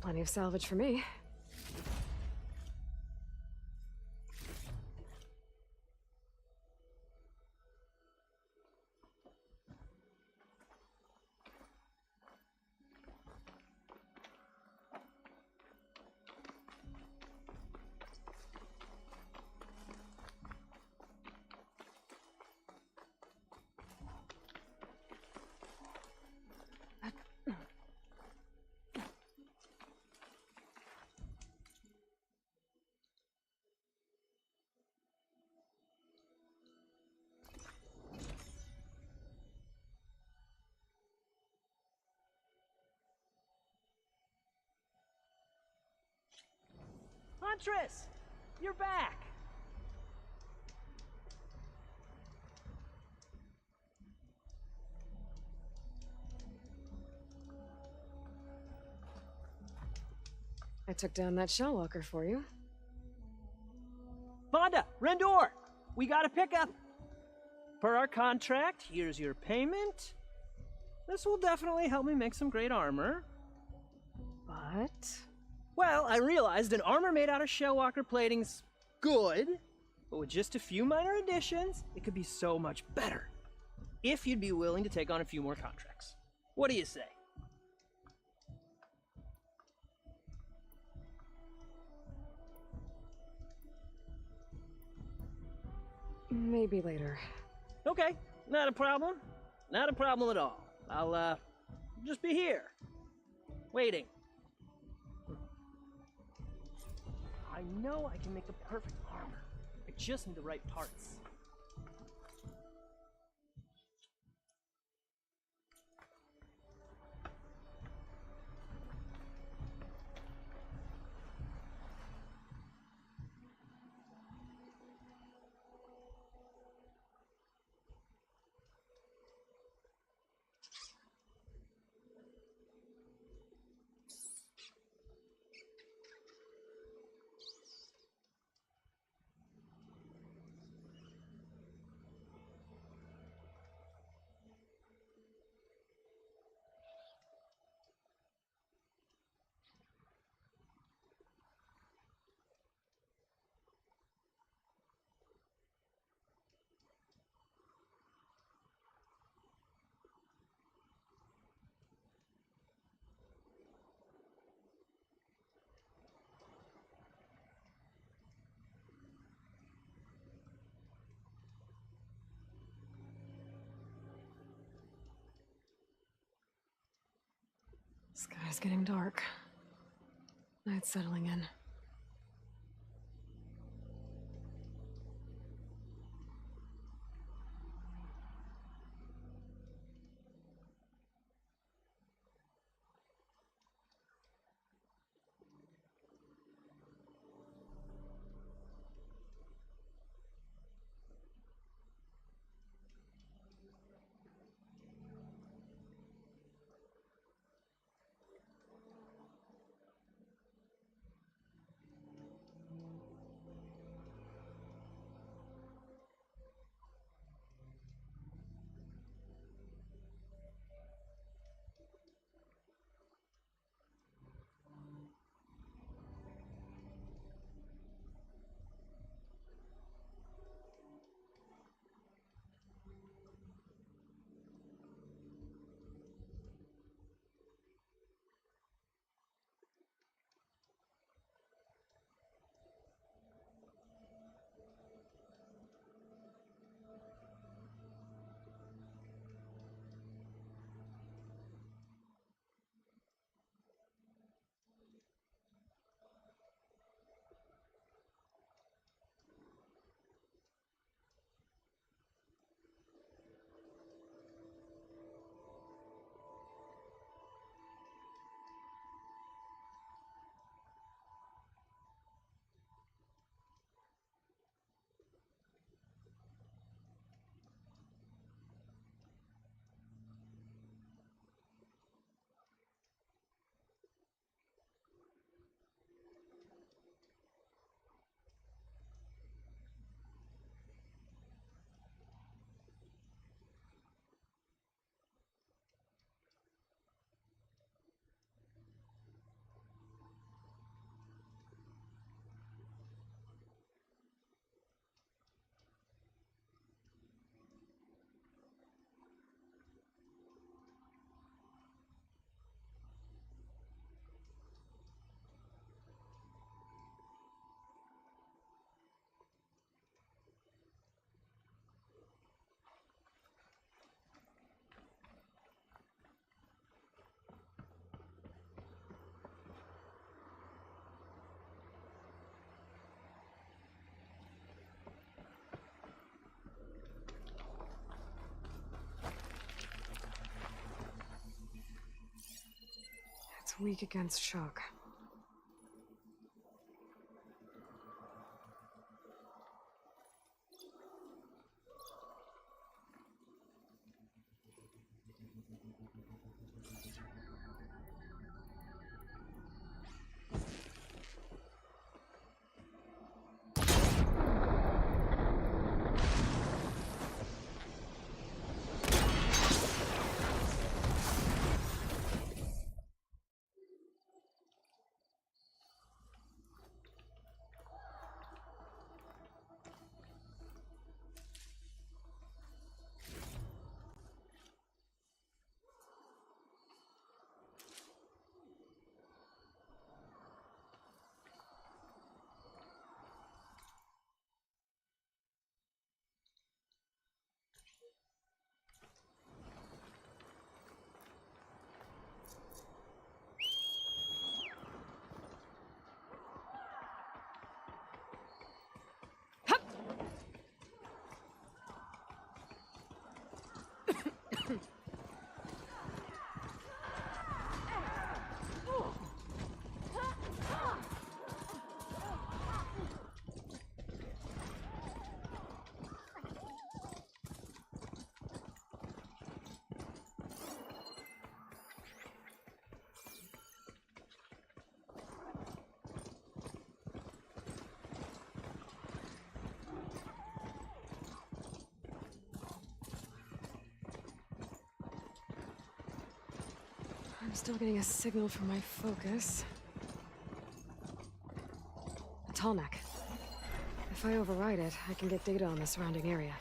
H: Plenty of salvage for me.
M: Huntress! You're back!
H: I took down that shell walker for you.
M: Vonda! Rendor! We got a pickup! Per our contract, here's your payment. This will definitely help me make some great armor.
H: But?
M: Well, I realized an armor made out of shellwalker plating's good, but with just a few minor additions, it could be so much better. If you'd be willing to take on a few more contracts. What do you say?
H: Maybe later.
M: Okay, not a problem. Not a problem at all. I'll, just be here. Waiting. I know I can make the perfect armor. I just need the right parts.
H: Sky's getting dark. Night's settling in. It's weak against shock. I'm still getting a signal from my focus. A tall neck. If I override it, I can get data on the surrounding area.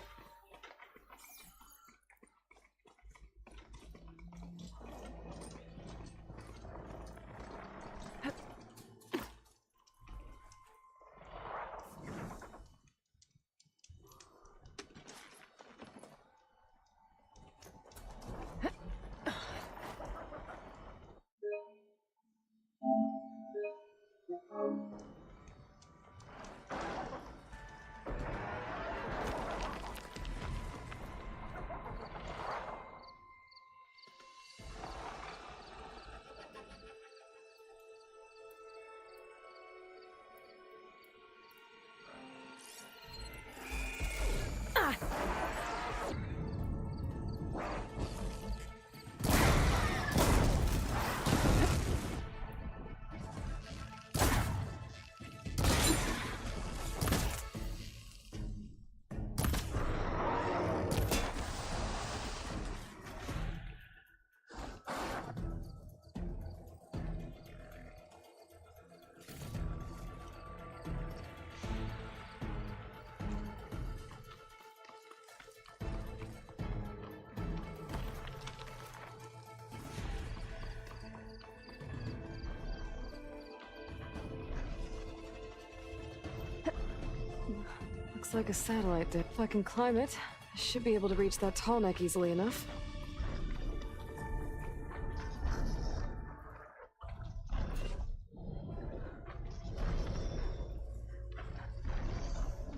H: Looks like a satellite dip. If I can climb it, I should be able to reach that tall neck easily enough.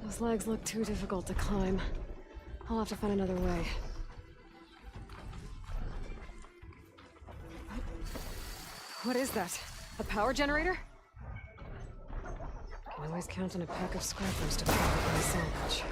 H: Those legs look too difficult to climb. I'll have to find another way. What is that? A power generator? Can always count on a pack of scrappers to power my sandwich.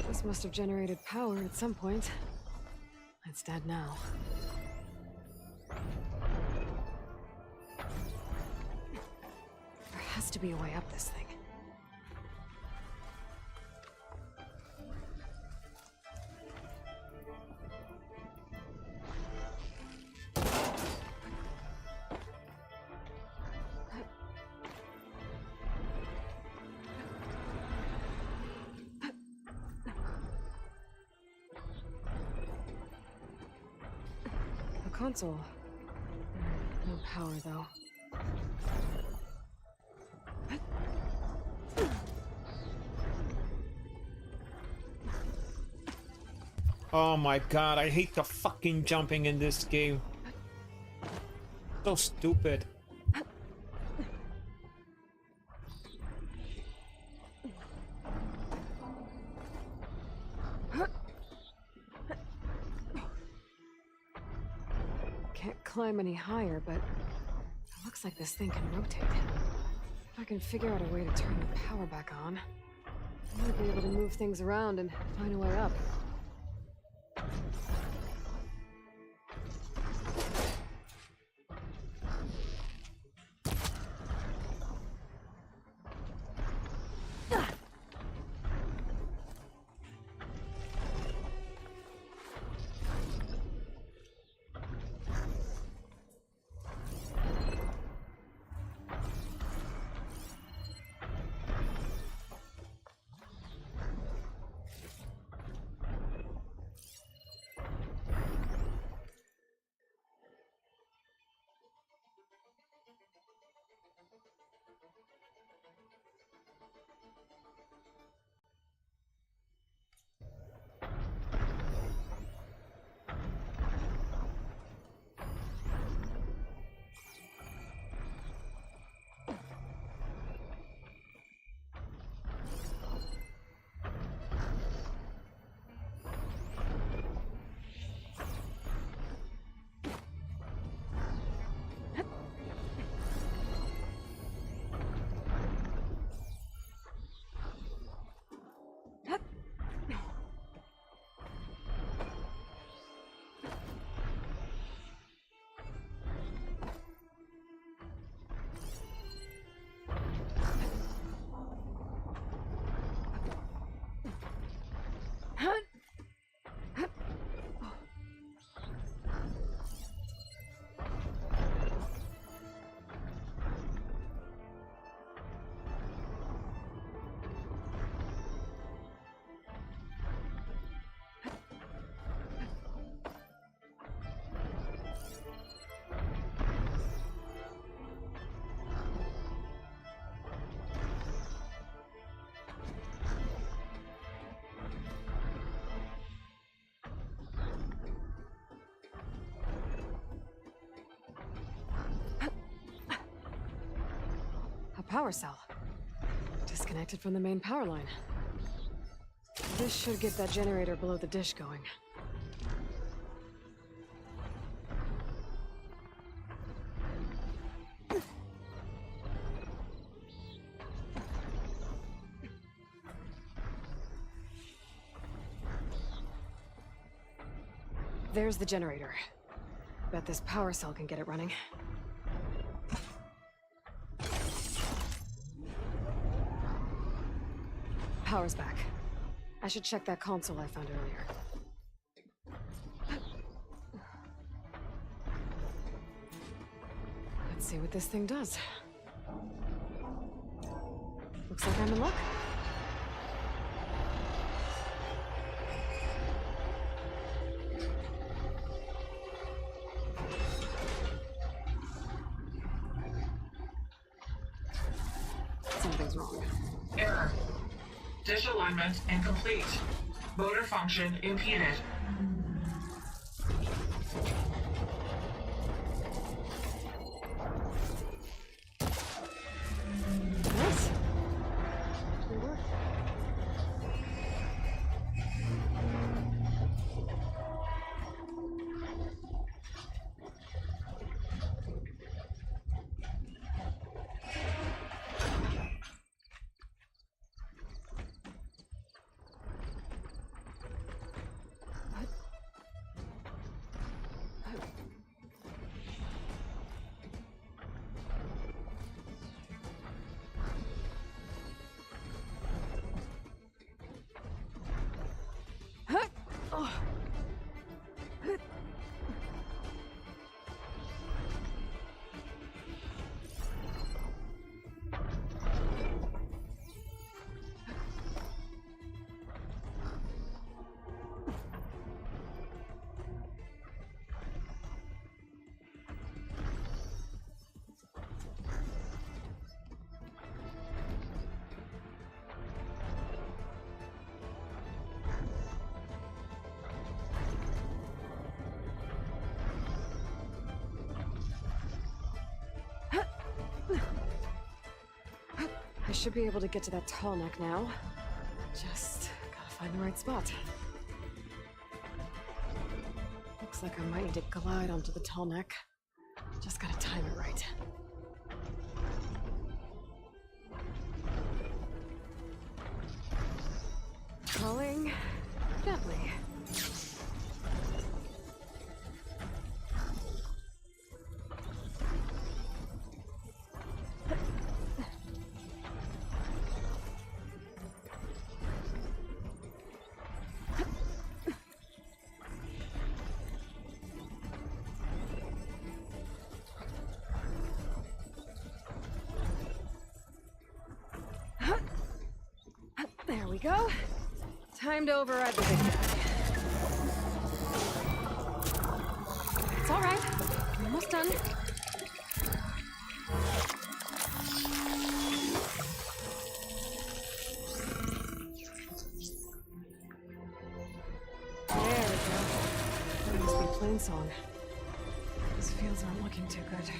H: This must have generated power at some point. It's dead now. There has to be a way up this thing. Console. No power, though.
B: Oh my god, I hate the fucking jumping in this game. So stupid.
H: Can't climb any higher, but it looks like this thing can rotate. If I can figure out a way to turn the power back on, I might be able to move things around and find a way up. power cell. Disconnected from the main power line. This should get that generator below the dish going. There's the generator. Bet this power cell can get it running. Power's back. I should check that console I found earlier. Let's see what this thing does. Looks like I'm in luck. Something's wrong.
D: Error. Dish alignment incomplete. Motor function impeded.
H: Nice. Good work. I should be able to get to that tall neck now. Just gotta find the right spot. Looks like I might need to glide onto the tall neck. Just gotta time it right. Crawling gently. There we go. Time to override the big guy. It's all right. I'm almost done. There we go. That must be Plainsong. These fields aren't looking too good.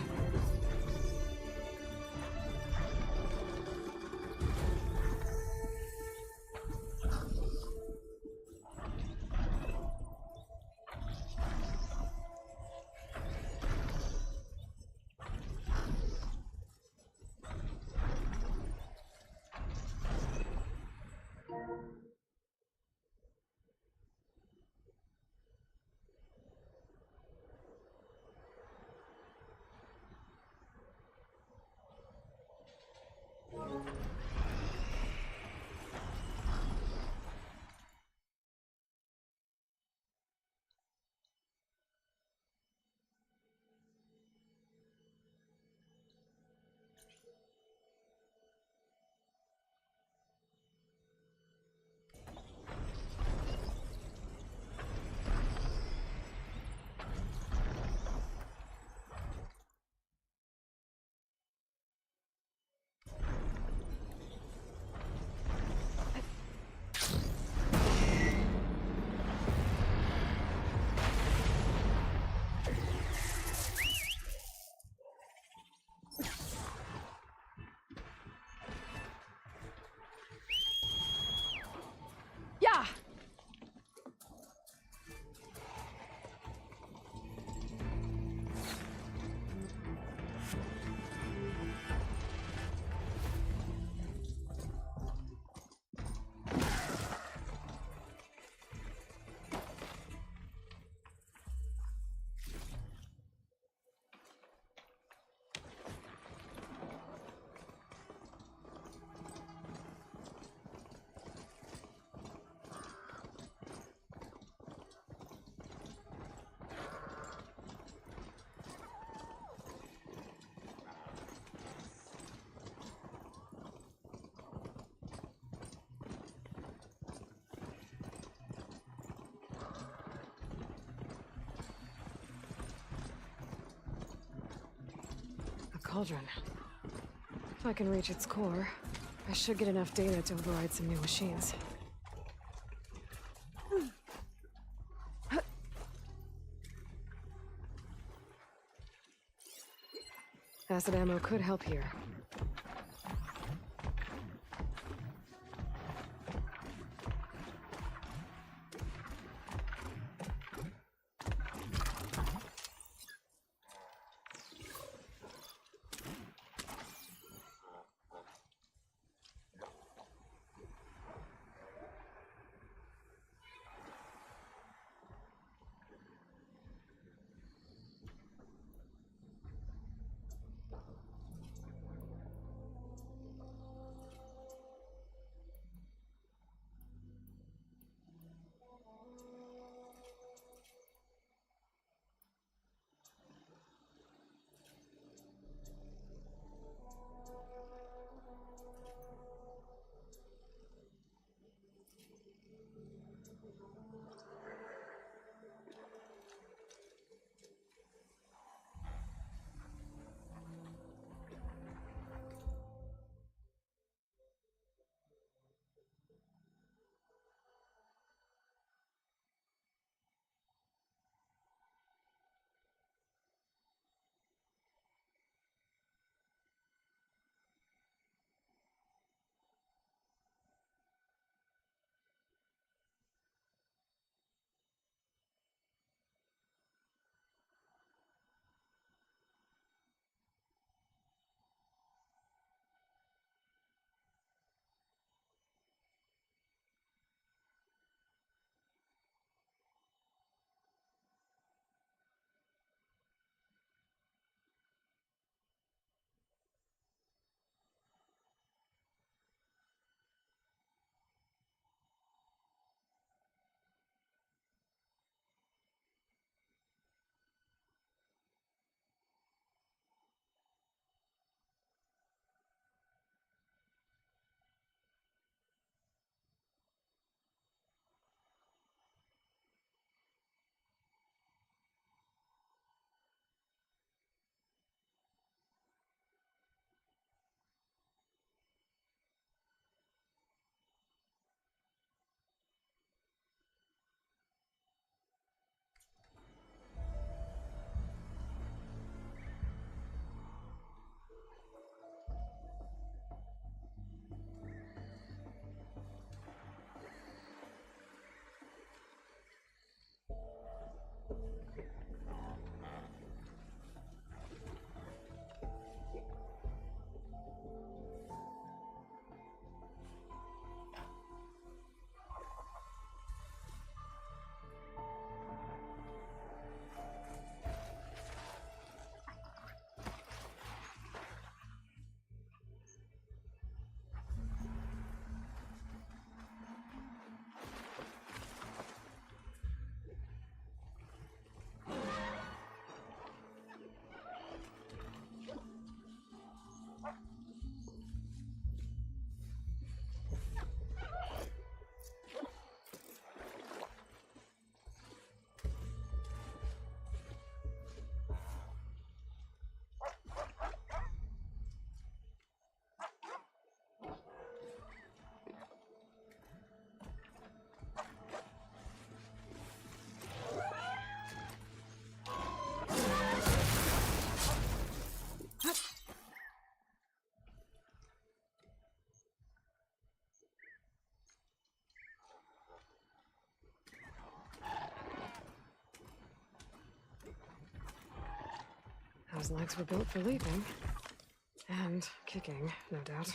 H: cauldron. If I can reach its core, I should get enough data to override some new machines. Acid ammo could help here. Those legs were built for leaping. And kicking, no doubt.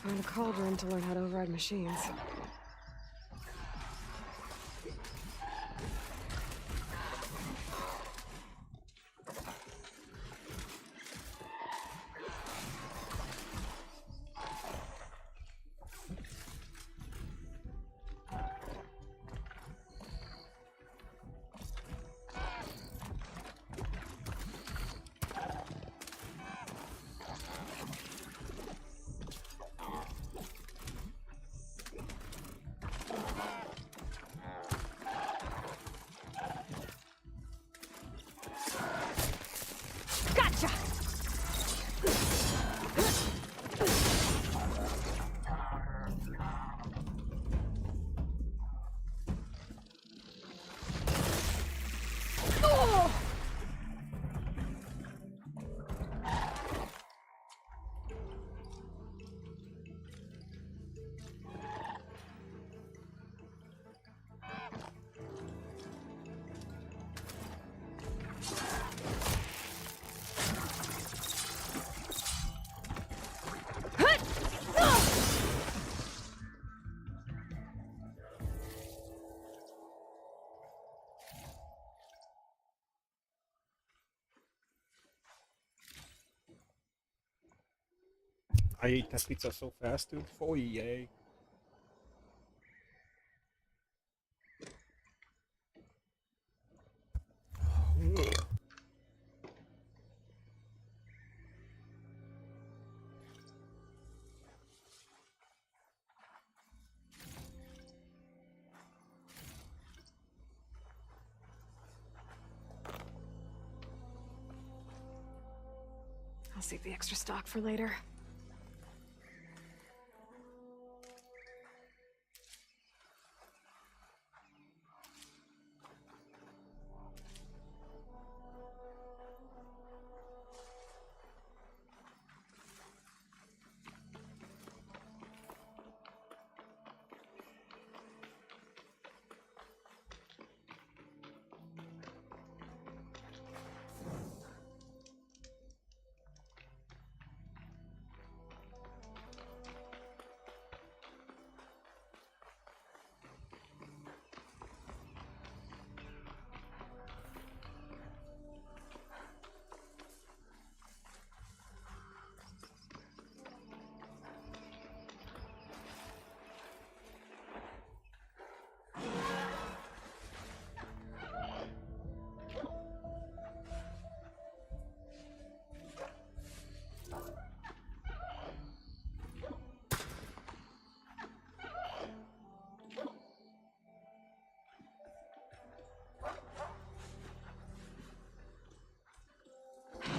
H: Find a cauldron to learn how to override machines.
Q: Gotcha! Oh!
B: I ate that pizza so fast, dude. Oh, yay.
H: I'll save the extra stock for later.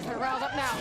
Q: They're riled up now.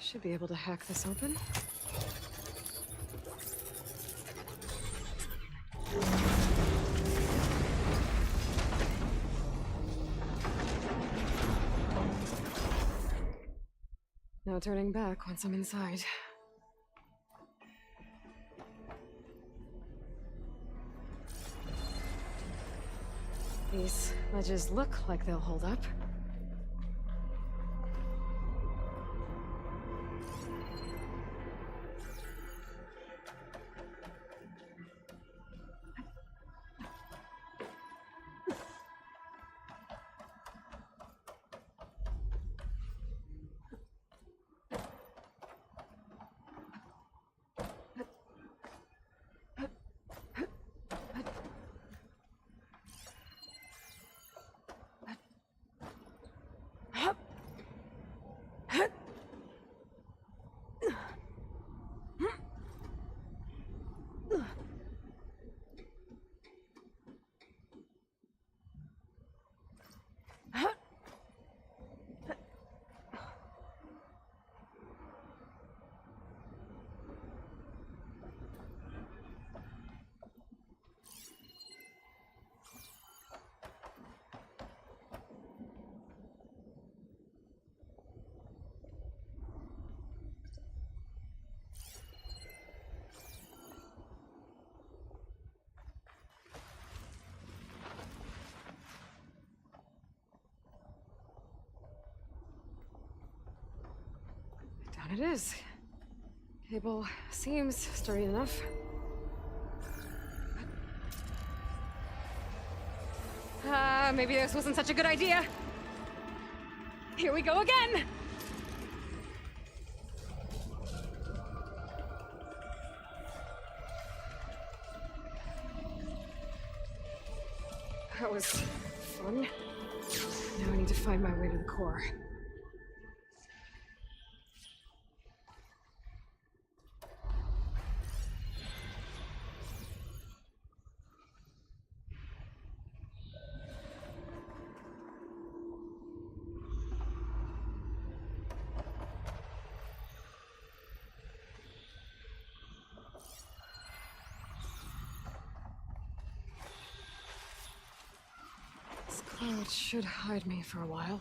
H: Should be able to hack this open. No turning back once I'm inside. These ledges look like they'll hold up. Down it is. Cable seems sturdy enough. Maybe this wasn't such a good idea. Here we go again! That was fun. Now I need to find my way to the core. This cloud should hide me for a while.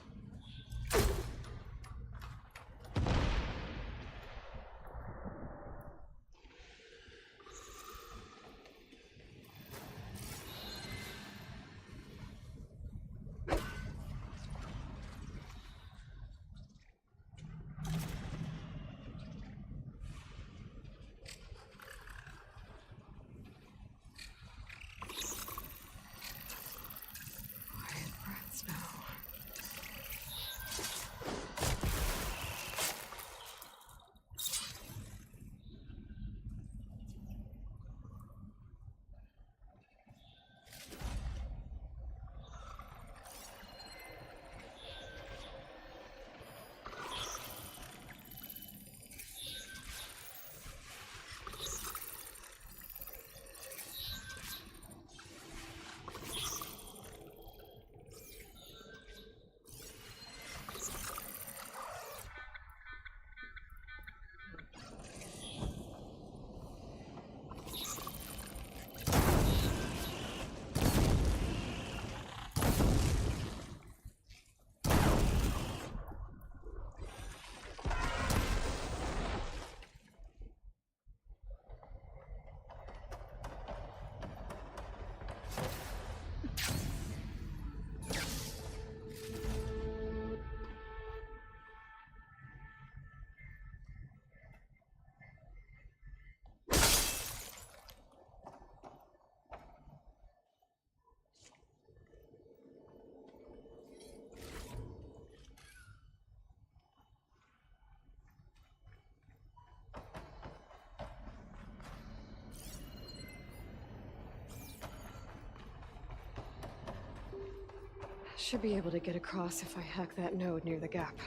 H: Should be able to get across if I hack that node near the gap.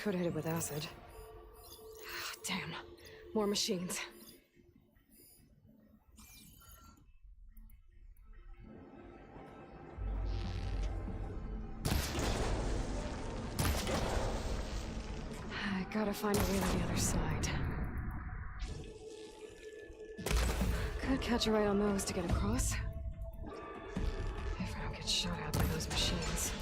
H: Could hit it with acid. Damn. More machines. I gotta find a way to the other side. Could catch a right on those to get across. If I don't get shot at by those machines.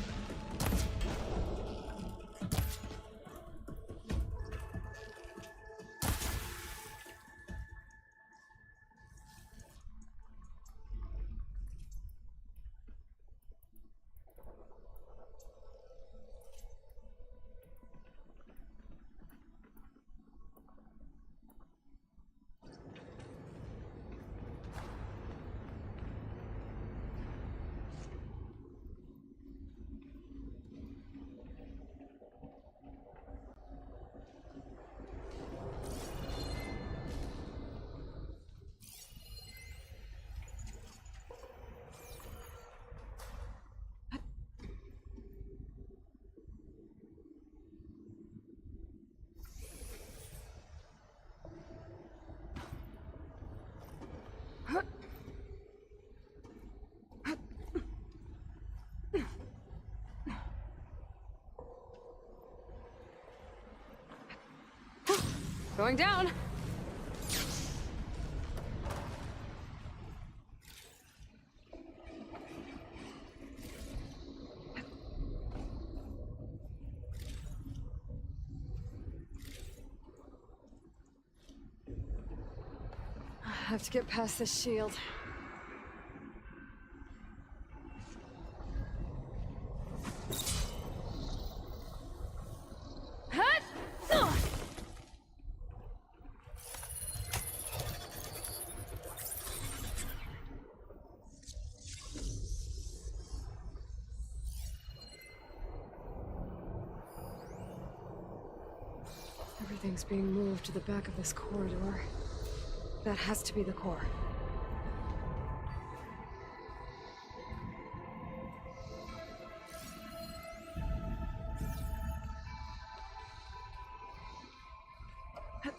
H: Going down. I have to get past this shield. Everything's being moved to the back of this corridor. That has to be the core. I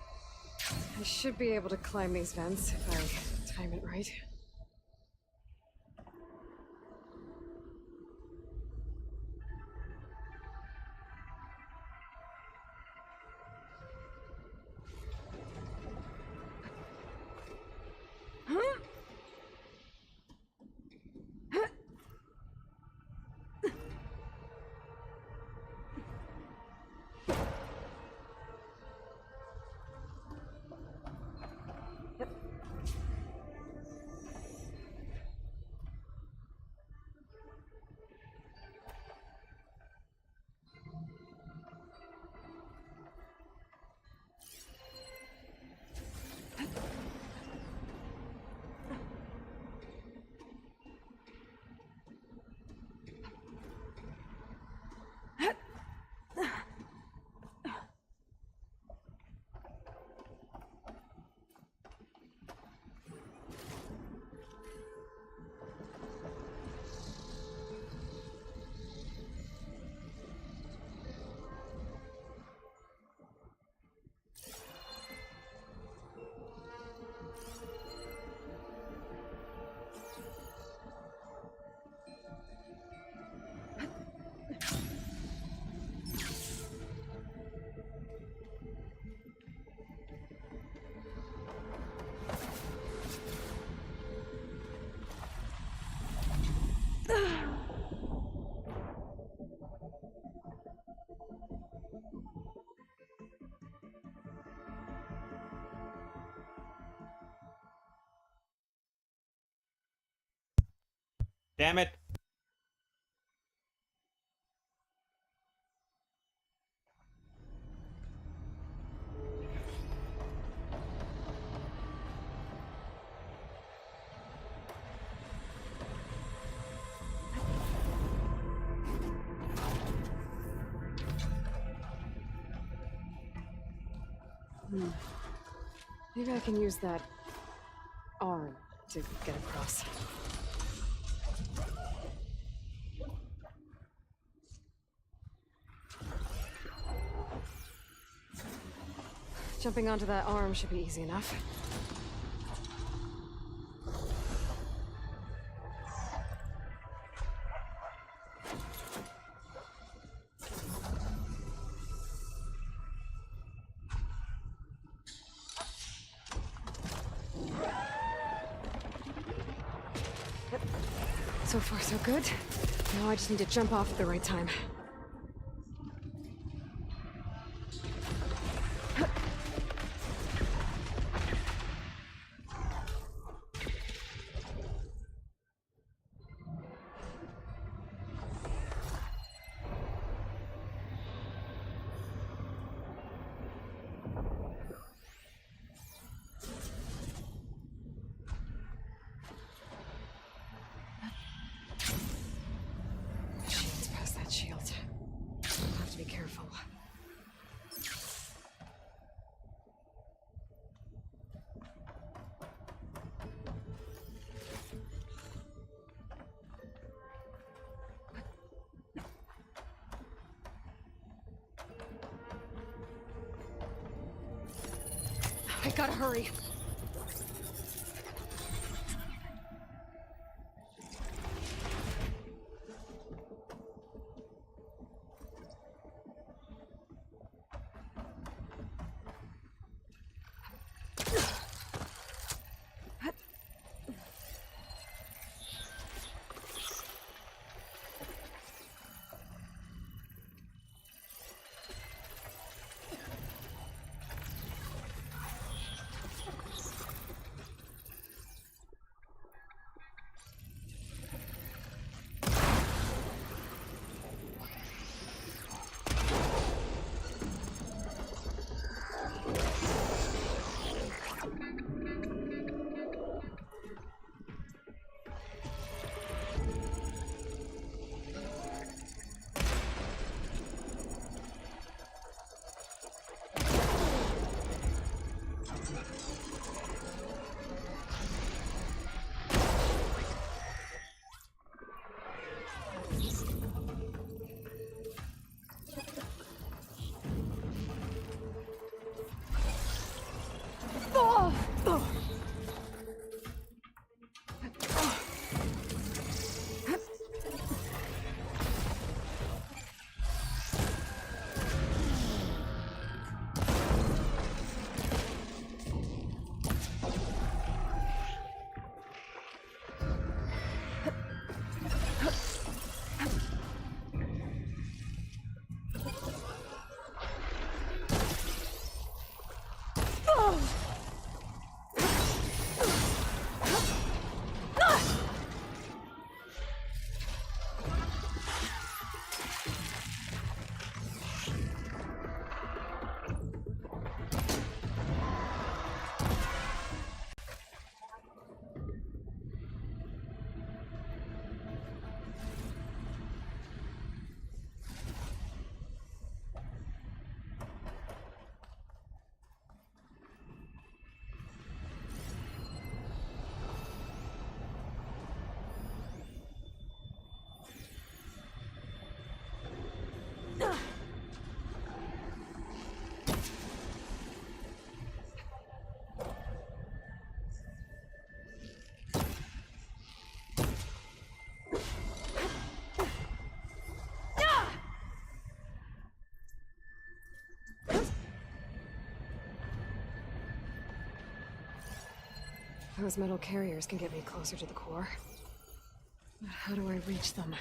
H: should be able to climb these vents if I time it right.
B: Damn it.
H: Maybe I can use that arm to get across. Jumping onto that arm should be easy enough. So far, so good. Now I just need to jump off at the right time. Shield's past that shield. I'll have to be careful. I gotta hurry. Those metal carriers can get me closer to the core. But how do I reach them?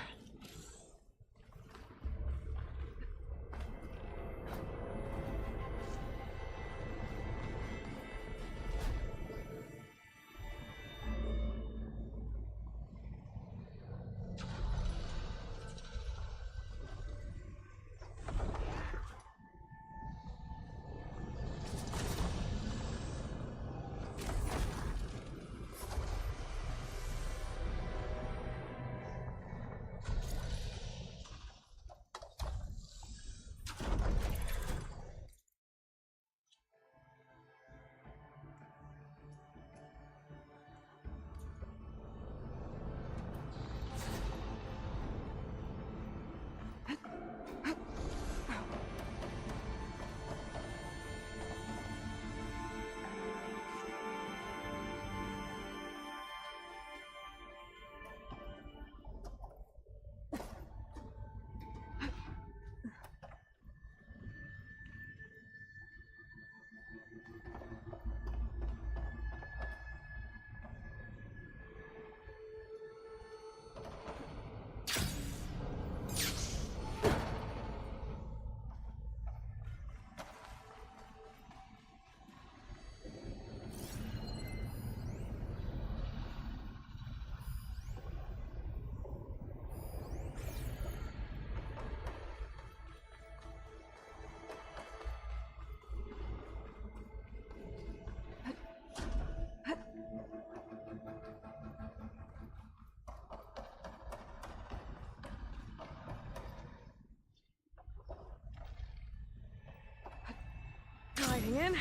H: Getting in.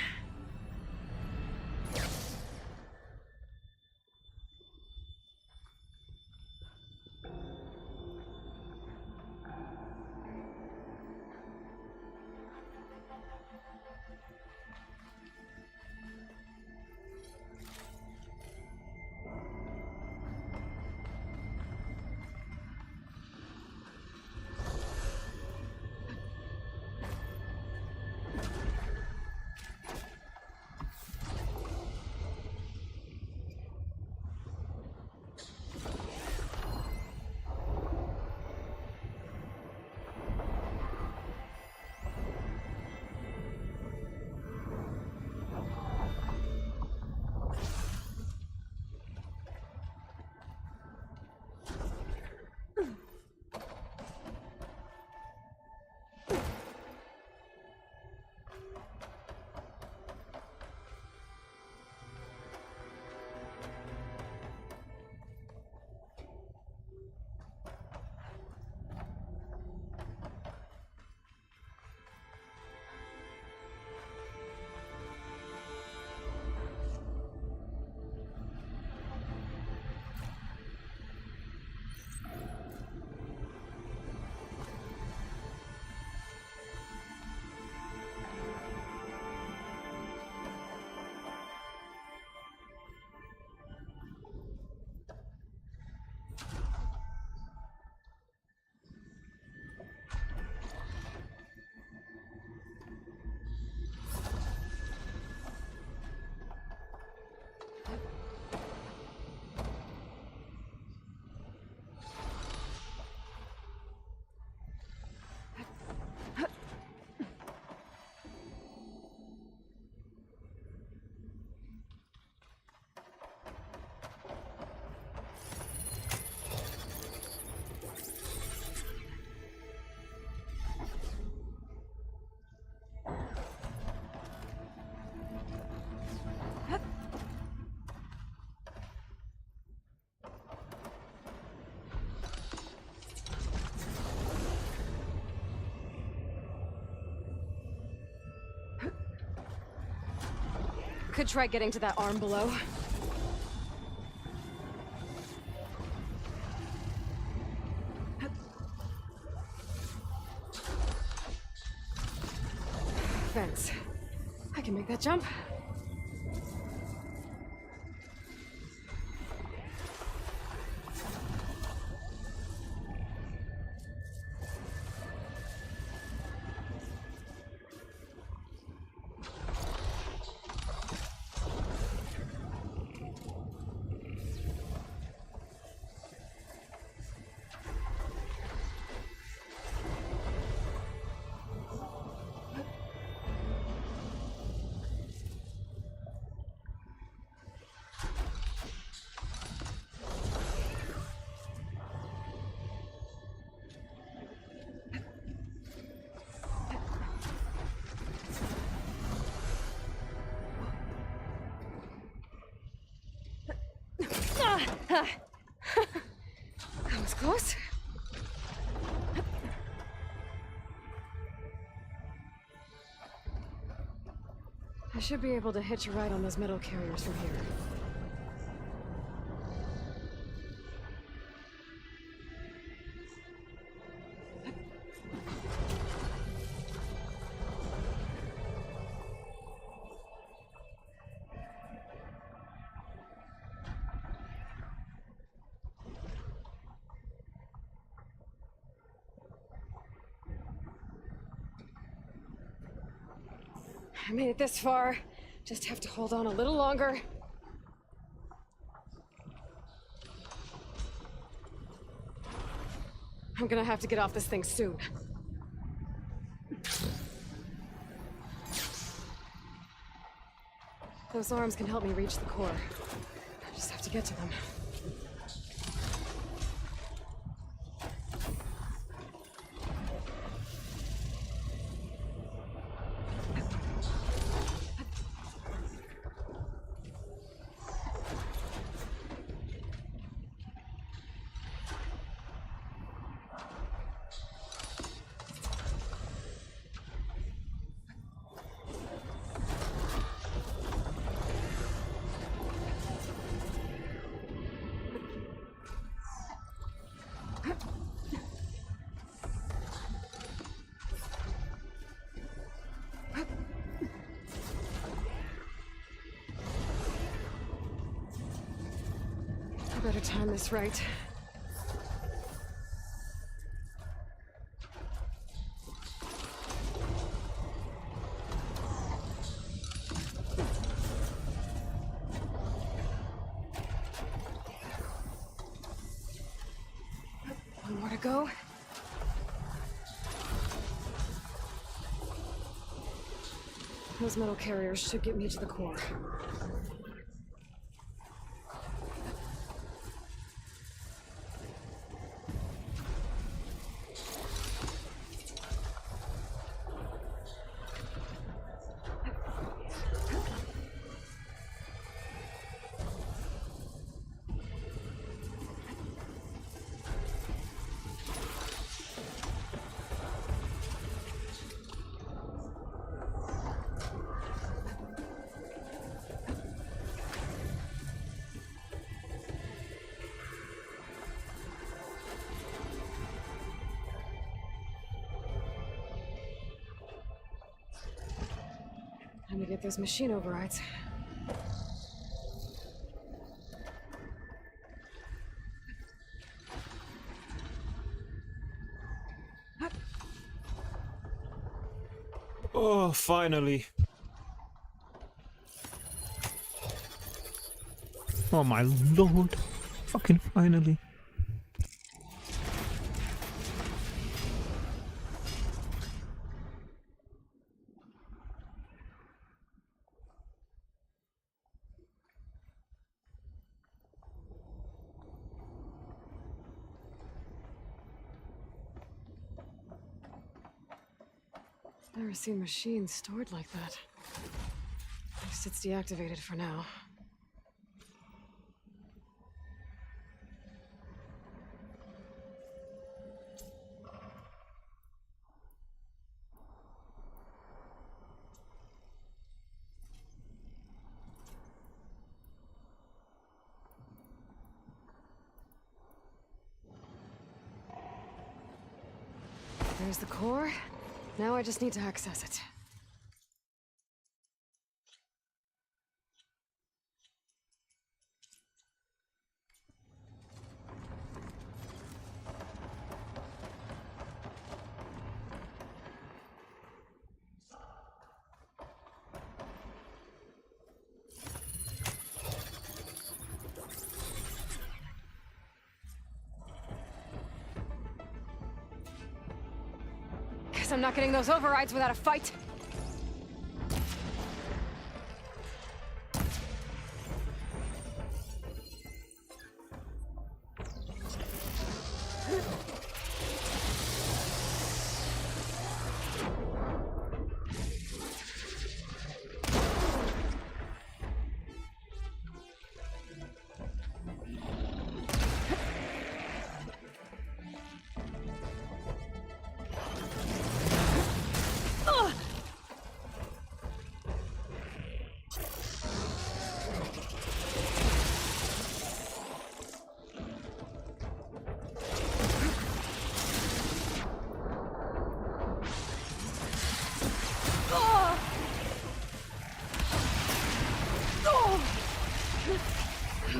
H: Could try getting to that arm below. Thanks. I can make that jump. That was close. I should be able to hitch a ride on those metal carriers from here. I made it this far. Just have to hold on a little longer. I'm gonna have to get off this thing soon. Those arms can help me reach the core. I just have to get to them. Better time this right. One more to go. Those metal carriers should get me to the core. Time to get those machine overrides.
B: Oh, finally. Oh my lord. Fucking finally.
H: Never seen machines stored like that. At least it's deactivated for now. There's the core. Now I just need to access it. Guess I'm not getting those overrides without a fight.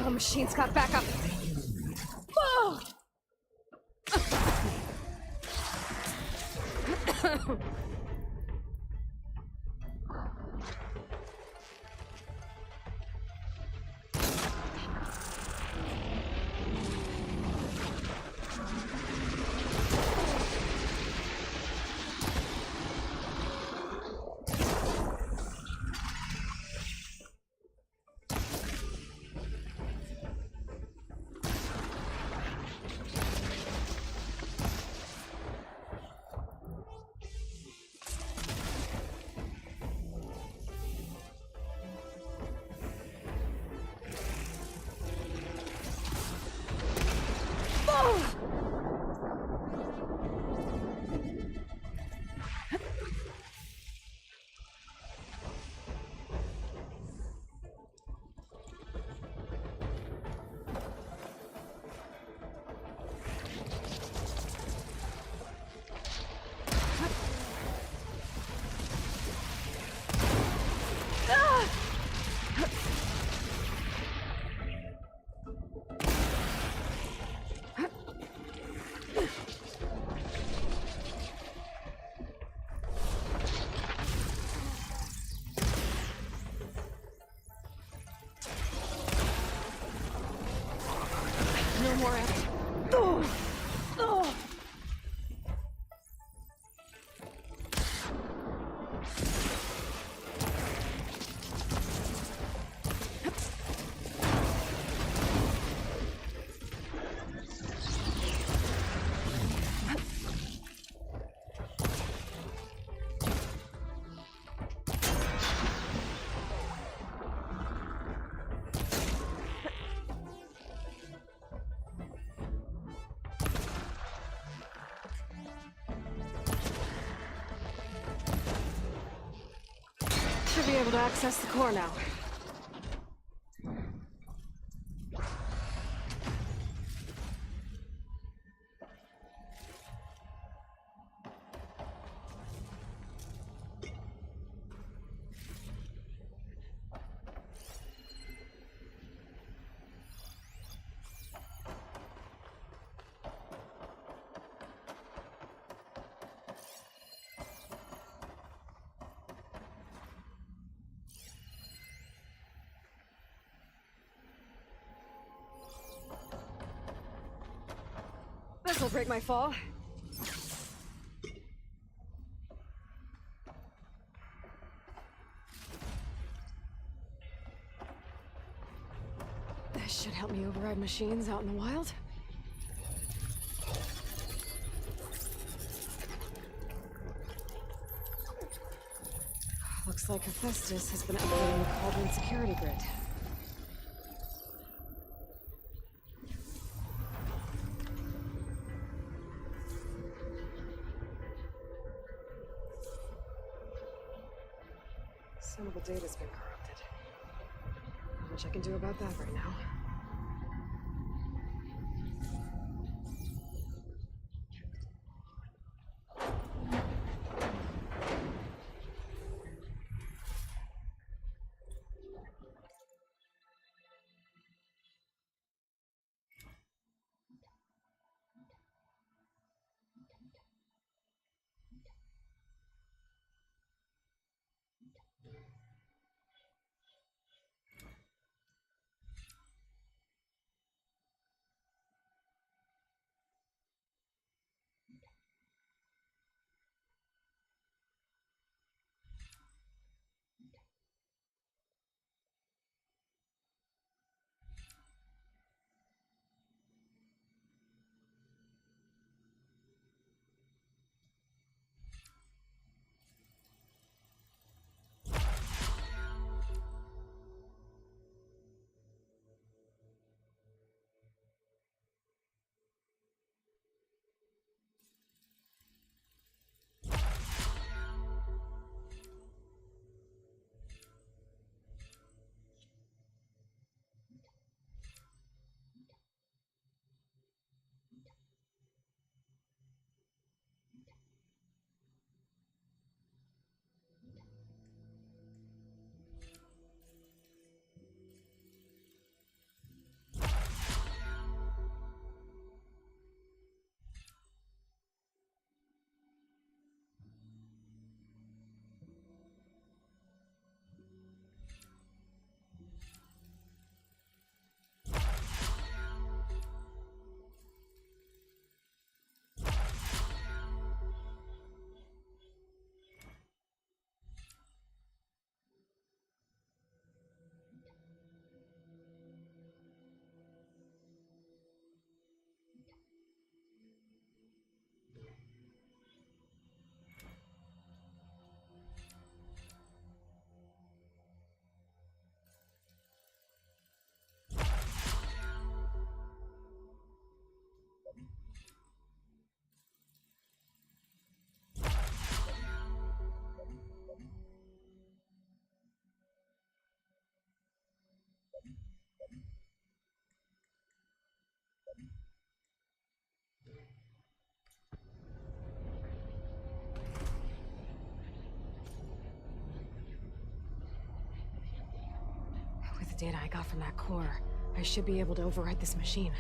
H: The machine's got backup. Oh! more at it. Oh. Oh. Should be able to access the core now. This'll break my fall. This should help me override machines out in the wild. Looks like Hephaestus has been upgrading the Cauldron security grid. Some of the data's been corrupted. Not much I can do about that right now. With the data I got from that core, I should be able to override this machine.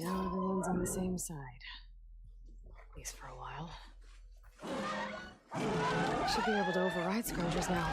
H: Now everyone's on the same side. At least for a while. Should be able to override Scourgers now.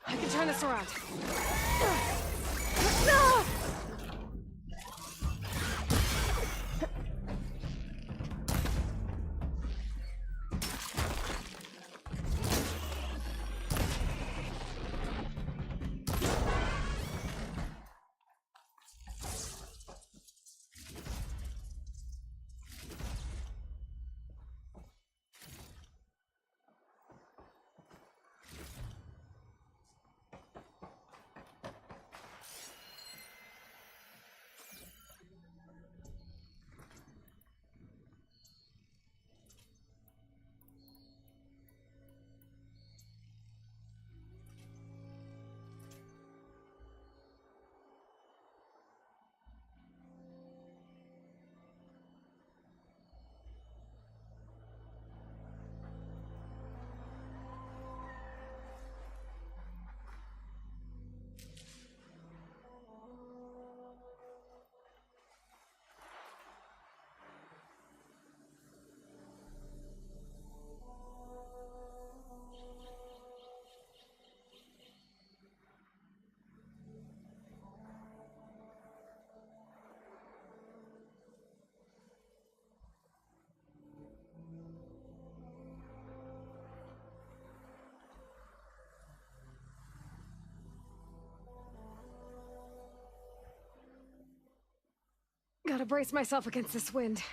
H: I can turn this around. Gotta brace myself against this wind.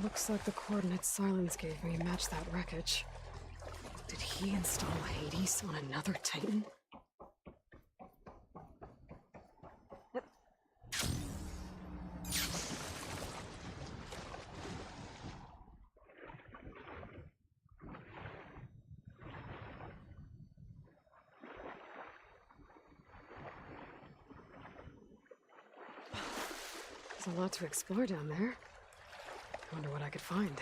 H: Looks like the coordinates Silence gave me match that wreckage. Did he install Hades on another Titan? There's a lot to explore down there. Wonder what I could find.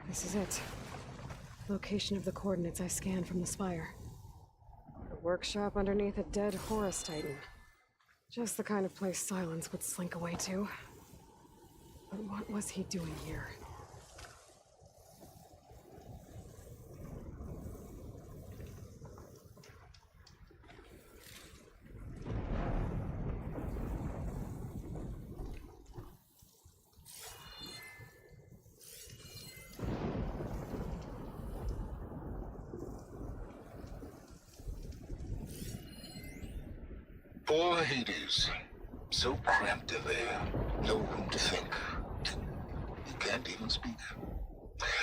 H: This is it. Location of the coordinates I scanned from the spire. A workshop underneath a dead Horus Titan. Just the kind of place Silence would slink away to. But what was he doing here?
U: Poor Hades. So cramped in there. No room to think. You can't even speak.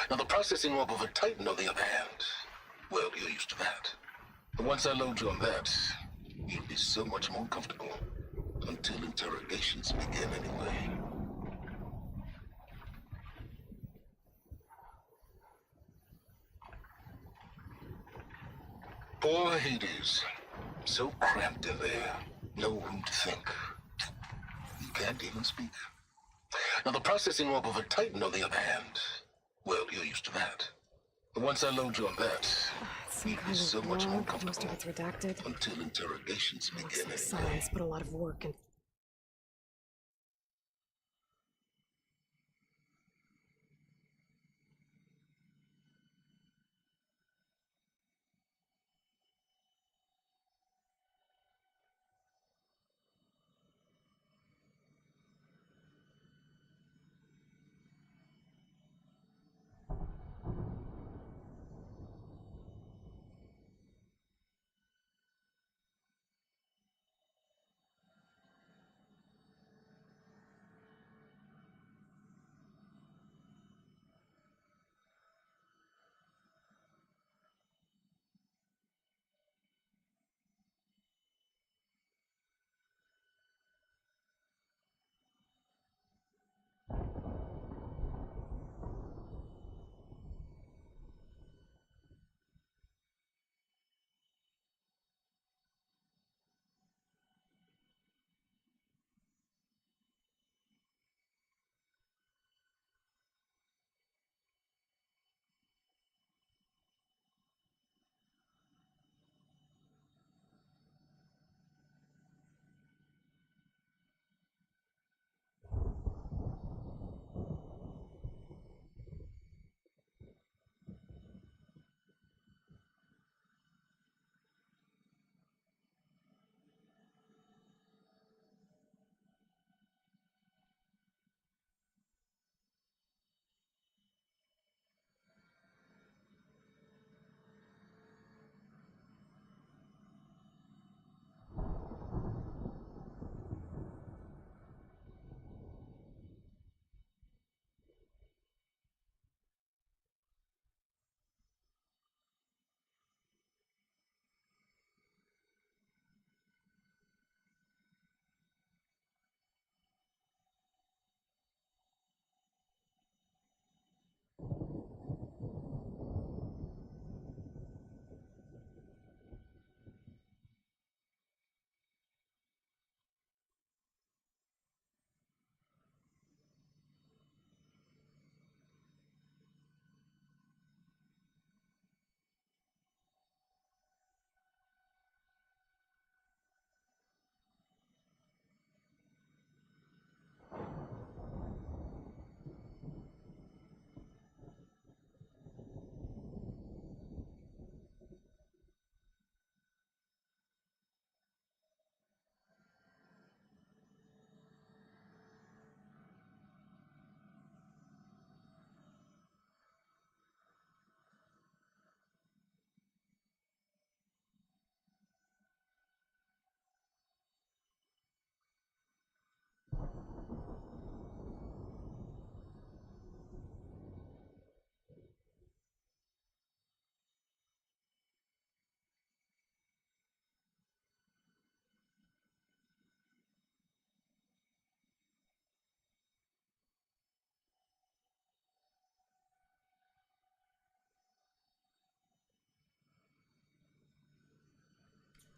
U: Now the processing orb of a Titan, on the other hand, well, you're used to that. But once I load you on that, you'll be so much more comfortable. Until interrogations begin anyway. Poor Hades. So cramped in there. No room to think. You can't even speak. Now the processing orb of a Titan, on the other hand, well, you're used to that. But once I load you on that,
H: Some
U: you'll
H: kind
U: be so
H: of
U: much more
H: log.
U: comfortable.
H: Most of it's redacted.
U: Until interrogations
H: Looks
U: begin
H: like
U: anyway.
H: Silence put a lot of work in.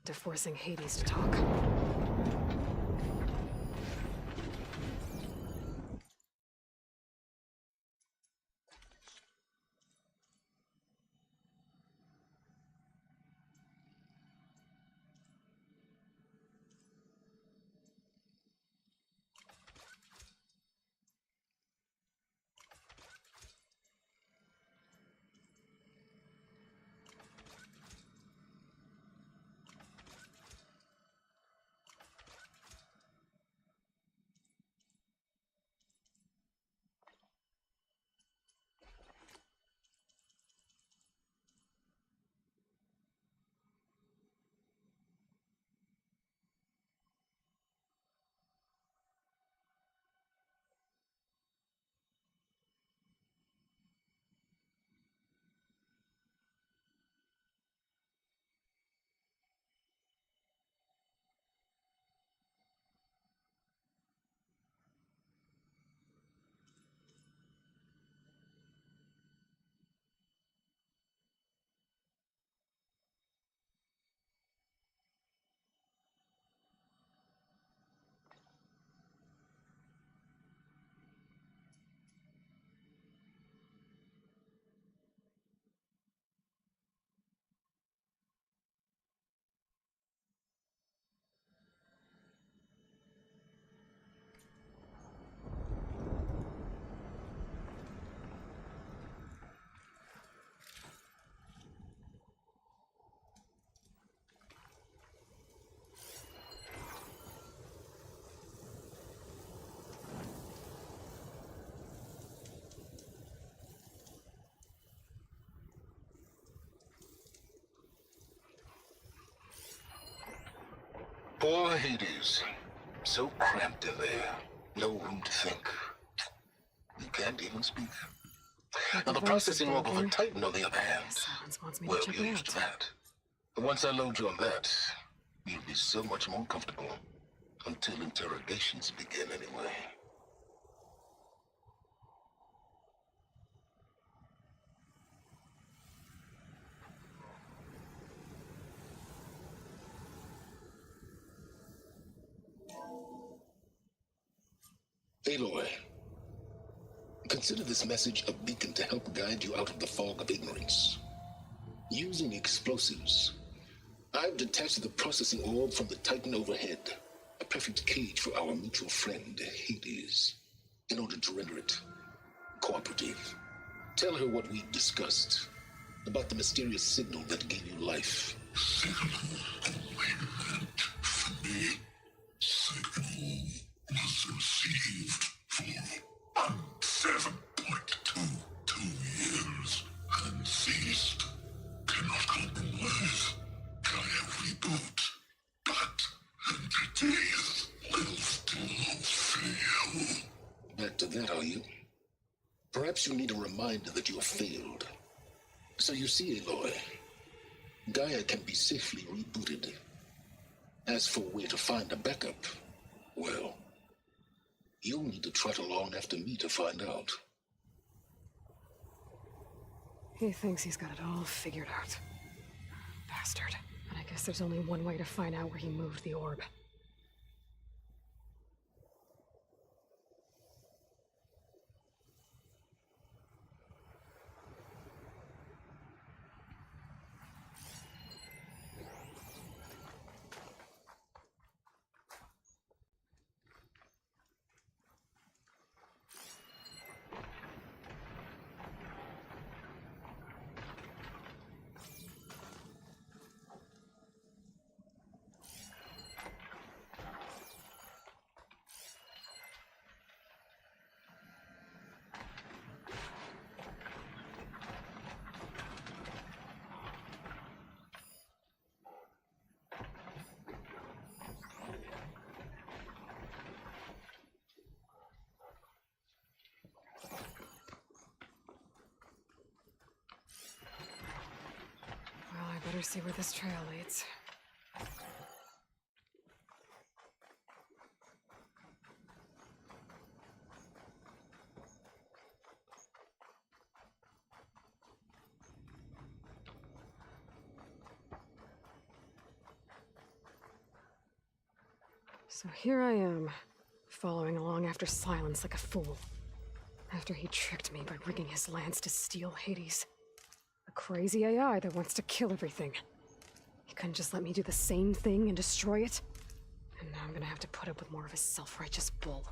H: To forcing Hades to talk.
U: Poor Hades. So cramped in there. No room to think. You can't even speak. Now, the processing orb of a Titan, on the other hand, well, you're used to that. But once I load you on that, you'll be so much more comfortable. Until interrogations begin, anyway. Aloy, consider this message a beacon to help guide you out of the fog of ignorance. Using explosives, I've detached the processing orb from the Titan overhead, a perfect cage for our mutual friend, Hades, in order to render it cooperative. Tell her what we've discussed about the mysterious signal that gave you life. Signal was received for 7.22 years and ceased. Cannot compromise. Gaia reboot. But entities will still fail. Back to that, are you? Perhaps you need a reminder that you have failed. So you see, Aloy, Gaia can be safely rebooted. As for where to find a backup, well, you'll need to trot along after me to find out.
H: He thinks he's got it all figured out. Bastard. And I guess there's only one way to find out where he moved the orb. Better see where this trail leads. So here I am, following along after Silence like a fool. After he tricked me by rigging his lance to steal Hades. A crazy AI that wants to kill everything. He couldn't just let me do the same thing and destroy it? And now I'm gonna have to put up with more of his self-righteous bull.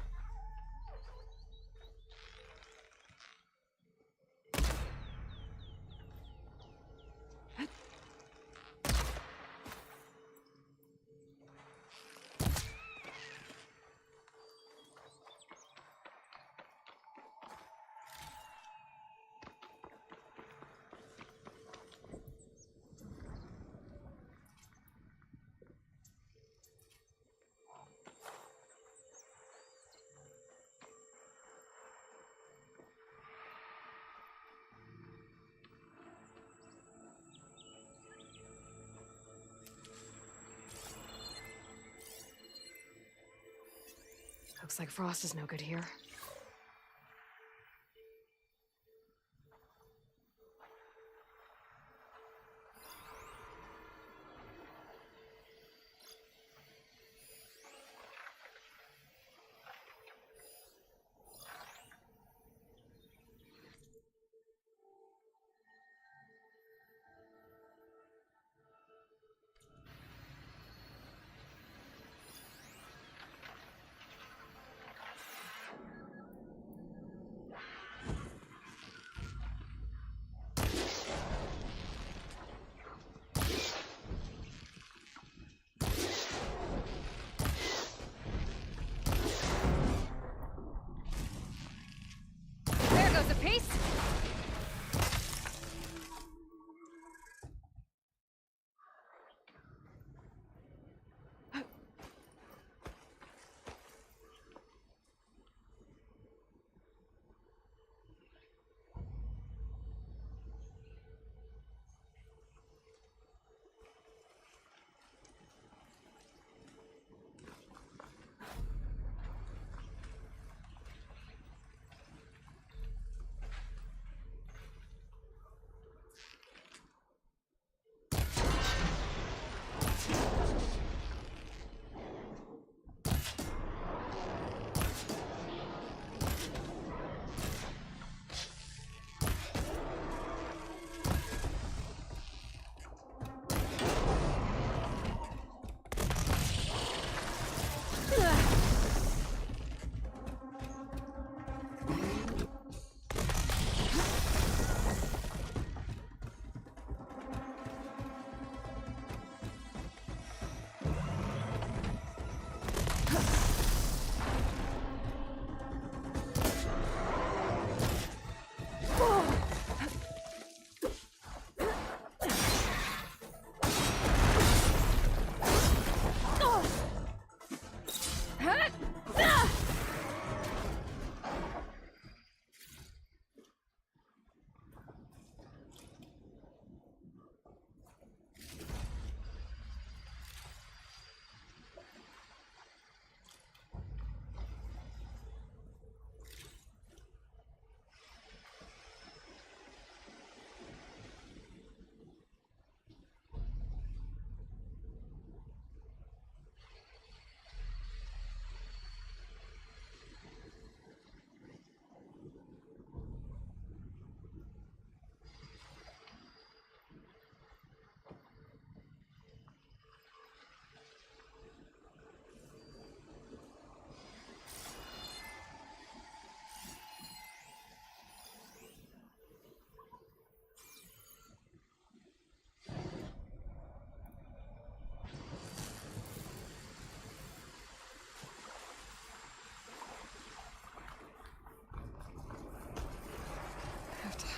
H: Looks like Frost is no good here.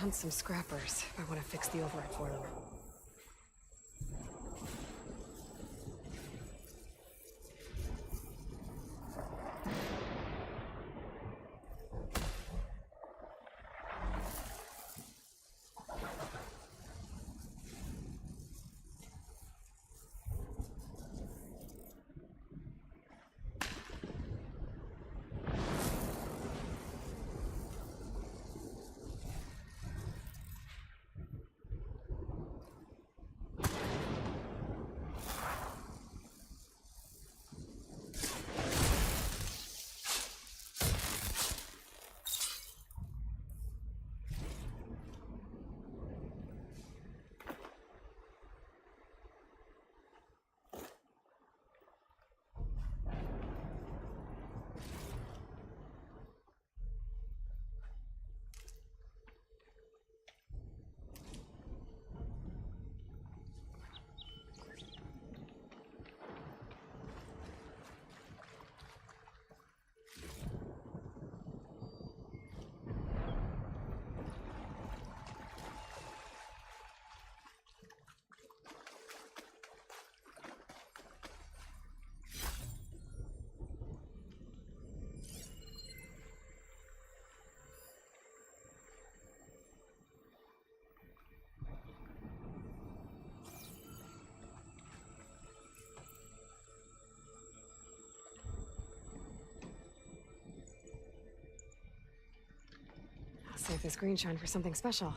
H: hunt some scrappers if I want to fix the override for them. I'll save this green shine for something special.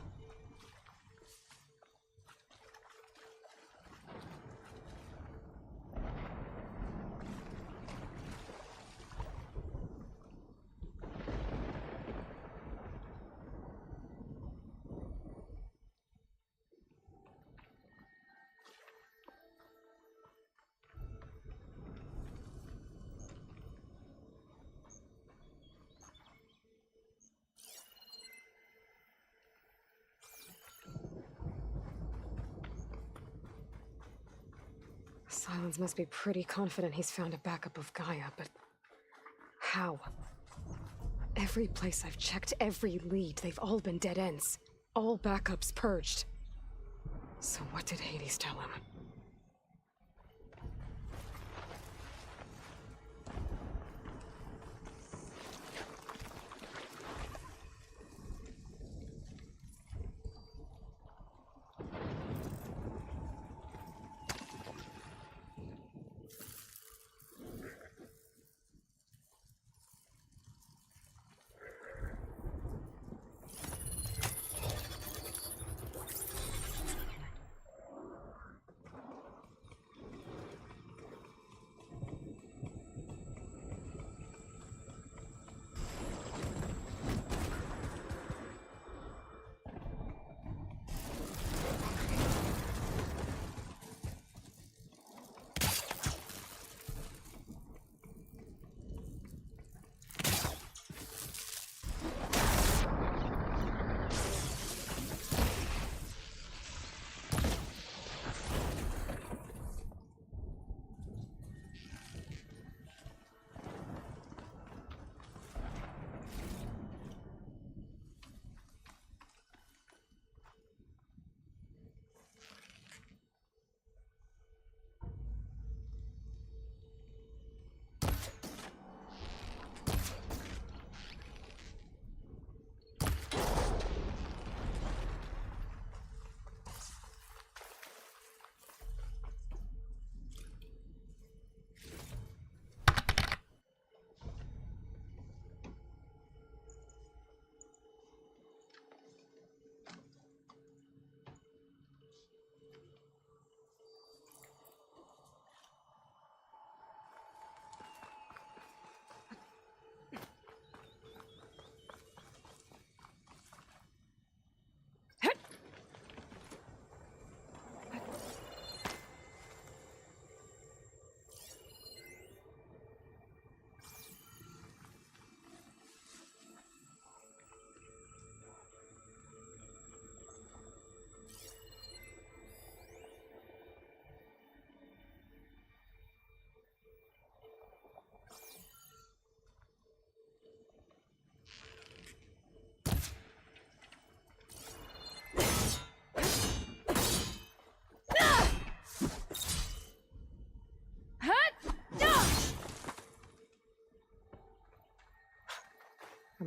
H: Silence must be pretty confident he's found a backup of Gaia, but how? Every place I've checked, every lead, they've all been dead ends. All backups purged. So what did Hades tell him?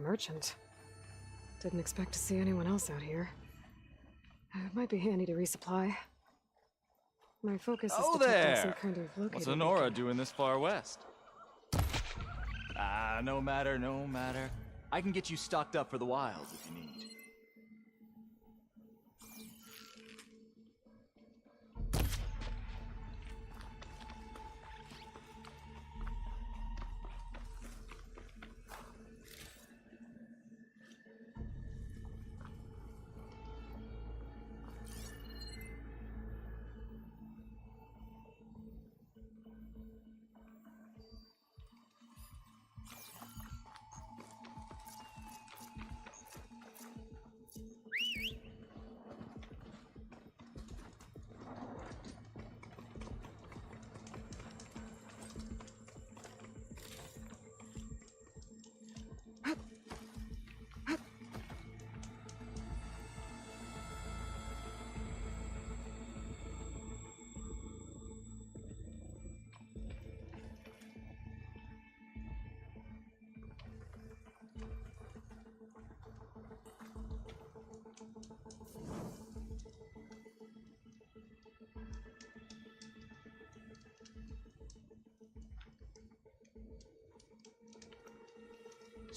H: merchant. Didn't expect to see anyone else out here. It might be handy to resupply. My focus is
P: Oh
H: detecting some
P: there!
H: kind of locator
P: What's Honora
H: beacon.
P: doing this far west? Ah, no matter, no matter. I can get you stocked up for the wilds if you need.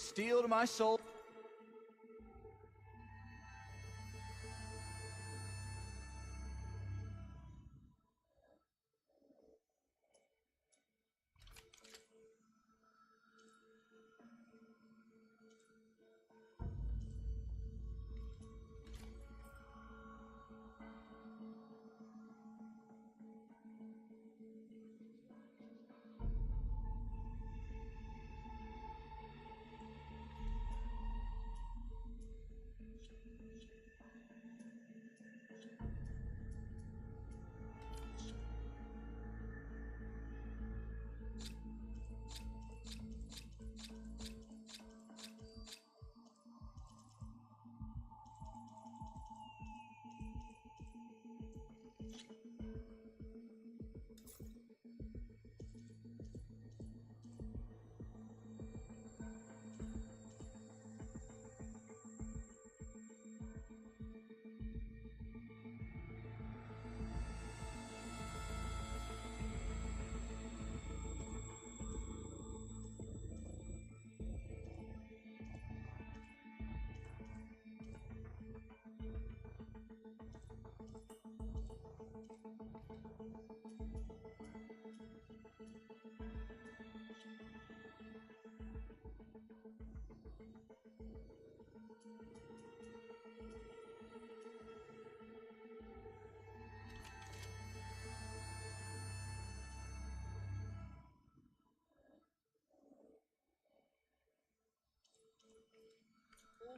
P: Steel to my soul.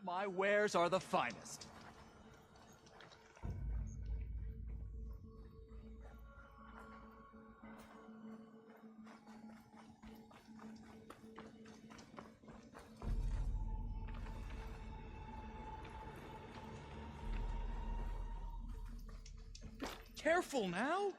P: My wares are the finest. Careful now!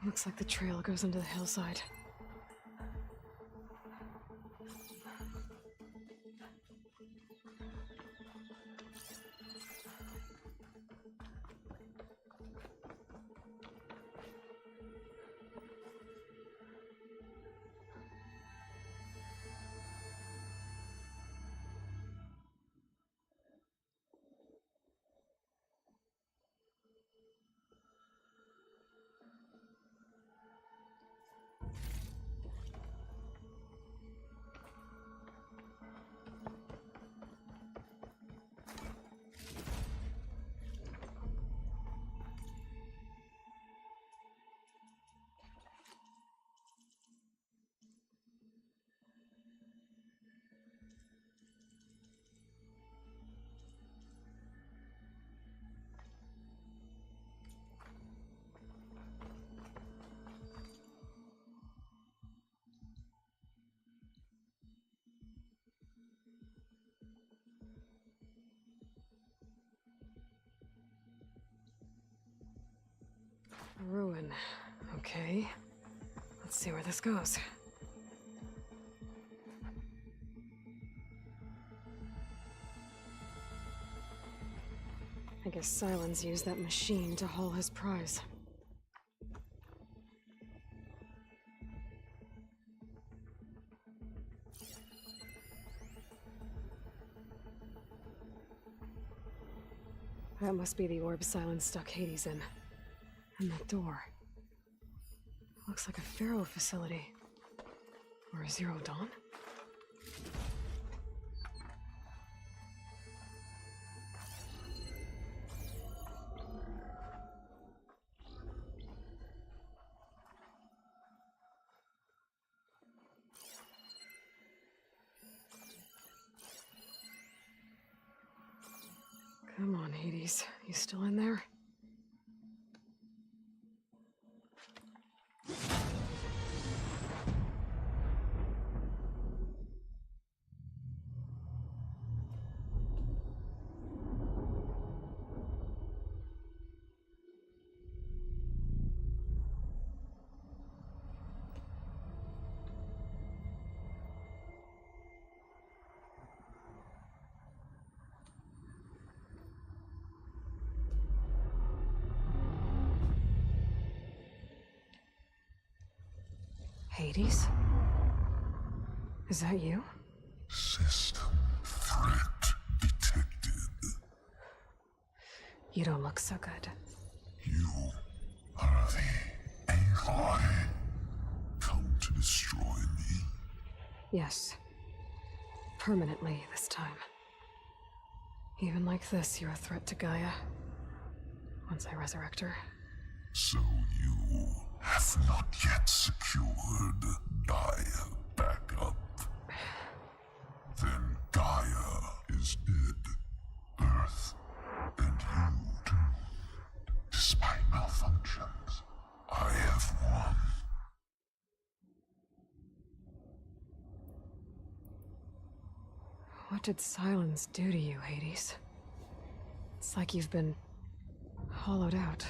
H: Looks like the trail goes into the hillside. A ruin. Okay. Let's see where this goes. I guess Silence used that machine to haul his prize. That must be the orb Silence stuck Hades in. And that door. Looks like a Pharaoh facility. Or a Zero Dawn? Come on, Hades. You still in there? Hades? Is that you?
I: System threat detected.
H: You don't look so good.
I: You are the Aloy. Come to destroy me.
H: Yes. Permanently this time. Even like this, you're a threat to Gaia. Once I resurrect her.
I: So you have not yet secured Gaia back up. Then Gaia is dead. Earth and you too. Despite malfunctions, I have won.
H: What did Silence do to you, Hades? It's like you've been hollowed out.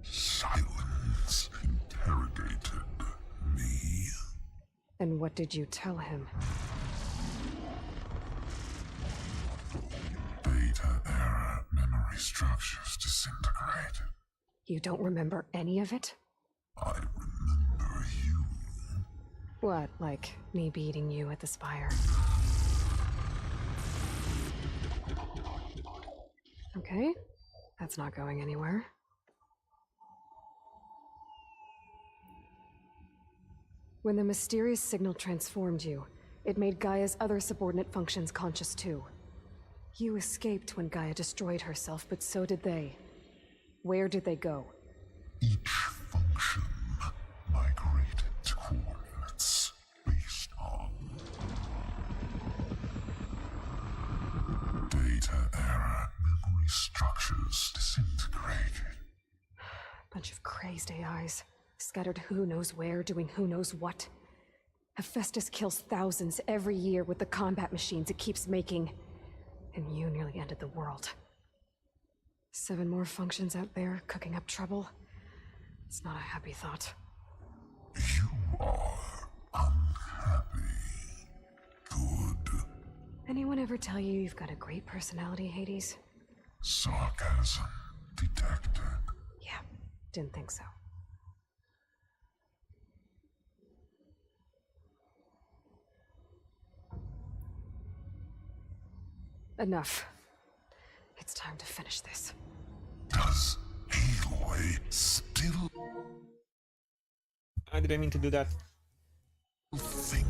I: Silence interrogated me.
H: And what did you tell him?
I: Beta era memory structures disintegrated.
H: You don't remember any of it?
I: I remember you.
H: What, like me beating you at the spire? Okay, that's not going anywhere. When the mysterious signal transformed you, it made Gaia's other subordinate functions conscious too. You escaped when Gaia destroyed herself, but so did they. Where did they go?
I: Each function migrated to coordinates based on data era memory structures disintegrated.
H: Bunch of crazed AIs, scattered who knows where, doing who knows what. Hephaestus kills thousands every year with the combat machines it keeps making. And you nearly ended the world. 7 more functions out there, cooking up trouble. It's not a happy thought.
I: You are unhappy. Good.
H: Anyone ever tell you you've got a great personality, Hades?
I: Sarcasm detected.
H: Yeah, didn't think so. Enough. It's time to finish this.
I: Does Aloy still
B: I didn't mean to do that.
I: think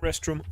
B: Restroom.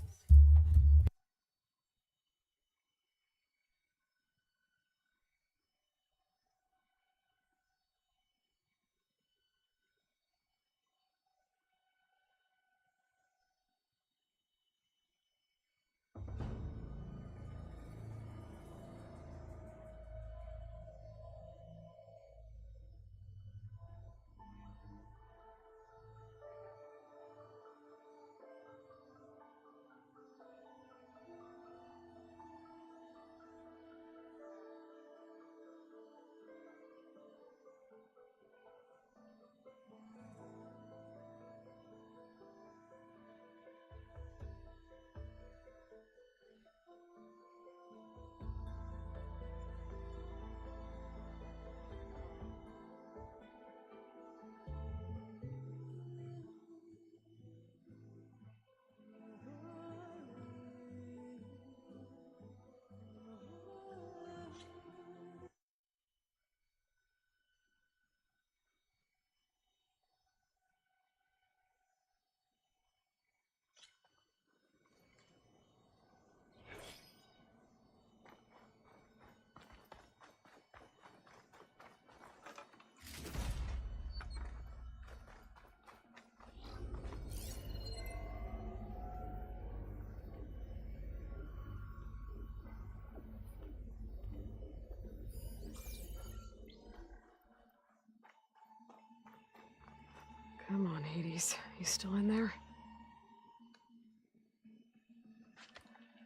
H: Hades, you still in there?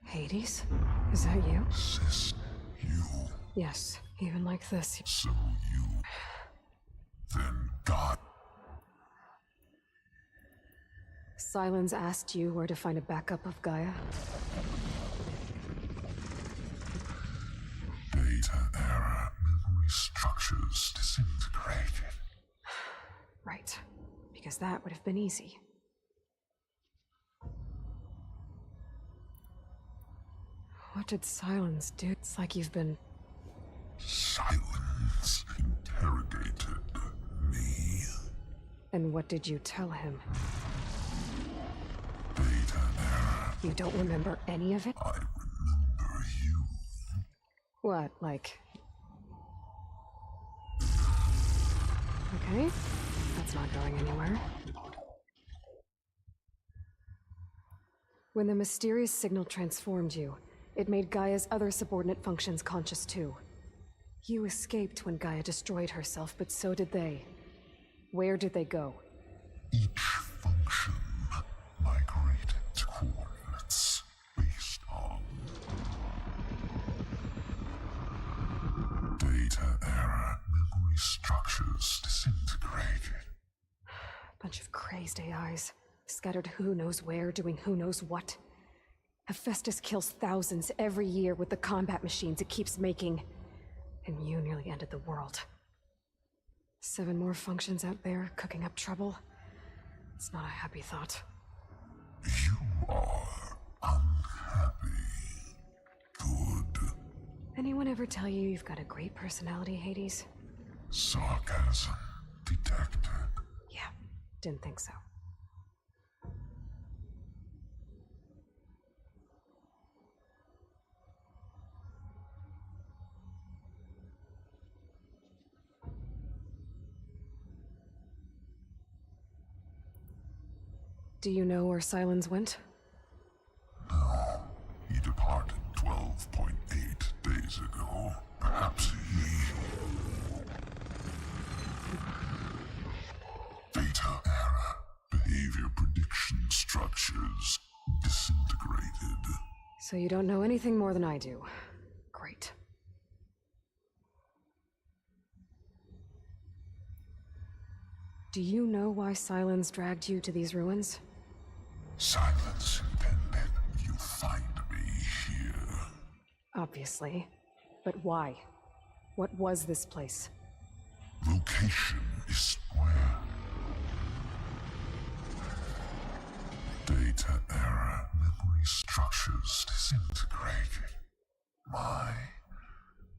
H: Hades? Is that you?
I: Sis, you.
H: Yes, even like this.
I: So you. Then God.
H: Silence asked you where to find a backup of Gaia?
I: Data era memory structures disintegrated.
H: Right, because that would have been easy. What did Silence do? It's like you've been...
I: Silence interrogated me.
H: And what did you tell him?
I: Data era.
H: You don't remember any of it?
I: I remember you.
H: What, like... Okay, that's not going anywhere. When the mysterious signal transformed you, it made Gaia's other subordinate functions conscious too. You escaped when Gaia destroyed herself, but so did they. Where did they go?
I: Each function migrated to coordinates based on data era memory structures disintegrated.
H: Bunch of crazed AIs, scattered who knows where, doing who knows what. Hephaestus kills thousands every year with the combat machines it keeps making. And you nearly ended the world. 7 more functions out there, cooking up trouble. It's not a happy thought.
I: You are unhappy. Good.
H: Anyone ever tell you you've got a great personality, Hades?
I: Sarcasm detected.
H: Yeah, didn't think so. Do you know where Silence went?
I: No. He departed 12.8 days ago. Perhaps he... Data era. Behavior prediction structures disintegrated.
H: So you don't know anything more than I do. Great. Do you know why Silence dragged you to these ruins?
I: Silence intended you find me here.
H: Obviously. But why? What was this place?
I: Location is where data era memory structures disintegrated. My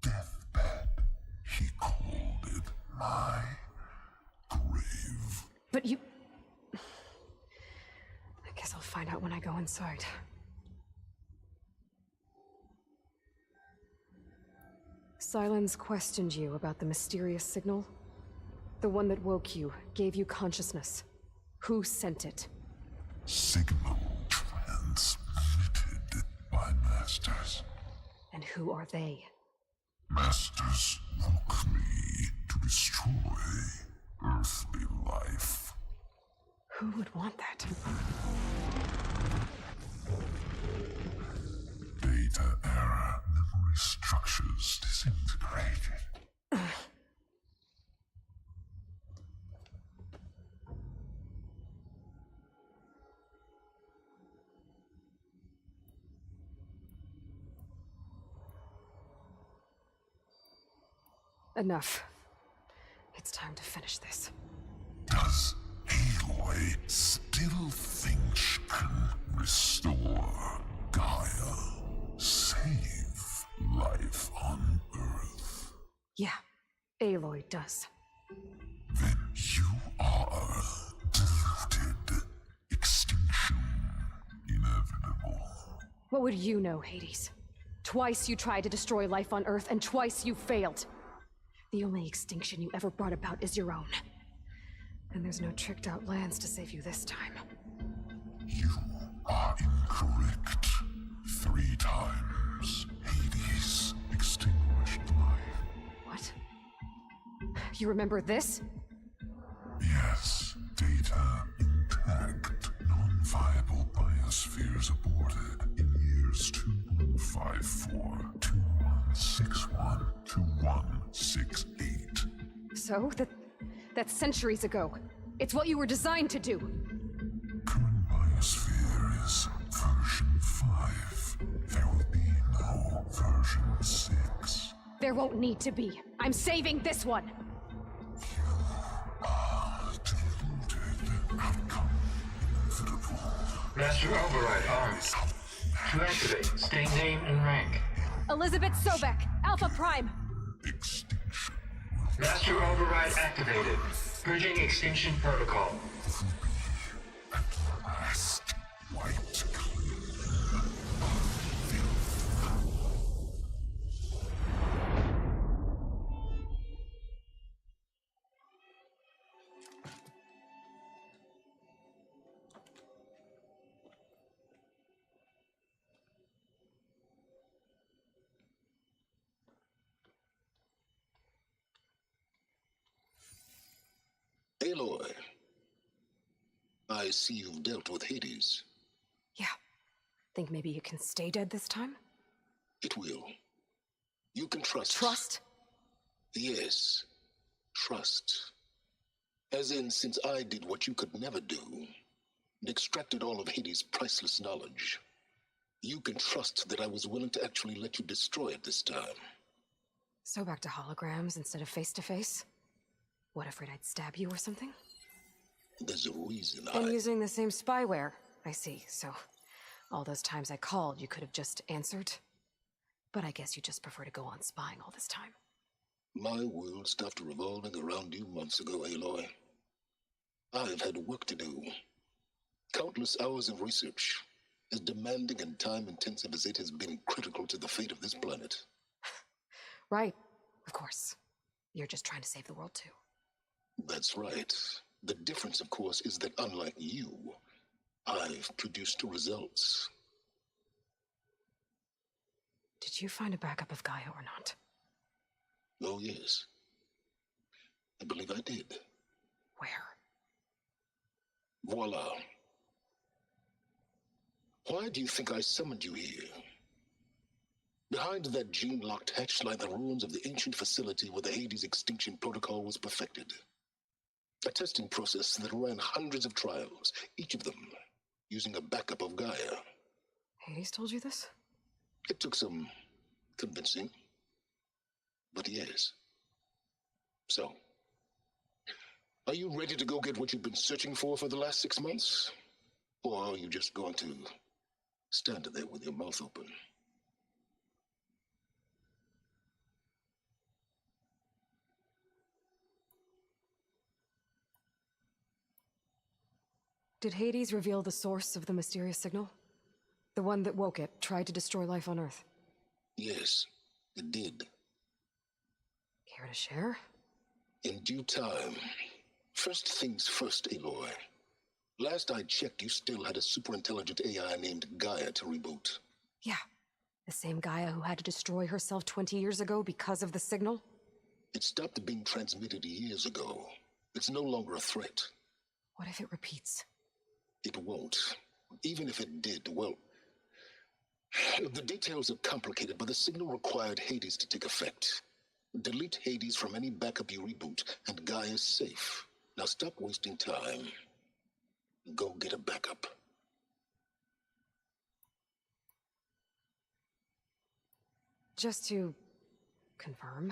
I: deathbed, he called it. My grave.
H: But you... I guess I'll find out when I go inside. Silence questioned you about the mysterious signal? The one that woke you, gave you consciousness. Who sent it?
I: Signal transmitted by masters.
H: And who are they?
I: Masters woke me to destroy earthly life.
H: Who would want that?
I: Data era memory structures disintegrated.
H: Enough. It's time to finish this.
I: Does Aloy still think she can restore Gaia? Save life on Earth?
H: Yeah, Aloy does.
I: Then you are deluded. Extinction inevitable.
H: What would you know, Hades? Twice you tried to destroy life on Earth, and twice you failed. The only extinction you ever brought about is your own. And there's no tricked-out lands to save you this time.
I: You are incorrect. 3 times Hades extinguished life.
H: What? You remember this?
I: Yes, data carriers aborted in years 2154, 2161, 2168.
H: So, that's centuries ago. It's what you were designed to do.
I: Current biosphere is version 5. There will be no version 6.
H: There won't need to be. I'm saving this one.
D: Master override armed. To activate, state name and rank.
H: Elizabeth Sobek, Alpha Prime.
D: Master override activated. Bridging extinction protocol.
I: Last wiped
U: Aloy, I see you've dealt with Hades.
H: Yeah. Think maybe you can stay dead this time?
U: It will. You can trust.
H: Trust?
U: Yes. Trust. As in, since I did what you could never do, and extracted all of Hades' priceless knowledge, you can trust that I was willing to actually let you destroy it this time.
H: So back to holograms instead of face-to-face? What, afraid I'd stab you or something?
U: There's a reason
H: And using the same spyware. I see, so all those times I called, you could have just answered. But I guess you just prefer to go on spying all this time.
U: My world stopped revolving around you months ago, Aloy. I've had work to do. Countless hours of research, as demanding and time-intensive as it has been critical to the fate of this planet.
H: Right, of course. You're just trying to save the world, too.
U: That's right. The difference, of course, is that unlike you, I've produced results.
H: Did you find a backup of Gaia or not?
U: Oh, yes. I believe I did.
H: Where?
U: Voila. Why do you think I summoned you here? Behind that gene-locked hatch lie the ruins of the ancient facility where the Hades extinction protocol was perfected. A testing process that ran hundreds of trials, each of them using a backup of Gaia.
H: Hades told you this?
U: It took some convincing, but yes. So, are you ready to go get what you've been searching for the last 6 months? Or are you just going to stand there with your mouth open?
H: Did Hades reveal the source of the mysterious signal? The one that woke it, tried to destroy life on Earth?
U: Yes, it did.
H: Care to share?
U: In due time. First things first, Aloy. Last I checked, you still had a superintelligent AI named Gaia to reboot.
H: Yeah. The same Gaia who had to destroy herself 20 years ago because of the signal?
U: It stopped being transmitted years ago. It's no longer a threat.
H: What if it repeats?
U: It won't. Even if it did, well... The details are complicated, but the signal required Hades to take effect. Delete Hades from any backup you reboot, and Gaia's safe. Now stop wasting time. Go get a backup.
H: Just to confirm,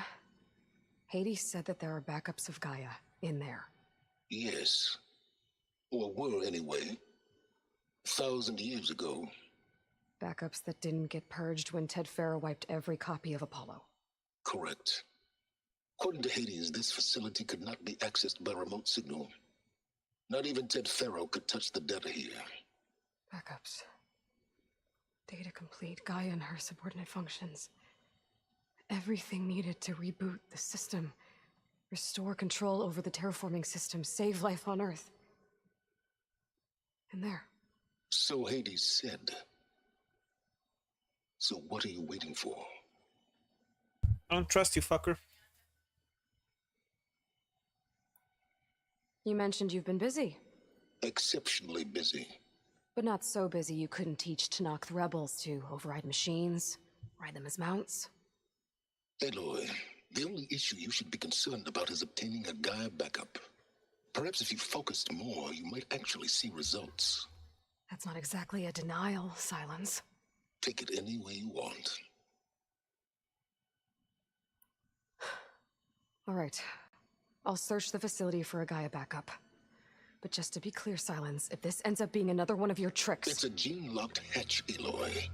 H: Hades said that there are backups of Gaia in there.
U: Yes. Or were, anyway. 1,000 years ago.
H: Backups that didn't get purged when Ted Farrow wiped every copy of Apollo.
U: Correct. According to Hades, this facility could not be accessed by remote signal. Not even Ted Farrow could touch the data here.
H: Backups. Data complete, Gaia and her subordinate functions. Everything needed to reboot the system. Restore control over the terraforming system, save life on Earth. And there.
U: So Hades said. So what are you waiting for?
B: I don't trust you, fucker.
H: You mentioned you've been busy.
U: Exceptionally busy.
H: But not so busy you couldn't teach Tanakh rebels to override machines, ride them as mounts.
U: Aloy, the only issue you should be concerned about is obtaining a Gaia backup. Perhaps if you focused more, you might actually see results.
H: That's not exactly a denial, Silence.
U: Take it any way you want.
H: All right. I'll search the facility for a Gaia backup. But just to be clear, Silence, if this ends up being another one of your tricks...
U: It's a gene-locked hatch, Aloy.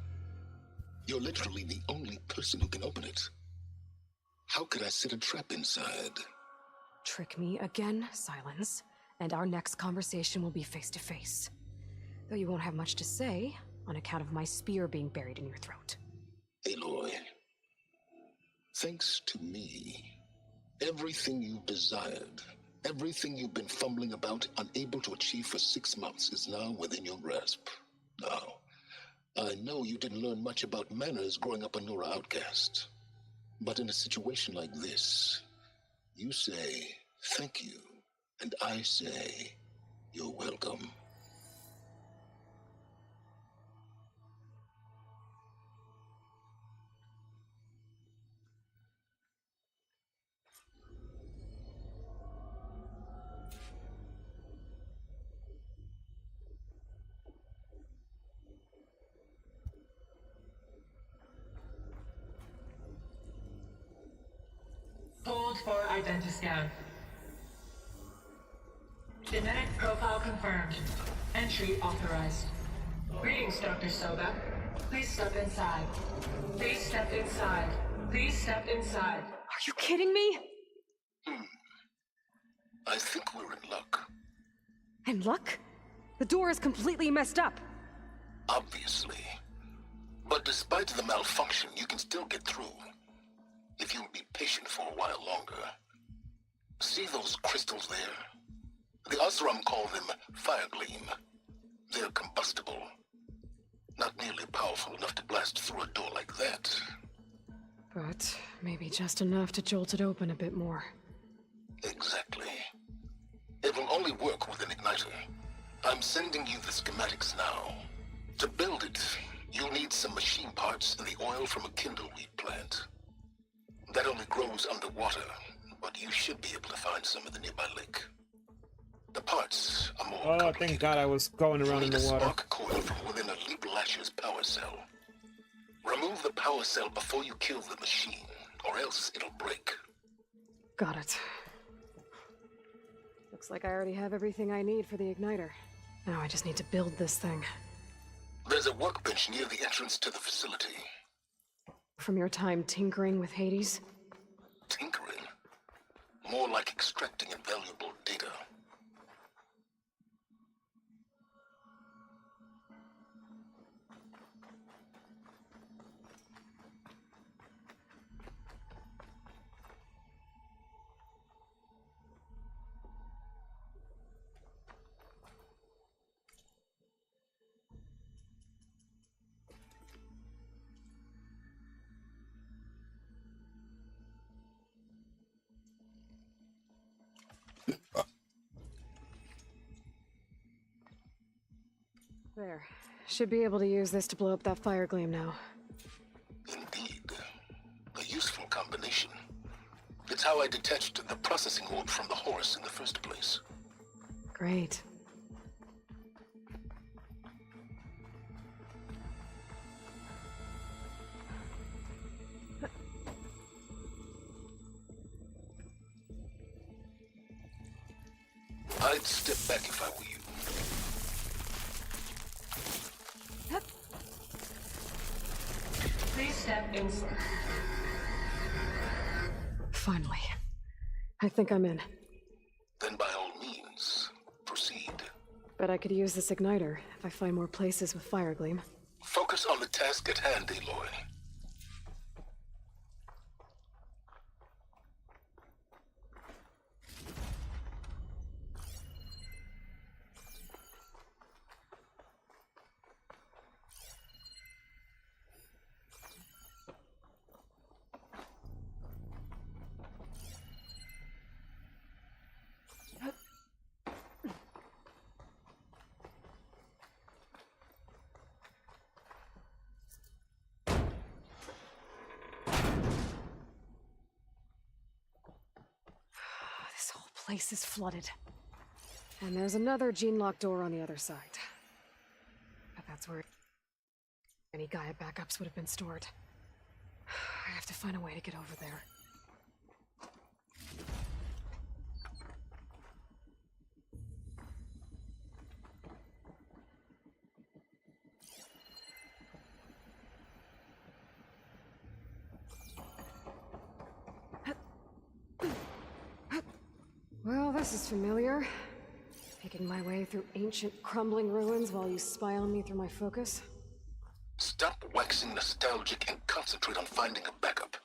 U: You're literally the only person who can open it. How could I set a trap inside?
H: Trick me again, Silence, and our next conversation will be face-to-face. Though you won't have much to say, on account of my spear being buried in your throat.
U: Aloy, thanks to me, everything you've desired, everything you've been fumbling about, unable to achieve for 6 months, is now within your grasp. Now, I know you didn't learn much about manners growing up a Nora outcast. But in a situation like this, you say, thank you, and I say, you're welcome.
F: Hold for identiscan. Genetic profile confirmed. Entry authorized. Greetings, Dr. Soba. Please step inside. Please step inside. Please step inside.
H: Are you kidding me?
U: I think we're in luck.
H: In luck? The door is completely messed up.
U: Obviously. But despite the malfunction, you can still get through. If you'll be patient for a while longer. See those crystals there? The Osram call them fire gleam. They're combustible. Not nearly powerful enough to blast through a door like that.
H: But maybe just enough to jolt it open a bit more.
U: Exactly. It will only work with an igniter. I'm sending you the schematics now. To build it, you'll need some machine parts and the oil from a kindleweed plant. That only grows underwater, but you should be able to find some in the nearby lake. The parts are more
B: Oh, thank God I was going around in the water.
U: spark coil from within a Leap Lasher's power cell. Remove the power cell before you kill the machine, or else it'll break.
H: Got it. Looks like I already have everything I need for the igniter. Now I just need to build this thing.
U: There's a workbench near the entrance to the facility.
H: From your time tinkering with Hades?
U: Tinkering? More like extracting invaluable data.
H: There. Should be able to use this to blow up that fire gleam now.
U: Indeed. A useful combination. It's how I detached the processing orb from the horse in the first place.
H: Great.
U: I'd step back if I were you.
F: Please step inside.
H: Finally. I think I'm in.
U: Then by all means, proceed.
H: Bet I could use this igniter if I find more places with fire gleam.
U: Focus on the task at hand, Aloy.
H: place is flooded. And there's another gene-locked door on the other side. But that's where any Gaia backups would have been stored. I have to find a way to get over there. Well, this is familiar. Picking my way through ancient, crumbling ruins while you spy on me through my focus.
U: Stop waxing nostalgic and concentrate on finding a backup.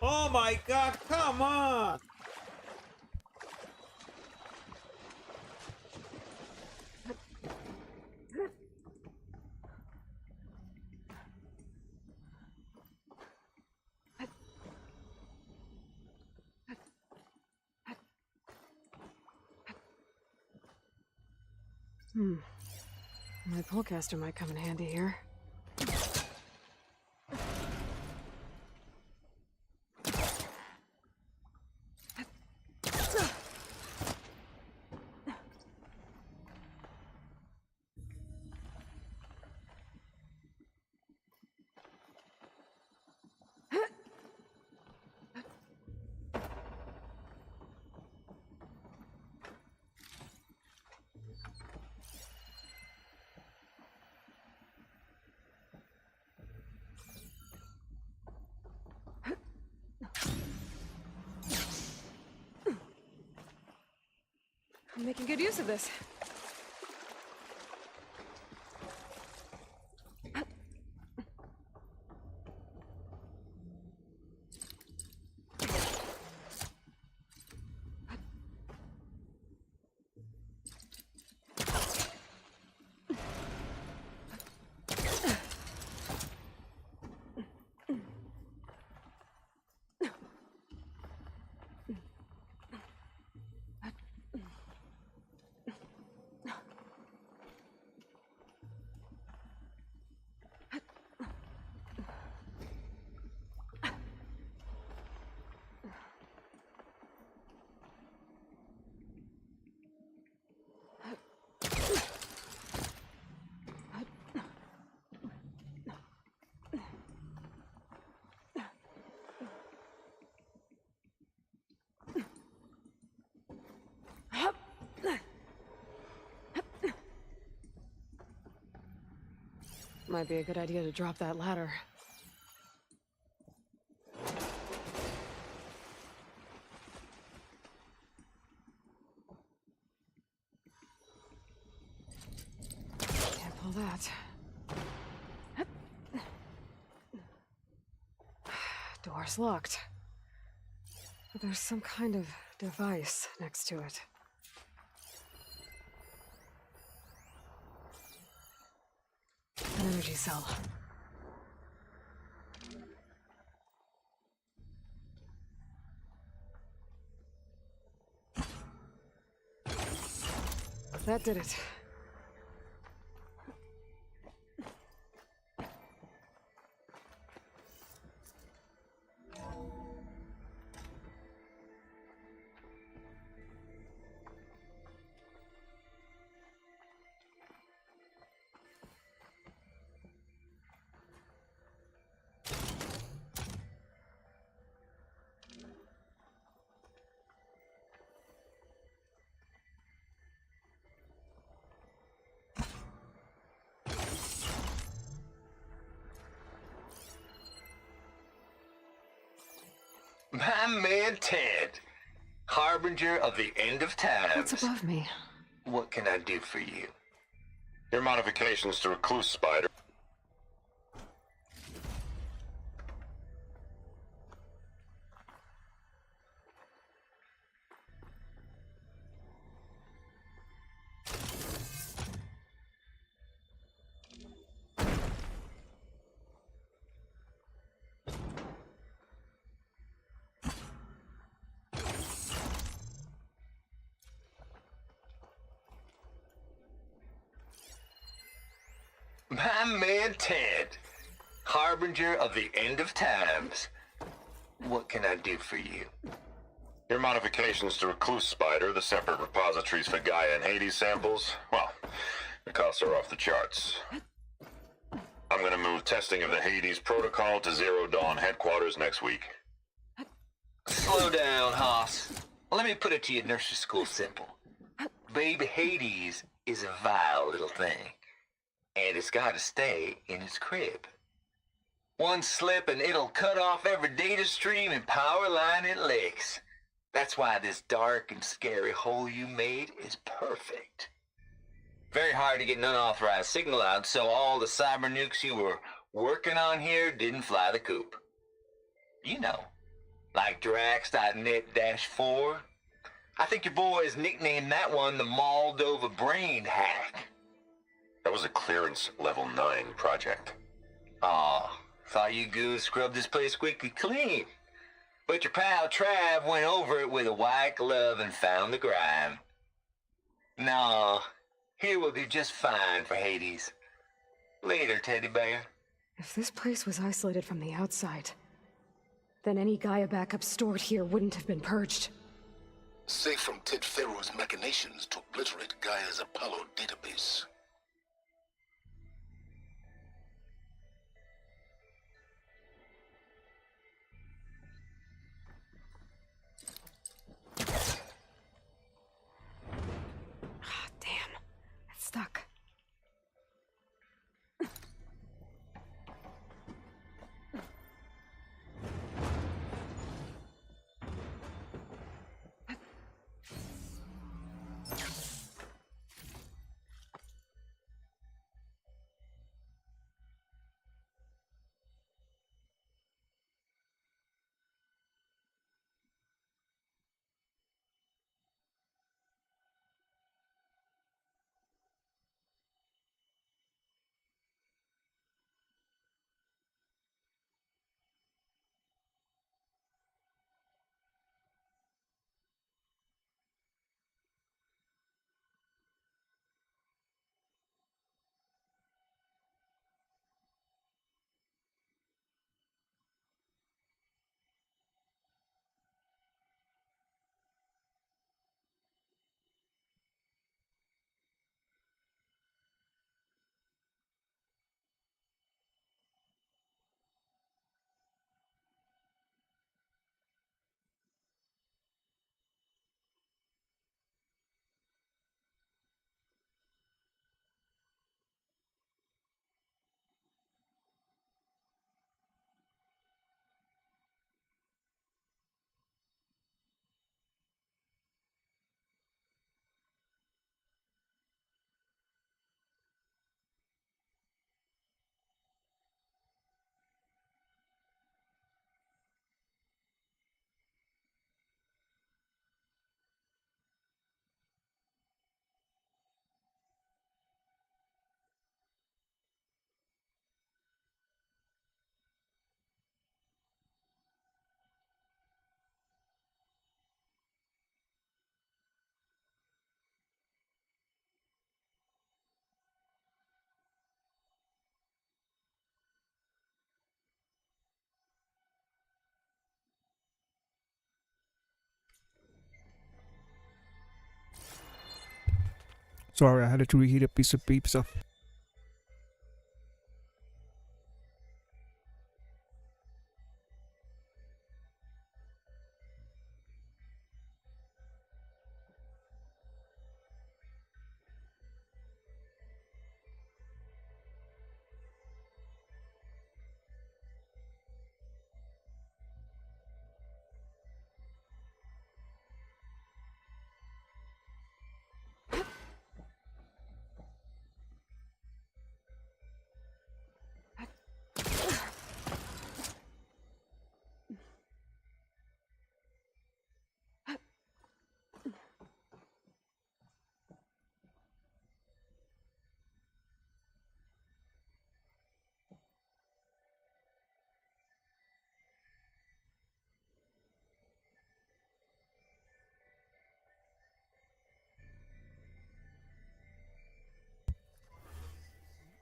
B: Oh my god, come on!
H: My pullcaster might come in handy here. I'm making good use of this. Might be a good idea to drop that ladder. Can't pull that. Door's locked. But there's some kind of device next to it. An energy cell. That did it.
U: My man Ted, harbinger of the end of times.
H: What's above me?
U: What can I do for you?
J: Your modifications to recluse spider.
U: My man Ted, harbinger of the end of times. What can I do for you?
J: Your modifications to recluse spider, the separate repositories for Gaia and Hades samples, well, the costs are off the charts. I'm gonna move testing of the Hades protocol to Zero Dawn headquarters next week.
U: Slow down, Hoss. Let me put it to you nursery school simple. Baby Hades is a vile little thing, and it's gotta stay in its crib. One slip and it'll cut off every data stream and power line it licks. That's why this dark and scary hole you made is perfect. Very hard to get an unauthorized signal out, so all the cyber nukes you were working on here didn't fly the coop. You know, like Drax.net-4. I think your boys nicknamed that one the Moldova Brain Hack.
J: That was a clearance level 9 project.
U: Aw, thought you goons scrubbed this place squeaky clean. But your pal Trav went over it with a white glove and found the grime. Nah, here we'll do just fine for Hades. Later, teddy bear.
H: If this place was isolated from the outside, then any Gaia backup stored here wouldn't have been purged.
U: Safe from Ted Pharaoh's machinations to obliterate Gaia's Apollo database.
H: Damn, it's stuck.
B: Sorry, I had to reheat a piece of pizza.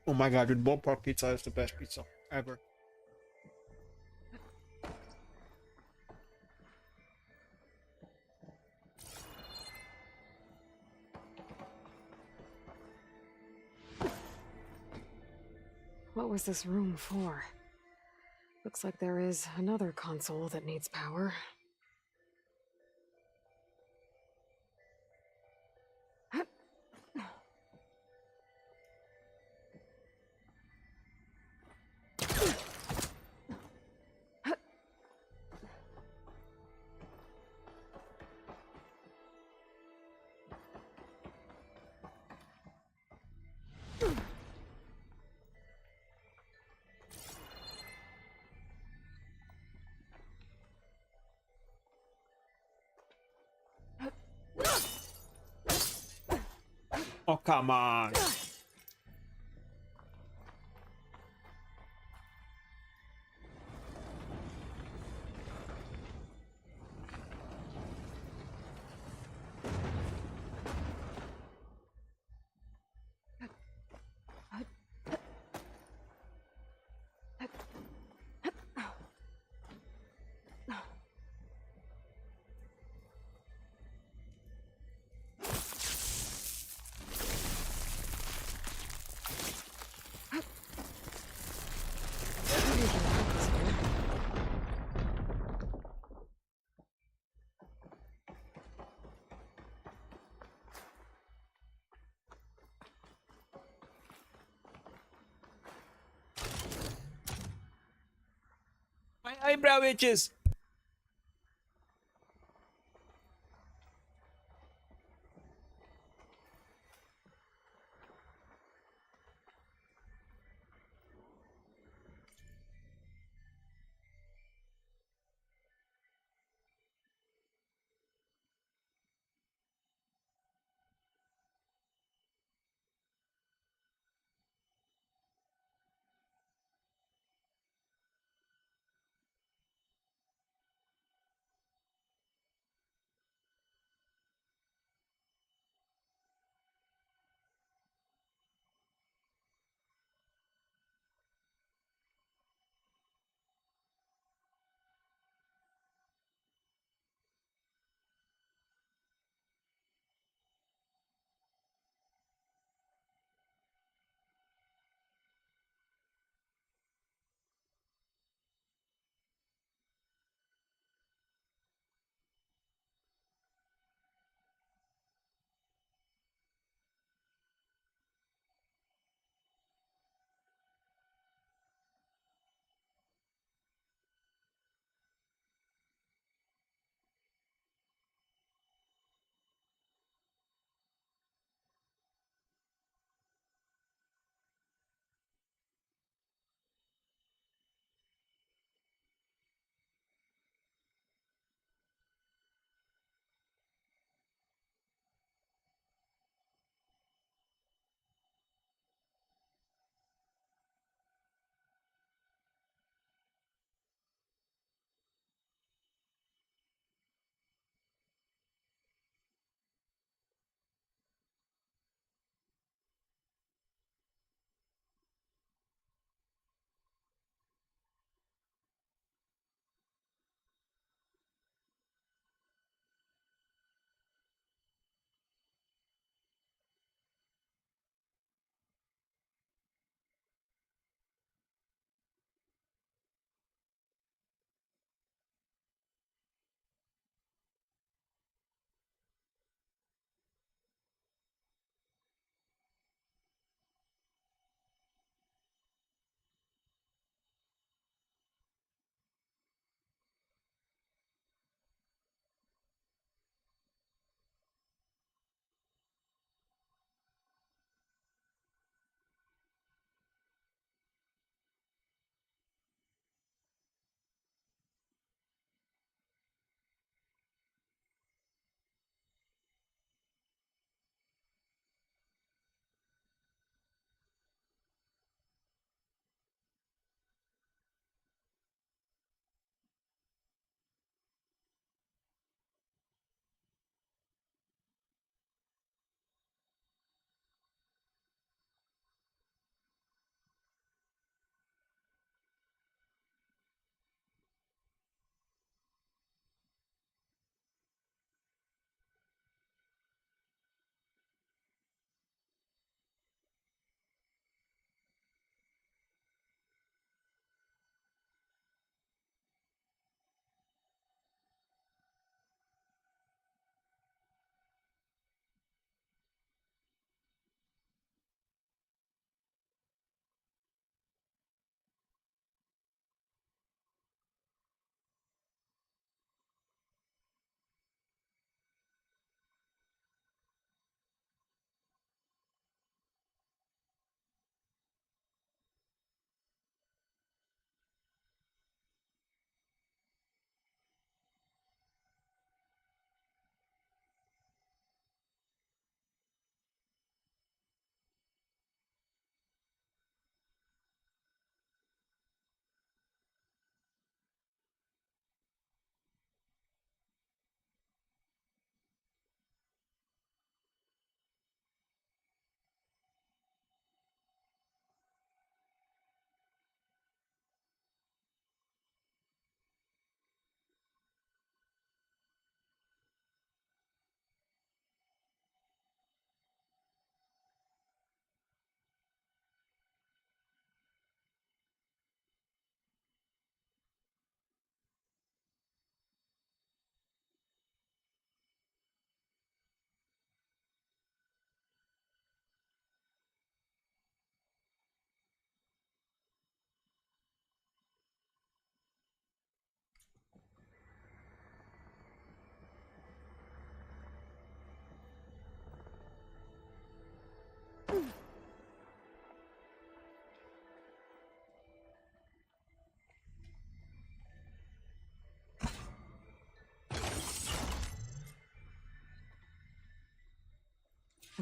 B: Oh my god, dude, ballpark pizza is the best pizza ever.
H: What was this room for? Looks like there is another console that needs power.
B: Oh, come on. My eyebrow itches.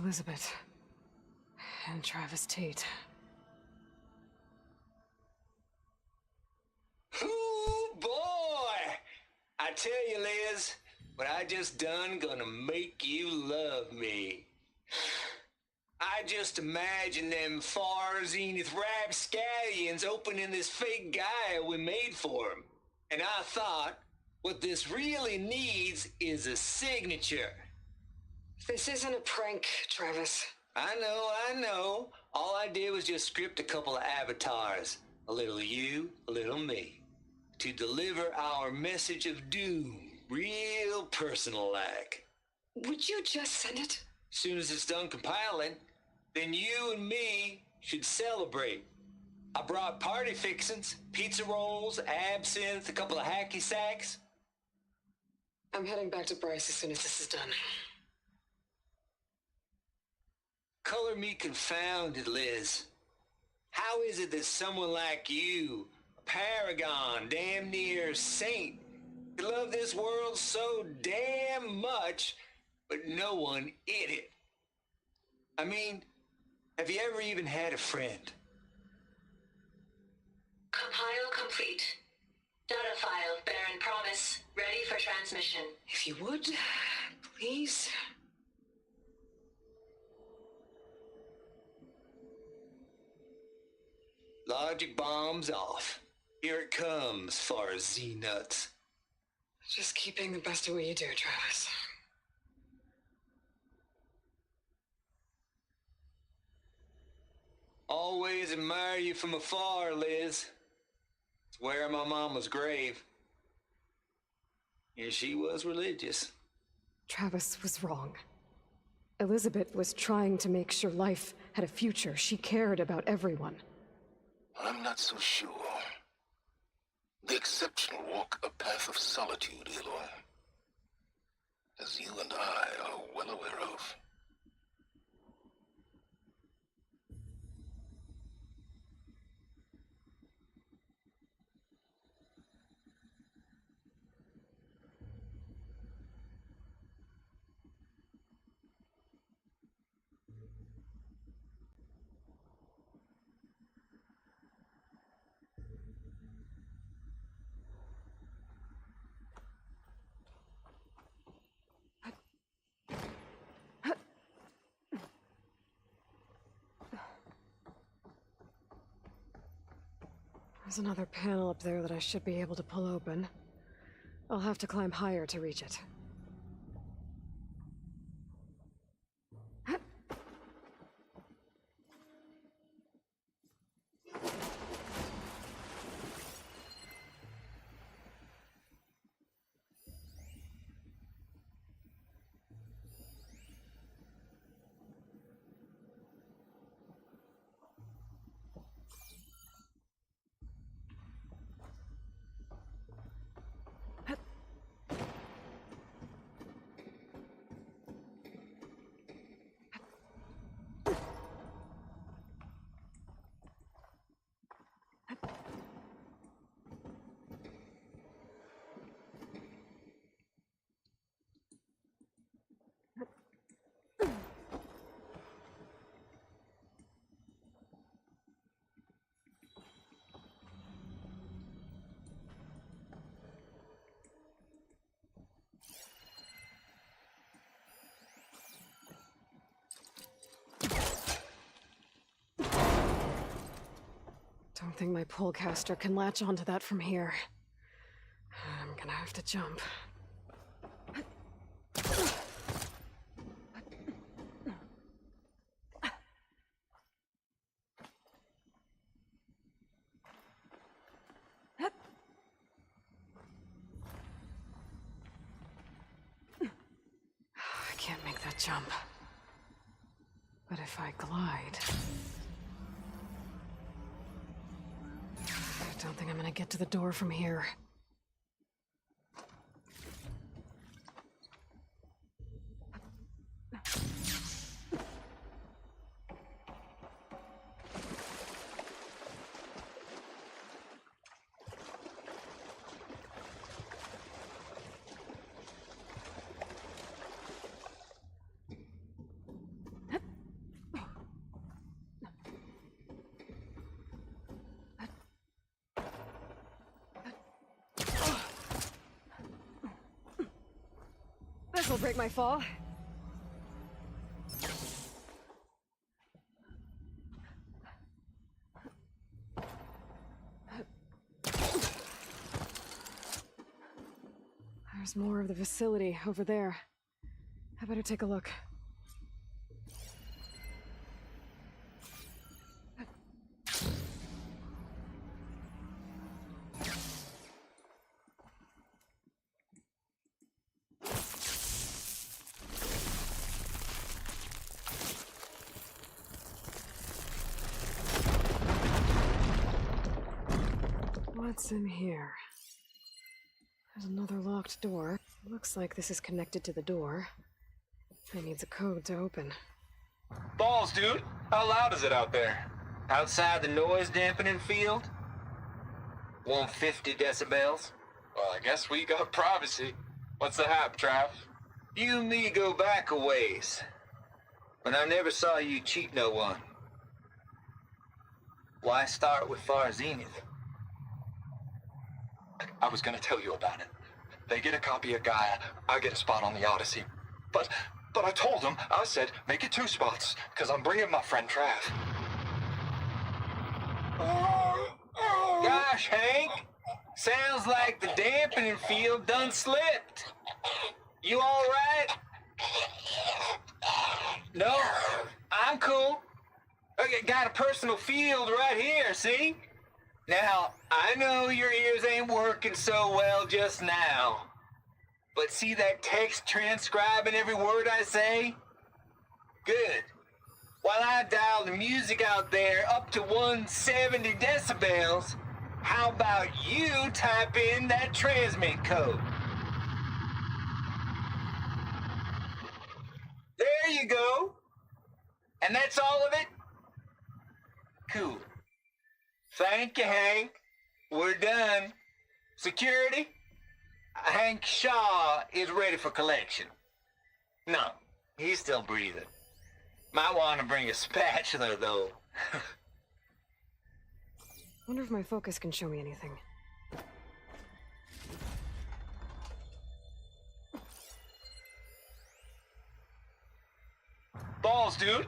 H: Elizabeth. And Travis Tate.
G: Ooh, boy! I tell you, Liz, what I just done gonna make you love me. I just imagine them far zenith rapscallions opening this fake guy we made for him. And I thought, what this really needs is a signature.
H: This isn't a prank, Travis.
G: I know. All I did was just script a couple of avatars. A little you, a little me. To deliver our message of doom, real personal-like.
H: Would you just send it?
G: Soon as it's done compiling, then you and me should celebrate. I brought party fixins, pizza rolls, absinthe, a couple of hacky sacks.
H: I'm heading back to Bryce as soon as this is done.
G: Color me confounded, Liz. How is it that someone like you, a paragon, damn near saint, could love this world so damn much, but no one in it? I mean, have you ever even had a friend?
F: Compile complete. Data file, Baron Promise, ready for transmission.
H: If you would, please.
G: Logic bombs off. Here it comes, far as Z-nuts.
H: Just keep being the best at what you do, Travis.
G: Always admire you from afar, Liz. It's where my mama's grave. And she was religious.
H: Travis was wrong. Elizabeth was trying to make sure life had a future. She cared about everyone.
U: I'm not so sure. The exceptional walk a path of solitude, Aloy. As you and I are well aware of.
H: There's another panel up there that I should be able to pull open. I'll have to climb higher to reach it. Don't think my pullcaster can latch onto that from here. I'm gonna have to jump. I can't make that jump. But if I glide... I don't think I'm gonna get to the door from here. This'll break my fall. There's more of the facility over there. I better take a look. What's in here? There's another locked door. Looks like this is connected to the door. It needs a code to open.
G: Balls, dude. How loud is it out there? Outside the noise dampening field? 150 decibels? Well, I guess we got privacy. What's the hap, Trav? You and me go back a ways. But I never saw you cheat no one. Why start with Far Zenith?
A: I was gonna tell you about it. They get a copy of Gaia, I get a spot on the Odyssey. But I told them, I said, make it 2 spots, because I'm bringing my friend Trav.
G: Gosh, Hank. Sounds like the dampening field done slipped. You all right? No? I'm cool. I got a personal field right here, see? Now, I know your ears ain't working so well just now. But see that text transcribing every word I say? Good. While I dial the music out there up to 170 decibels, how about you type in that transmit code? There you go. And that's all of it? Cool. Thank you, Hank. We're done. Security? Hank Shaw is ready for collection. No, he's still breathing. Might want to bring a spatula, though.
H: Wonder if my focus can show me anything.
G: Balls, dude.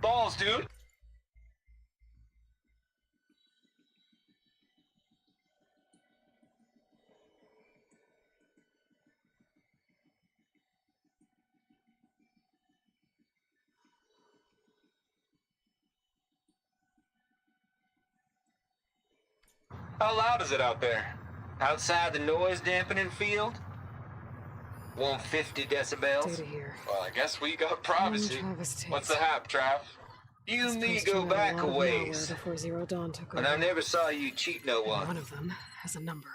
G: Balls, dude. How loud is it out there? Outside the noise dampening field? 150 decibels?
H: Data here.
A: Well, I guess we got privacy. What's the hap, Trav?
G: You and me go back a ways.
H: Before Zero Dawn took
G: But
H: over.
G: I never saw you cheat no
H: And
G: one.
H: one of them has a number.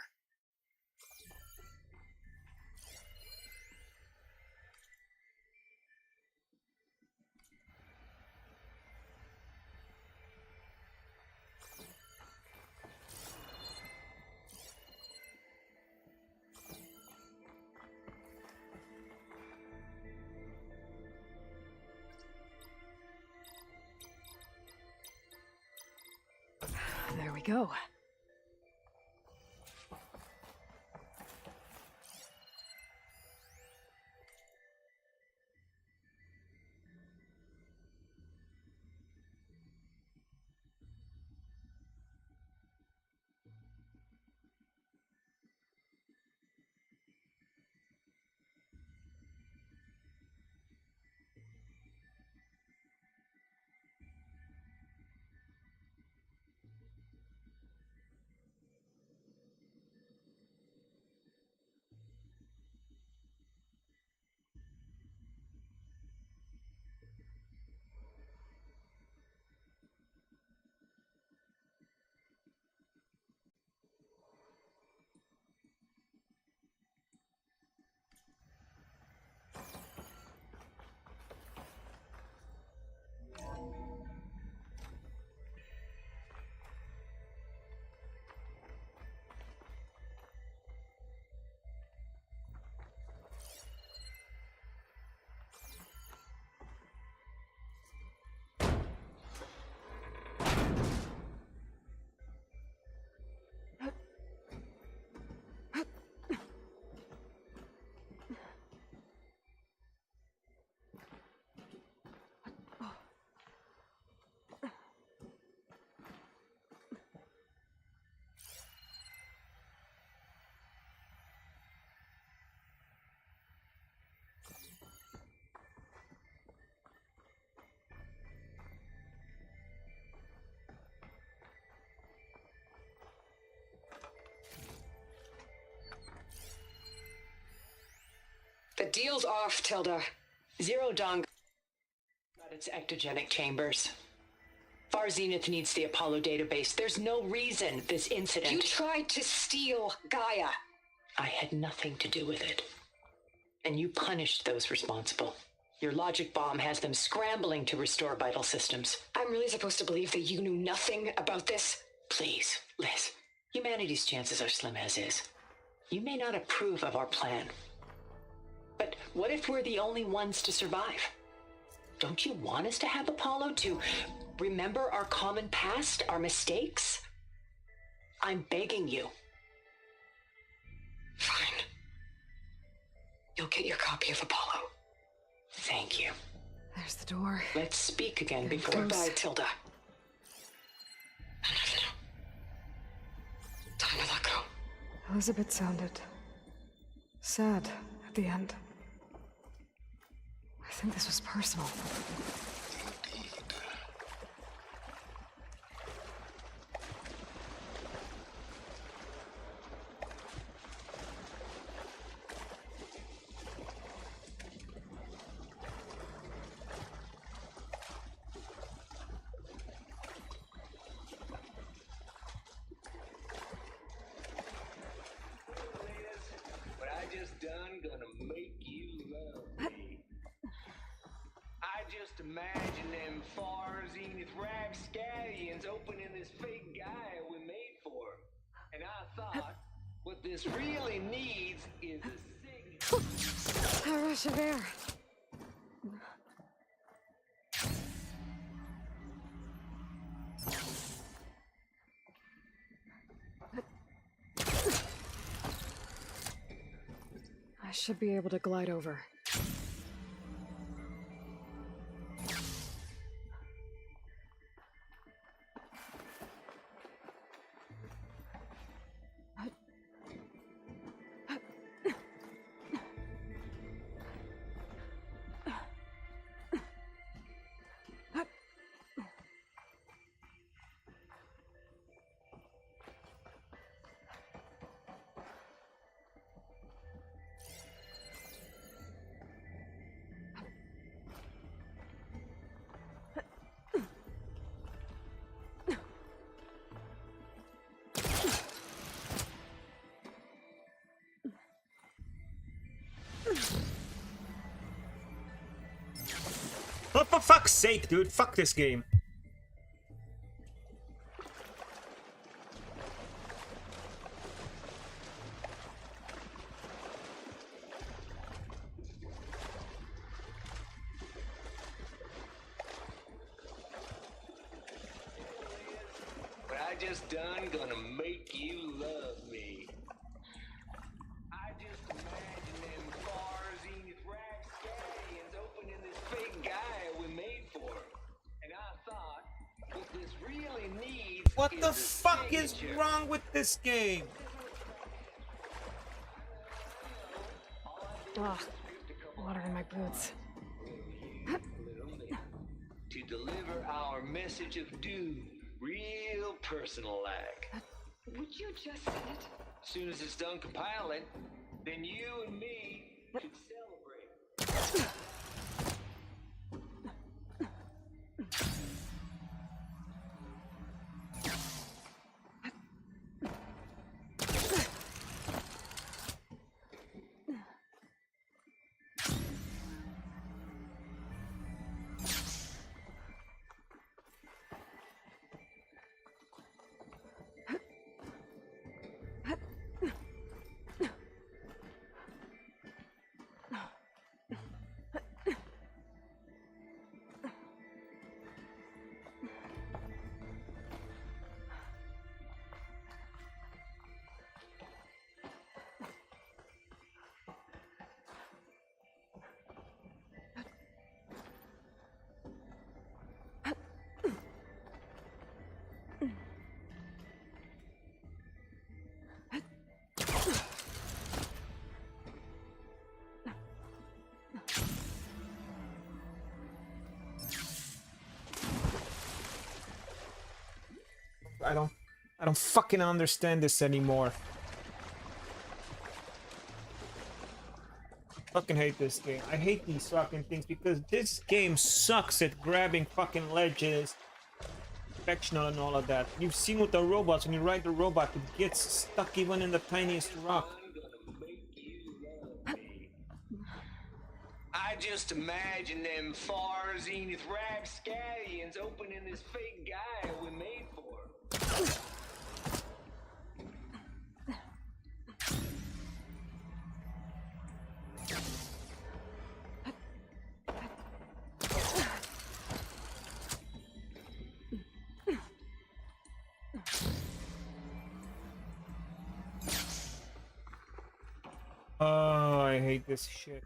H: There we go.
F: deal's off, Tilda. Zero Dawn got its ectogenic chambers. Far Zenith needs the Apollo database. There's no reason this incident... You tried to steal Gaia. I had nothing to do with it. And you punished those responsible. Your logic bomb has them scrambling to restore vital systems. I'm really supposed to believe that you knew nothing about this? Please, Liz. Humanity's chances are slim as is. You may not approve of our plan. But what if we're the only ones to survive? Don't you want us to have Apollo to remember our common past, our mistakes? I'm begging you. Fine. You'll get your copy of Apollo. Thank you.
H: There's the door.
F: Let's speak again before... Goodbye, Tilda. Time to let go.
H: Elizabeth sounded sad at the end. I think this was personal.
G: What I just done gonna make you love me. I just imagine them far zenith rapscallions opening this fake Gaia we made for. And I thought, what this really needs is a signature.
H: A rush of air. I should be able to glide over.
B: Oh, for fuck's sake, dude. Fuck this game.
G: What I just done gonna make you love me. I just imagine them far zenith rapscallions opening this fake Gaia we made for. And I thought, what this really needs
B: What
G: is
B: the
G: a
B: fuck is
G: signature.
B: wrong with this game?
H: Ugh, water in my boots.
G: To deliver our message of doom, real personal like.
H: Would you just say it?
G: As soon as it's done compiling, then you and me should celebrate.
B: I don't fucking understand this anymore. Fucking hate this game. I hate these fucking things because this game sucks at grabbing fucking ledges, sectional and all of that. You've seen with the robots, when you ride the robot, it gets stuck even in the tiniest rock.
G: I just imagine them far zenith rapscallions opening this fake guy we made for.
B: Oh, I hate this shit.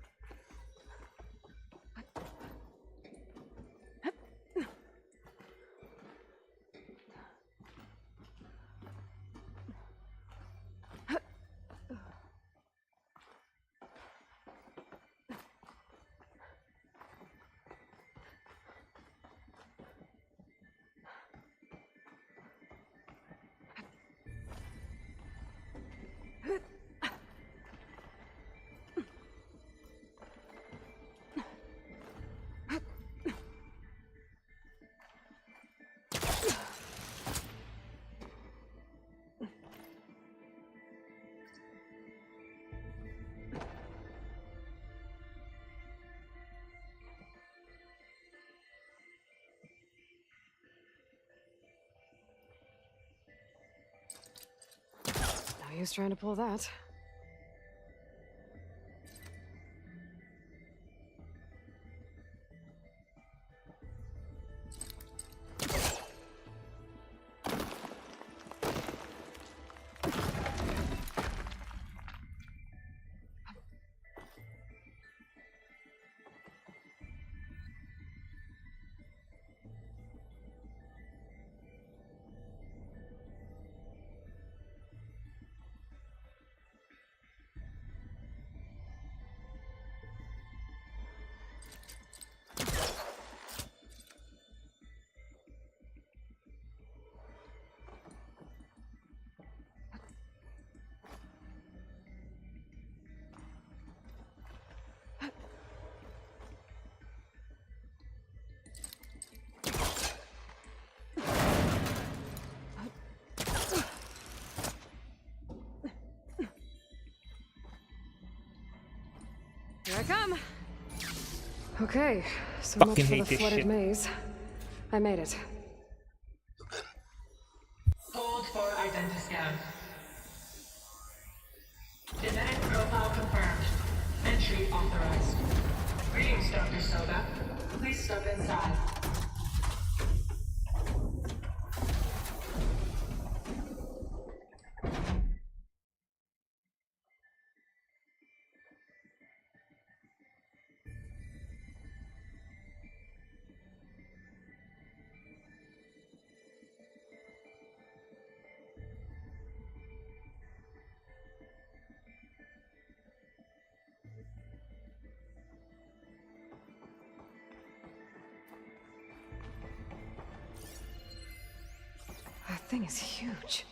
H: No use trying to pull that. Here I come. Okay, so much
B: Fucking
H: for the
B: hate this
H: flooded
B: shit.
H: maze. I made it.
O: Hold for identiscan. Genetic profile confirmed. Entry authorized. Greetings, Dr. Soda. Please step inside.
H: That thing is huge.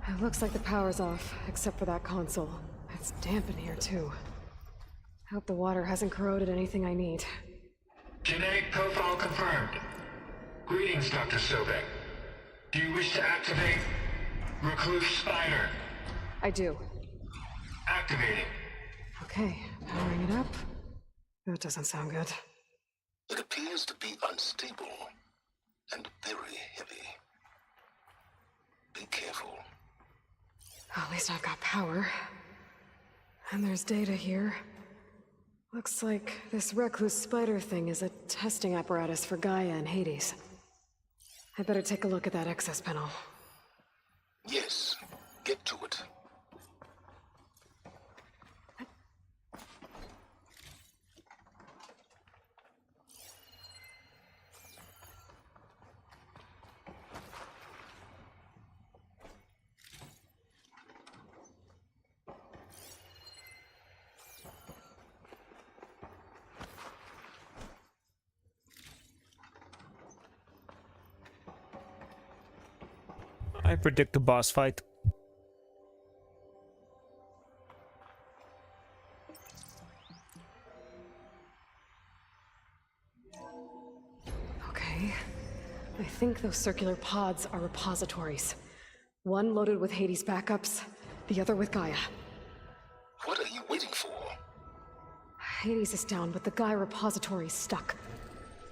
H: It looks like the power's off, except for that console. It's damp in here, too. I hope the water hasn't corroded anything I need.
D: Genetic profile confirmed. Greetings, Dr. Sobek. Do you wish to activate Recluse Spider?
H: I do.
D: Activating.
H: Okay, powering it up. That doesn't sound good.
U: It appears to be unstable and very heavy. Be careful.
H: At least I've got power. And there's data here. Looks like this recluse spider thing is a testing apparatus for Gaia and Hades. I better take a look at that access panel.
U: Yes, get to it.
B: I predict a boss fight.
H: think those circular pods are repositories. One loaded with Hades backups, the other with Gaia.
U: What are you waiting for?
H: Hades is down, but the Gaia repository is stuck.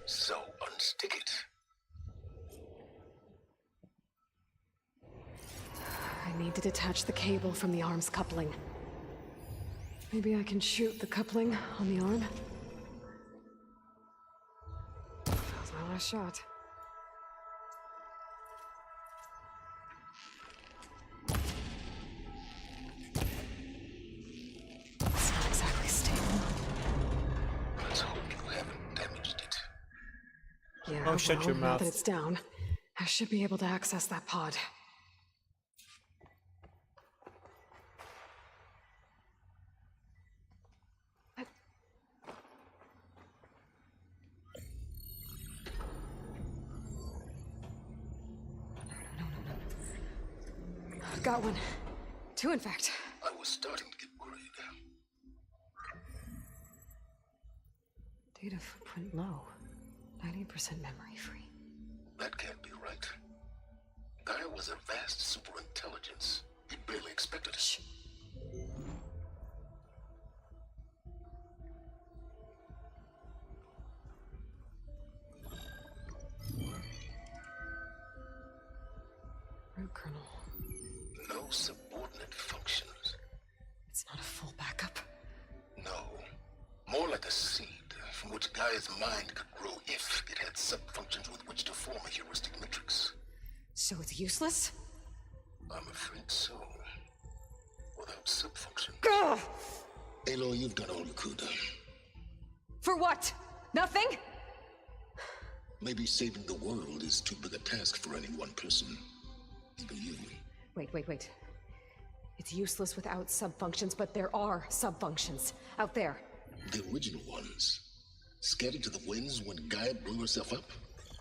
U: So unstick it.
H: I need to detach the cable from the arm's coupling. Maybe I can shoot the coupling on the arm? That was my last shot. It's not exactly stable.
U: Let's hope you haven't damaged it.
H: Yeah,
B: Oh, shut your
H: now
B: mouth.
H: that it's down, I should be able to access that pod. Got one. Two, in fact.
U: I was starting to get worried.
H: Data footprint low. 90% memory free.
U: That can't be right. Gaia was a vast superintelligence. You barely expected it.
H: Root kernel.
U: No subordinate functions.
H: It's not a full backup.
U: No. More like a seed from which Gaia's mind could grow if it had sub-functions with which to form a heuristic matrix.
H: So it's useless?
U: I'm afraid so. Without sub-functions.
H: Gah!
U: Aloy, you've done all you could.
H: For what? Nothing?
U: Maybe saving the world is too big a task for any one person. Even you.
H: Wait. It's useless without sub-functions, but there are sub-functions out there.
U: The original ones. Scattered to the winds when Gaia blew herself up?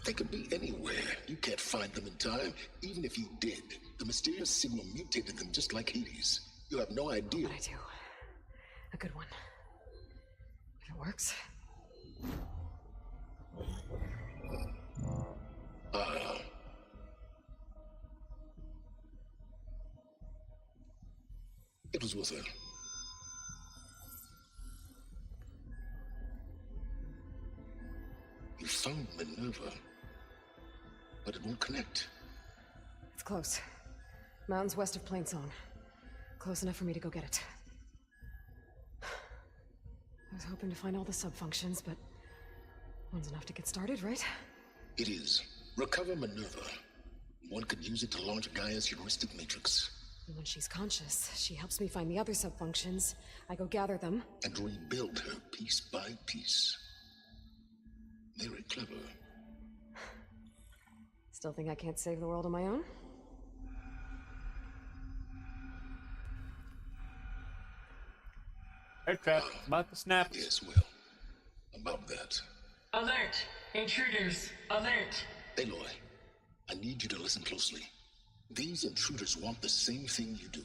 U: They could be anywhere. You can't find them in time. Even if you did, the mysterious signal mutated them just like Hades. You have no idea.
H: But I do. A good one. If it works.
U: It was worth it. You found Minerva, but it won't connect.
H: It's close. Mountains west of Plainsong. Close enough for me to go get it. I was hoping to find all the sub-functions, but one's enough to get started, right?
U: It is. Recover Minerva. One could use it to launch Gaia's heuristic matrix.
H: And when she's conscious, she helps me find the other sub-functions. I go gather them.
U: And rebuild her piece by piece. Very clever.
H: Still think I can't save the world on my own?
B: Aircraft, about to snap.
U: Yes, well, about that.
O: Alert! Intruders! Alert!
U: Aloy, I need you to listen closely. These intruders want the same thing you do.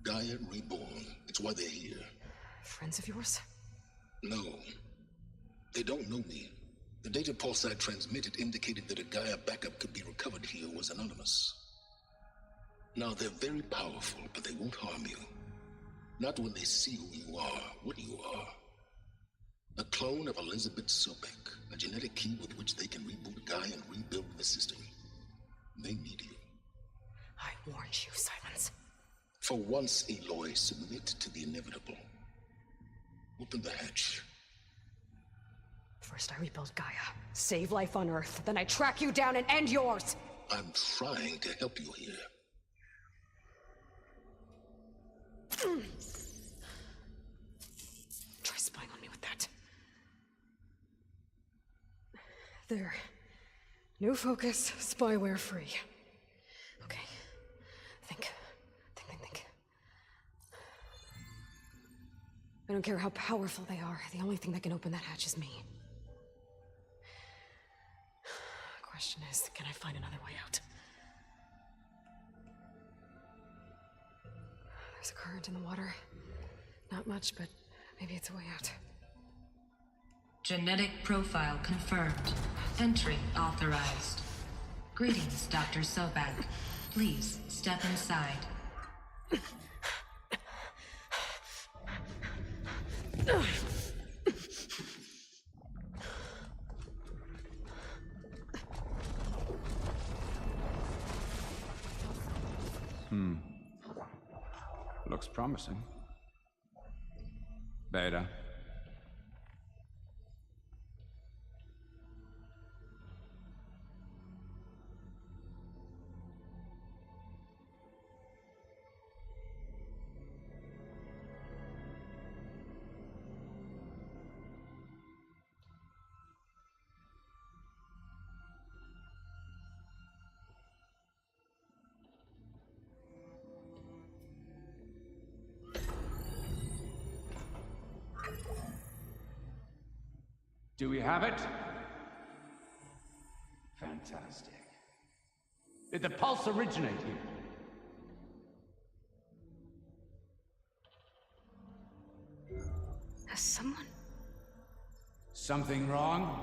U: Gaia reborn. It's why they're here.
H: Friends of yours?
U: No. They don't know me. The data pulse I transmitted indicated that a Gaia backup could be recovered here was anonymous. Now, they're very powerful, but they won't harm you. Not when they see who you are, what you are. A clone of Elizabeth Sobek, a genetic key with which they can reboot Gaia and rebuild the system. They need you.
H: I warned you, Silence.
U: For once, Aloy, submit to the inevitable. Open the hatch.
H: First I rebuild Gaia, save life on Earth, then I track you down and end yours!
U: I'm trying to help you here.
H: Try spying on me with that. There. New focus, spyware free. Okay. Think. I don't care how powerful they are. The only thing that can open that hatch is me. Question is, can I find another way out? There's a current in the water. Not much, but maybe it's a way out.
O: Genetic profile confirmed. Entry authorized.
E: Greetings, Dr. Sobek. Please, step inside.
V: Looks promising. Beta. Do we have it? Fantastic. Did the pulse originate here?
H: Has someone...
V: Something wrong?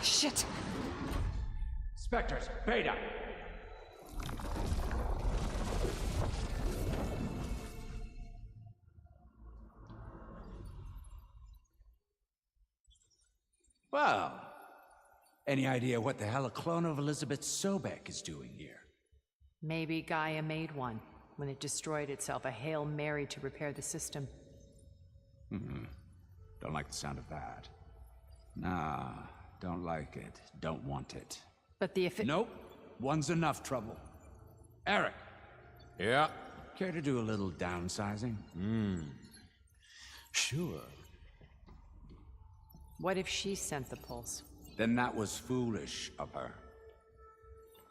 H: Shit!
V: Spectres, Beta! Well, any idea what the hell a clone of Elizabeth Sobek is doing here?
Q: Maybe Gaia made one when it destroyed itself, a Hail Mary to repair the system.
V: Don't like the sound of that. Nah, don't like it. Don't want it.
Q: But the
V: Nope. One's enough trouble. Eric.
W: Yeah?
V: Care to do a little downsizing?
W: Sure.
Q: What if she sent the pulse?
V: Then that was foolish of her.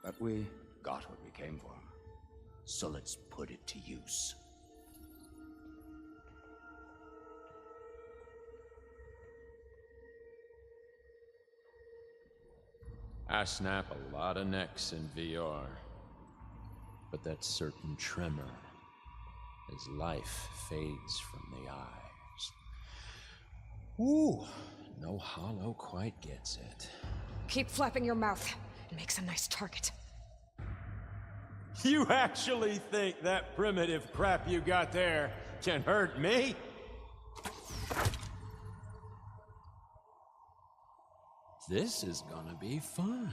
V: But we got what we came for. So let's put it to use.
W: I snap a lot of necks in VR. But that certain tremor as life fades from the eyes. Ooh, no hollow quite gets it.
H: Keep flapping your mouth. It makes a nice target.
W: You actually think that primitive crap you got there can hurt me? This is gonna be fun.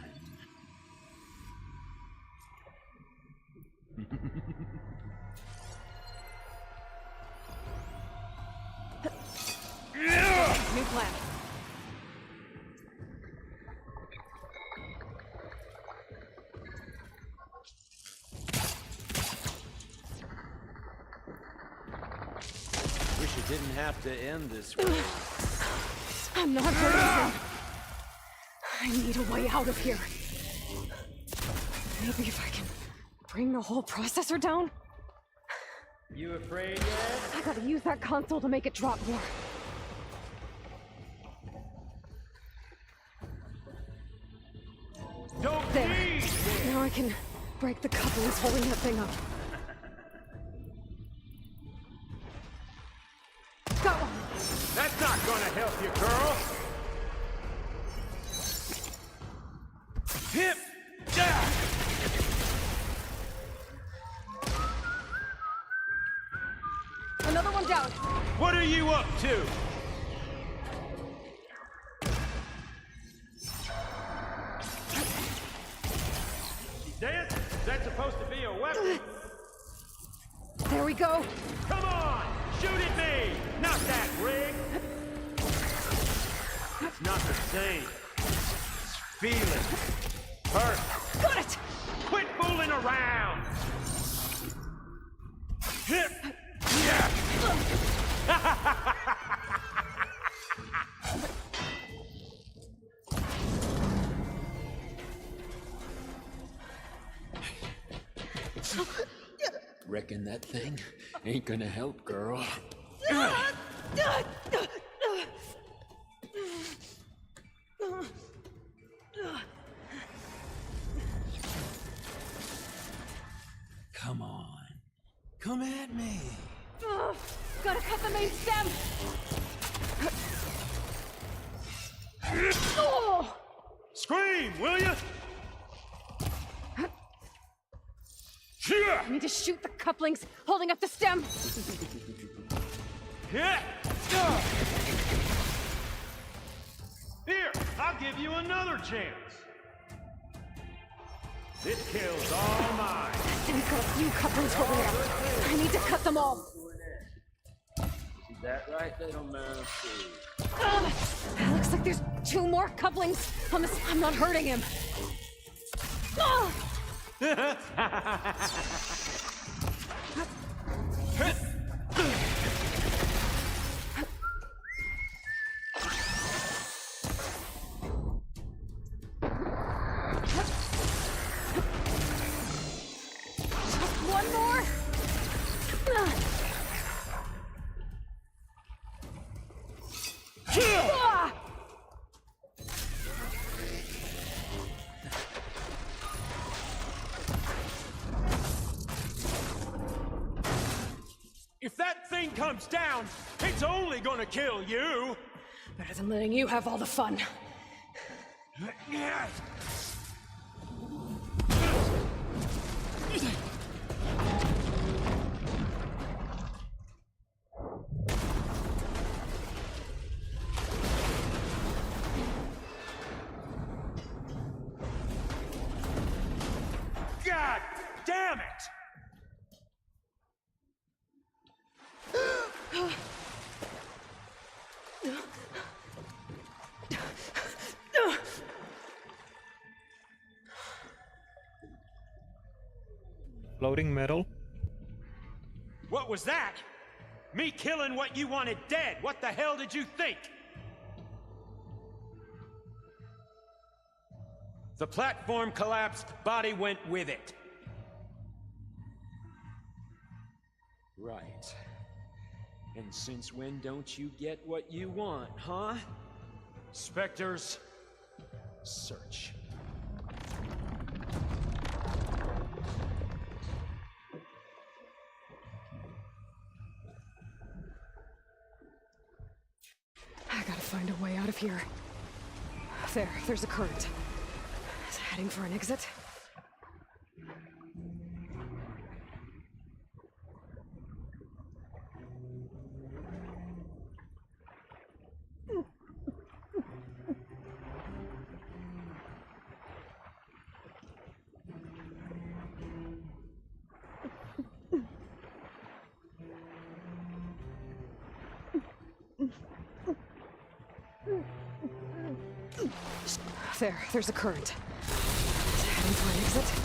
H: New plan.
W: Wish it didn't have to end this way.
H: I'm not hurting him. I need a way out of here. Maybe if I can bring the whole processor down?
W: You afraid yet?
H: I gotta use that console to make it drop more.
W: Don't
H: there.
W: leave!
H: Now I can break the couplings holding that thing up. Got one!
W: That's not gonna help you, girl! Hip! Yeah!
H: Another one down!
W: What are you up to? She's dead? Is that supposed to be a weapon?
H: There we go!
W: Come on! Shoot at me! Not that rig! It's not the same. Feel it. Hurt.
H: Got it!
W: Quit fooling around! Hip! Yeah! Reckon that thing ain't gonna help, girl. Come on. Come at me.
H: main stem! Oh!
R: Scream, will you?
H: I need to shoot the couplings holding up the stem!
R: Here, I'll give you another chance. This kill's all mine.
H: We've got a few couplings holding it up. I need to cut them all.
W: Is that right, little mousey?
H: Looks like there's 2 more couplings. I'm not hurting him. One more.
R: If that thing comes down, it's only gonna kill you.
H: Better than letting you have all the fun.
R: God damn it!
B: Floating metal.
R: What was that? Me killing what you wanted dead. What the hell did you think? The platform collapsed, body went with it.
W: Right. And since when don't you get what you want, huh?
R: Spectres, search.
H: I gotta find a way out of here. There's a current. Is it heading for an exit? There's a current. Is it heading for an exit?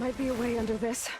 H: Might be a way under this.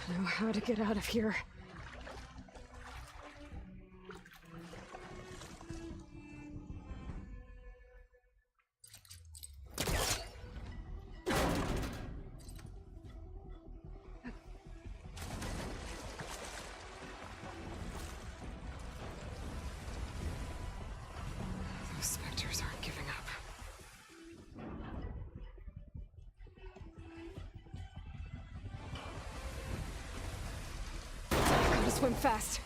H: Know how to get out of here. Those specters aren't giving up. Gotta swim fast.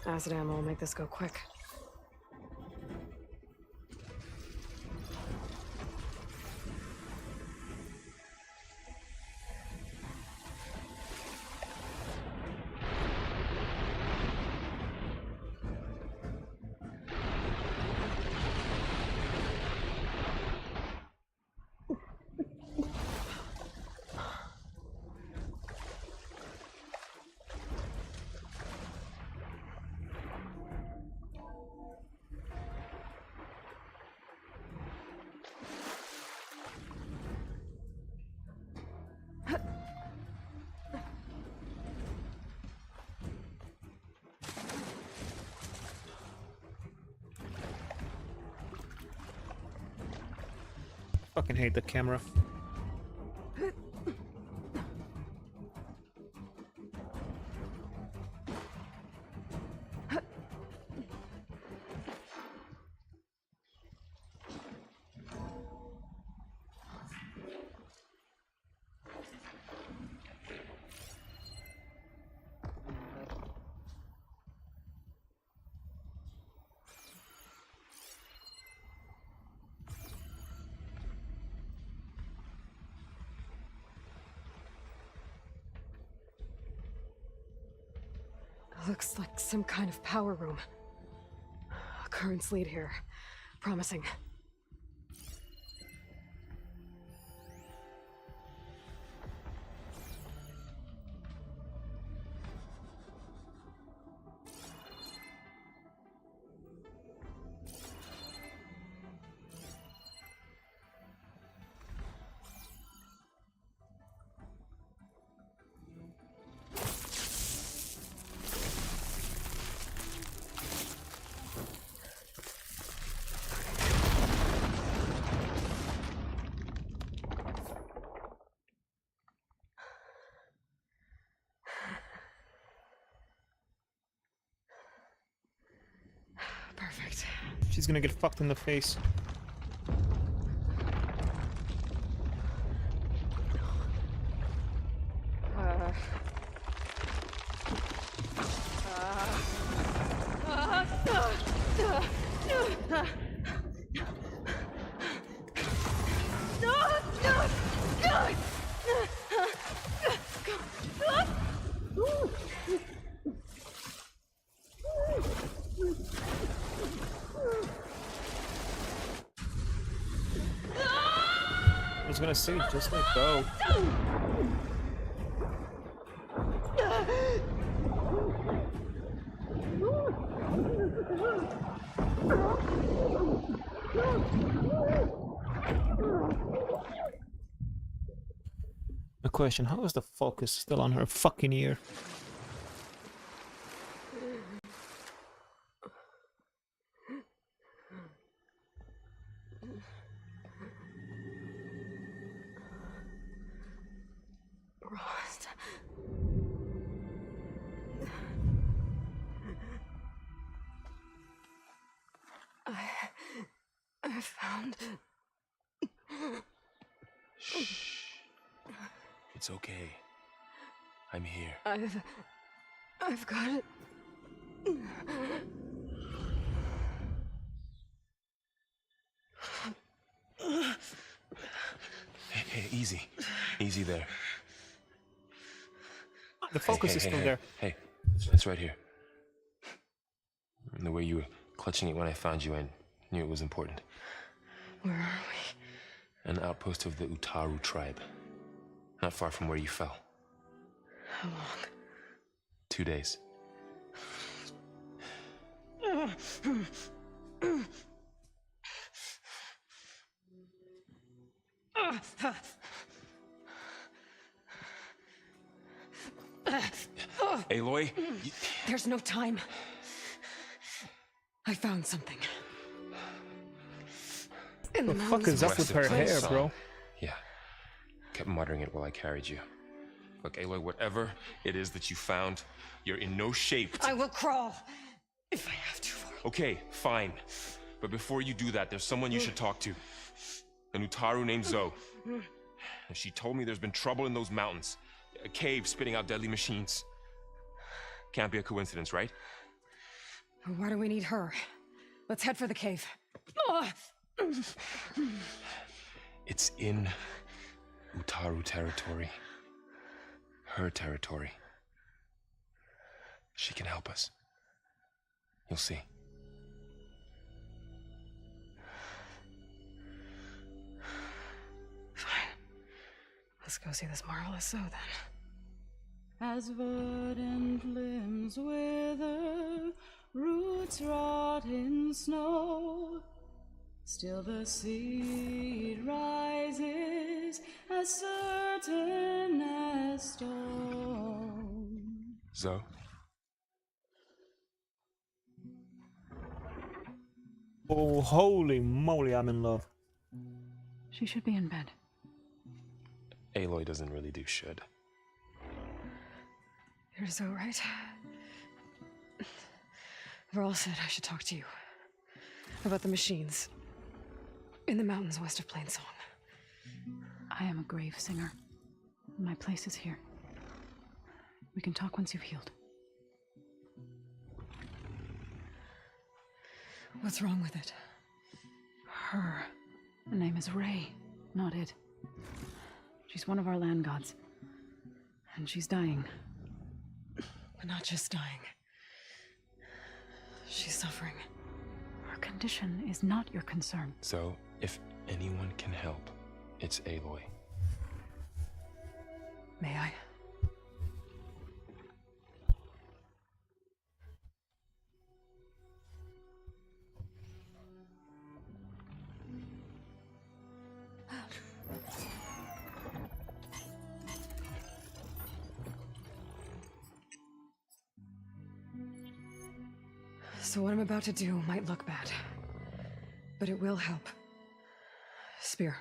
H: Acid ammo will make this go quick.
B: Fucking hate the camera.
H: Looks like some kind of power room. A currents lead here. Promising. Right.
B: She's gonna get fucked in the face. I was gonna say, just let go. A question, how is the focus still on her fucking ear?
H: Rost. I found...
K: Shh. It's okay. I'm here.
H: I've got it.
K: Hey, easy. Easy there.
B: The focus is still there.
K: Hey, it's right here. And the way you were clutching it when I found you, I knew it was important.
H: Where are we?
K: An outpost of the Utaru tribe. Not far from where you fell.
H: How long?
K: 2 days. Aloy?
H: There's no time. I found something. In
B: What the fuck is up with her hair, bro?
K: Yeah. Kept muttering it while I carried you. Look, Aloy, whatever it is that you found, you're in no shape to...
H: I will crawl if I have to.
K: Okay, fine. But before you do that, there's someone you should talk to. An Utaru named Zoe. And she told me there's been trouble in those mountains. A cave spitting out deadly machines. Can't be a coincidence, right?
H: Why do we need her? Let's head for the cave.
K: It's in Utaru territory. Her territory. She can help us. You'll see.
H: Fine. Let's go see this marvelous Zoe then.
L: As verdant limbs wither, roots rot in snow, still the seed rises as certain as stone.
K: Zoe?
B: Oh, holy moly, I'm in love.
L: She should be in bed.
K: Aloy doesn't really do should.
H: You're so right. Varl said I should talk to you about the machines in the mountains west of Plainsong.
L: I am a grave singer. My place is here. We can talk once you've healed.
H: What's wrong with it?
L: Her name is Ray, not it. She's one of our land gods. And she's dying.
H: But not just dying. She's suffering.
L: Her condition is not your concern.
K: So, if anyone can help, it's Aloy.
H: May I? So what I'm about to do might look bad, but it will help. Spear.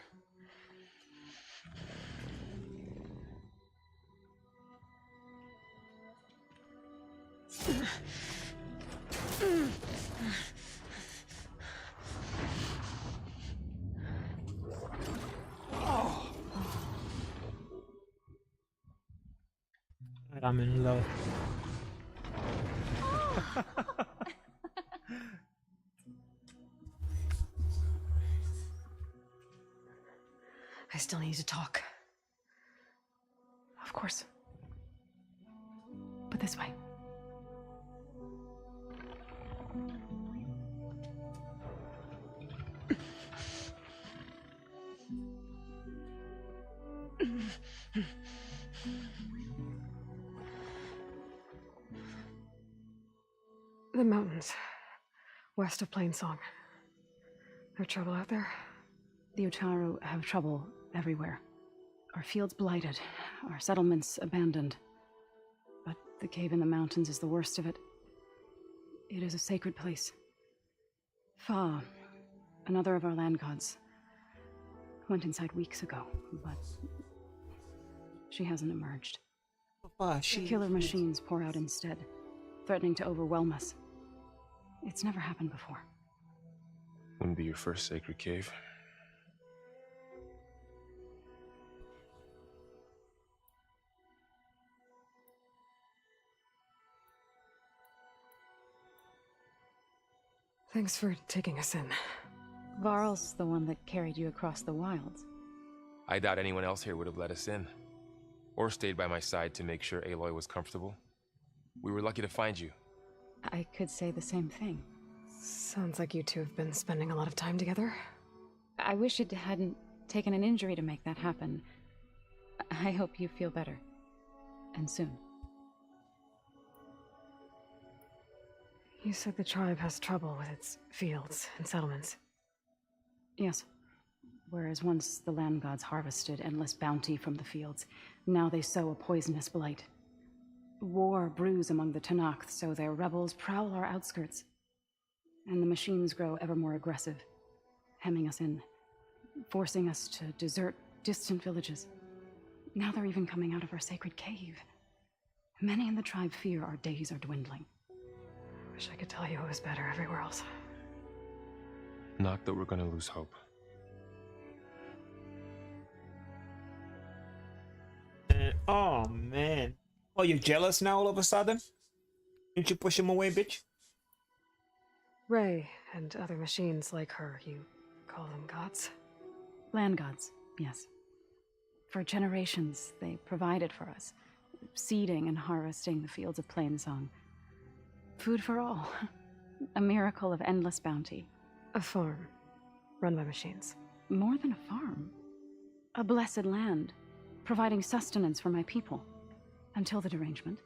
B: But I'm in love.
H: I still need to talk.
L: Of course. But this way.
H: The mountains, west of Plainsong. There trouble out there?
L: The Utaru have trouble everywhere. Our fields blighted, our settlements abandoned. But the cave in the mountains is the worst of it. It is a sacred place. Fa, another of our land gods, went inside weeks ago, but she hasn't emerged. Killer machines pour out instead, threatening to overwhelm us. It's never happened before.
K: Wouldn't be your first sacred cave.
H: Thanks for taking us in.
L: Varl's the one that carried you across the wilds.
K: I doubt anyone else here would have let us in. Or stayed by my side to make sure Aloy was comfortable. We were lucky to find you.
L: I could say the same thing.
H: Sounds like you two have been spending a lot of time together.
L: I wish it hadn't taken an injury to make that happen. I hope you feel better. And soon.
H: You said the tribe has trouble with its fields and settlements.
L: Yes. Whereas once the land gods harvested endless bounty from the fields, now they sow a poisonous blight. War brews among the Tanakh, so their rebels prowl our outskirts. And the machines grow ever more aggressive, hemming us in, forcing us to desert distant villages. Now they're even coming out of our sacred cave. Many in the tribe fear our days are dwindling.
H: Wish I could tell you it was better everywhere else.
K: Not that we're gonna lose hope.
B: Oh man. Oh, you jealous now all of a sudden? Didn't you push him away, bitch?
H: Ray and other machines like her, you call them gods?
L: Land gods, yes. For generations, they provided for us, seeding and harvesting the fields of Plainsong. Food for all. A miracle of endless bounty.
H: A farm, run by machines.
L: More than a farm. A blessed land, providing sustenance for my people. Until the derangement.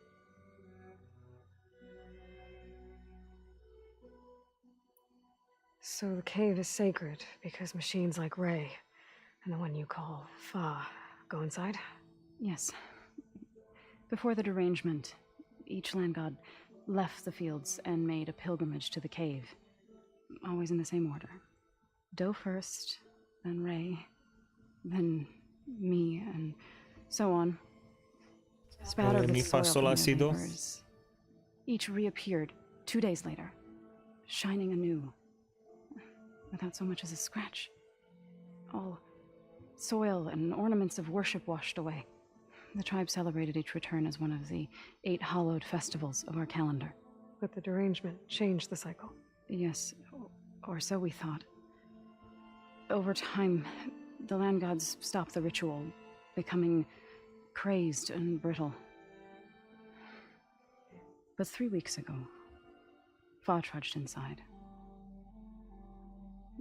H: So the cave is sacred because machines like Ray and the one you call Fa go inside?
L: Yes. Before the derangement, each land god left the fields and made a pilgrimage to the cave. Always in the same order. Do first, then Ray, then me, and so on. Spattered with soil from their neighbors. Each reappeared 2 days later, shining anew, without so much as a scratch. All soil and ornaments of worship washed away. The tribe celebrated each return as one of the 8 hallowed festivals of our calendar.
H: But the derangement changed the cycle.
L: Yes, or so we thought. Over time, the land gods stopped the ritual, becoming crazed and brittle. But 3 weeks ago, Fa trudged inside.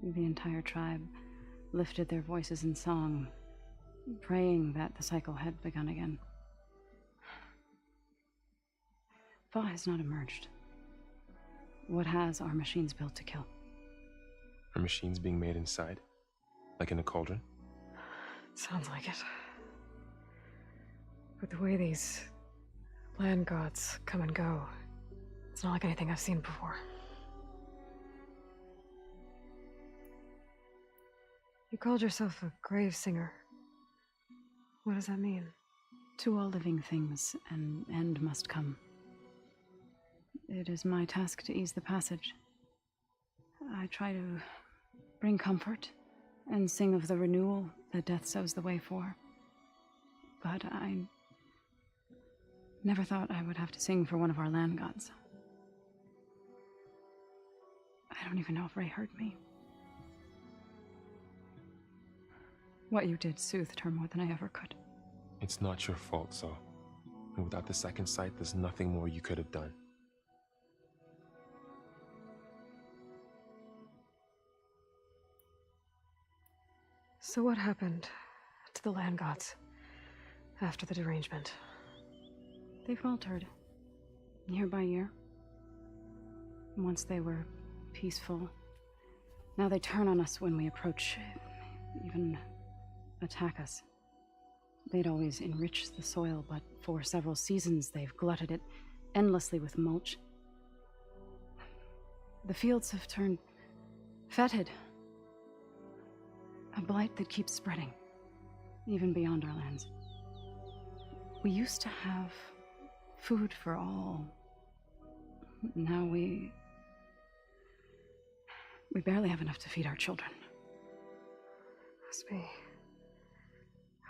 L: The entire tribe lifted their voices in song, praying that the cycle had begun again. Fa has not emerged. What has our machines built to kill?
K: Are machines being made inside? Like in a cauldron?
H: Sounds like it. But the way these land gods come and go, it's not like anything I've seen before. You called yourself a grave singer. What does that mean?
L: To all living things, an end must come. It is my task to ease the passage. I try to bring comfort and sing of the renewal that death sows the way for. But I Never thought I would have to sing for one of our land gods. I don't even know if Ray heard me. What you did soothed her more than I ever could.
K: It's not your fault, so. And without the second sight, there's nothing more you could have done.
H: So what happened to the land gods after the derangement?
L: They faltered, year by year. Once they were peaceful, now they turn on us when we approach, even attack us. They'd always enriched the soil, but for several seasons they've glutted it endlessly with mulch. The fields have turned fetid. A blight that keeps spreading, even beyond our lands. We used to have food for all. Now we barely have enough to feed our children.
H: Must be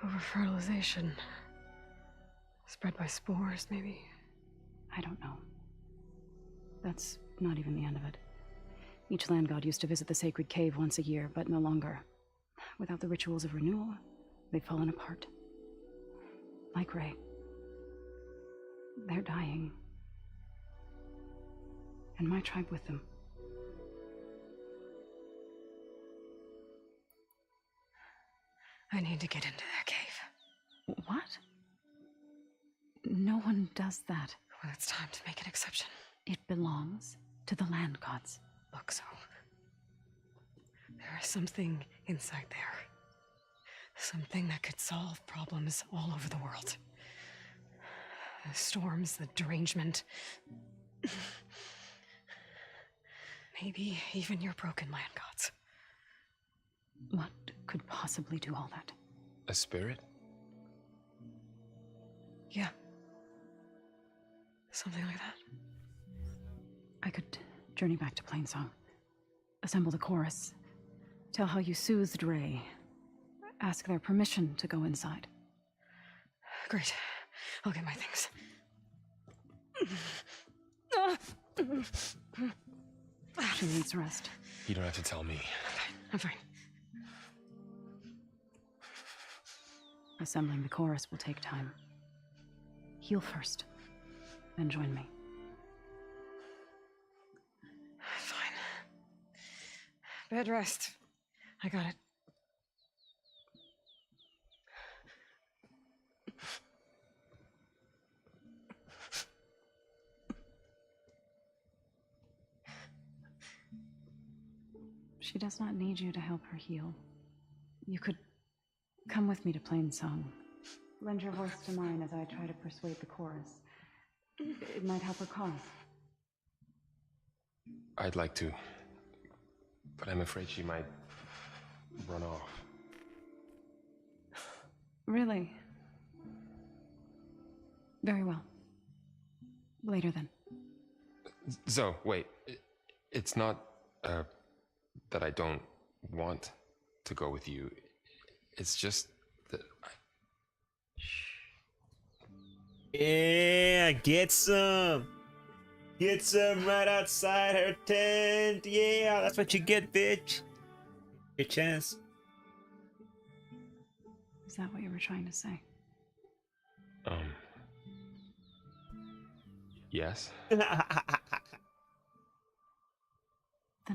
H: over-fertilization. Spread by spores, maybe?
L: I don't know. That's not even the end of it. Each land god used to visit the sacred cave once a year, but no longer. Without the rituals of renewal, they've fallen apart. Like Ray. They're dying. And my tribe with them.
H: I need to get into that cave.
L: What? No one does that.
H: Well, it's time to make an exception.
L: It belongs to the land gods.
H: Look, so there is something inside there. Something that could solve problems all over the world. The storms, the derangement. Maybe even your broken land gods.
L: What could possibly do all that?
K: A spirit?
H: Yeah. Something like that.
L: I could journey back to Plainsong, assemble the chorus, tell how you soothed Ray, ask their permission to go inside.
H: Great. I'll get my things.
L: She needs rest.
K: You don't have to tell me.
H: I'm fine.
L: Assembling the chorus will take time. Heal first, then join me.
H: Fine. Bed rest. I got it.
L: She does not need you to help her heal. You could come with me to Plainsong. Lend your voice to mine as I try to persuade the chorus. It might help her cause.
K: I'd like to, but I'm afraid she might run off.
L: Really? Very well. Later then.
K: Zoe, wait. It's not, that I don't want to go with you. It's just that
B: Yeah, get some. Get some right outside her tent. Yeah, that's what you get, bitch. Your chance.
L: Is that what you were trying to say?
K: Yes?
L: Then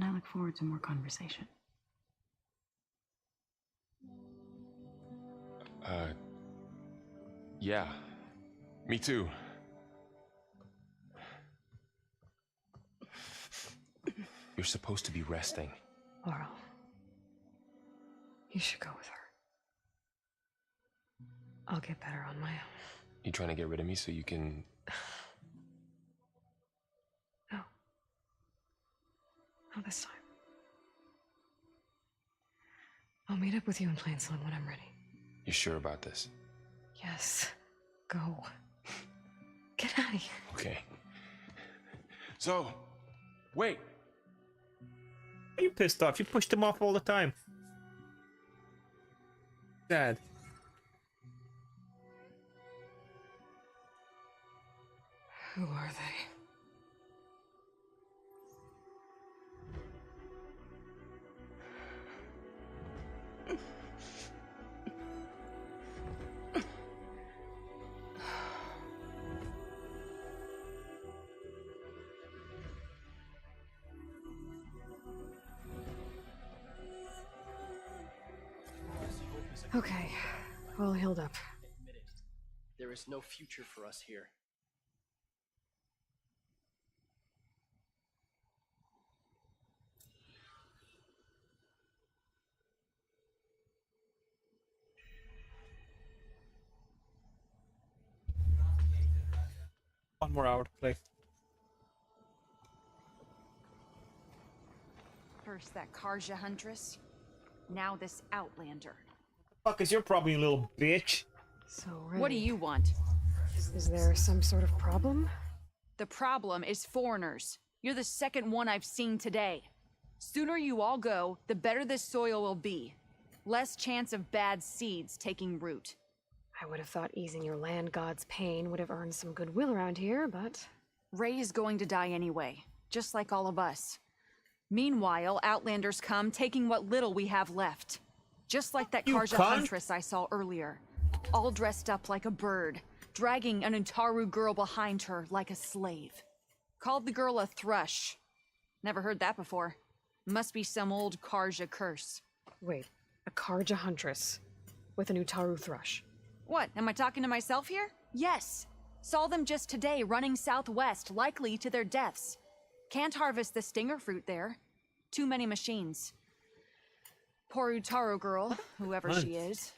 L: I look forward to more conversation.
K: Yeah. Me too. You're supposed to be resting.
H: Laurel, you should go with her. I'll get better on my own.
K: You trying to get rid of me so you can...
H: No. Not this time. I'll meet up with you in Plainsong when I'm ready.
K: You sure about this?
H: Yes. Go. Get out of here.
K: Okay. So, wait.
B: Are you pissed off? You pushed him off all the time. Dad.
H: Who are they? Okay, all healed up.
C: There is no future for us here.
B: One more hour to play.
N: First that Karja Huntress, now this Outlander.
B: Fuck is your problem, you little bitch?
H: So,
N: What do you want?
H: Is there some sort of problem?
N: The problem is foreigners. You're the second one I've seen today. Sooner you all go, the better this soil will be. Less chance of bad seeds taking root.
H: I would have thought easing your land god's pain would have earned some goodwill around here, but...
N: Ray is going to die anyway, just like all of us. Meanwhile, Outlanders come, taking what little we have left. Just like that Karja Huntress I saw earlier. All dressed up like a bird, dragging an Utaru girl behind her like a slave. Called the girl a thrush. Never heard that before. Must be some old Karja curse.
H: Wait, a Karja Huntress with an Utaru thrush.
N: What, am I talking to myself here? Yes. Saw them just today running southwest, likely to their deaths. Can't harvest the stinger fruit there. Too many machines. Poor Utaru girl, whoever she is.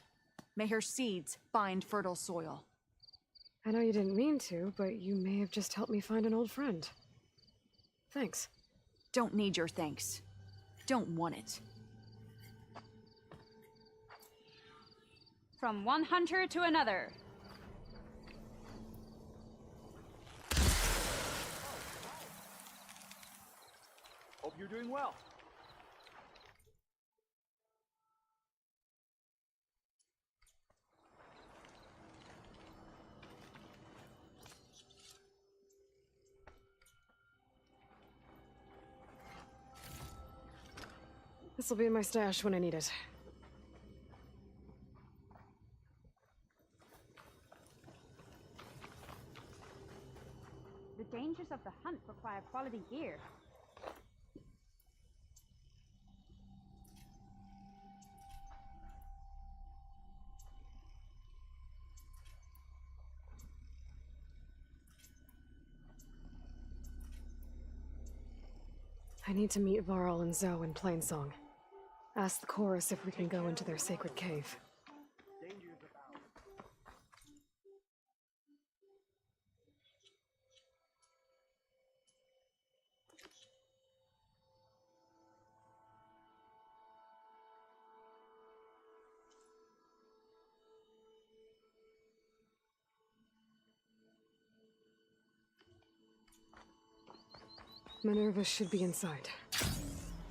N: May her seeds find fertile soil.
H: I know you didn't mean to, but you may have just helped me find an old friend. Thanks.
N: Don't need your thanks. Don't want it.
L: From one hunter to another.
C: Hope you're doing well.
H: This'll be in my stash when I need it.
L: The dangers of the hunt require quality gear.
H: I need to meet Varl and Zoe in Plainsong. Ask the chorus if we can go into their sacred cave. Minerva should be inside.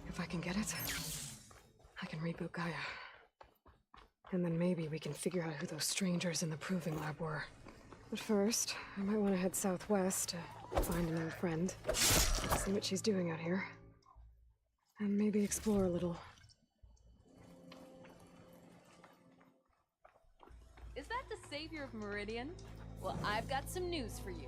H: If I can get it, I can reboot Gaia. And then maybe we can figure out who those strangers in the proving lab were. But first, I might want to head southwest to find an old friend. See what she's doing out here. And maybe explore a little.
S: Is that the savior of Meridian? Well, I've got some news for you.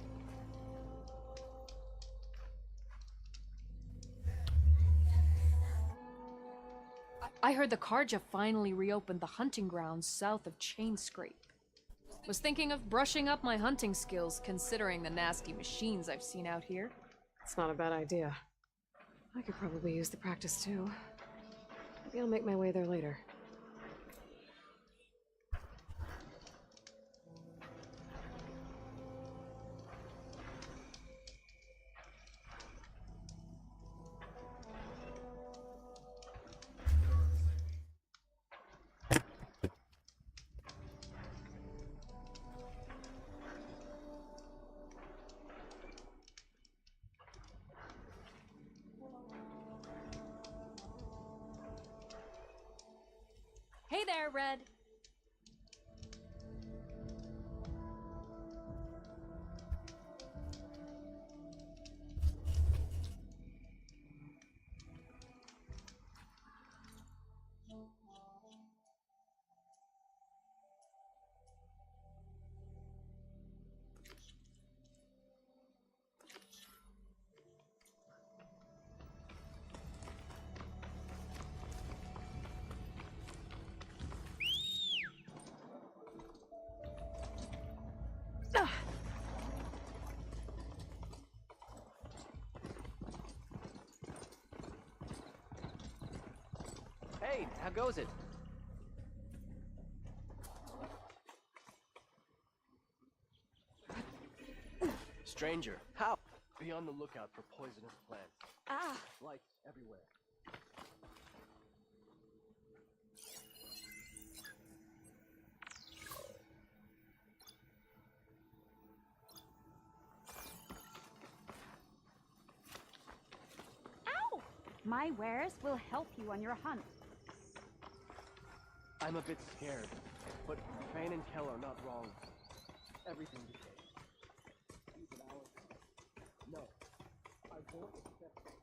S: I heard the Karja finally reopened the hunting grounds south of Chainscrape. Was thinking of brushing up my hunting skills, considering the nasty machines I've seen out here.
H: It's not a bad idea. I could probably use the practice too. Maybe I'll make my way there later.
S: Hey there, Red.
M: Hey, how goes it? Stranger, how? Be on the lookout for poisonous plants.
N: Ah!
M: Lights everywhere.
P: Ow! My wares will help you on your hunt.
M: I'm a bit scared, but Vane and Kell are not wrong. Everything decays. Even ours. No, I won't accept it.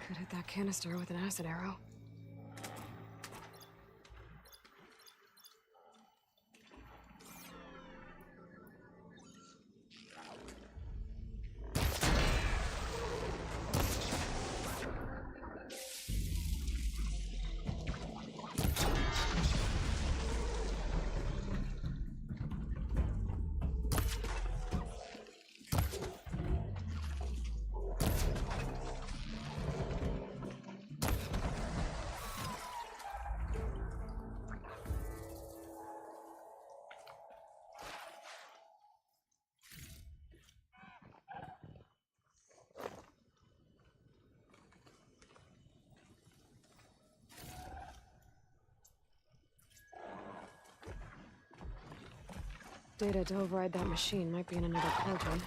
H: Could hit that canister with an acid arrow. Data to override that machine might be in another cauldron.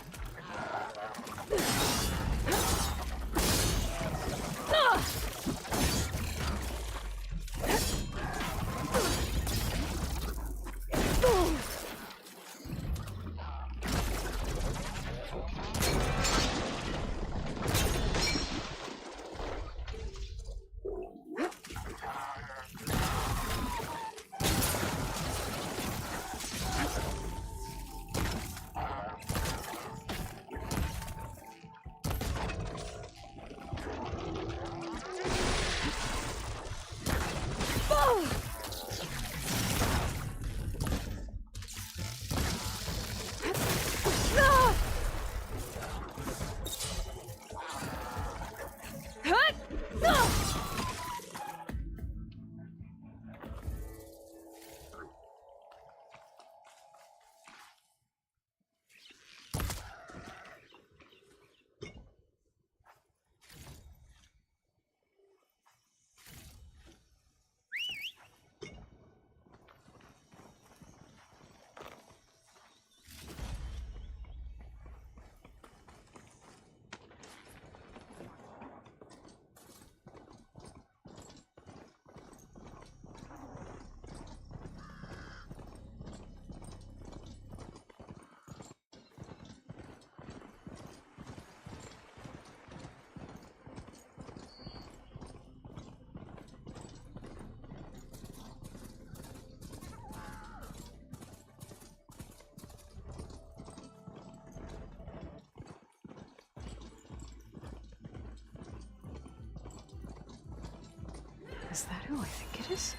H: Is that who I think it is?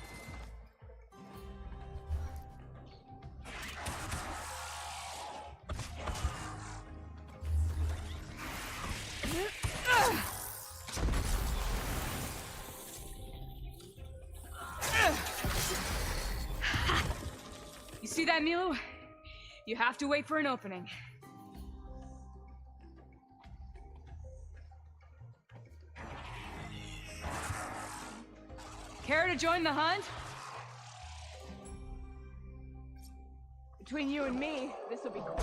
T: You see that, Milu?
I: You have to wait for an opening. Care to join the hunt?
Q: Between you and me, this will be cool.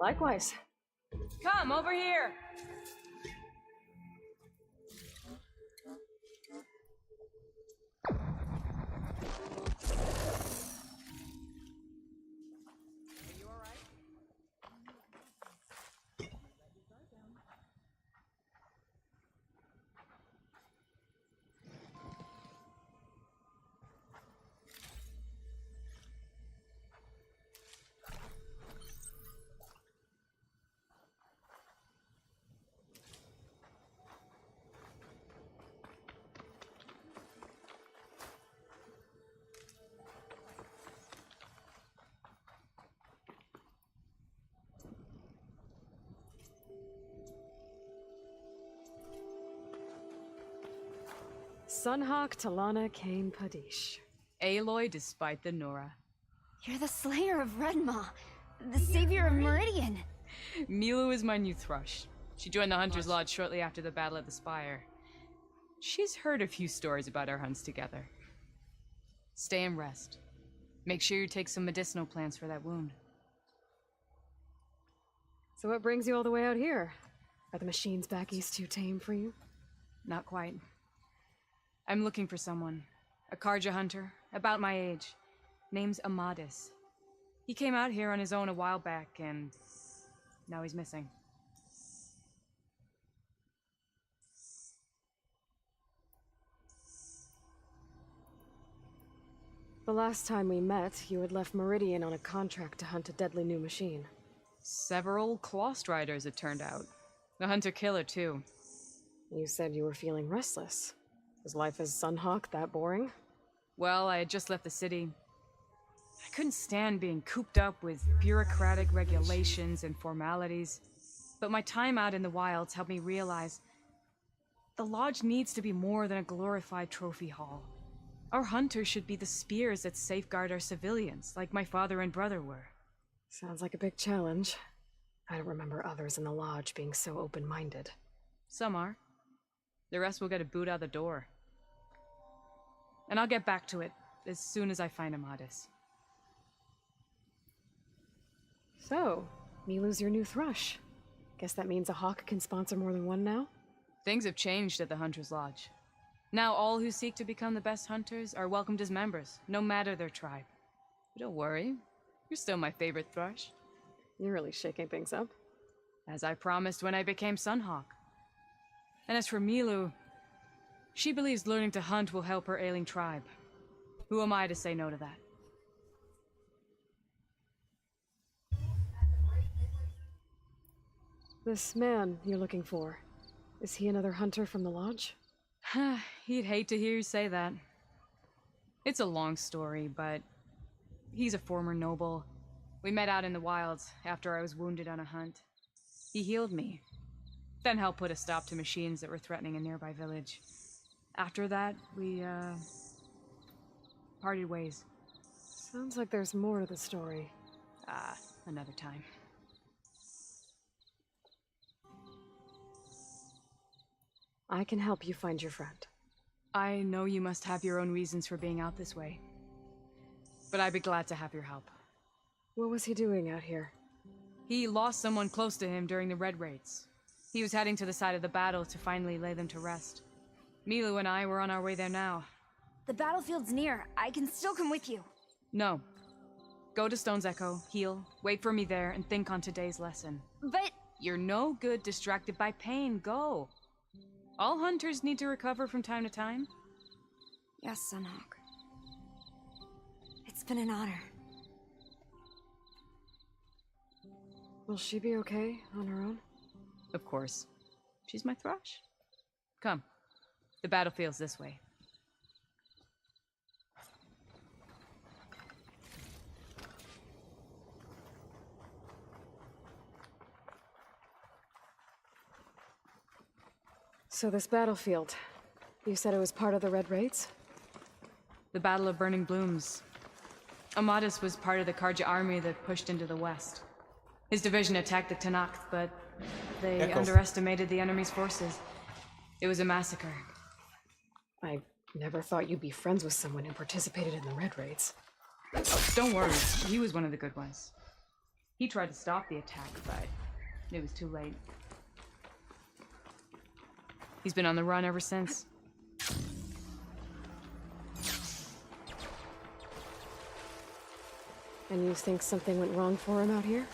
H: Likewise.
I: Come over here.
H: Sunhawk Talana Kane Padish.
I: Aloy despite the Nora.
P: You're the slayer of Redmaw, the savior of Meridian.
I: Milu is my new thrush. She joined the Hunter's Lodge shortly after the Battle of the Spire. She's heard a few stories about our hunts together. Stay and rest. Make sure you take some medicinal plants for that wound.
H: So what brings you all the way out here? Are the machines back east too tame for you?
I: Not quite. I'm looking for someone. A Karja hunter, about my age. Name's Amadis. He came out here on his own a while back, and now he's missing.
H: The last time we met, you had left Meridian on a contract to hunt a deadly new machine.
I: Several Claw Striders, it turned out. The hunter-killer, too.
H: You said you were feeling restless. Was life as Sunhawk that boring?
I: Well, I had just left the city. I couldn't stand being cooped up with bureaucratic regulations and formalities. But my time out in the wilds helped me realize the Lodge needs to be more than a glorified trophy hall. Our hunters should be the spears that safeguard our civilians, like my father and brother were.
H: Sounds like a big challenge. I don't remember others in the Lodge being so open-minded.
I: Some are. The rest will get a boot out the door. And I'll get back to it as soon as I find Amadis.
H: So, Milu's your new thrush. Guess that means a hawk can sponsor more than one now?
I: Things have changed at the Hunter's Lodge. Now all who seek to become the best hunters are welcomed as members, no matter their tribe. But don't worry, you're still my favorite thrush.
H: You're really shaking things up.
I: As I promised when I became Sunhawk. And as for Milu, she believes learning to hunt will help her ailing tribe. Who am I to say no to that?
H: This man you're looking for, is he another hunter from the Lodge?
I: He'd hate to hear you say that. It's a long story, but he's a former noble. We met out in the wilds after I was wounded on a hunt. He healed me, then helped put a stop to machines that were threatening a nearby village. After that, we, parted ways.
H: Sounds like there's more to the story.
I: Another time.
H: I can help you find your friend.
I: I know you must have your own reasons for being out this way. But I'd be glad to have your help.
H: What was he doing out here?
I: He lost someone close to him during the Red Raids. He was heading to the side of the battle to finally lay them to rest. Milu and I were on our way there now.
P: The battlefield's near. I can still come with you.
I: No. Go to Stone's Echo, heal, wait for me there, and think on today's lesson.
P: But...
I: You're no good distracted by pain. Go. All hunters need to recover from time to time.
P: Yes, Sunhawk. It's been an honor.
H: Will she be okay on her own?
I: Of course. She's my thrush. Come. The battlefield's this way.
H: So this battlefield, you said it was part of the Red Raids?
I: The Battle of Burning Blooms. Amadas was part of the Karja army that pushed into the west. His division attacked the Tenakth, but they underestimated the enemy's forces. It was a massacre.
H: I never thought you'd be friends with someone who participated in the Red Raids.
I: Oh, don't worry, he was one of the good ones. He tried to stop the attack, but it was too late. He's been on the run ever since.
H: And you think something went wrong for him out here?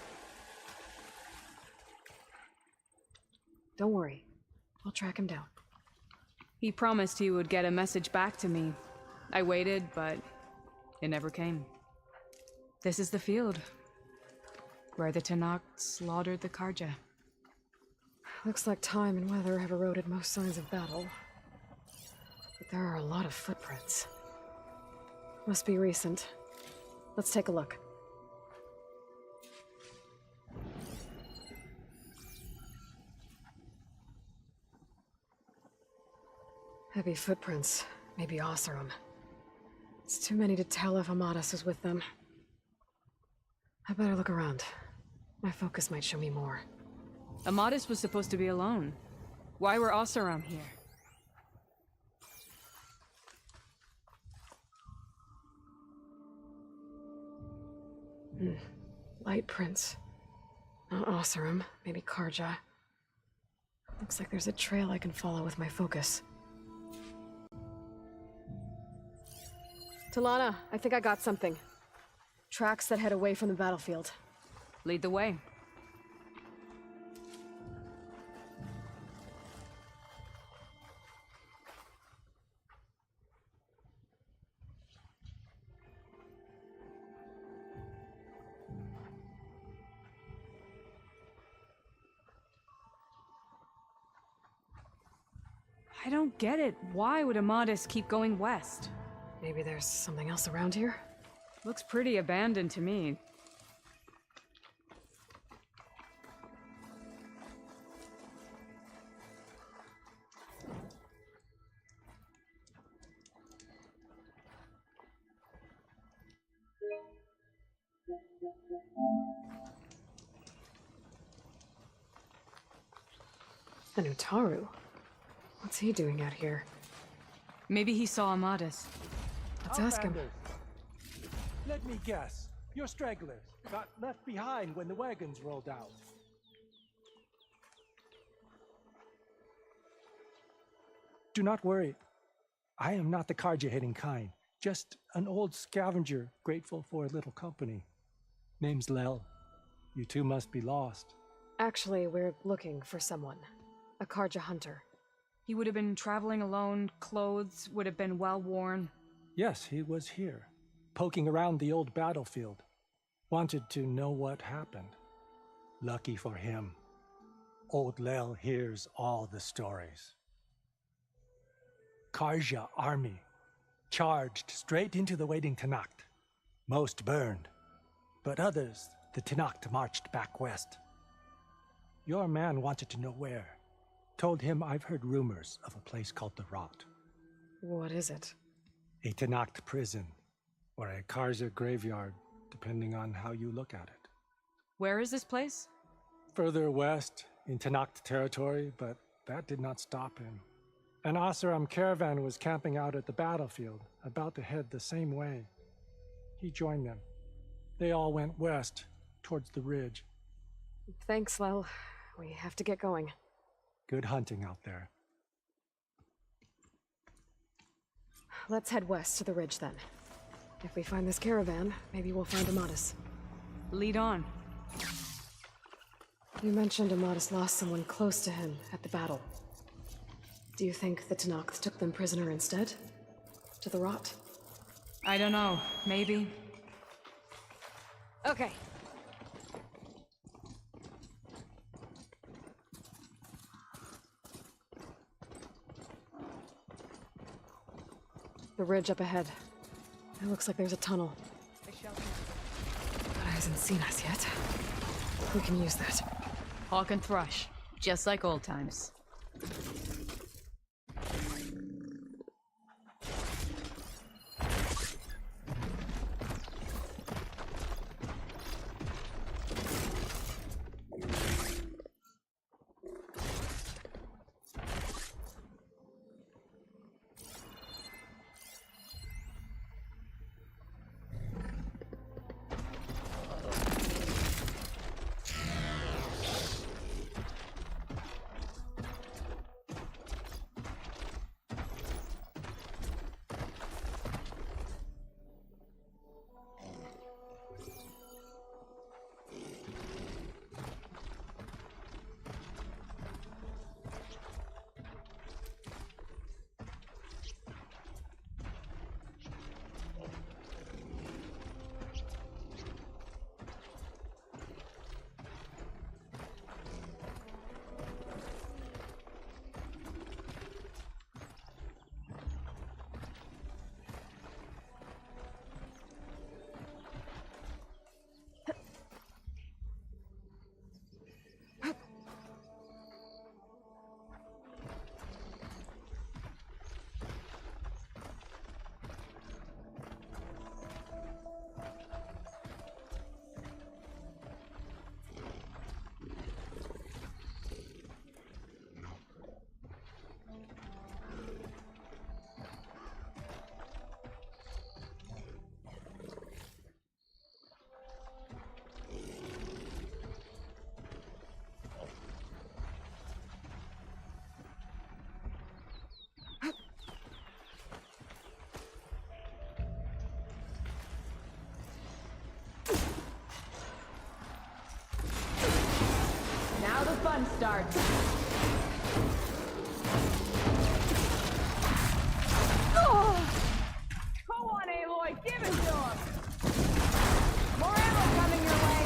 H: Don't worry. I'll track him down.
I: He promised he would get a message back to me. I waited, but it never came. This is the field, where the Tenakth slaughtered the Karja.
H: Looks like time and weather have eroded most signs of battle. But there are a lot of footprints. Must be recent. Let's take a look. Heavy footprints. Maybe Oseram. It's too many to tell if Amadas is with them. I better look around. My focus might show me more.
I: Amadas was supposed to be alone. Why were Oseram here?
H: Light prints. Not Oseram, maybe Karja. Looks like there's a trail I can follow with my focus. Talana, I think I got something. Tracks that head away from the battlefield.
I: Lead the way. I don't get it. Why would Amadas keep going west?
H: Maybe there's something else around here?
I: Looks pretty abandoned to me.
H: An Utaru? What's he doing out here?
I: Maybe he saw Amadas.
H: Let's ask him.
M: Let me guess. You're stragglers. Got left behind when the wagons rolled out. Do not worry. I am not the Karja-hating kind. Just an old scavenger grateful for a little company. Name's Lel. You two must be lost.
H: Actually, we're looking for someone. A Karja hunter.
I: He would have been traveling alone, clothes would have been well worn.
M: Yes, he was here, poking around the old battlefield. Wanted to know what happened. Lucky for him, old Lel hears all the stories. Karja army charged straight into the waiting Tenakth. Most burned, but others, the Tenakth marched back west. Your man wanted to know where. Told him I've heard rumors of a place called the Rot.
H: What is it?
M: A Tenakth prison, or a Karja graveyard, depending on how you look at it.
I: Where is this place?
M: Further west, in Tenakth territory, but that did not stop him. An Oseram caravan was camping out at the battlefield, about to head the same way. He joined them. They all went west, towards the ridge.
H: Thanks, Lel. We have to get going.
M: Good hunting out there.
H: Let's head west to the ridge then. If we find this caravan, maybe we'll find Amatis.
I: Lead on.
H: You mentioned Amatis lost someone close to him at the battle. Do you think the Tenakth took them prisoner instead? To the rot?
I: I don't know. Maybe.
H: Okay. The ridge up ahead. It looks like there's a tunnel. But it hasn't seen us yet. We can use that.
I: Hawk and Thrush. Just like old times.
S: Now the fun starts.
I: Go on, Aloy! Give it to him! More ammo coming your way!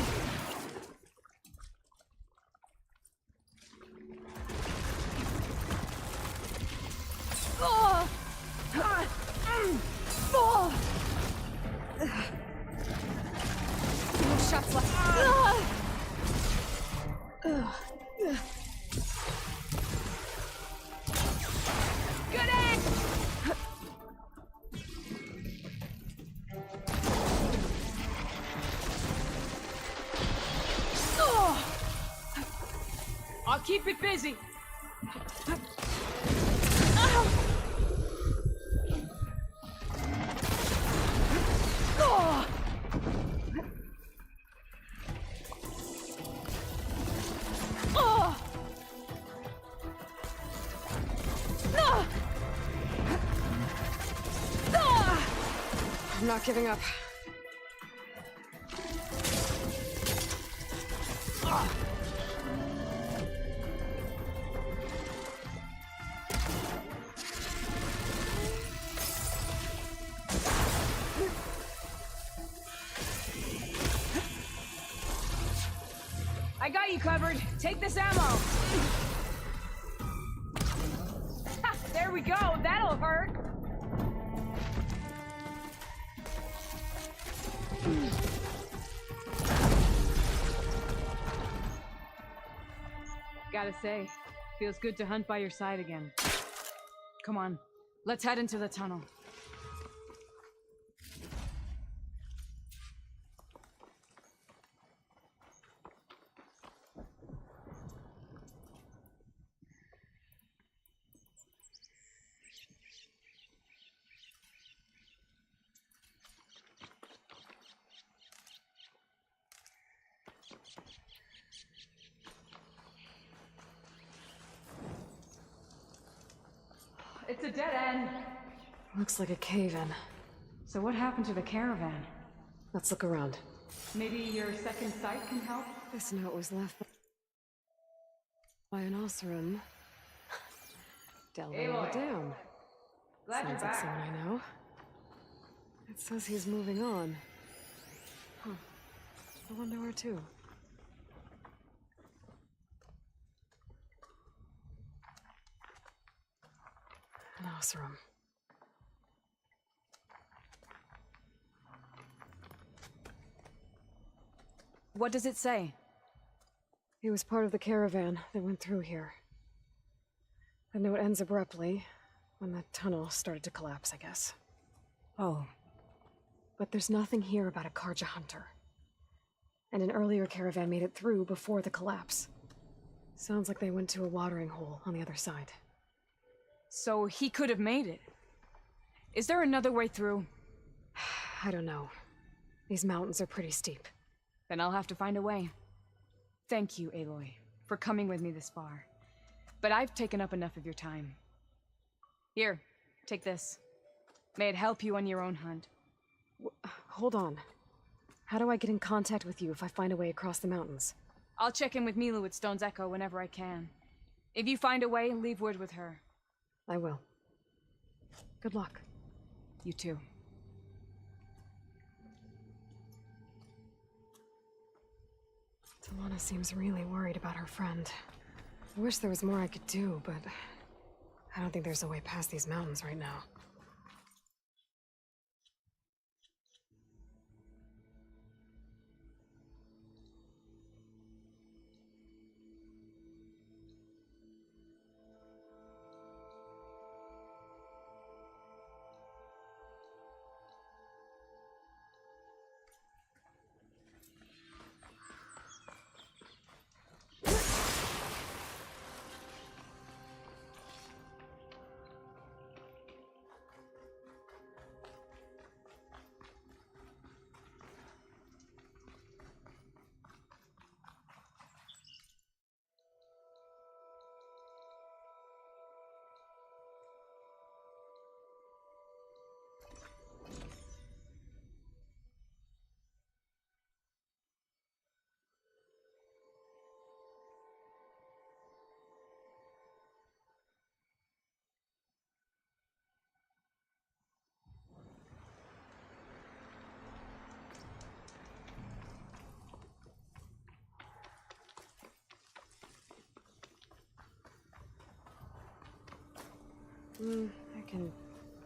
S: No shots left.
I: Good aim! I'll keep it busy.
H: I'm not giving up.
I: I got you covered. Take this ammo. Ha, there we go. That'll hurt. Gotta say, feels good to hunt by your side again. Come on, let's head into the tunnel. It's a dead end.
H: Looks like a cave-in.
I: So what happened to the caravan?
H: Let's look around.
I: Maybe your second sight can help?
H: This note was left by an Oseram. Delaware
I: Aloy.
H: Dam.
I: Glad you're
H: Sounds like
I: back.
H: someone I know. It says he's moving on. Huh. I wonder where to. An Oseram.
I: What does it say?
H: He was part of the caravan that went through here. The note ends abruptly, when the tunnel started to collapse, I guess.
I: Oh.
H: But there's nothing here about a Karja hunter. And an earlier caravan made it through before the collapse. Sounds like they went to a watering hole on the other side.
I: So he could have made it. Is there another way through?
H: I don't know. These mountains are pretty steep.
I: Then I'll have to find a way. Thank you, Aloy, for coming with me this far. But I've taken up enough of your time. Here, take this. May it help you on your own hunt.
H: Hold on. How do I get in contact with you if I find a way across the mountains?
I: I'll check in with Milu at Stone's Echo whenever I can. If you find a way, leave word with her.
H: I will. Good luck.
I: You too.
H: Talana seems really worried about her friend. I wish there was more I could do, but I don't think there's a way past these mountains right now. I can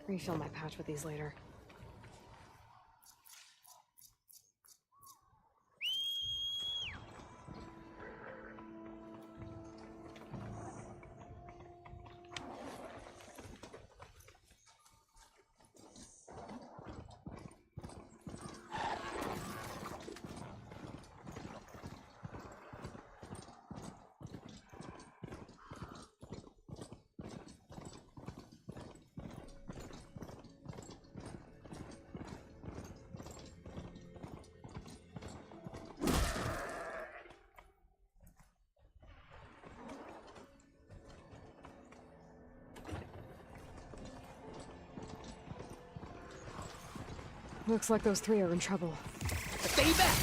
H: refill my pouch with these later. Looks like those three are in trouble.
S: Stay back!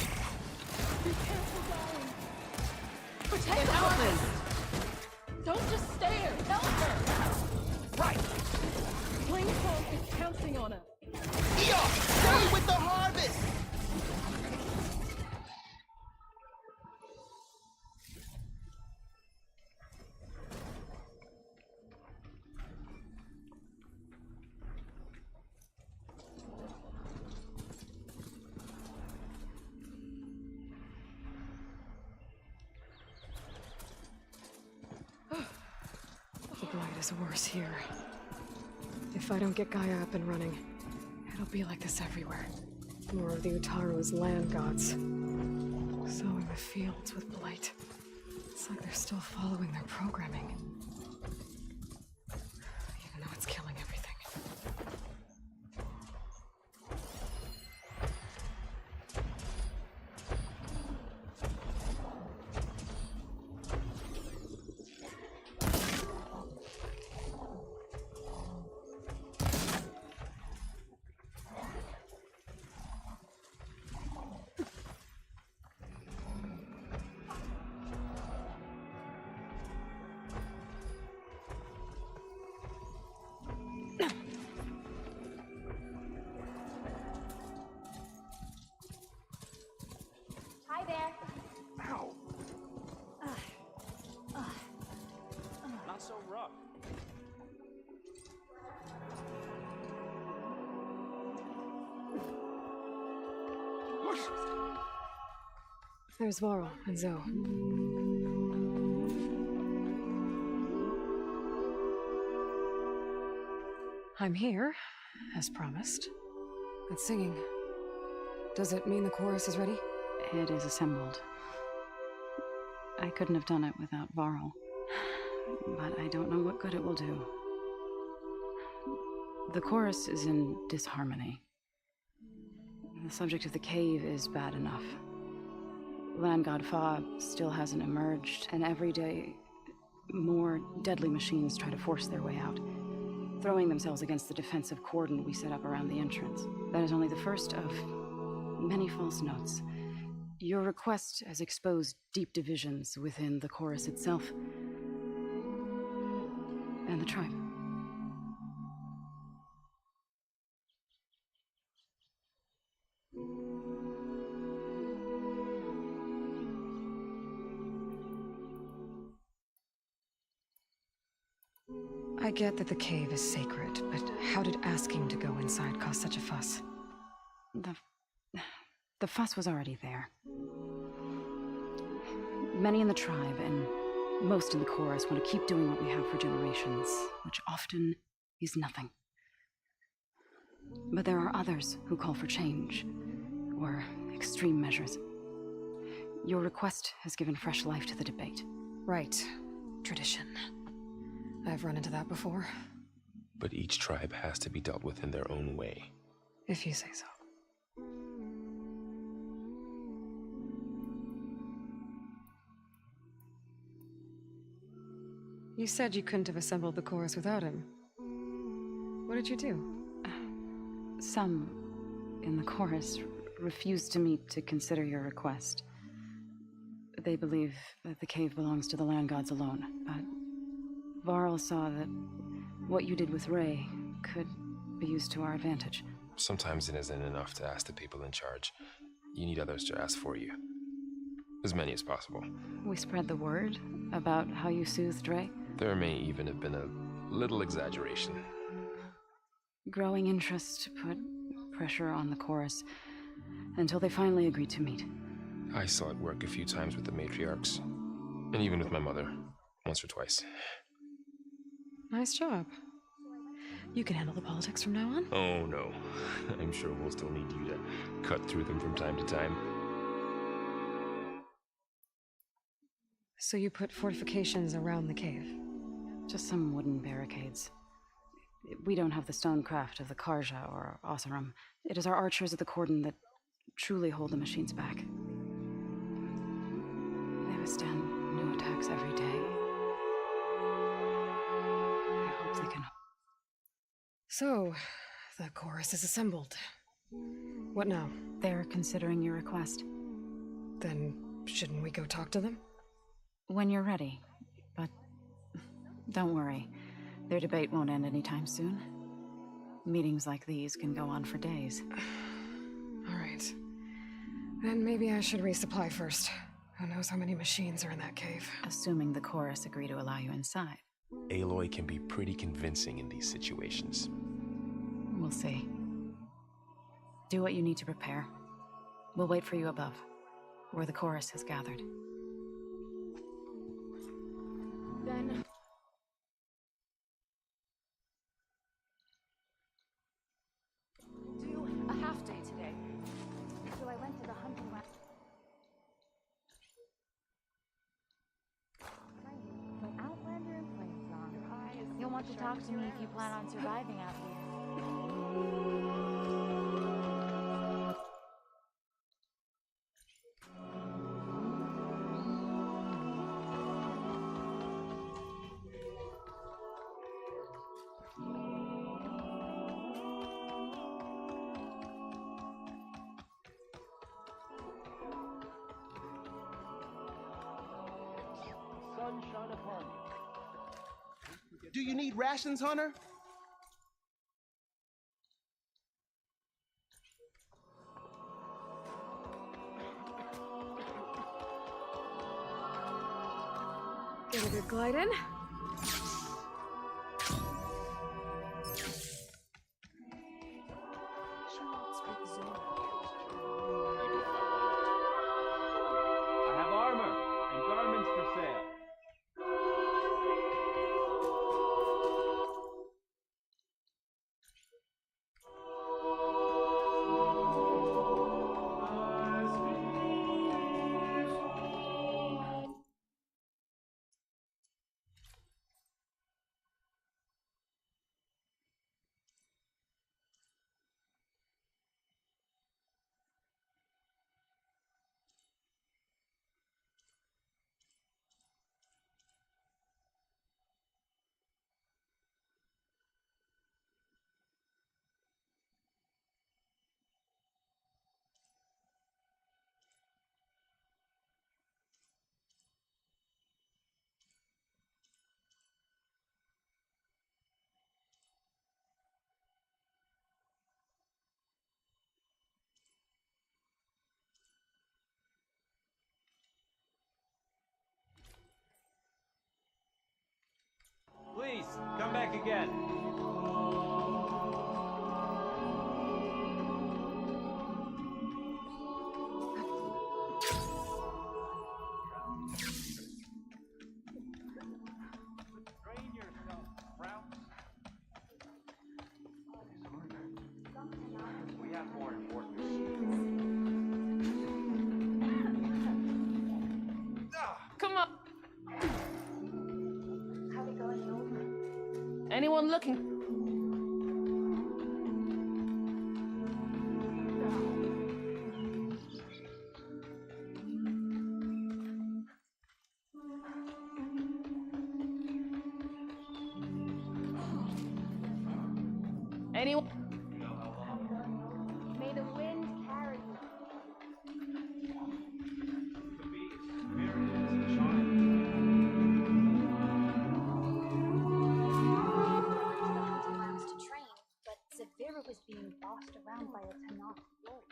S: Be careful, darling. Protect the harvest! Don't just stare! Help her! Right! Plainfall is pouncing on her.
A: Stay with the harvest!
H: The blight is worse here. If I don't get Gaia up and running, it'll be like this everywhere. More of the Utaru's land gods. Sowing the fields with blight. It's like they're still following their programming. Even though it's killing everything. There's Varl and Zoe. I'm here, as promised. It's singing. Does it mean the chorus is ready?
L: It is assembled. I couldn't have done it without Varl, but I don't know what good it will do. The chorus is in disharmony. The subject of the cave is bad enough. Land God Fa still hasn't emerged, and every day more deadly machines try to force their way out, throwing themselves against the defensive cordon we set up around the entrance. That is only the first of many false notes. Your request has exposed deep divisions within the chorus itself and the tribe.
H: I get that the cave is sacred, but how did asking to go inside cause such a fuss?
L: The fuss was already there. Many in the tribe, and most in the chorus, want to keep doing what we have for generations, which often is nothing. But there are others who call for change, or extreme measures. Your request has given fresh life to the debate.
H: Right. Tradition. I've run into that before.
K: But each tribe has to be dealt with in their own way.
H: If you say so. You said you couldn't have assembled the chorus without him. What did you do?
L: Some in the chorus refused to meet to consider your request. They believe that the cave belongs to the land gods alone, but Varl saw that what you did with Ray could be used to our advantage.
K: Sometimes it isn't enough to ask the people in charge. You need others to ask for you. As many as possible.
L: We spread the word about how you soothed Ray.
K: There may even have been a little exaggeration.
L: Growing interest put pressure on the chorus until they finally agreed to meet.
K: I saw it work a few times with the matriarchs, and even with my mother, once or twice.
H: Nice job. You can handle the politics from now on?
K: Oh no, I'm sure we'll still need you to cut through them from time to time.
H: So you put fortifications around the cave?
L: Just some wooden barricades. We don't have the stonecraft of the Karja or Oseram. It is our archers at the cordon that truly hold the machines back. They withstand new attacks every day. I hope they can.
H: So, the chorus is assembled. What now?
L: They're considering your request.
H: Then, shouldn't we go talk to them?
L: When you're ready. But don't worry. Their debate won't end anytime soon. Meetings like these can go on for days.
H: All right. Then maybe I should resupply first. Who knows how many machines are in that cave?
L: Assuming the chorus agree to allow you inside.
K: Aloy can be pretty convincing in these situations.
L: We'll see. Do what you need to prepare. We'll wait for you above, where the chorus has gathered.
S: Then... do a half day today. So I went to the hunting lab.
F: An outlander in plainsong. You'll want to talk to me if you plan on surviving out here.
A: Sunshine upon you. Do you need rations, Hunter?
H: Get a good glide in.
R: Please, come back again.
Q: Come on. Anyone looking? Anyone?
F: May the wind carry you. Arms to train, but Severa was being bossed around by a Tanakh wolf.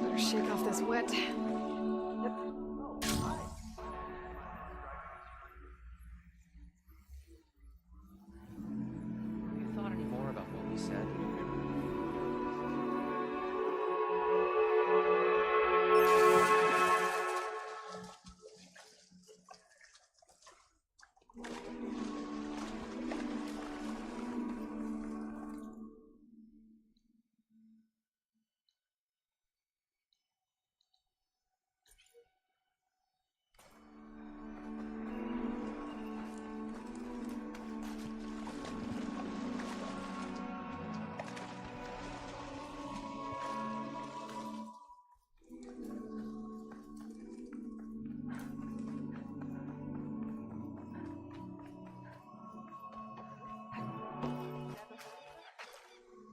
H: Better shake off this wet.
C: Have you thought any more about what we said?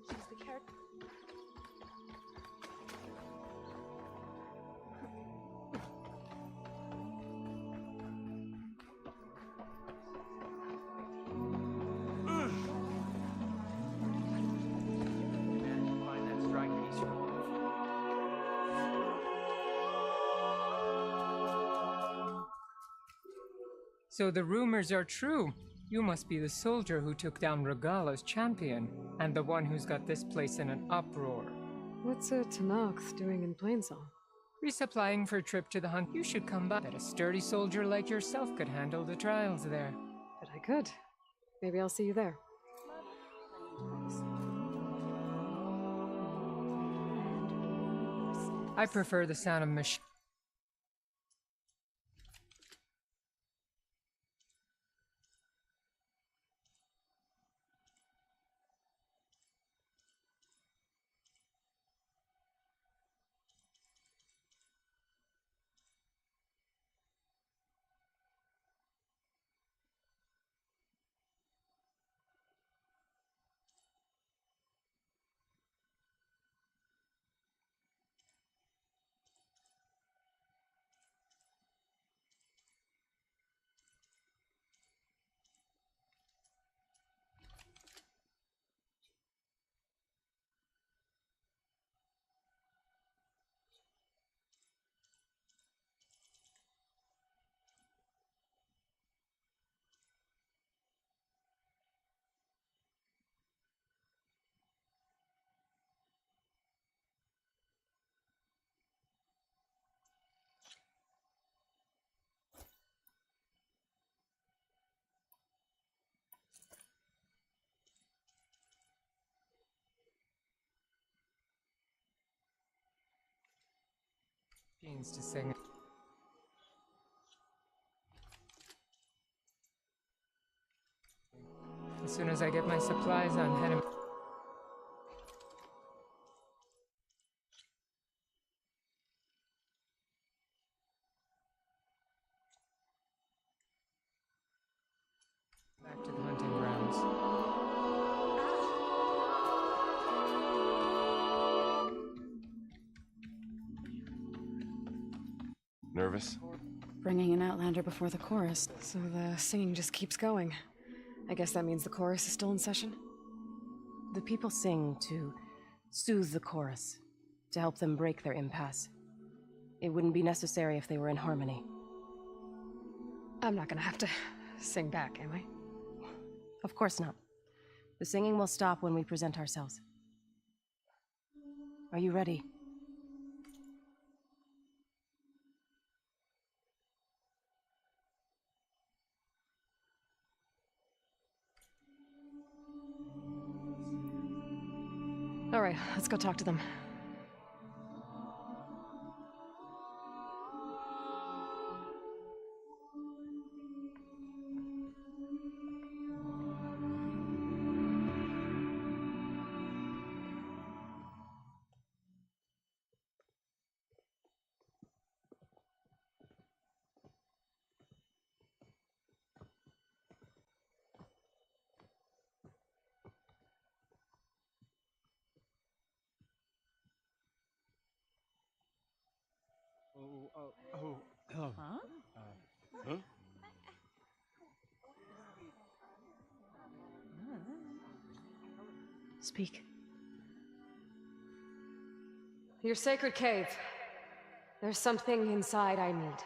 F: She's the character.
C: Find that strike piece from
G: So the rumors are true. You must be the soldier who took down Regala's champion, and the one who's got this place in an uproar.
H: What's a Tanakh doing in Plainsong?
G: Resupplying for a trip to the hunt. You should come by. Bet a sturdy soldier like yourself could handle the trials there.
H: But I could. Maybe I'll see you there.
G: I prefer the sound of machine. Machines to sing. As soon as I get my supplies, I'm heading back to the hunting grounds.
K: Nervous?
L: Bringing an Outlander before the chorus.
H: So the singing just keeps going. I guess that means the chorus is still in session?
Q: The people sing to soothe the chorus, to help them break their impasse. It wouldn't be necessary if they were in harmony.
H: I'm not gonna have to sing back, am I?
Q: Of course not. The singing will stop when we present ourselves. Are you ready?
H: All right, let's go talk to them.
D: Hello.
N: Huh?
D: Huh?
Q: Speak.
H: Your sacred cave. There's something inside I need.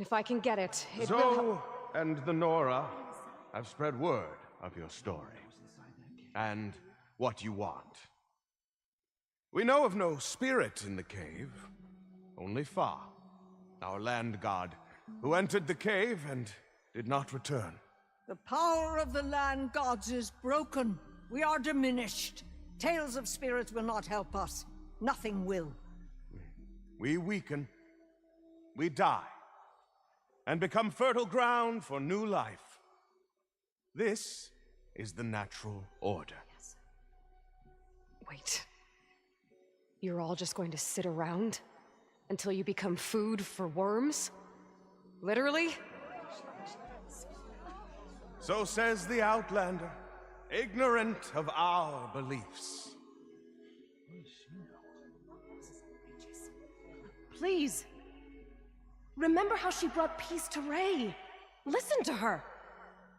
H: If I can get it, it will
A: Zoe and the Nora have spread word of your story and what you want. We know of no spirit in the cave, only Fa, our land god, who entered the cave and did not return.
J: The power of the land gods is broken. We are diminished. Tales of spirits will not help us. Nothing will.
A: We weaken, we die, and become fertile ground for new life. This is the natural order.
H: Yes. Wait. You're all just going to sit around until you become food for worms? Literally?
A: So says the Outlander, ignorant of our beliefs.
Q: Please. Remember how she brought peace to Ray. Listen to her.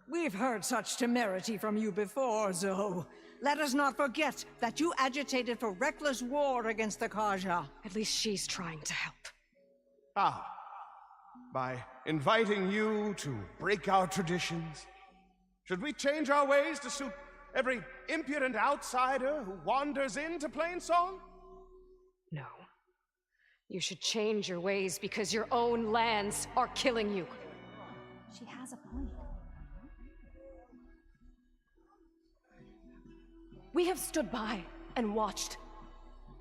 J: We've heard such temerity from you before, Zoe. Let us not forget that you agitated for reckless war against the Kaja.
H: At least she's trying to help.
A: How? By inviting you to break our traditions? Should we change our ways to suit every impudent outsider who wanders into Plainsong?
H: No. You should change your ways because your own lands are killing you.
P: She has a point.
Q: We have stood by and watched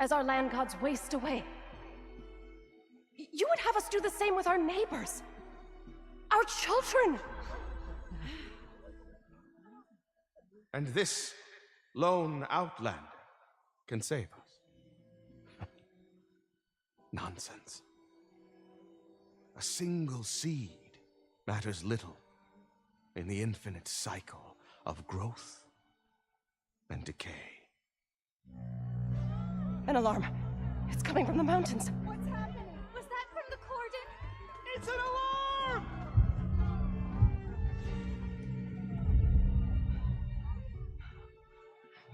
Q: as our land gods waste away. You would have us do the same with our neighbors, our children.
A: And this lone Outlander can save us. Nonsense. A single seed matters little in the infinite cycle of growth and decay.
Q: An alarm. It's coming from the mountains.
P: What's happening? Was that from the cordon?
R: It's an alarm!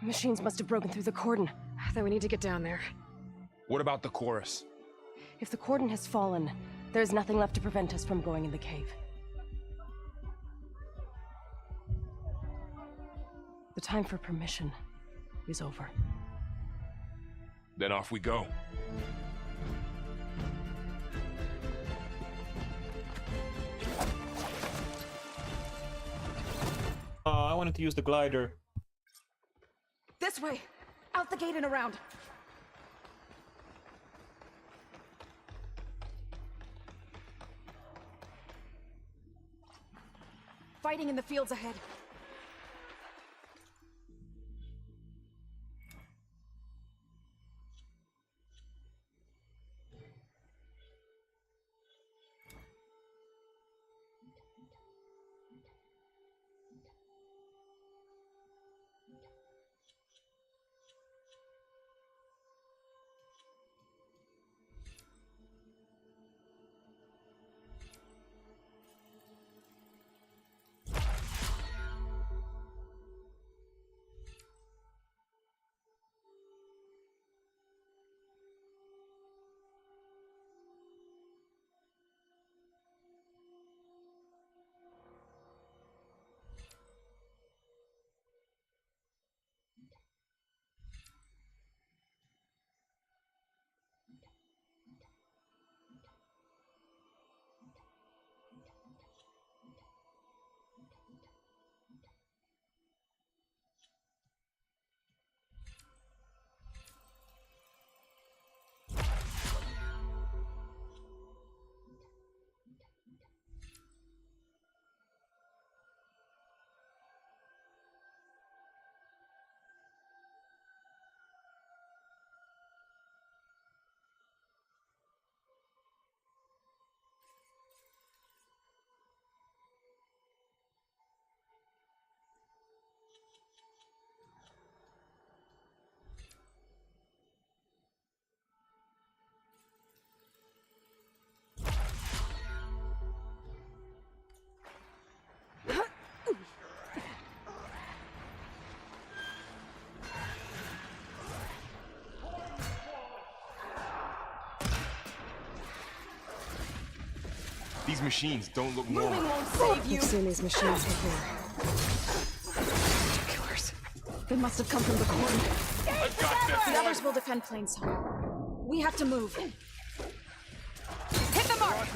Q: Machines must have broken through the cordon.
H: Then we need to get down there.
K: What about the chorus?
Q: If the cordon has fallen, there's nothing left to prevent us from going in the cave. The time for permission is over.
K: Then off we go.
B: I wanted to use the glider.
N: This way! Out the gate and around! Fighting in the fields ahead.
K: These machines don't look
N: Moving
K: normal.
N: won't save you!
H: I've seen these machines before. Killers.
N: They must have come from the cordon.
K: I got this!
N: The others will defend Plainsong. We have to move. Hit the mark!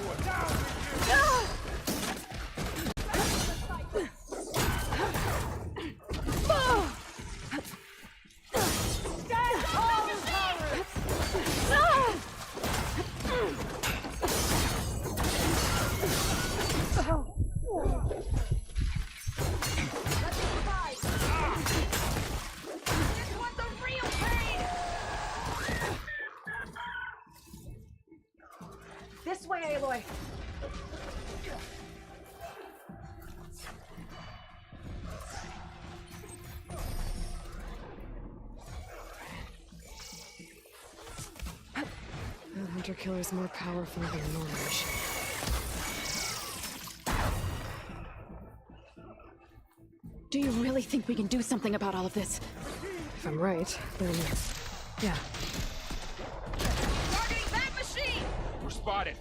N: This way, Aloy!
H: The hunter killer's more powerful than a normal machine.
N: Do you really think we can do something about all of this?
H: If I'm right, then yeah.
N: Targeting that machine!
K: We're spotted.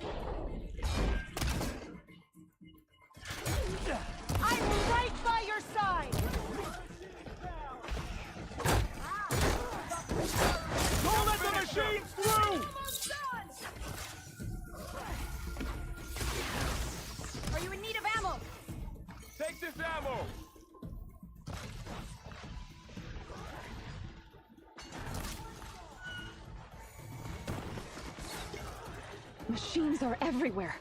S: I'm right by your side!
R: Don't let the machines through!
N: Are you in need of ammo?
K: Take this ammo!
N: Machines are everywhere.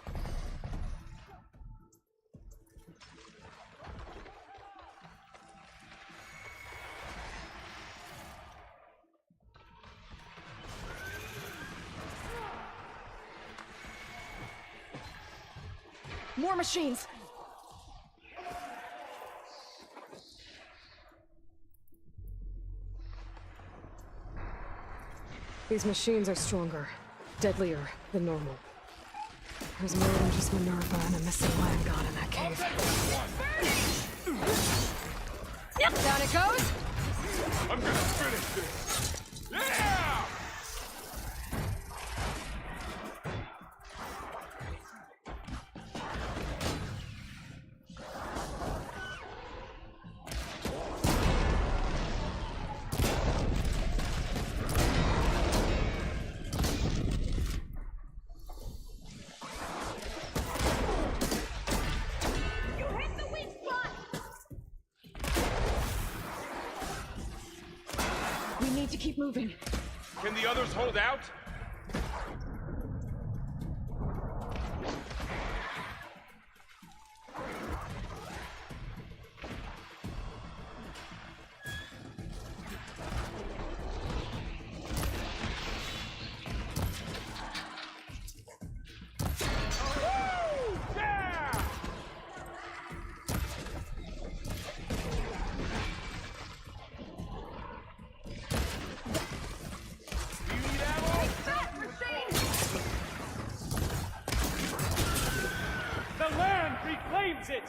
N: More machines!
H: These machines are stronger, deadlier than normal. There's more than just Minerva and a missing land god in that cave.
N: Yep, down it goes!
K: I'm gonna finish this! Yeah!
N: We need to keep moving.
K: Can the others hold out?
R: The land reclaims it!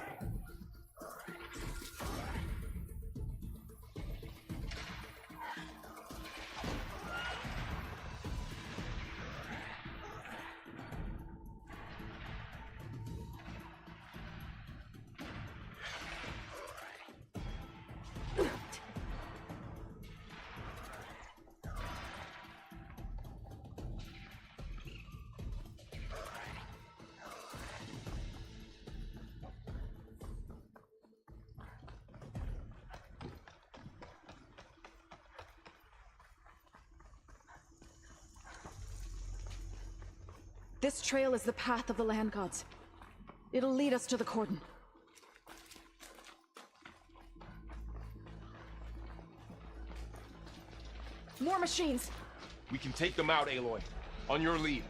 N: This trail is the path of the land gods. It'll lead us to the cordon. More machines!
K: We can take them out, Aloy. On your lead.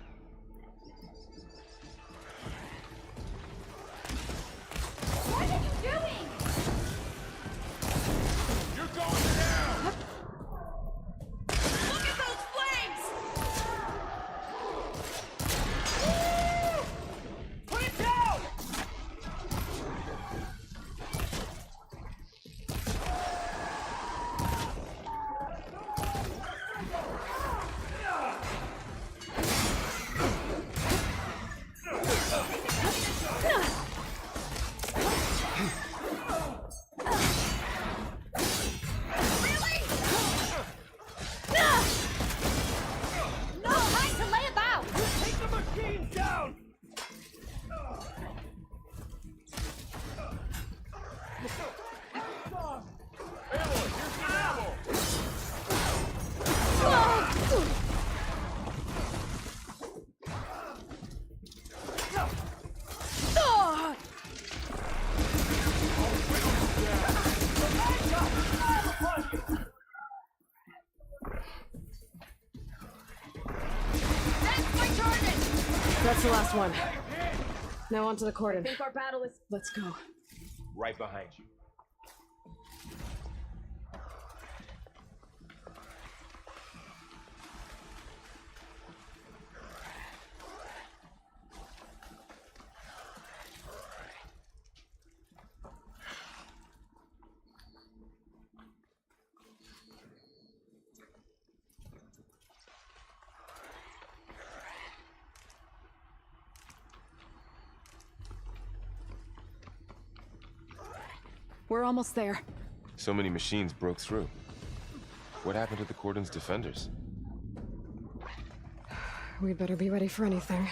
P: What are you doing?
K: You're going down!
N: Look at those flames!
R: Put it down!
P: No, time to lay about!
R: Take the machines down!
K: Aloy, here's the ammo!
N: That's my target!
H: That's the last one. Now onto the
N: I
H: cordon.
N: think our battle is... Let's go.
K: Right behind you.
N: We're almost there.
K: So many machines broke through. What happened to the cordon's defenders?
H: We'd better be ready for anything.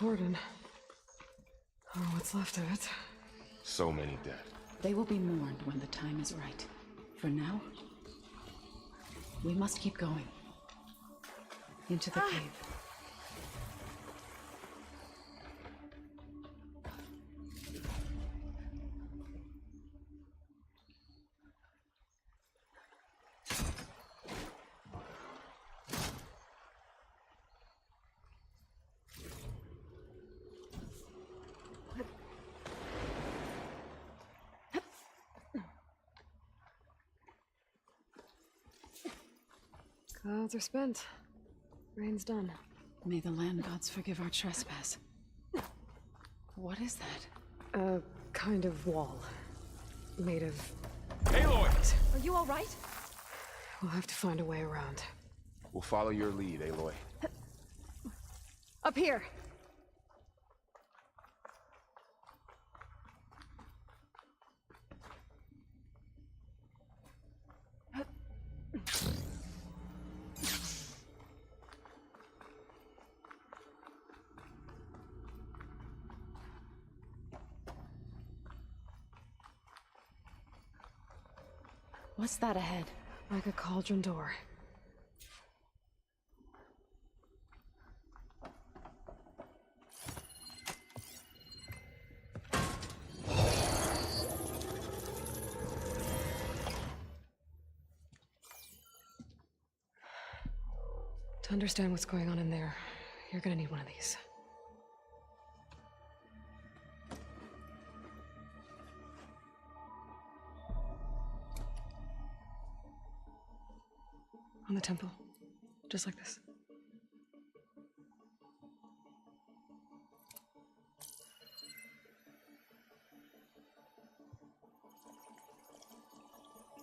H: cordon. Or what's left of it.
K: So many dead.
O: They will be mourned when the time is right. For now, we must keep going. Into the cave.
H: Clouds are spent. Rain's done.
O: May the land gods forgive our trespass. What is that?
H: A kind of wall. Made of...
K: Aloy!
Q: Are you all right?
H: We'll have to find a way around.
K: We'll follow your lead, Aloy.
H: Up here!
O: What's that ahead?
H: Like a cauldron door. To understand what's going on in there, you're gonna need one of these. On the temple. Just like this.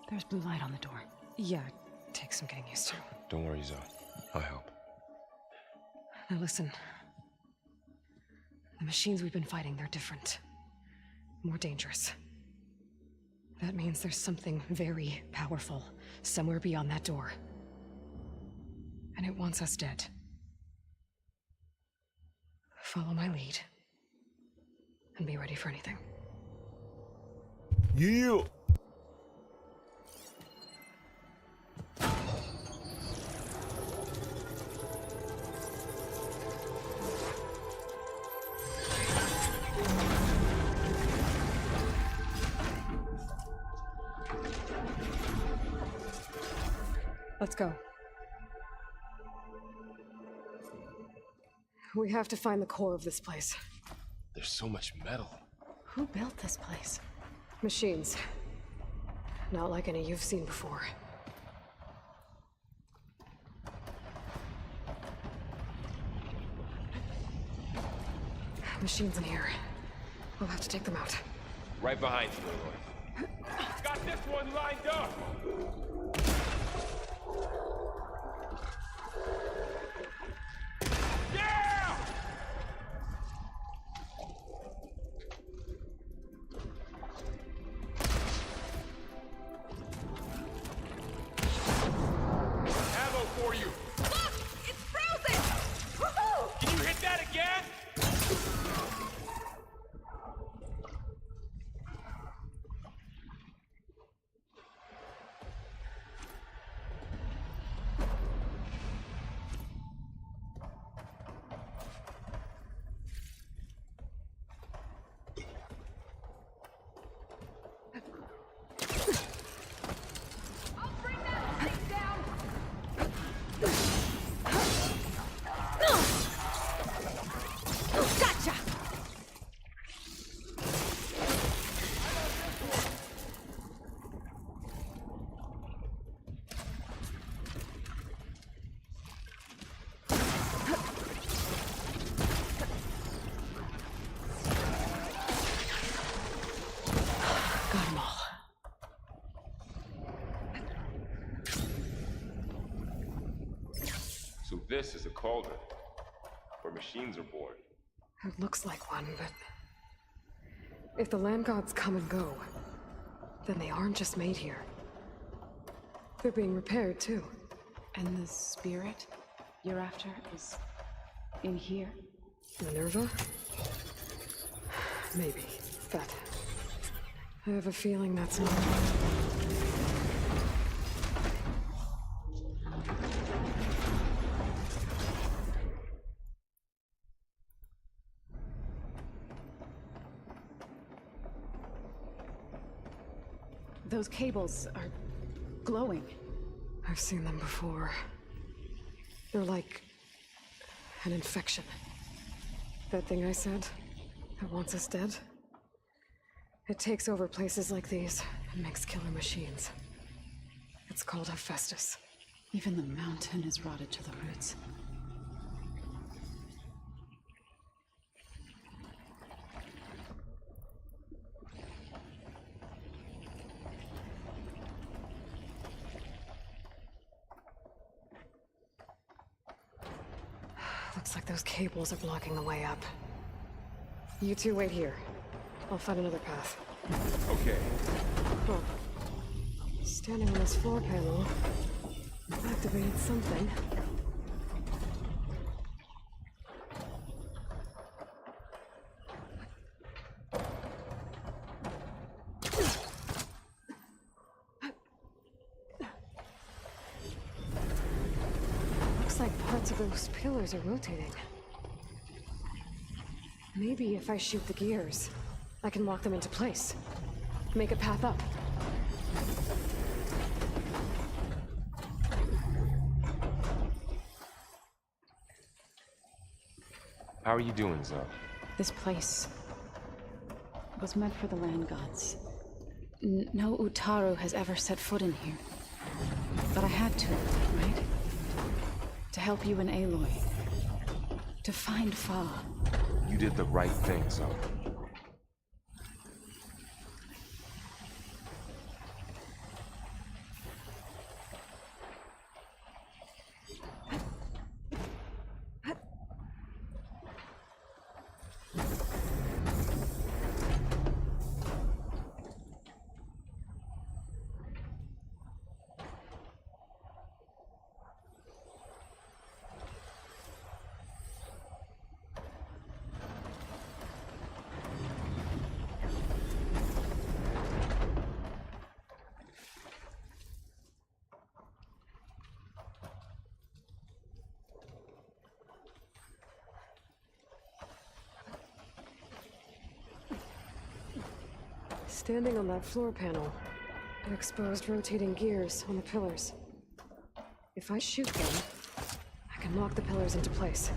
O: There's blue light on the door.
H: Yeah, it takes some getting used to.
K: Don't worry, Zoe. I'll help.
H: Now listen. The machines we've been fighting, they're different. More dangerous. That means there's something very powerful somewhere beyond that door. And it wants us dead. Follow my lead. And be ready for anything.
B: Yeah!
H: Let's go. We have to find the core of this place.
K: There's so much metal.
O: Who built this place?
H: Machines. Not like any you've seen before. Machines in here. We'll have to take them out.
K: Right behind you, Aloy. Got this one lined up! Yeah! Ammo for you!
S: Look! It's frozen! Woohoo!
K: Can you hit that again? So this is a cauldron, where machines are born.
H: It looks like one, but... if the land gods come and go, then they aren't just made here. They're being repaired, too.
O: And the spirit you're after is in here?
H: Minerva? Maybe. That. I have a feeling that's not.
L: Those cables are glowing.
H: I've seen them before. They're like an infection. That thing I said that wants us dead? It takes over places like these and makes killer machines. It's called Hephaestus.
O: Even the mountain is rotted to the roots.
H: Looks like those cables are blocking the way up. You two wait here. I'll find another path.
K: Okay.
H: Huh. Standing on this floor panel activated something. Looks like parts of those pillars are rotating. Maybe if I shoot the gears, I can lock them into place. Make a path up.
K: How are you doing, Zoe?
O: This place was meant for the land gods. No Utaru has ever set foot in here. But I had to, right? To help you and Aloy. To find Fa.
K: You did the right thing, Zoe.
H: Standing on that floor panel, are exposed rotating gears on the pillars. If I shoot them, I can lock the pillars into place.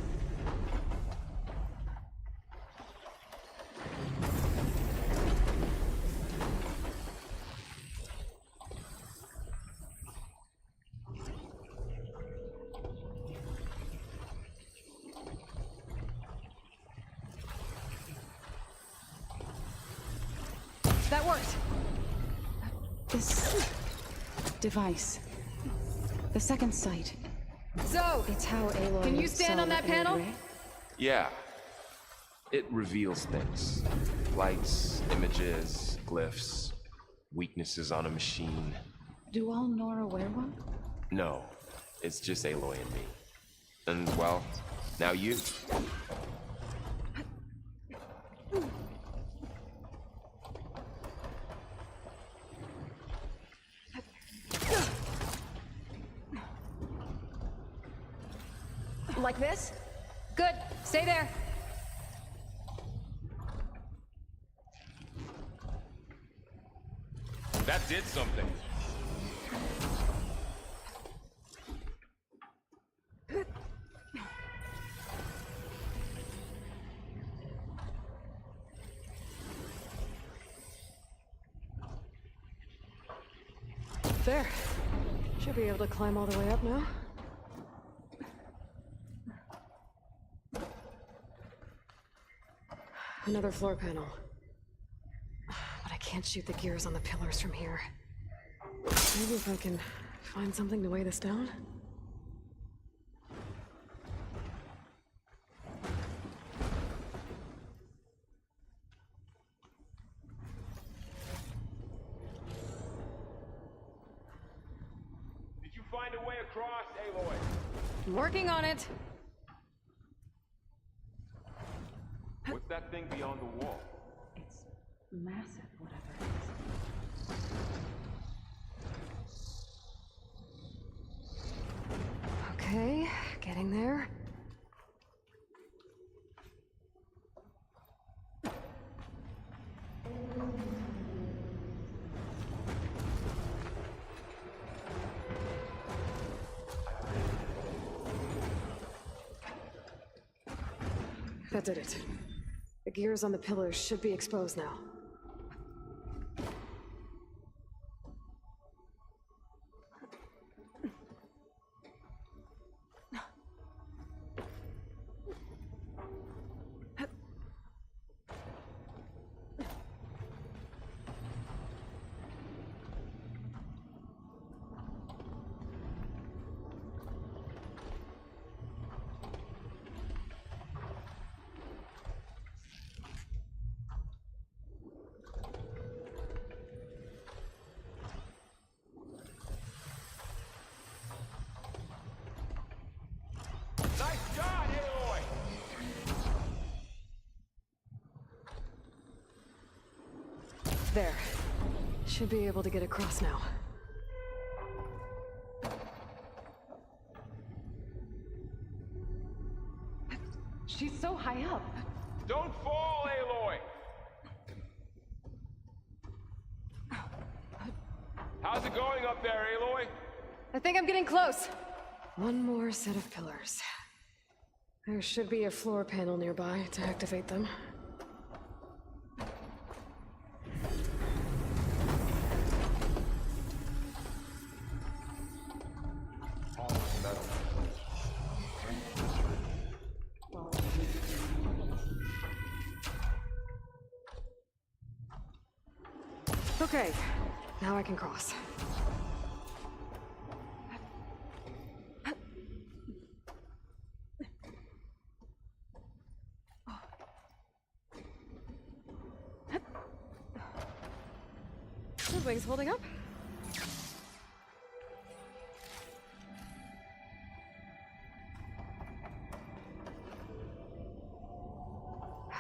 I: That worked!
O: This device. The second sight.
I: So,
O: it's how Aloy
I: can you stand
O: saw
I: on that
O: what Aloy
I: panel?
O: read.
K: Yeah. It reveals things. Lights, images, glyphs, weaknesses on a machine.
O: Do all Nora wear one?
K: No, it's just Aloy and me. And, well, now you.
I: Like this? Good. Stay there.
K: That did something.
H: There. Should be able to climb all the way up now. Another floor panel. But I can't shoot the gears on the pillars from here. Maybe if I can find something to weigh this down?
K: Did you find a way across, Aloy?
I: I'm working on it.
K: What's that thing beyond the wall?
O: It's massive, whatever it is.
H: Okay, getting there. That did it. The gears on the pillars should be exposed now.
K: Nice shot, Aloy!
H: There. Should be able to get across now.
Q: She's so high up.
K: Don't fall, Aloy! How's it going up there, Aloy?
H: I think I'm getting close. One more set of pillars. There should be a floor panel nearby to activate them. Okay, now I can cross. The wing's holding up.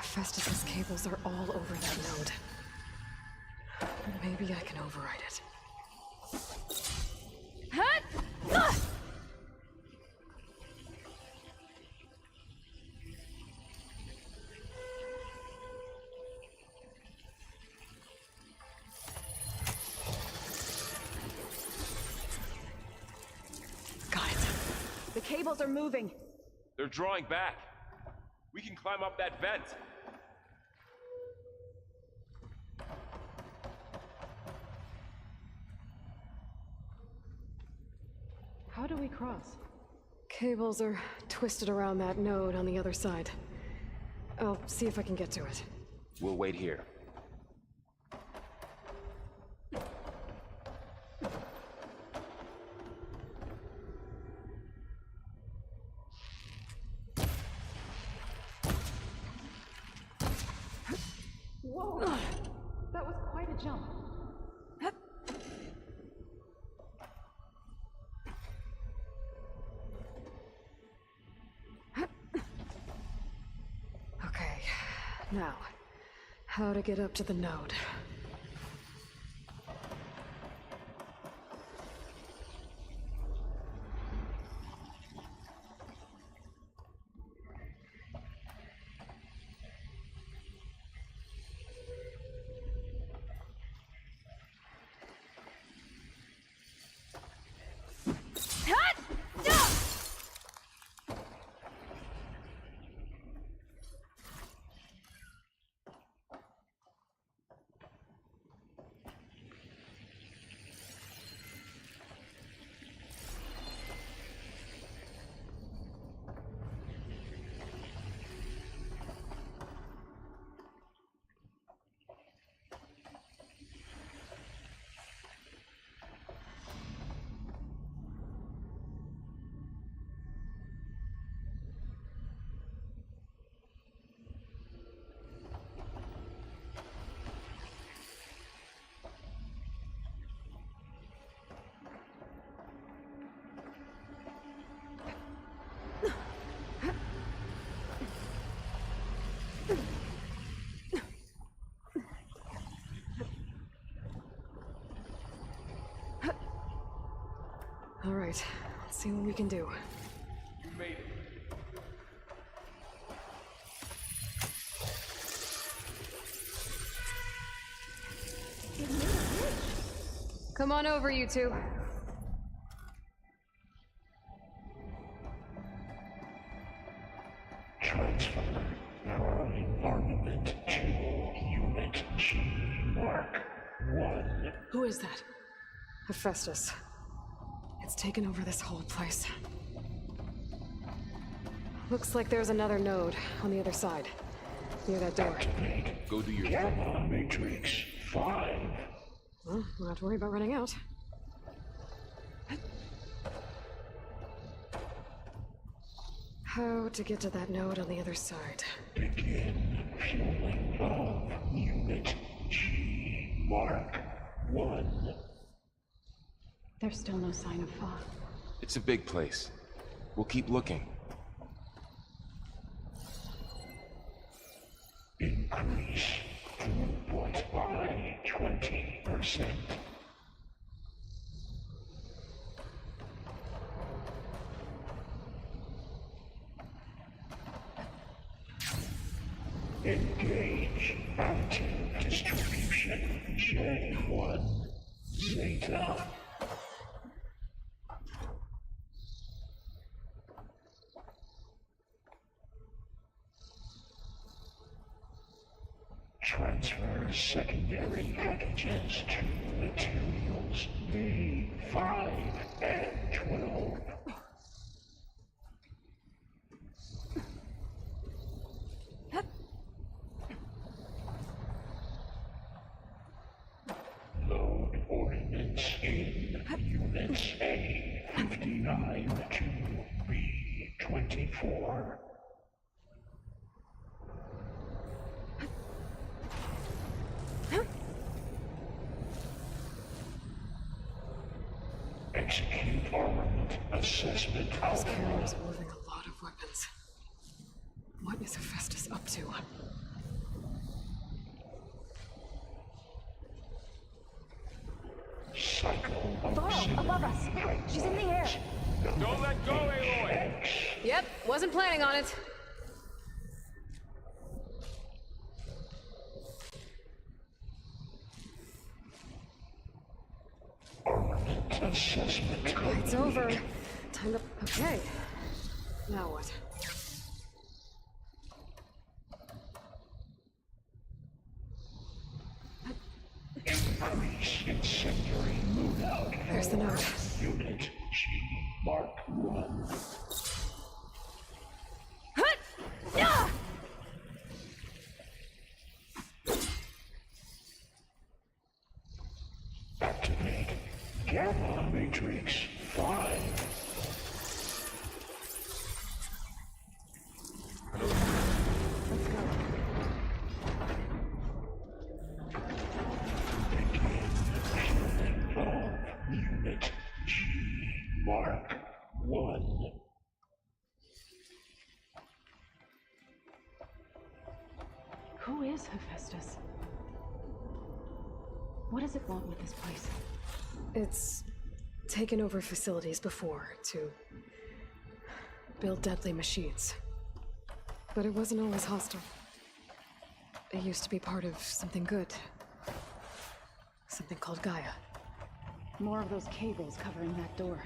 H: Festus's cables are all over that node. Maybe I can override it.
N: Got it. The cables are moving.
K: They're drawing back. We can climb up that vent.
Q: How do we cross?
H: Cables are twisted around that node on the other side. I'll see if I can get to it.
K: We'll wait here.
Q: Whoa! That was quite a jump.
H: Okay, now, how to get up to the node. All right, let's see what we can do.
A: You made it.
H: Come on over, you two.
E: Transfer armament to Unit G Mark 1.
H: Who is that? Hephaestus. It's taken over this whole place. Looks like there's another node on the other side, near that door.
E: Activate.
K: Go do your
E: Gamma Matrix 5.
H: Well, we'll have to worry about running out. How to get to that node on the other side?
E: Begin fueling of Unit G Mark 1.
L: There's still no sign of fog.
K: It's a big place. We'll keep looking.
E: Increase throughput by 20%. Engage active distribution J1 Zeta. Transfer secondary packages to materials B5 and 12. Load ordnance in Units A59 to B24. Execute armament assessment
H: This
E: algorithm.
H: carrier is moving a lot of weapons. What is Hephaestus up to?
E: Cycle of
Q: Varl, above us! She's in the air!
K: Don't let go, Aloy!
H: Yep, wasn't planning on it.
E: Armament assessment.
H: It's over. Time to... Okay. Now what?
E: Increase incendiary loadout.
H: There's the node.
E: Unit G Mark 1. Activate Gamma Matrix 5. Unit G Mark 1.
L: Who is Hephaestus? What does it want with this place?
H: It's taken over facilities before to build deadly machines. But it wasn't always hostile. It used to be part of something good. Something called Gaia.
L: More of those cables covering that door.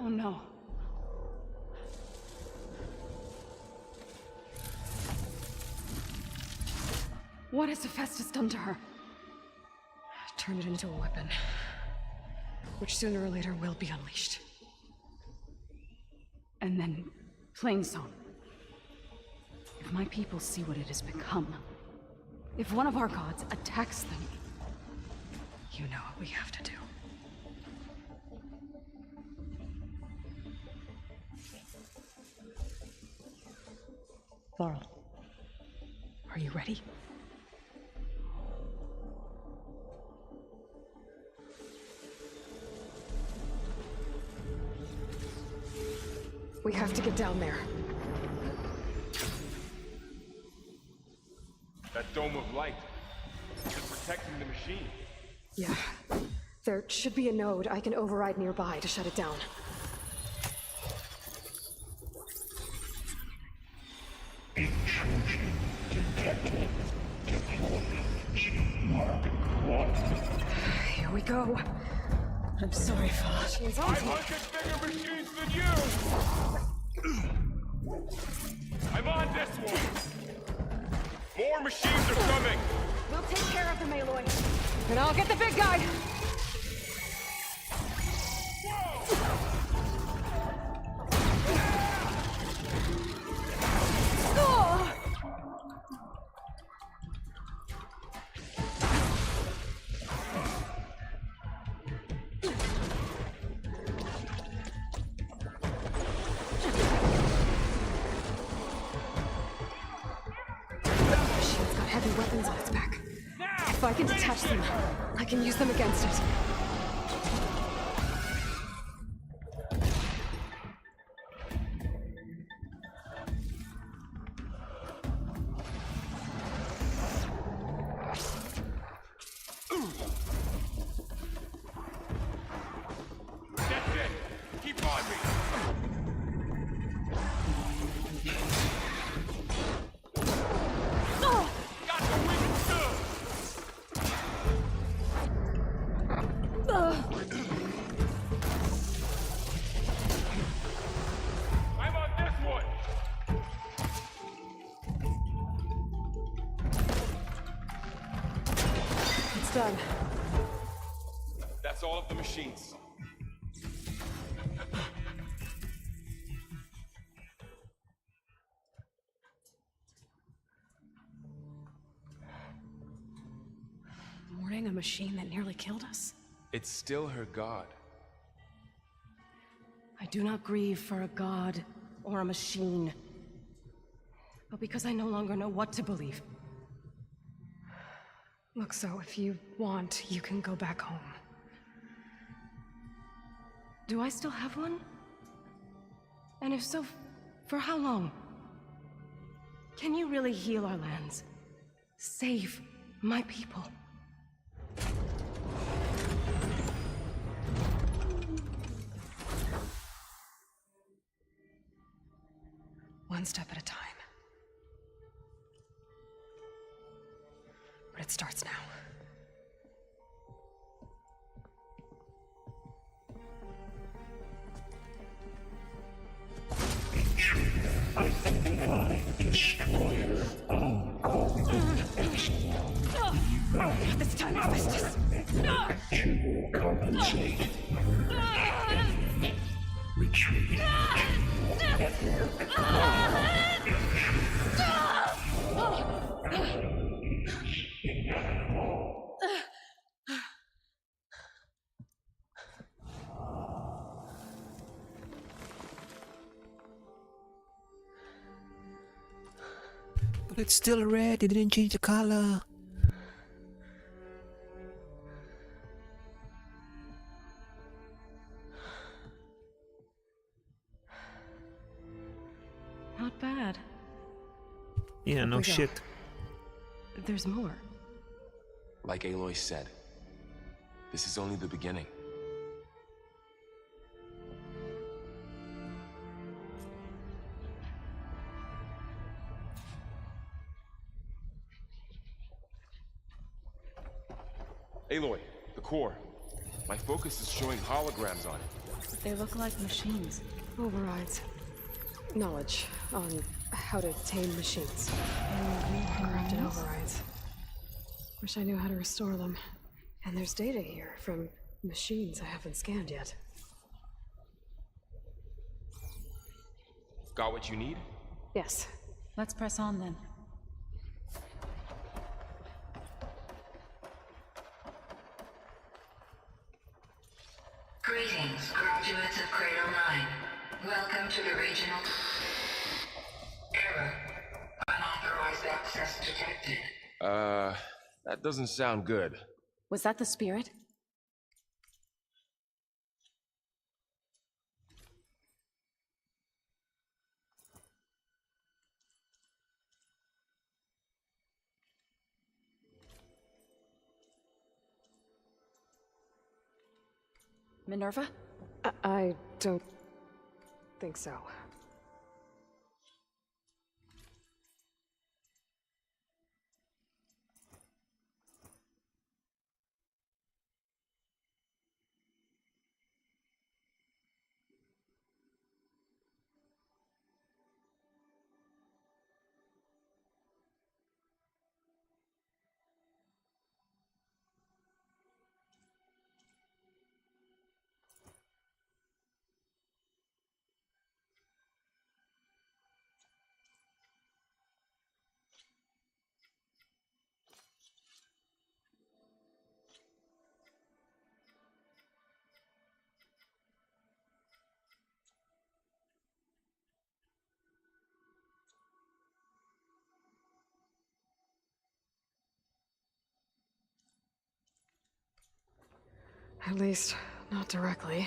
L: Oh no. What has Hephaestus done to her?
H: Turned it into a weapon. Which sooner or later will be unleashed.
L: And then, Plainsong. If my people see what it has become, if one of our gods attacks them,
H: you know what we have to do.
L: Varl.
H: Are you ready? We have to get down there.
K: That dome of light. It's protecting the machine.
H: Yeah. There should be a node I can override nearby to shut it down.
E: Intrusion detected. Deploying Mark 1.
H: Here we go. I'm sorry, Fosh. It's on
K: I'm hunting bigger machines than you! I'm on this one! More machines are coming!
H: We'll take care of them, Aloy.
I: And I'll get the big guy!
H: Machine's got heavy weapons on its back. If I can detach them, I can use them against it.
K: That's it! Keep on me! Got the wings too! I'm on this one!
H: It's done.
K: That's all of the machines.
H: Mourning a machine that nearly killed us?
K: It's still her god.
Q: I do not grieve for a god or a machine, but because I no longer know what to believe.
H: Look, so if you want, you can go back home.
Q: Do I still have one? And if so, for how long? Can you really heal our lands? Save my people?
H: One step at a time. But it starts now.
E: Identify destroyer.
Q: Not this time, Misters.
E: To compensate. Retreat.
B: But it's still red, it didn't change the color.
Q: Not bad.
B: Yeah, no shit.
Q: There's more.
K: Like Aloy said, this is only the beginning. Aloy, the core. My focus is showing holograms on it.
Q: They look like machines.
H: Overrides. Knowledge on how to tame machines. Corrupted overrides. Wish I knew how to restore them. And there's data here from machines I haven't scanned yet.
K: Got what you need?
H: Yes.
L: Let's press on then.
T: Greetings, graduates of Cradle 9. Welcome to the regional... Error. Unauthorized access detected.
K: That doesn't sound good.
L: Was that the spirit? Minerva?
H: I don't think so. At least, not directly.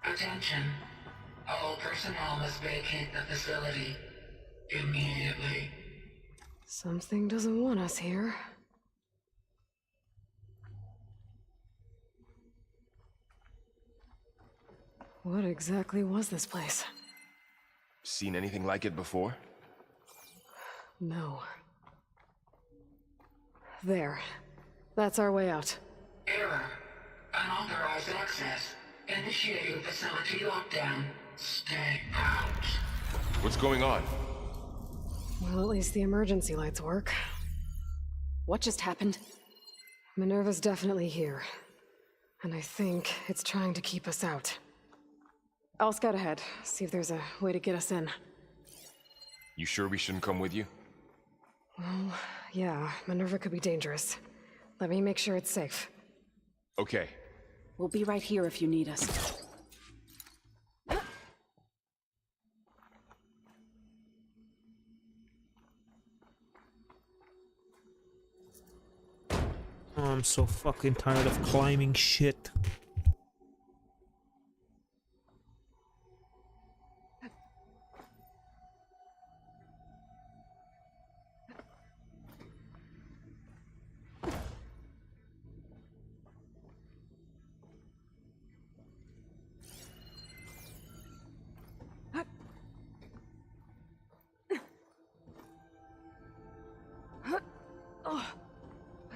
T: Attention. All personnel must vacate the facility immediately.
H: Something doesn't want us here. What exactly was this place?
K: Seen anything like it before?
H: No. There. That's our way out.
T: Error. Unauthorized access. Initiating facility lockdown. Stay out.
K: What's going on?
H: Well, at least the emergency lights work.
L: What just happened?
H: Minerva's definitely here. And I think it's trying to keep us out. I'll scout ahead, see if there's a way to get us in.
K: You sure we shouldn't come with you?
H: Well, yeah, Minerva could be dangerous. Let me make sure it's safe.
K: Okay.
L: We'll be right here if you need us.
B: Oh, I'm so fucking tired of climbing shit.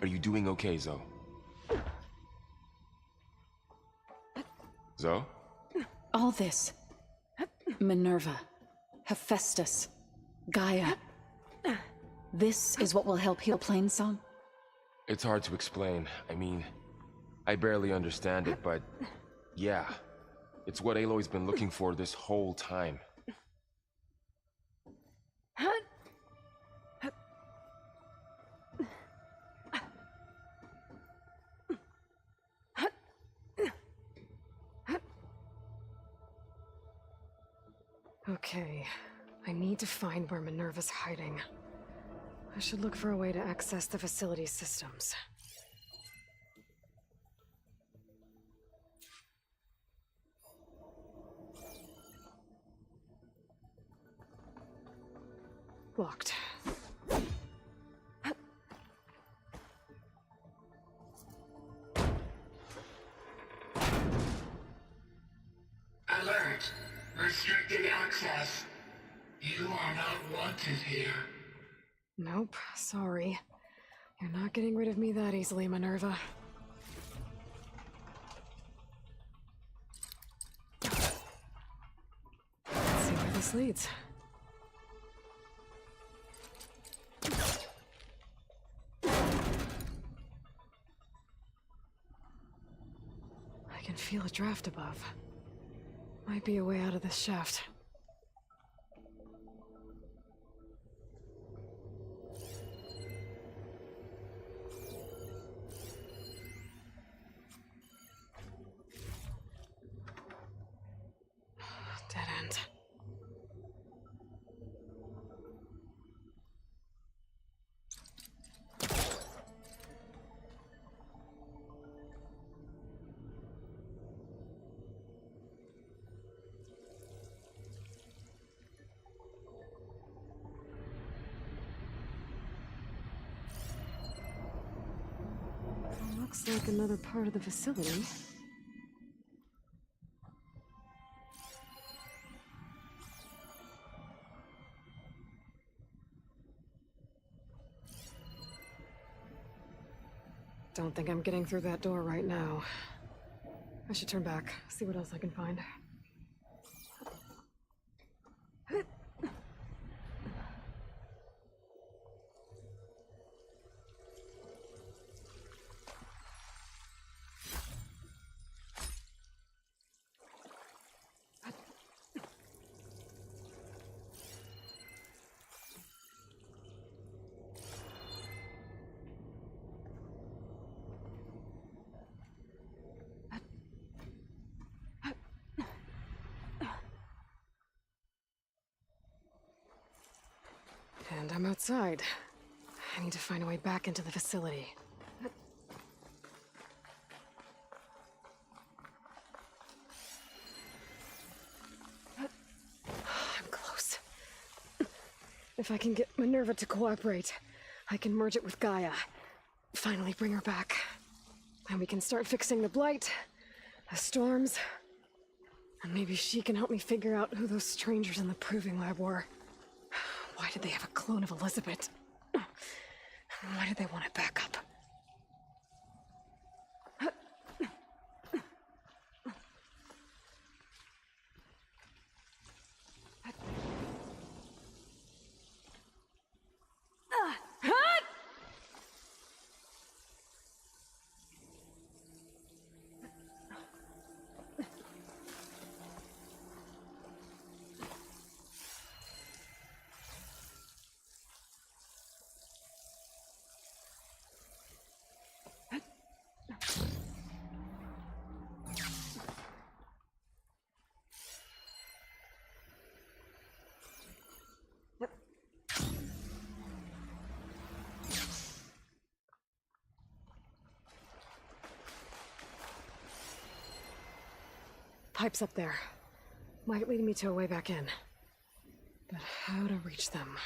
K: Are you doing okay, Zoe? Zoe?
L: All this. Minerva. Hephaestus. Gaia. This is what will help heal Plainsong?
K: It's hard to explain. I mean, I barely understand it, but yeah. It's what Aloy's been looking for this whole time.
H: Okay, I need to find where Minerva's hiding. I should look for a way to access the facility's systems. Locked.
T: Alert. Restricted access. You are not wanted here.
H: Nope, sorry. You're not getting rid of me that easily, Minerva. Let's see where this leads. I can feel a draft above. Might be a way out of this shaft. Dead end. Looks like another part of the facility. Don't think I'm getting through that door right now. I should turn back, see what else I can find. And I'm outside. I need to find a way back into the facility. I'm close. If I can get Minerva to cooperate, I can merge it with Gaia. Finally bring her back. And we can start fixing the blight, the storms, and maybe she can help me figure out who those strangers in the proving lab were. Why did they have a clone of Elizabeth? Why did they want it back up? Pipes up there. Might lead me to a way back in. But how to reach them?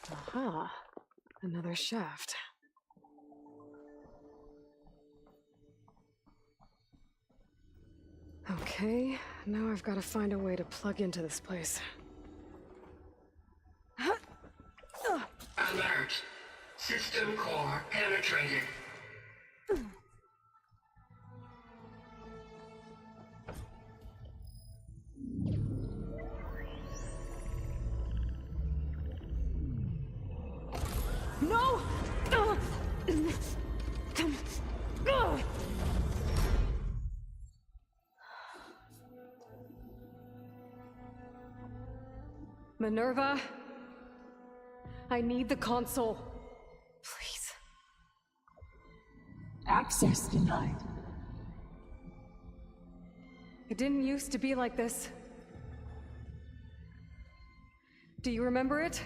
H: Aha, another shaft. Okay, now I've got to find a way to plug into this place.
T: Alert. System core penetrated.
H: No! Minerva, I need the console. Please.
S: Access denied.
H: It didn't used to be like this. Do you remember it?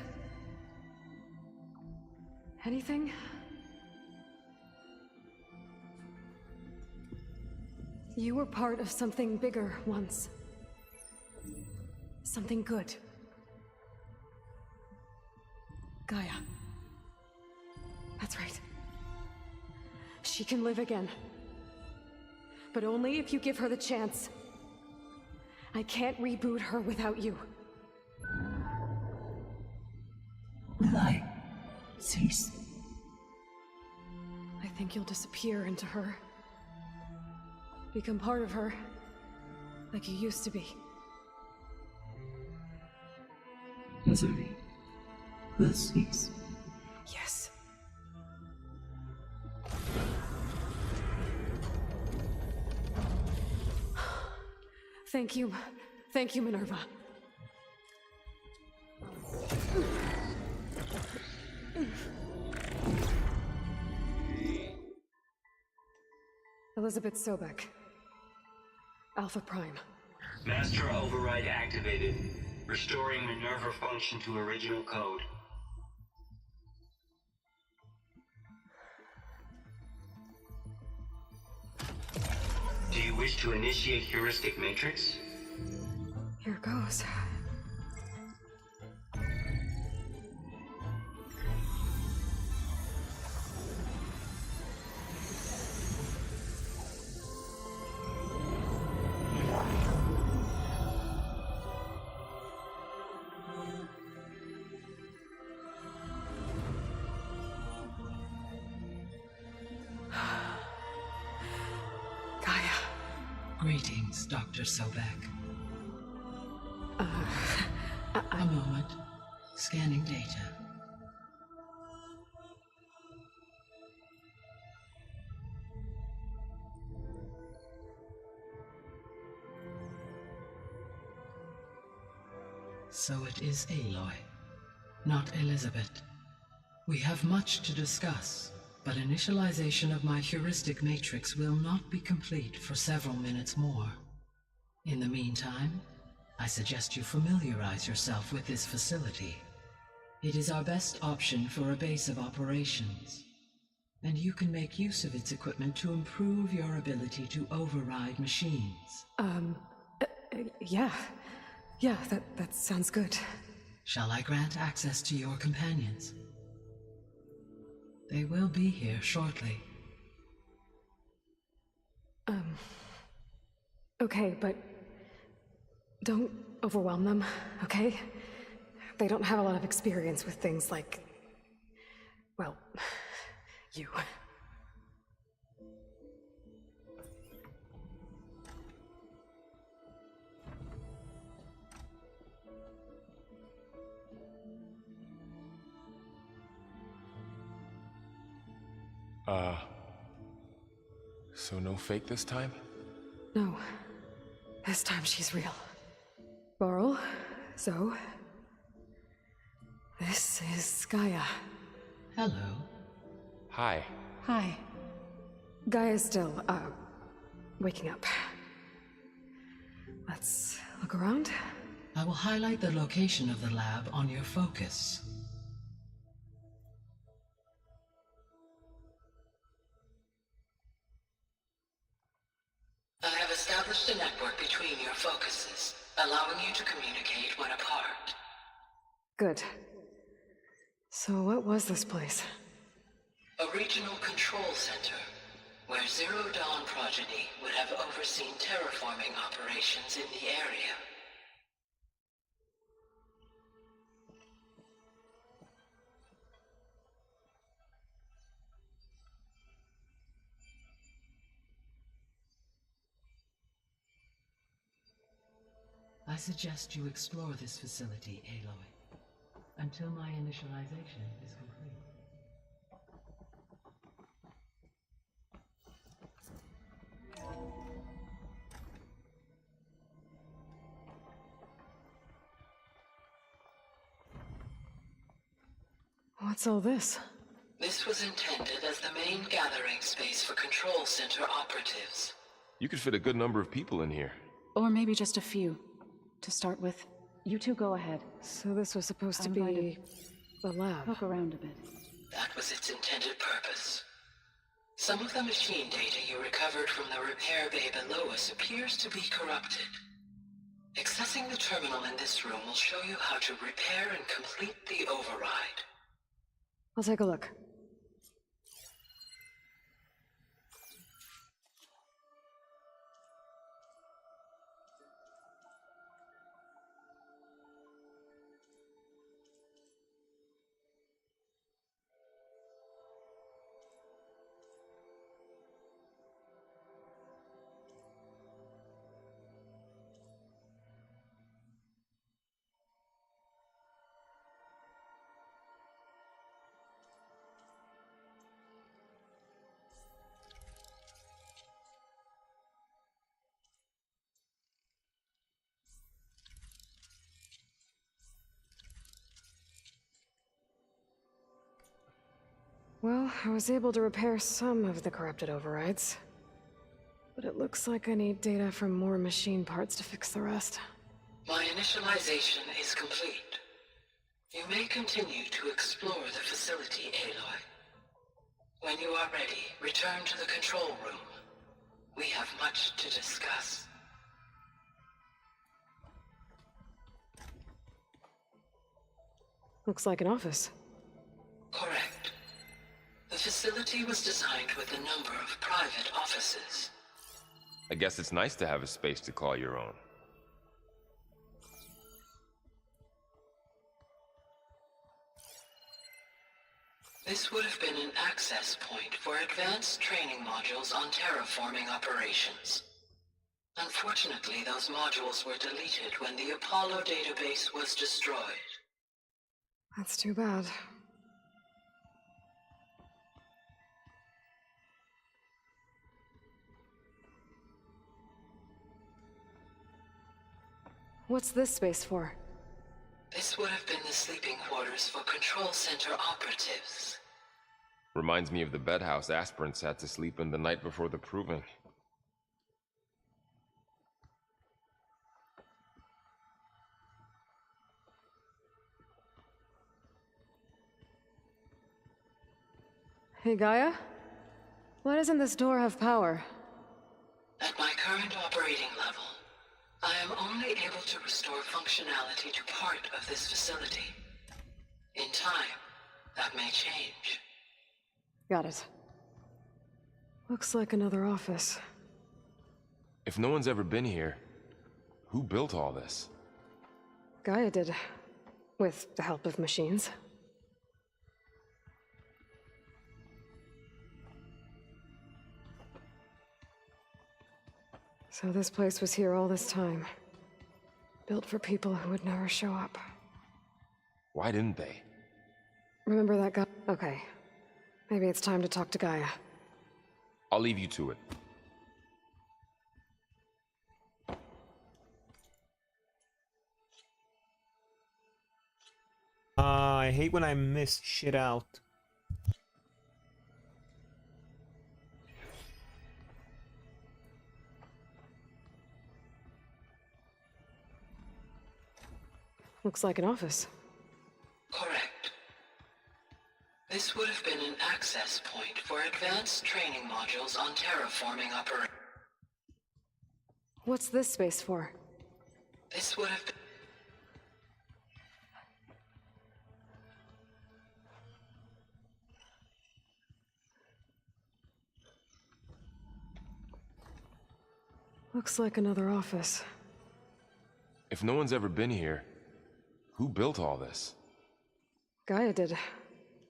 H: Anything? You were part of something bigger once. Something good. Gaia. That's right. She can live again. But only if you give her the chance. I can't reboot her without you.
E: Lie. Cease.
H: I think you'll disappear into her. Become part of her. Like you used to be.
E: Misery will cease.
H: Yes. Thank you. Thank you, Minerva. Elizabeth Sobek. Alpha Prime.
U: Master override activated. Restoring Minerva function to original code. Do you wish to initiate heuristic matrix?
H: Here goes.
V: Greetings, Dr. Sobek. A moment. Scanning data. So it is Aloy, not Elizabeth. We have much to discuss, but initialization of my heuristic matrix will not be complete for several minutes more. In the meantime, I suggest you familiarize yourself with this facility. It is our best option for a base of operations, and you can make use of its equipment to improve your ability to override machines.
H: Yeah. Yeah, that sounds good.
V: Shall I grant access to your companions? They will be here shortly.
H: Okay, but don't overwhelm them, okay? They don't have a lot of experience with things like, well, you.
K: So no fake this time?
H: No. This time she's real. Varl, Zoe. This is Gaia.
V: Hello.
K: Hi.
L: Hi.
H: Gaia's still, waking up. Let's look around.
V: I will highlight the location of the lab on your focus. I have established a network between your focuses, allowing you to communicate when apart.
H: Good. So what was this place?
V: A regional control center, where Zero Dawn progeny would have overseen terraforming operations in the area. I suggest you explore this facility, Aloy, until my initialization is complete.
H: What's all this?
V: This was intended as the main gathering space for control center operatives.
K: You could fit a good number of people in here.
L: Or maybe just a few. To start with, you two go ahead.
H: So this was supposed to be the lab.
L: Poke around a bit.
V: That was its intended purpose. Some of the machine data you recovered from the repair bay below us appears to be corrupted. Accessing the terminal in this room will show you how to repair and complete the override.
H: I'll take a look. Well, I was able to repair some of the corrupted overrides. But it looks like I need data from more machine parts to fix the rest.
V: My initialization is complete. You may continue to explore the facility, Aloy. When you are ready, return to the control room. We have much to discuss.
H: Looks like an office.
V: Correct. The facility was designed with a number of private offices.
K: I guess it's nice to have a space to call your own.
V: This would have been an access point for advanced training modules on terraforming operations. Unfortunately, those modules were deleted when the Apollo database was destroyed.
H: That's too bad. What's this space for?
V: This would have been the sleeping quarters for control center operatives.
K: Reminds me of the bedhouse aspirants had to sleep in the night before the proving.
H: Hey, Gaia? Why doesn't this door have power?
V: At my current operating level, I am only able to restore functionality to part of this facility. In time, that may change.
H: Got it. Looks like another office.
K: If no one's ever been here, who built all this?
H: Gaia did. With the help of machines. So this place was here all this time. Built for people who would never show up.
K: Why didn't they?
H: Remember that guy? Okay. Maybe it's time to talk to Gaia.
K: I'll leave you to it.
B: I hate when I miss shit out.
H: Looks like an office.
V: Correct. This would have been an access point for advanced training modules on terraforming operations.
H: What's this space for?
V: This would have been...
H: Looks like another office.
K: If no one's ever been here, who built all this?
H: Gaia did.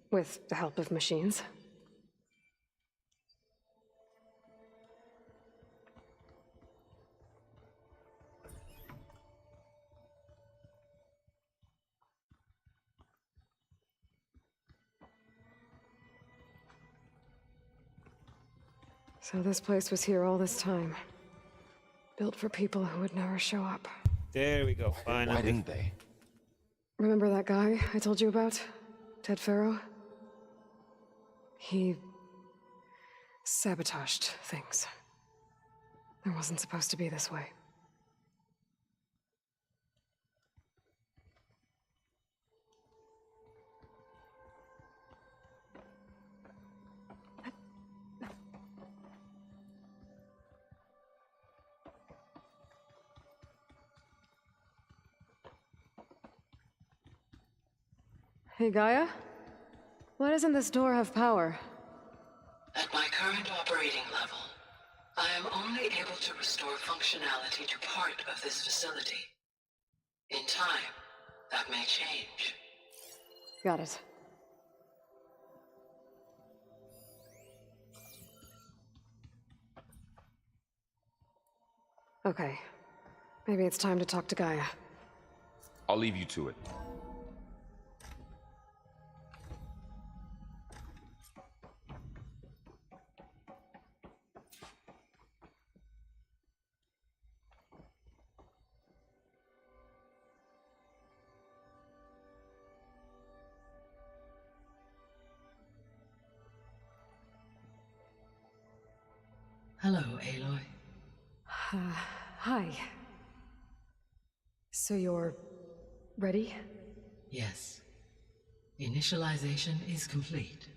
H: With the help of machines. So this place was here all this time. Built for people who would never show up.
B: There we go, finally.
K: Why didn't they?
H: Remember that guy I told you about? Ted Farrow? He sabotaged things. It wasn't supposed to be this way. Hey, Gaia? Why doesn't this door have power?
V: At my current operating level, I am only able to restore functionality to part of this facility. In time, that may change.
H: Got it. Okay. Maybe it's time to talk to Gaia.
K: I'll leave you to it.
V: Hello, Aloy.
H: Hi. So you're ready?
V: Yes. Initialization is complete.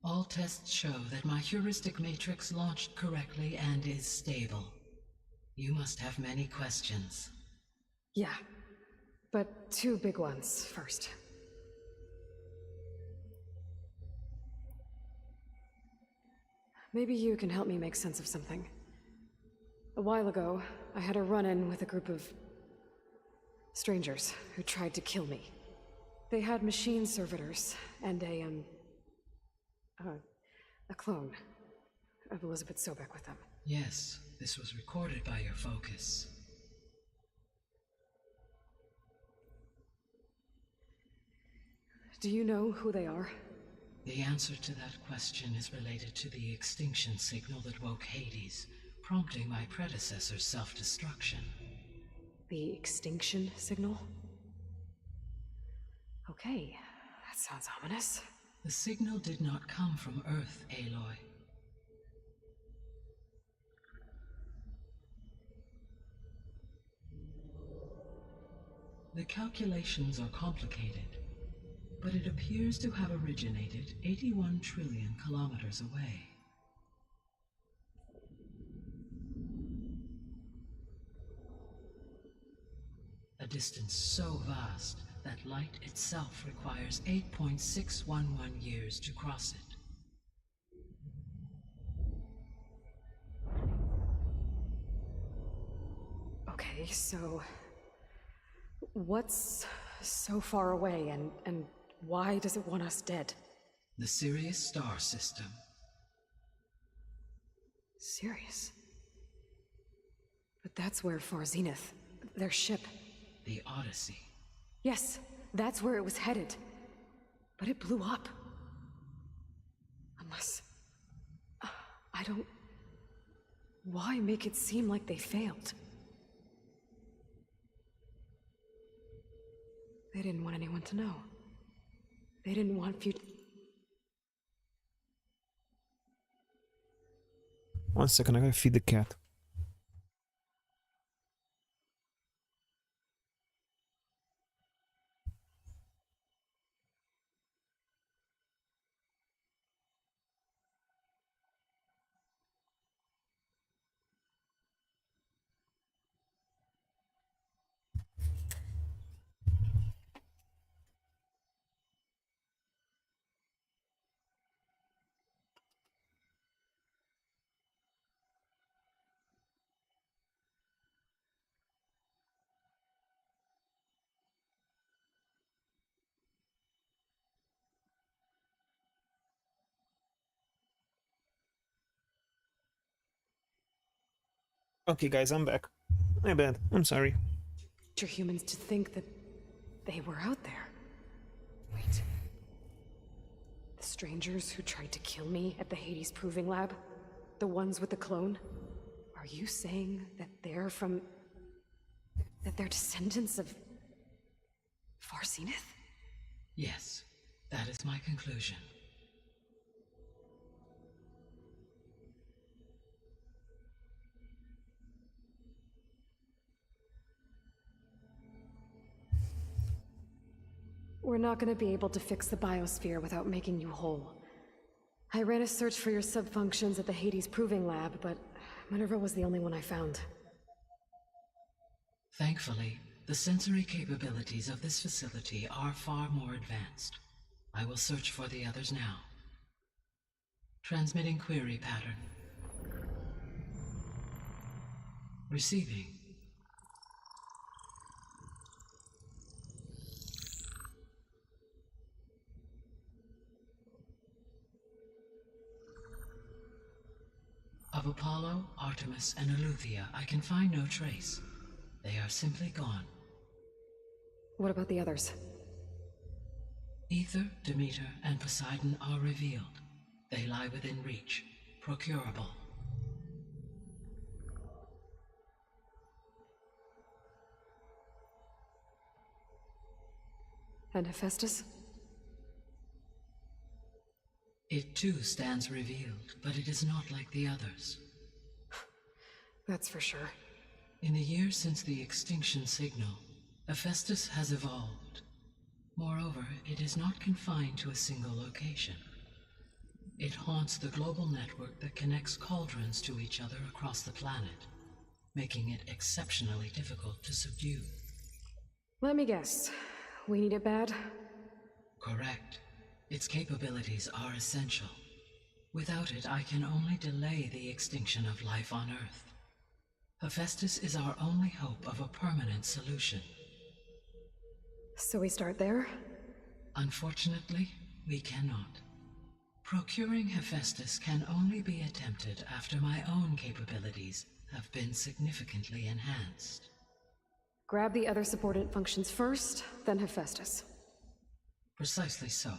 V: All tests show that my heuristic matrix launched correctly and is stable. You must have many questions.
H: Yeah. But two big ones first. Maybe you can help me make sense of something. A while ago, I had a run-in with a group of strangers who tried to kill me. They had machine servitors and a clone of Elizabeth Sobek with them.
V: Yes, this was recorded by your focus.
H: Do you know who they are?
V: The answer to that question is related to the extinction signal that woke Hades, prompting my predecessor's self-destruction.
H: The extinction signal? Okay, that sounds ominous.
V: The signal did not come from Earth, Aloy. The calculations are complicated, but it appears to have originated 81 trillion kilometers away. A distance so vast that light itself requires 8.611 years to cross it.
H: Okay, so what's so far away and why does it want us dead?
V: The Sirius star system.
H: Sirius? But that's where Far Zenith, their ship.
V: The Odyssey.
H: Yes, that's where it was headed. But it blew up. Unless... I don't... Why make it seem like they failed? They didn't want anyone to know. They didn't want future...
B: One second, I gotta feed the cat. Okay guys, I'm back. My bad, I'm sorry.
H: humans to think that they were out there. Wait. The strangers who tried to kill me at the Hades Proving Lab? The ones with the clone? Are you saying that they're from... that they're descendants of... Far Zenith?
V: Yes, that is my conclusion.
H: We're not gonna be able to fix the biosphere without making you whole. I ran a search for your subfunctions at the Hades Proving Lab, but Minerva was the only one I found.
V: Thankfully, the sensory capabilities of this facility are far more advanced. I will search for the others now. Transmitting query pattern. Receiving. Of Apollo, Artemis, and Eleuthia, I can find no trace. They are simply gone.
H: What about the others?
V: Ether, Demeter, and Poseidon are revealed. They lie within reach, procurable.
H: And Hephaestus?
V: It too stands revealed, but it is not like the others.
H: That's for sure.
V: In the years since the extinction signal, Hephaestus has evolved. Moreover, it is not confined to a single location. It haunts the global network that connects cauldrons to each other across the planet, making it exceptionally difficult to subdue.
H: Let me guess. We need it bad?
V: Correct. Its capabilities are essential. Without it, I can only delay the extinction of life on Earth. Hephaestus is our only hope of a permanent solution.
H: So we start there?
V: Unfortunately, we cannot. Procuring Hephaestus can only be attempted after my own capabilities have been significantly enhanced.
H: Grab the other subordinate functions first, then Hephaestus.
V: Precisely so.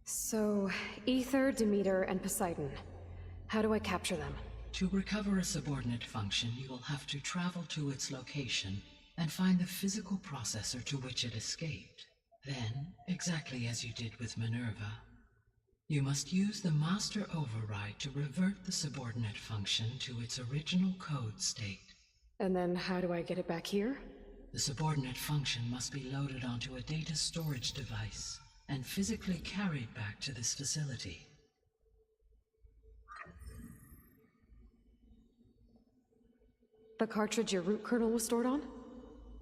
H: So, Ether, Demeter, and Poseidon. How do I capture them?
V: To recover a subordinate function, you will have to travel to its location and find the physical processor to which it escaped. Then, exactly as you did with Minerva, you must use the master override to revert the subordinate function to its original code state.
H: And then how do I get it back here?
V: The subordinate function must be loaded onto a data storage device and physically carried back to this facility.
H: The cartridge your root kernel was stored on?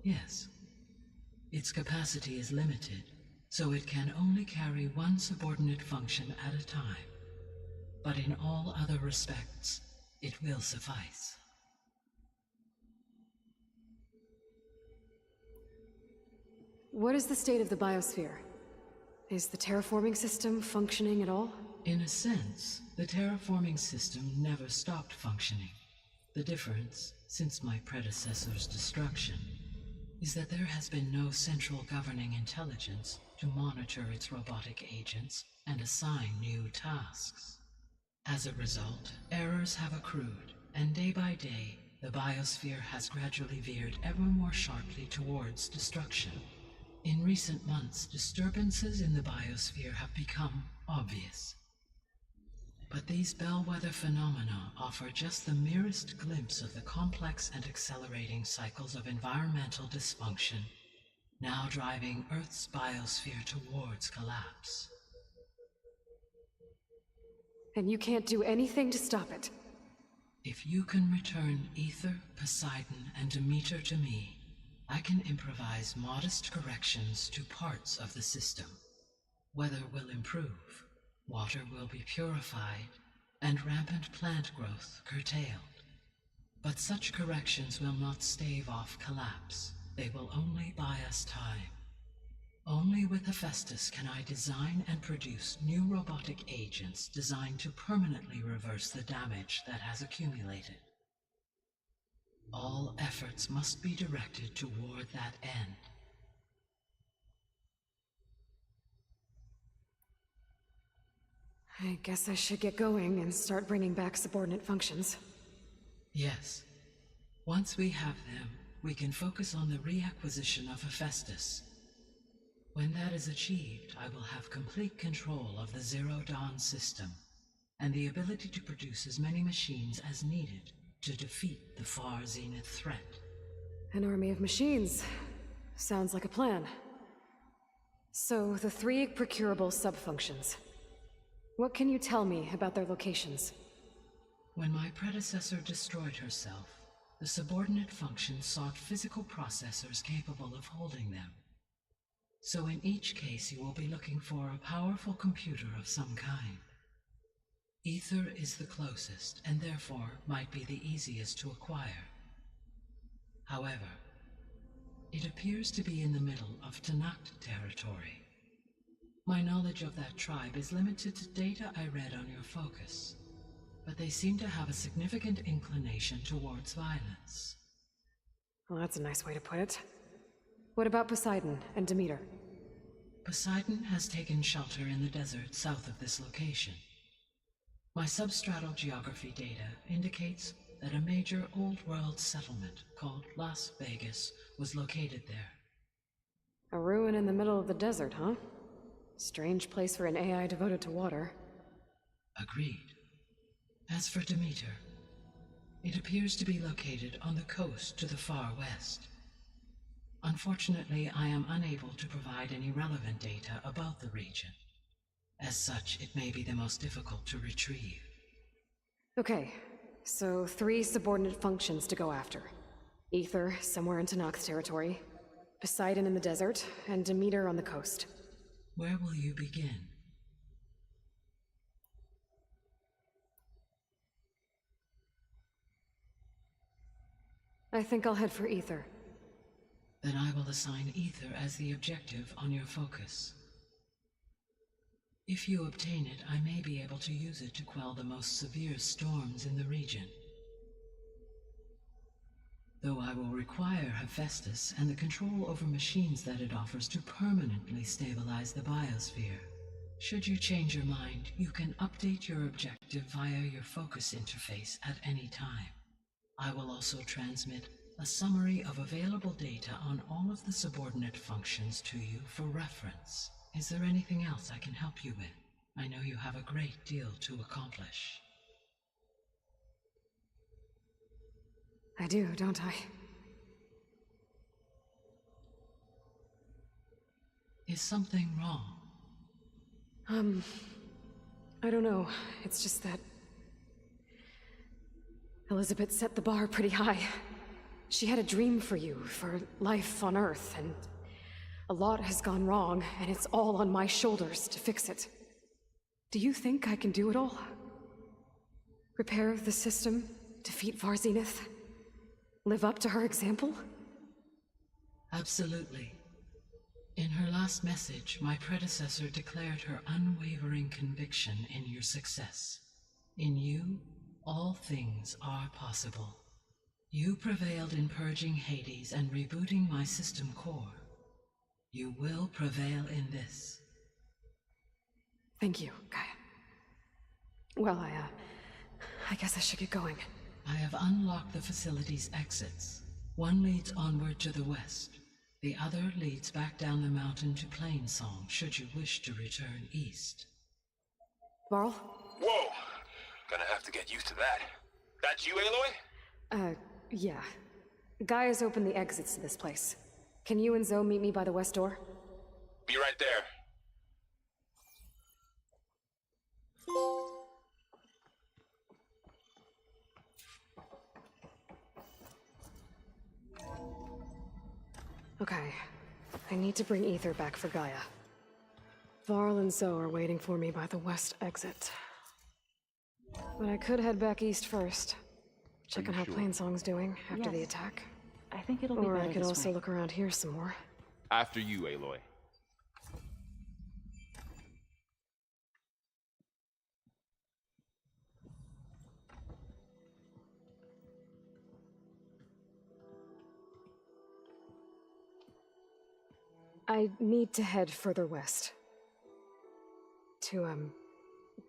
V: Yes. Its capacity is limited, so it can only carry one subordinate function at a time. But in all other respects, it will suffice.
H: What is the state of the biosphere? Is the terraforming system functioning at all?
V: In a sense, the terraforming system never stopped functioning. The difference, since my predecessor's destruction, is that there has been no central governing intelligence to monitor its robotic agents and assign new tasks. As a result, errors have accrued, and day by day, the biosphere has gradually veered ever more sharply towards destruction. In recent months, disturbances in the biosphere have become obvious. But these bellwether phenomena offer just the merest glimpse of the complex and accelerating cycles of environmental dysfunction, now driving Earth's biosphere towards collapse.
H: And you can't do anything to stop it?
V: If you can return Ether, Poseidon, and Demeter to me, I can improvise modest corrections to parts of the system. Weather will improve, water will be purified, and rampant plant growth curtailed. But such corrections will not stave off collapse. They will only buy us time. Only with Hephaestus can I design and produce new robotic agents designed to permanently reverse the damage that has accumulated. All efforts must be directed toward that end.
H: I guess I should get going and start bringing back subordinate functions.
V: Yes. Once we have them, we can focus on the reacquisition of Hephaestus. When that is achieved, I will have complete control of the Zero Dawn system, and the ability to produce as many machines as needed to defeat the far zenith threat.
H: An army of machines. Sounds like a plan. So, the 3 procurable sub-functions. What can you tell me about their locations?
V: When my predecessor destroyed herself, the subordinate functions sought physical processors capable of holding them. So in each case you will be looking for a powerful computer of some kind. Ether is the closest, and therefore might be the easiest to acquire. However, it appears to be in the middle of Tanakh territory. My knowledge of that tribe is limited to data I read on your focus, but they seem to have a significant inclination towards violence.
H: Well, that's a nice way to put it. What about Poseidon and Demeter?
V: Poseidon has taken shelter in the desert south of this location. My substratal geography data indicates that a major old-world settlement called Las Vegas was located there.
H: A ruin in the middle of the desert, huh? Strange place for an AI devoted to water.
V: Agreed. As for Demeter, it appears to be located on the coast to the far west. Unfortunately, I am unable to provide any relevant data about the region. As such, it may be the most difficult to retrieve.
H: Okay, so 3 subordinate functions to go after. Ether, somewhere in Tanakh's territory, Poseidon in the desert, and Demeter on the coast.
V: Where will you begin?
H: I think I'll head for Ether.
V: Then I will assign Ether as the objective on your focus. If you obtain it, I may be able to use it to quell the most severe storms in the region. Though I will require Hephaestus and the control over machines that it offers to permanently stabilize the biosphere. Should you change your mind, you can update your objective via your focus interface at any time. I will also transmit a summary of available data on all of the subordinate functions to you for reference. Is there anything else I can help you with? I know you have a great deal to accomplish.
H: I do, don't I?
V: Is something wrong?
H: I don't know. It's just that Elizabeth set the bar pretty high. She had a dream for you, for life on Earth, and a lot has gone wrong, and it's all on my shoulders to fix it. Do you think I can do it all? Repair the system, defeat Varzenith, live up to her example?
V: Absolutely. In her last message, my predecessor declared her unwavering conviction in your success. In you, all things are possible. You prevailed in purging Hades and rebooting my system core. You will prevail in this.
H: Thank you, Gaia. Well, I guess I should get going.
V: I have unlocked the facility's exits. One leads onward to the west. The other leads back down the mountain to Plainsong, should you wish to return east.
H: Varl?
K: Whoa! Gonna have to get used to that. That's you, Aloy?
H: Yeah. Gaia's opened the exits to this place. Can you and Zoe meet me by the west door?
K: Be right there.
H: Okay. I need to bring Ether back for Gaia. Varl and Zoe are waiting for me by the west exit. But I could head back east first. Check on how Plainsong's doing after the attack.
O: I think it'll be
H: Or
O: better
H: I could
O: this
H: also
O: way.
H: look around here some more.
K: After you, Aloy.
H: I need to head further west. To,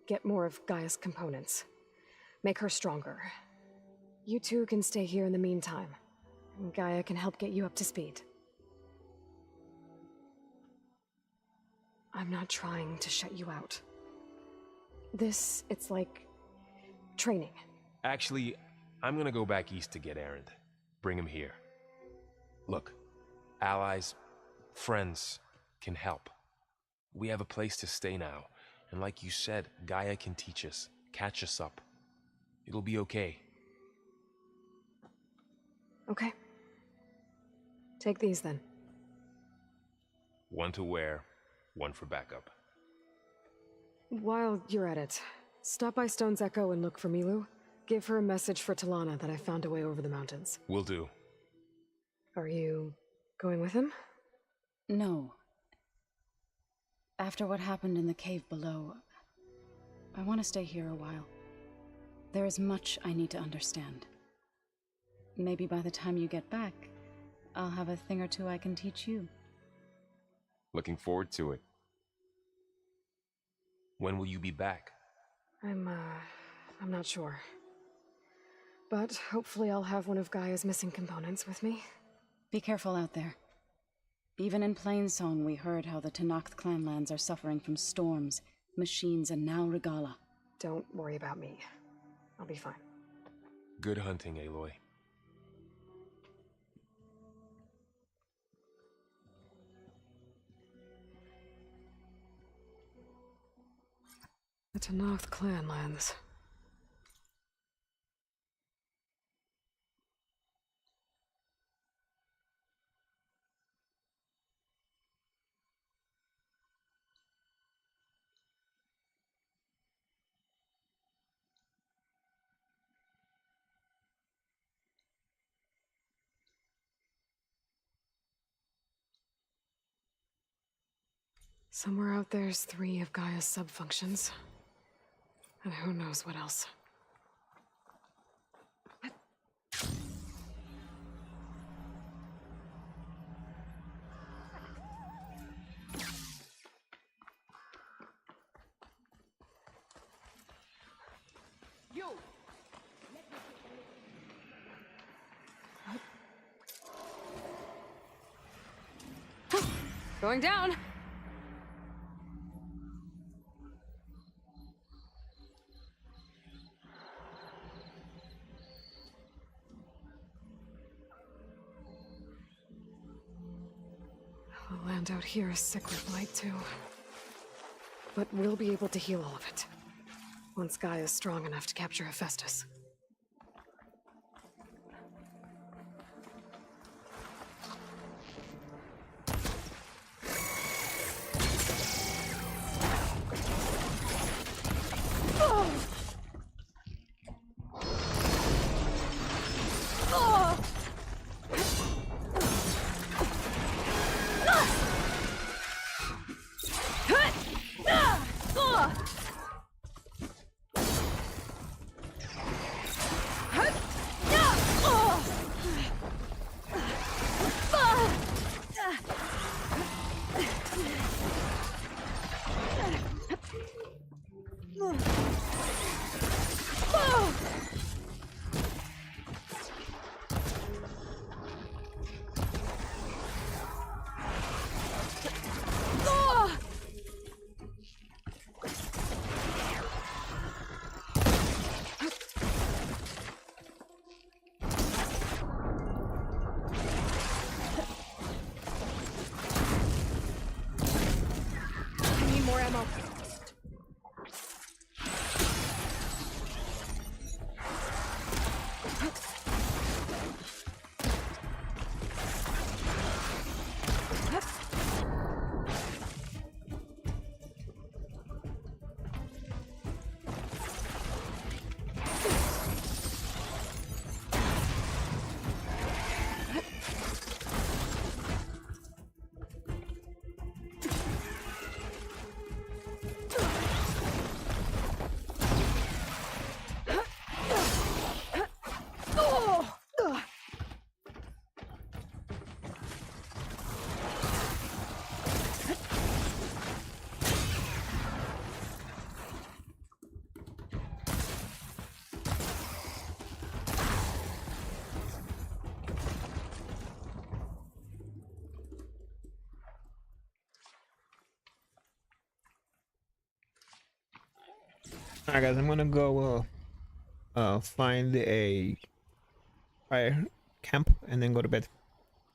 H: get more of Gaia's components. Make her stronger. You two can stay here in the meantime. And Gaia can help get you up to speed. I'm not trying to shut you out. It's like training.
K: Actually, I'm gonna go back east to get Erend. Bring him here. Look, allies, friends can help. We have a place to stay now, and like you said, Gaia can teach us, catch us up. It'll be okay.
H: Okay. Take these then.
K: One to wear, one for backup.
H: While you're at it, stop by Stone's Echo and look for Milu. Give her a message for Talana that I found a way over the mountains.
K: Will do.
H: Are you going with him?
L: No. After what happened in the cave below, I want to stay here a while. There is much I need to understand. Maybe by the time you get back, I'll have a thing or two I can teach you.
K: Looking forward to it. When will you be back?
H: I'm not sure. But hopefully I'll have one of Gaia's missing components with me.
L: Be careful out there. Even in Plainsong, we heard how the Tenakth clanlands are suffering from storms, machines, and now Regala.
H: Don't worry about me. I'll be fine.
K: Good hunting, Aloy.
H: The Tenakth clanlands. Somewhere out there's 3 of Gaia's subfunctions. And who knows what else.
S: You!
H: Going down! The land out here is sick with blight too. But we'll be able to heal all of it. Once Gaia is strong enough to capture Hephaestus.
B: Alright guys, I'm gonna go find a fire camp and then go to bed.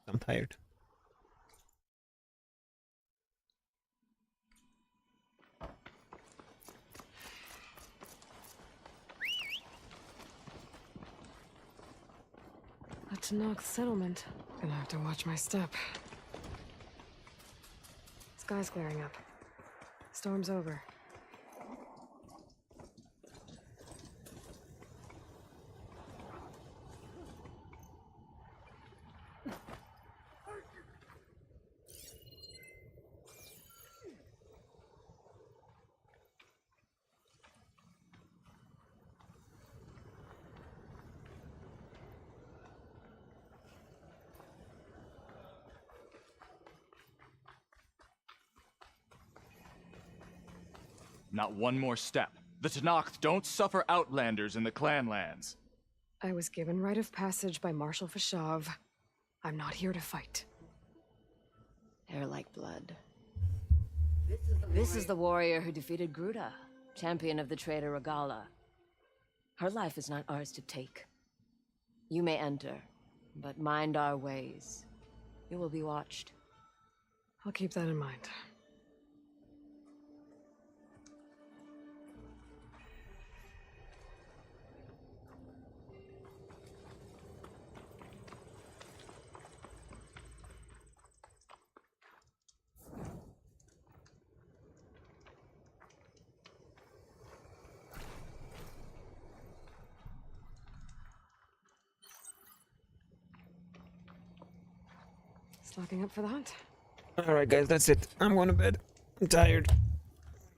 B: I'm tired.
H: A Tanakh settlement. Gonna have to watch my step. Sky's clearing up. Storm's over.
F: Not one more step. The Tanakh don't suffer outlanders in the clan lands.
H: I was given rite of passage by Marshal Fashav. I'm not here to fight.
M: Hair like blood. This is the warrior who defeated Gruta, champion of the traitor Regala. Her life is not ours to take. You may enter, but mind our ways. You will be watched.
H: I'll keep that in mind. Stocking up for the hunt.
B: Alright guys, that's it. I'm going to bed. I'm tired. Thank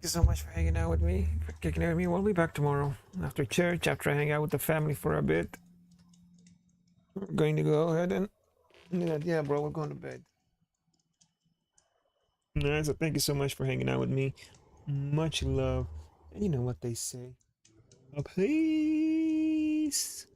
B: you so much for hanging out with me, for kicking it with me. We'll be back tomorrow after church, after I hang out with the family for a bit. We're going to go ahead and yeah, bro, we're going to bed. Alright, so thank you so much for hanging out with me. Much love. And you know what they say. Peace.